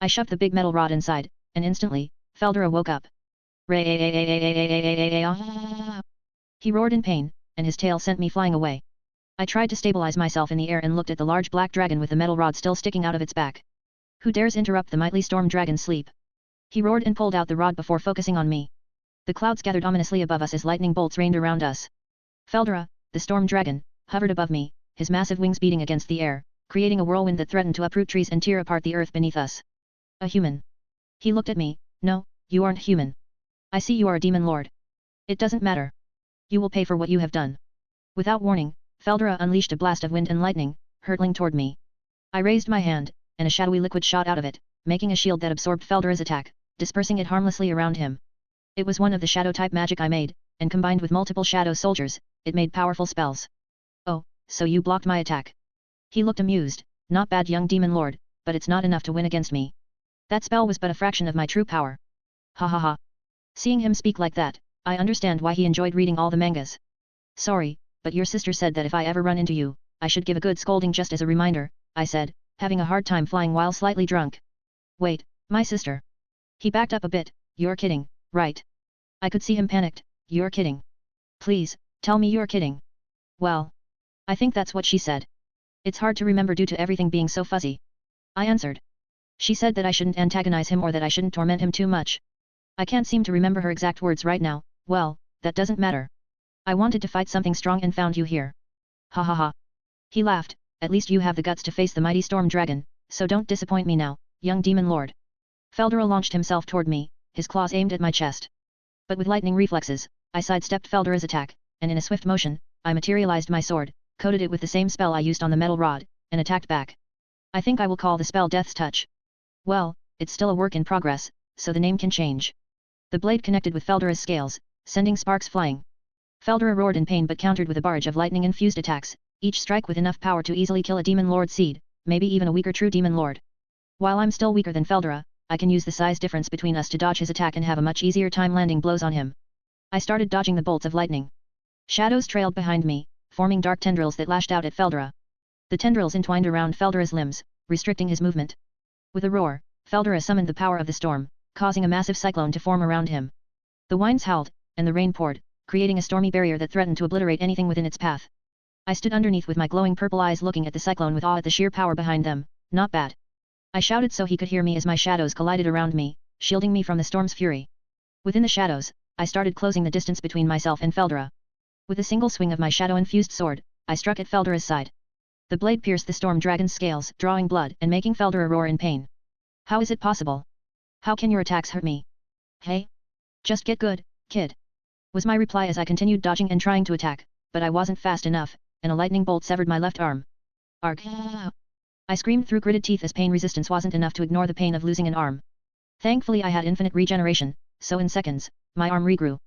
I shoved the big metal rod inside, and instantly, Feldora woke up. He roared in pain, and his tail sent me flying away. I tried to stabilize myself in the air and looked at the large black dragon with the metal rod still sticking out of its back. Who dares interrupt the mighty storm dragon's sleep? He roared and pulled out the rod before focusing on me. The clouds gathered ominously above us as lightning bolts rained around us. Feldora, the storm dragon, hovered above me, his massive wings beating against the air, creating a whirlwind that threatened to uproot trees and tear apart the earth beneath us. A human. He looked at me. No, you aren't human. I see you are a demon lord. It doesn't matter. You will pay for what you have done. Without warning, Feldora unleashed a blast of wind and lightning, hurtling toward me. I raised my hand, and a shadowy liquid shot out of it, making a shield that absorbed Feldora's attack, dispersing it harmlessly around him. It was one of the shadow-type magic I made, and combined with multiple shadow soldiers, it made powerful spells. Oh, so you blocked my attack. He looked amused. Not bad, young demon lord, but it's not enough to win against me. That spell was but a fraction of my true power. Ha ha ha. Seeing him speak like that, I understand why he enjoyed reading all the mangas. Sorry, but your sister said that if I ever run into you, I should give a good scolding just as a reminder, I said, having a hard time flying while slightly drunk. Wait, my sister. He backed up a bit. You're kidding, right? I could see him panicked. You're kidding. Please, tell me you're kidding. Well, I think that's what she said. It's hard to remember due to everything being so fuzzy. I answered. She said that I shouldn't antagonize him or that I shouldn't torment him too much. I can't seem to remember her exact words right now. Well, that doesn't matter. I wanted to fight something strong and found you here. Ha ha ha. He laughed. At least you have the guts to face the mighty storm dragon, so don't disappoint me now, young demon lord. Feldora launched himself toward me, his claws aimed at my chest. But with lightning reflexes, I sidestepped Feldora's attack, and in a swift motion, I materialized my sword, coated it with the same spell I used on the metal rod, and attacked back. I think I will call the spell Death's Touch. Well, it's still a work in progress, so the name can change. The blade connected with Feldora's scales, sending sparks flying. Feldora roared in pain but countered with a barrage of lightning-infused attacks, each strike with enough power to easily kill a demon lord seed, maybe even a weaker true demon lord. While I'm still weaker than Feldora, I can use the size difference between us to dodge his attack and have a much easier time landing blows on him. I started dodging the bolts of lightning. Shadows trailed behind me, forming dark tendrils that lashed out at Feldora. The tendrils entwined around Feldora's limbs, restricting his movement. With a roar, Feldora summoned the power of the storm, causing a massive cyclone to form around him. The winds howled, and the rain poured, creating a stormy barrier that threatened to obliterate anything within its path. I stood underneath with my glowing purple eyes looking at the cyclone with awe at the sheer power behind them. Not bad. I shouted so he could hear me as my shadows collided around me, shielding me from the storm's fury. Within the shadows, I started closing the distance between myself and Feldora. With a single swing of my shadow-infused sword, I struck at Feldora's side. The blade pierced the storm dragon's scales, drawing blood and making Feldora roar in pain. How is it possible? How can your attacks hurt me? Hey? Just get good, kid. Was my reply as I continued dodging and trying to attack, but I wasn't fast enough, and a lightning bolt severed my left arm. Arg! I screamed through gritted teeth as pain resistance wasn't enough to ignore the pain of losing an arm. Thankfully I had infinite regeneration, so in seconds, my arm regrew.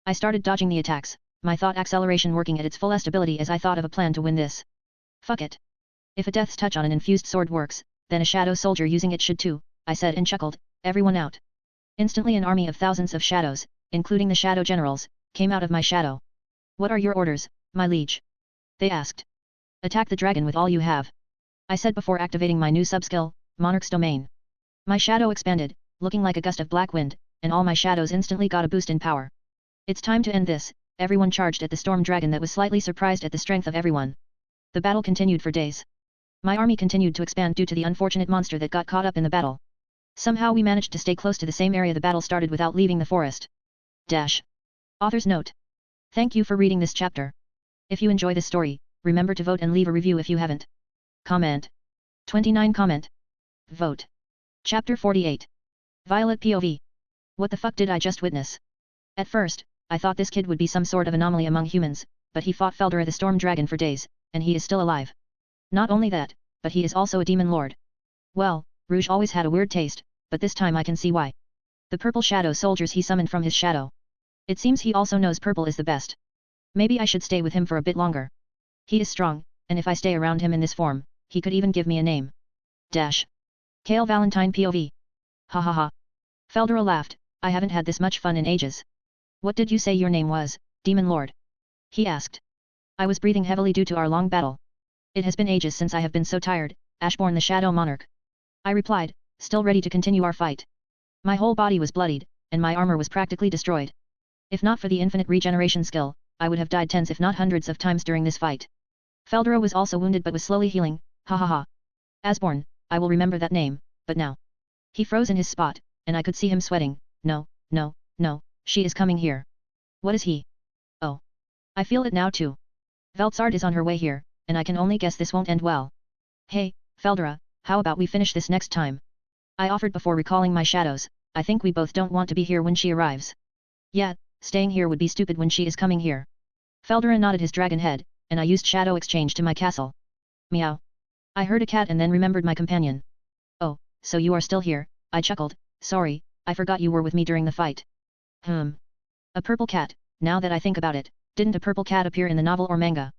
I started dodging the attacks, my thought acceleration working at its fullest ability as I thought of a plan to win this. Fuck it. If a death's touch on an infused sword works, then a shadow soldier using it should too, I said and chuckled. Everyone out. Instantly an army of thousands of shadows, including the shadow generals, came out of my shadow. What are your orders, my liege? They asked. Attack the dragon with all you have. I said before activating my new subskill, Monarch's Domain. My shadow expanded, looking like a gust of black wind, and all my shadows instantly got a boost in power. It's time to end this. Everyone charged at the storm dragon that was slightly surprised at the strength of everyone. The battle continued for days. My army continued to expand due to the unfortunate monster that got caught up in the battle. Somehow we managed to stay close to the same area the battle started without leaving the forest. Author's note. Thank you for reading this chapter. If you enjoy this story, remember to vote and leave a review if you haven't. Comment. 29 Comment. Vote. Chapter 48. Violet POV. What the fuck did I just witness? At first, I thought this kid would be some sort of anomaly among humans, but he fought Feldora the Storm Dragon for days, and he is still alive. Not only that, but he is also a demon lord. Well, Rouge always had a weird taste, but this time I can see why. The purple shadow soldiers he summoned from his shadow. It seems he also knows purple is the best. Maybe I should stay with him for a bit longer. He is strong, and if I stay around him in this form, he could even give me a name. Kale Valentine POV. Ha ha ha. Feldora laughed. I haven't had this much fun in ages. What did you say your name was, Demon Lord? He asked. I was breathing heavily due to our long battle. It has been ages since I have been so tired, Ashborn the Shadow Monarch. I replied, still ready to continue our fight. My whole body was bloodied, and my armor was practically destroyed. If not for the infinite regeneration skill, I would have died tens if not hundreds of times during this fight. Feldora was also wounded but was slowly healing, ha ha ha. Asborn, I will remember that name, but now. He froze in his spot, and I could see him sweating. No, no, no, she is coming here. What is he? Oh. I feel it now too. Veltsard is on her way here, and I can only guess this won't end well. Hey, Feldora, how about we finish this next time? I offered before recalling my shadows. I think we both don't want to be here when she arrives. Yeah, staying here would be stupid when she is coming here. Feldora nodded his dragon head, and I used shadow exchange to my castle. Meow. I heard a cat and then remembered my companion. Oh, so you are still here, I chuckled, sorry, I forgot you were with me during the fight. A purple cat, now that I think about it, didn't a purple cat appear in the novel or manga?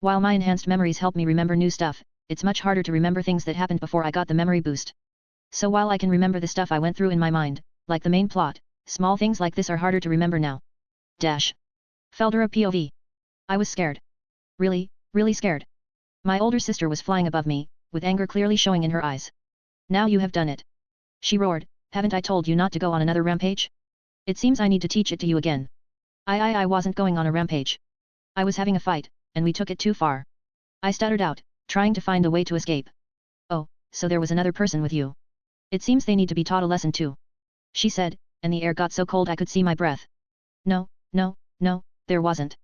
While my enhanced memories help me remember new stuff, it's much harder to remember things that happened before I got the memory boost. So while I can remember the stuff I went through in my mind, like the main plot, small things like this are harder to remember now. Feldora POV. I was scared. Really, really scared. My older sister was flying above me, with anger clearly showing in her eyes. Now you have done it. She roared, haven't I told you not to go on another rampage? It seems I need to teach it to you again. I wasn't going on a rampage. I was having a fight, and we took it too far. I stuttered out, trying to find a way to escape. Oh, so there was another person with you. It seems they need to be taught a lesson too. She said, and the air got so cold I could see my breath. No, no, no, there wasn't.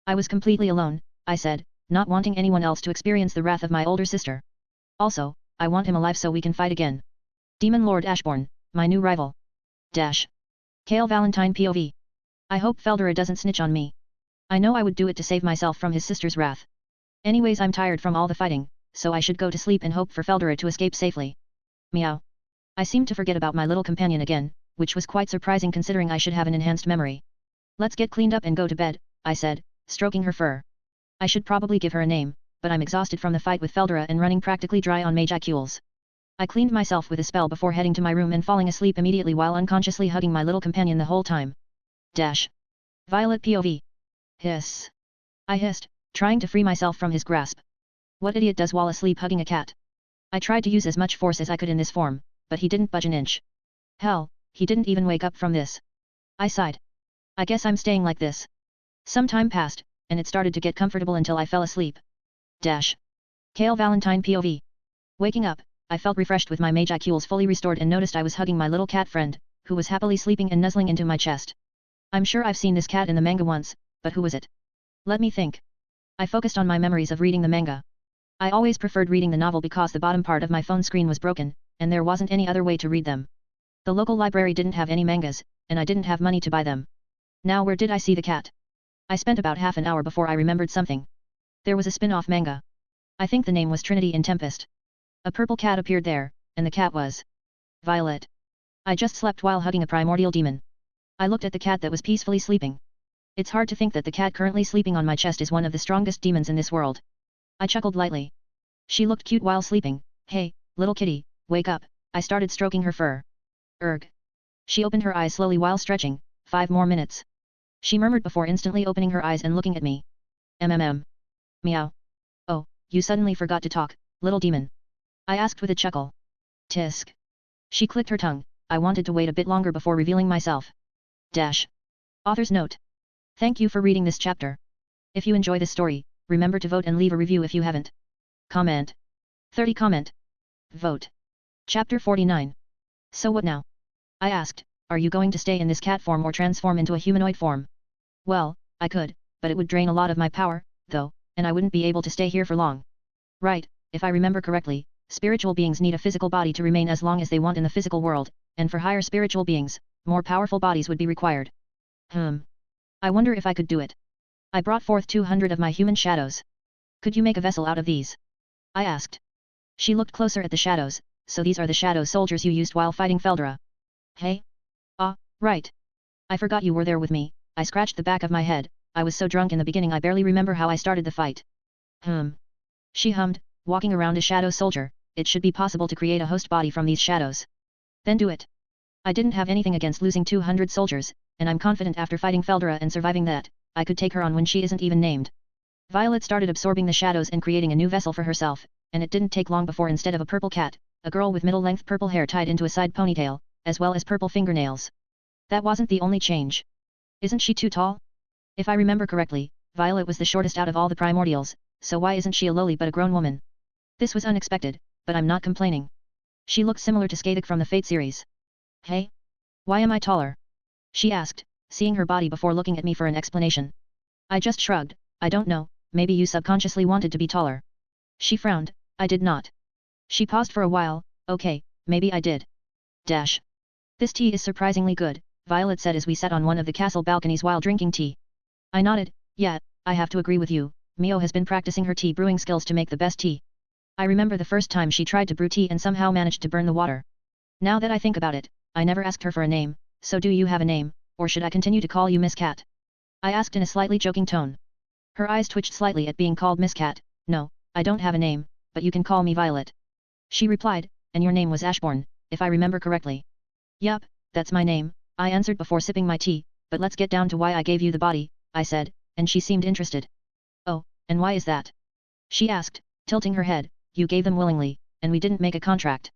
I was completely alone, I said, not wanting anyone else to experience the wrath of my older sister. Also, I want him alive so we can fight again. Demon Lord Ashborn, my new rival. Kale Valentine POV. I hope Feldora doesn't snitch on me. I know I would do it to save myself from his sister's wrath. Anyways, I'm tired from all the fighting, so I should go to sleep and hope for Feldora to escape safely. Meow. I seemed to forget about my little companion again, which was quite surprising considering I should have an enhanced memory. Let's get cleaned up and go to bed, I said, stroking her fur. I should probably give her a name, but I'm exhausted from the fight with Feldora and running practically dry on Magicules. I cleaned myself with a spell before heading to my room and falling asleep immediately while unconsciously hugging my little companion the whole time. Violet POV. Hiss. I hissed, trying to free myself from his grasp. What idiot does while asleep hugging a cat? I tried to use as much force as I could in this form, but he didn't budge an inch. Hell, he didn't even wake up from this. I sighed. I guess I'm staying like this. Some time passed, and it started to get comfortable until I fell asleep. Kale Valentine POV. Waking up, I felt refreshed with my Magicules fully restored and noticed I was hugging my little cat friend, who was happily sleeping and nuzzling into my chest. I'm sure I've seen this cat in the manga once, but who was it? Let me think. I focused on my memories of reading the manga. I always preferred reading the novel because the bottom part of my phone screen was broken, and there wasn't any other way to read them. The local library didn't have any mangas, and I didn't have money to buy them. Now where did I see the cat? I spent about half an hour before I remembered something. There was a spin-off manga. I think the name was Trinity in Tempest. A purple cat appeared there, and the cat was Violet. I just slept while hugging a primordial demon. I looked at the cat that was peacefully sleeping. It's hard to think that the cat currently sleeping on my chest is one of the strongest demons in this world. I chuckled lightly. She looked cute while sleeping. Hey, little kitty, wake up, I started stroking her fur. Erg. She opened her eyes slowly while stretching. 5 more minutes. She murmured before instantly opening her eyes and looking at me. Meow. Oh, you suddenly forgot to talk, little demon. I asked with a chuckle. Tisk. She clicked her tongue. I wanted to wait a bit longer before revealing myself. Author's note. Thank you for reading this chapter. If you enjoy this story, remember to vote and leave a review if you haven't. Comment. 30 comment. Vote. Chapter 49. So what now? I asked, are you going to stay in this cat form or transform into a humanoid form? Well, I could, but it would drain a lot of my power, though, and I wouldn't be able to stay here for long. Right, if I remember correctly, spiritual beings need a physical body to remain as long as they want in the physical world, and for higher spiritual beings, more powerful bodies would be required. I wonder if I could do it. I brought forth 200 of my human shadows. Could you make a vessel out of these? I asked. She looked closer at the shadows. So these are the shadow soldiers you used while fighting Feldora. Hey? Ah, right. I forgot you were there with me. I scratched the back of my head. I was so drunk in the beginning I barely remember how I started the fight. She hummed, walking around a shadow soldier. It should be possible to create a host body from these shadows. Then do it. I didn't have anything against losing 200 soldiers, and I'm confident after fighting Feldora and surviving that, I could take her on when she isn't even named. Violet started absorbing the shadows and creating a new vessel for herself, and it didn't take long before instead of a purple cat, a girl with middle-length purple hair tied into a side ponytail, as well as purple fingernails. That wasn't the only change. Isn't she too tall? If I remember correctly, Violet was the shortest out of all the primordials, so why isn't she a lowly but a grown woman? This was unexpected, but I'm not complaining. She looked similar to Skadik from the Fate series. Hey? Why am I taller? She asked, seeing her body before looking at me for an explanation. I just shrugged, I don't know, maybe you subconsciously wanted to be taller. She frowned, I did not. She paused for a while, okay, maybe I did. Dash. This tea is surprisingly good, Violet said as we sat on one of the castle balconies while drinking tea. I nodded, yeah, I have to agree with you, Mio has been practicing her tea brewing skills to make the best tea. I remember the first time she tried to brew tea and somehow managed to burn the water. Now that I think about it, I never asked her for a name, so do you have a name, or should I continue to call you Miss Cat? I asked in a slightly joking tone. Her eyes twitched slightly at being called Miss Cat. No, I don't have a name, but you can call me Violet. She replied, and your name was Ashbourne, if I remember correctly. Yup, that's my name, I answered before sipping my tea, but let's get down to why I gave you the body, I said, and she seemed interested. Oh, and why is that? She asked, tilting her head, you gave them willingly, and we didn't make a contract.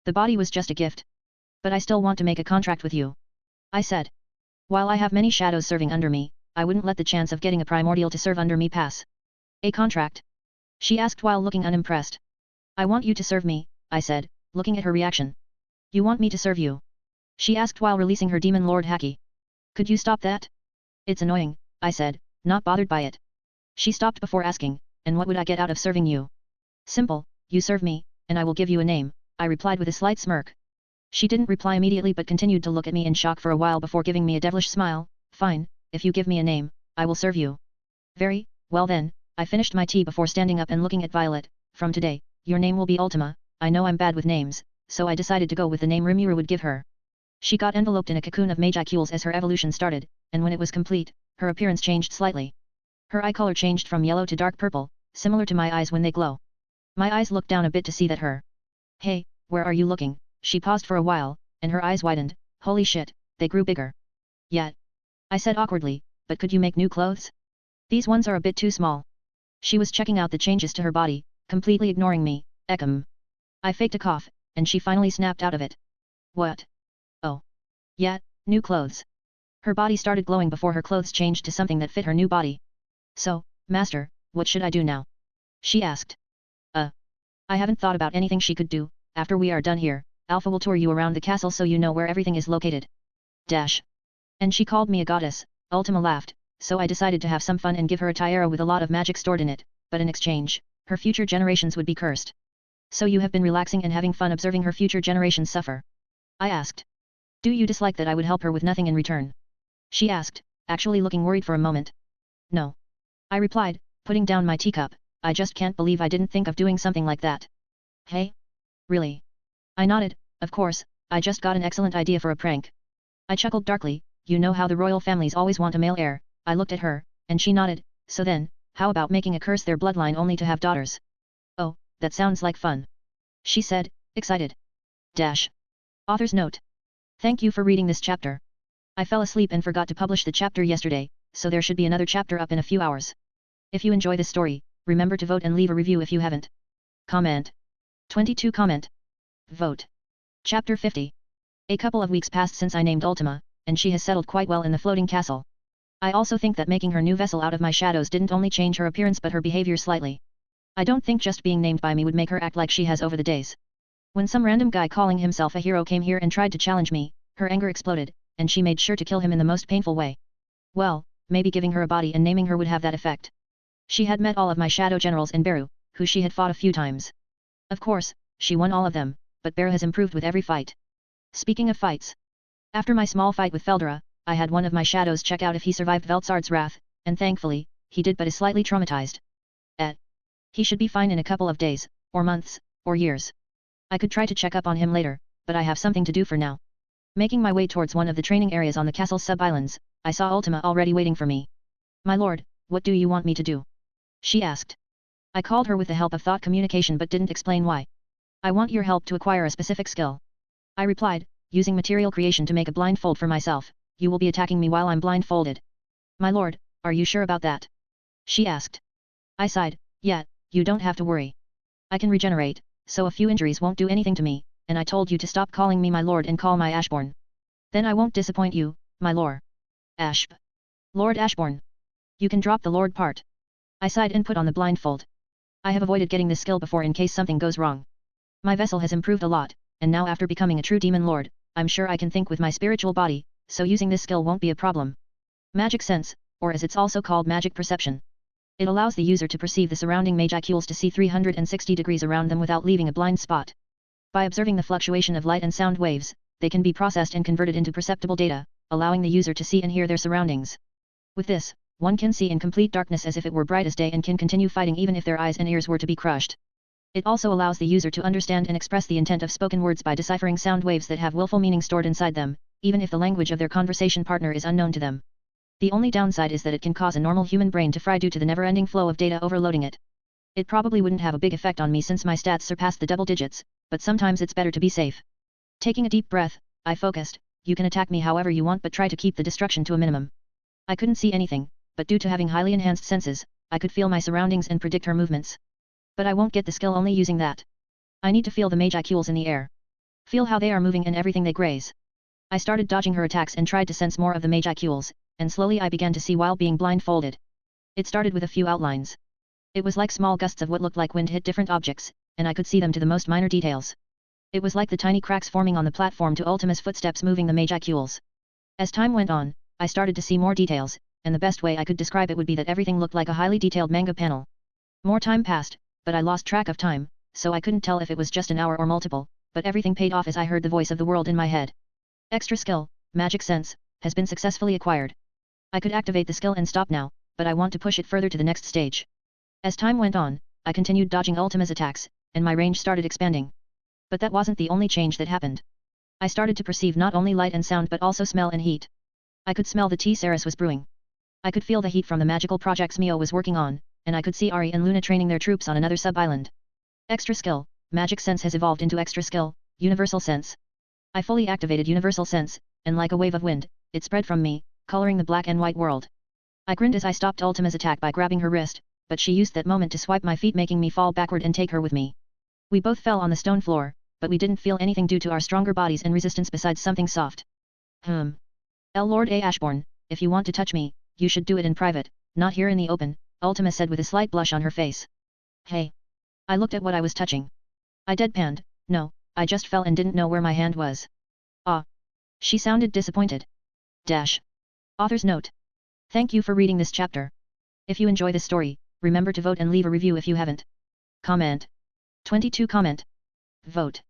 The body was just a gift. But I still want to make a contract with you. I said. While I have many shadows serving under me, I wouldn't let the chance of getting a primordial to serve under me pass. A contract? She asked while looking unimpressed. I want you to serve me, I said, looking at her reaction. You want me to serve you? She asked while releasing her demon lord Haki. Could you stop that? It's annoying, I said, not bothered by it. She stopped before asking, and what would I get out of serving you? Simple, you serve me, and I will give you a name, I replied with a slight smirk. She didn't reply immediately but continued to look at me in shock for a while before giving me a devilish smile. Fine, if you give me a name, I will serve you. Very, well then, I finished my tea before standing up and looking at Violet. From today, your name will be Ultima. I know I'm bad with names, so I decided to go with the name Rimuru would give her. She got enveloped in a cocoon of magicules as her evolution started, and when it was complete, her appearance changed slightly. Her eye color changed from yellow to dark purple, similar to my eyes when they glow. My eyes looked down a bit to see that her. Hey, where are you looking? She paused for a while, and her eyes widened. Holy shit, they grew bigger. Yet. I said awkwardly, but could you make new clothes? These ones are a bit too small. She was checking out the changes to her body, completely ignoring me. I faked a cough, and she finally snapped out of it. What? Oh. Yeah, new clothes. Her body started glowing before her clothes changed to something that fit her new body. So, Master, what should I do now? She asked. I haven't thought about anything she could do. After we are done here, Alpha will tour you around the castle so you know where everything is located. Dash. And she called me a goddess, Ultima laughed, so I decided to have some fun and give her a tiara with a lot of magic stored in it, but in exchange, her future generations would be cursed. So you have been relaxing and having fun observing her future generations suffer? I asked. Do you dislike that I would help her with nothing in return? She asked, actually looking worried for a moment. No. I replied, putting down my teacup, I just can't believe I didn't think of doing something like that. Hey? Really? I nodded, of course, I just got an excellent idea for a prank. I chuckled darkly, you know how the royal families always want a male heir. I looked at her, and she nodded, so then, how about making a curse their bloodline only to have daughters? Oh, that sounds like fun. She said, excited. Dash. Author's note. Thank you for reading this chapter. I fell asleep and forgot to publish the chapter yesterday, so there should be another chapter up in a few hours. If you enjoy this story, remember to vote and leave a review if you haven't. Comment. 22 Comment. Vote. Chapter 50. A couple of weeks passed since I named Ultima, and she has settled quite well in the floating castle. I also think that making her new vessel out of my shadows didn't only change her appearance but her behavior slightly. I don't think just being named by me would make her act like she has over the days. When some random guy calling himself a hero came here and tried to challenge me, her anger exploded, and she made sure to kill him in the most painful way. Well, maybe giving her a body and naming her would have that effect. She had met all of my shadow generals in Beru, who she had fought a few times. Of course, she won all of them, but Beru has improved with every fight. Speaking of fights. After my small fight with Feldera, I had one of my shadows check out if he survived Veltsard's wrath, and thankfully, he did but is slightly traumatized. He should be fine in a couple of days, or months, or years. I could try to check up on him later, but I have something to do for now. Making my way towards one of the training areas on the castle's sub-islands, I saw Ultima already waiting for me. My lord, what do you want me to do? She asked. I called her with the help of thought communication but didn't explain why. I want your help to acquire a specific skill. I replied, using material creation to make a blindfold for myself. You will be attacking me while I'm blindfolded. My lord, are you sure about that? She asked. I sighed. Yeah, you don't have to worry. I can regenerate, so a few injuries won't do anything to me, and I told you to stop calling me my lord and call my Ashborn. Then I won't disappoint you, my lore. Ashp. Lord Ashborn. You can drop the lord part. I sighed and put on the blindfold. I have avoided getting this skill before in case something goes wrong. My vessel has improved a lot, and now after becoming a true demon lord, I'm sure I can think with my spiritual body, so using this skill won't be a problem. Magic sense, or as it's also called magic perception. It allows the user to perceive the surrounding magicules to see 360 degrees around them without leaving a blind spot. By observing the fluctuation of light and sound waves, they can be processed and converted into perceptible data, allowing the user to see and hear their surroundings. With this, one can see in complete darkness as if it were bright as day and can continue fighting even if their eyes and ears were to be crushed. It also allows the user to understand and express the intent of spoken words by deciphering sound waves that have willful meaning stored inside them, even if the language of their conversation partner is unknown to them. The only downside is that it can cause a normal human brain to fry due to the never-ending flow of data overloading it. It probably wouldn't have a big effect on me since my stats surpass the double digits, but sometimes it's better to be safe. Taking a deep breath, I focused. You can attack me however you want but try to keep the destruction to a minimum. I couldn't see anything, but due to having highly enhanced senses, I could feel my surroundings and predict her movements. But I won't get the skill only using that. I need to feel the magicules in the air. Feel how they are moving and everything they graze. I started dodging her attacks and tried to sense more of the magicules, and slowly I began to see while being blindfolded. It started with a few outlines. It was like small gusts of what looked like wind hit different objects, and I could see them to the most minor details. It was like the tiny cracks forming on the platform to Ultima's footsteps moving the magicules. As time went on, I started to see more details, and the best way I could describe it would be that everything looked like a highly detailed manga panel. More time passed, but I lost track of time, so I couldn't tell if it was just an hour or multiple, but everything paid off as I heard the voice of the world in my head. Extra skill, Magic Sense, has been successfully acquired. I could activate the skill and stop now, but I want to push it further to the next stage. As time went on, I continued dodging Ultima's attacks, and my range started expanding. But that wasn't the only change that happened. I started to perceive not only light and sound but also smell and heat. I could smell the tea Saris was brewing. I could feel the heat from the magical projects Mio was working on, and I could see Ari and Luna training their troops on another sub-island. Extra skill, Magic Sense has evolved into extra skill, Universal Sense. I fully activated Universal Sense, and like a wave of wind, it spread from me, coloring the black and white world. I grinned as I stopped Ultima's attack by grabbing her wrist, but she used that moment to swipe my feet making me fall backward and take her with me. We both fell on the stone floor, but we didn't feel anything due to our stronger bodies and resistance besides something soft. Lord A. Ashborn, if you want to touch me, you should do it in private, not here in the open, Ultima said with a slight blush on her face. Hey. I looked at what I was touching. I deadpanned, no, I just fell and didn't know where my hand was. Ah. She sounded disappointed. Author's note. Thank you for reading this chapter. If you enjoy this story, remember to vote and leave a review if you haven't. Comment. 22 comment. Vote.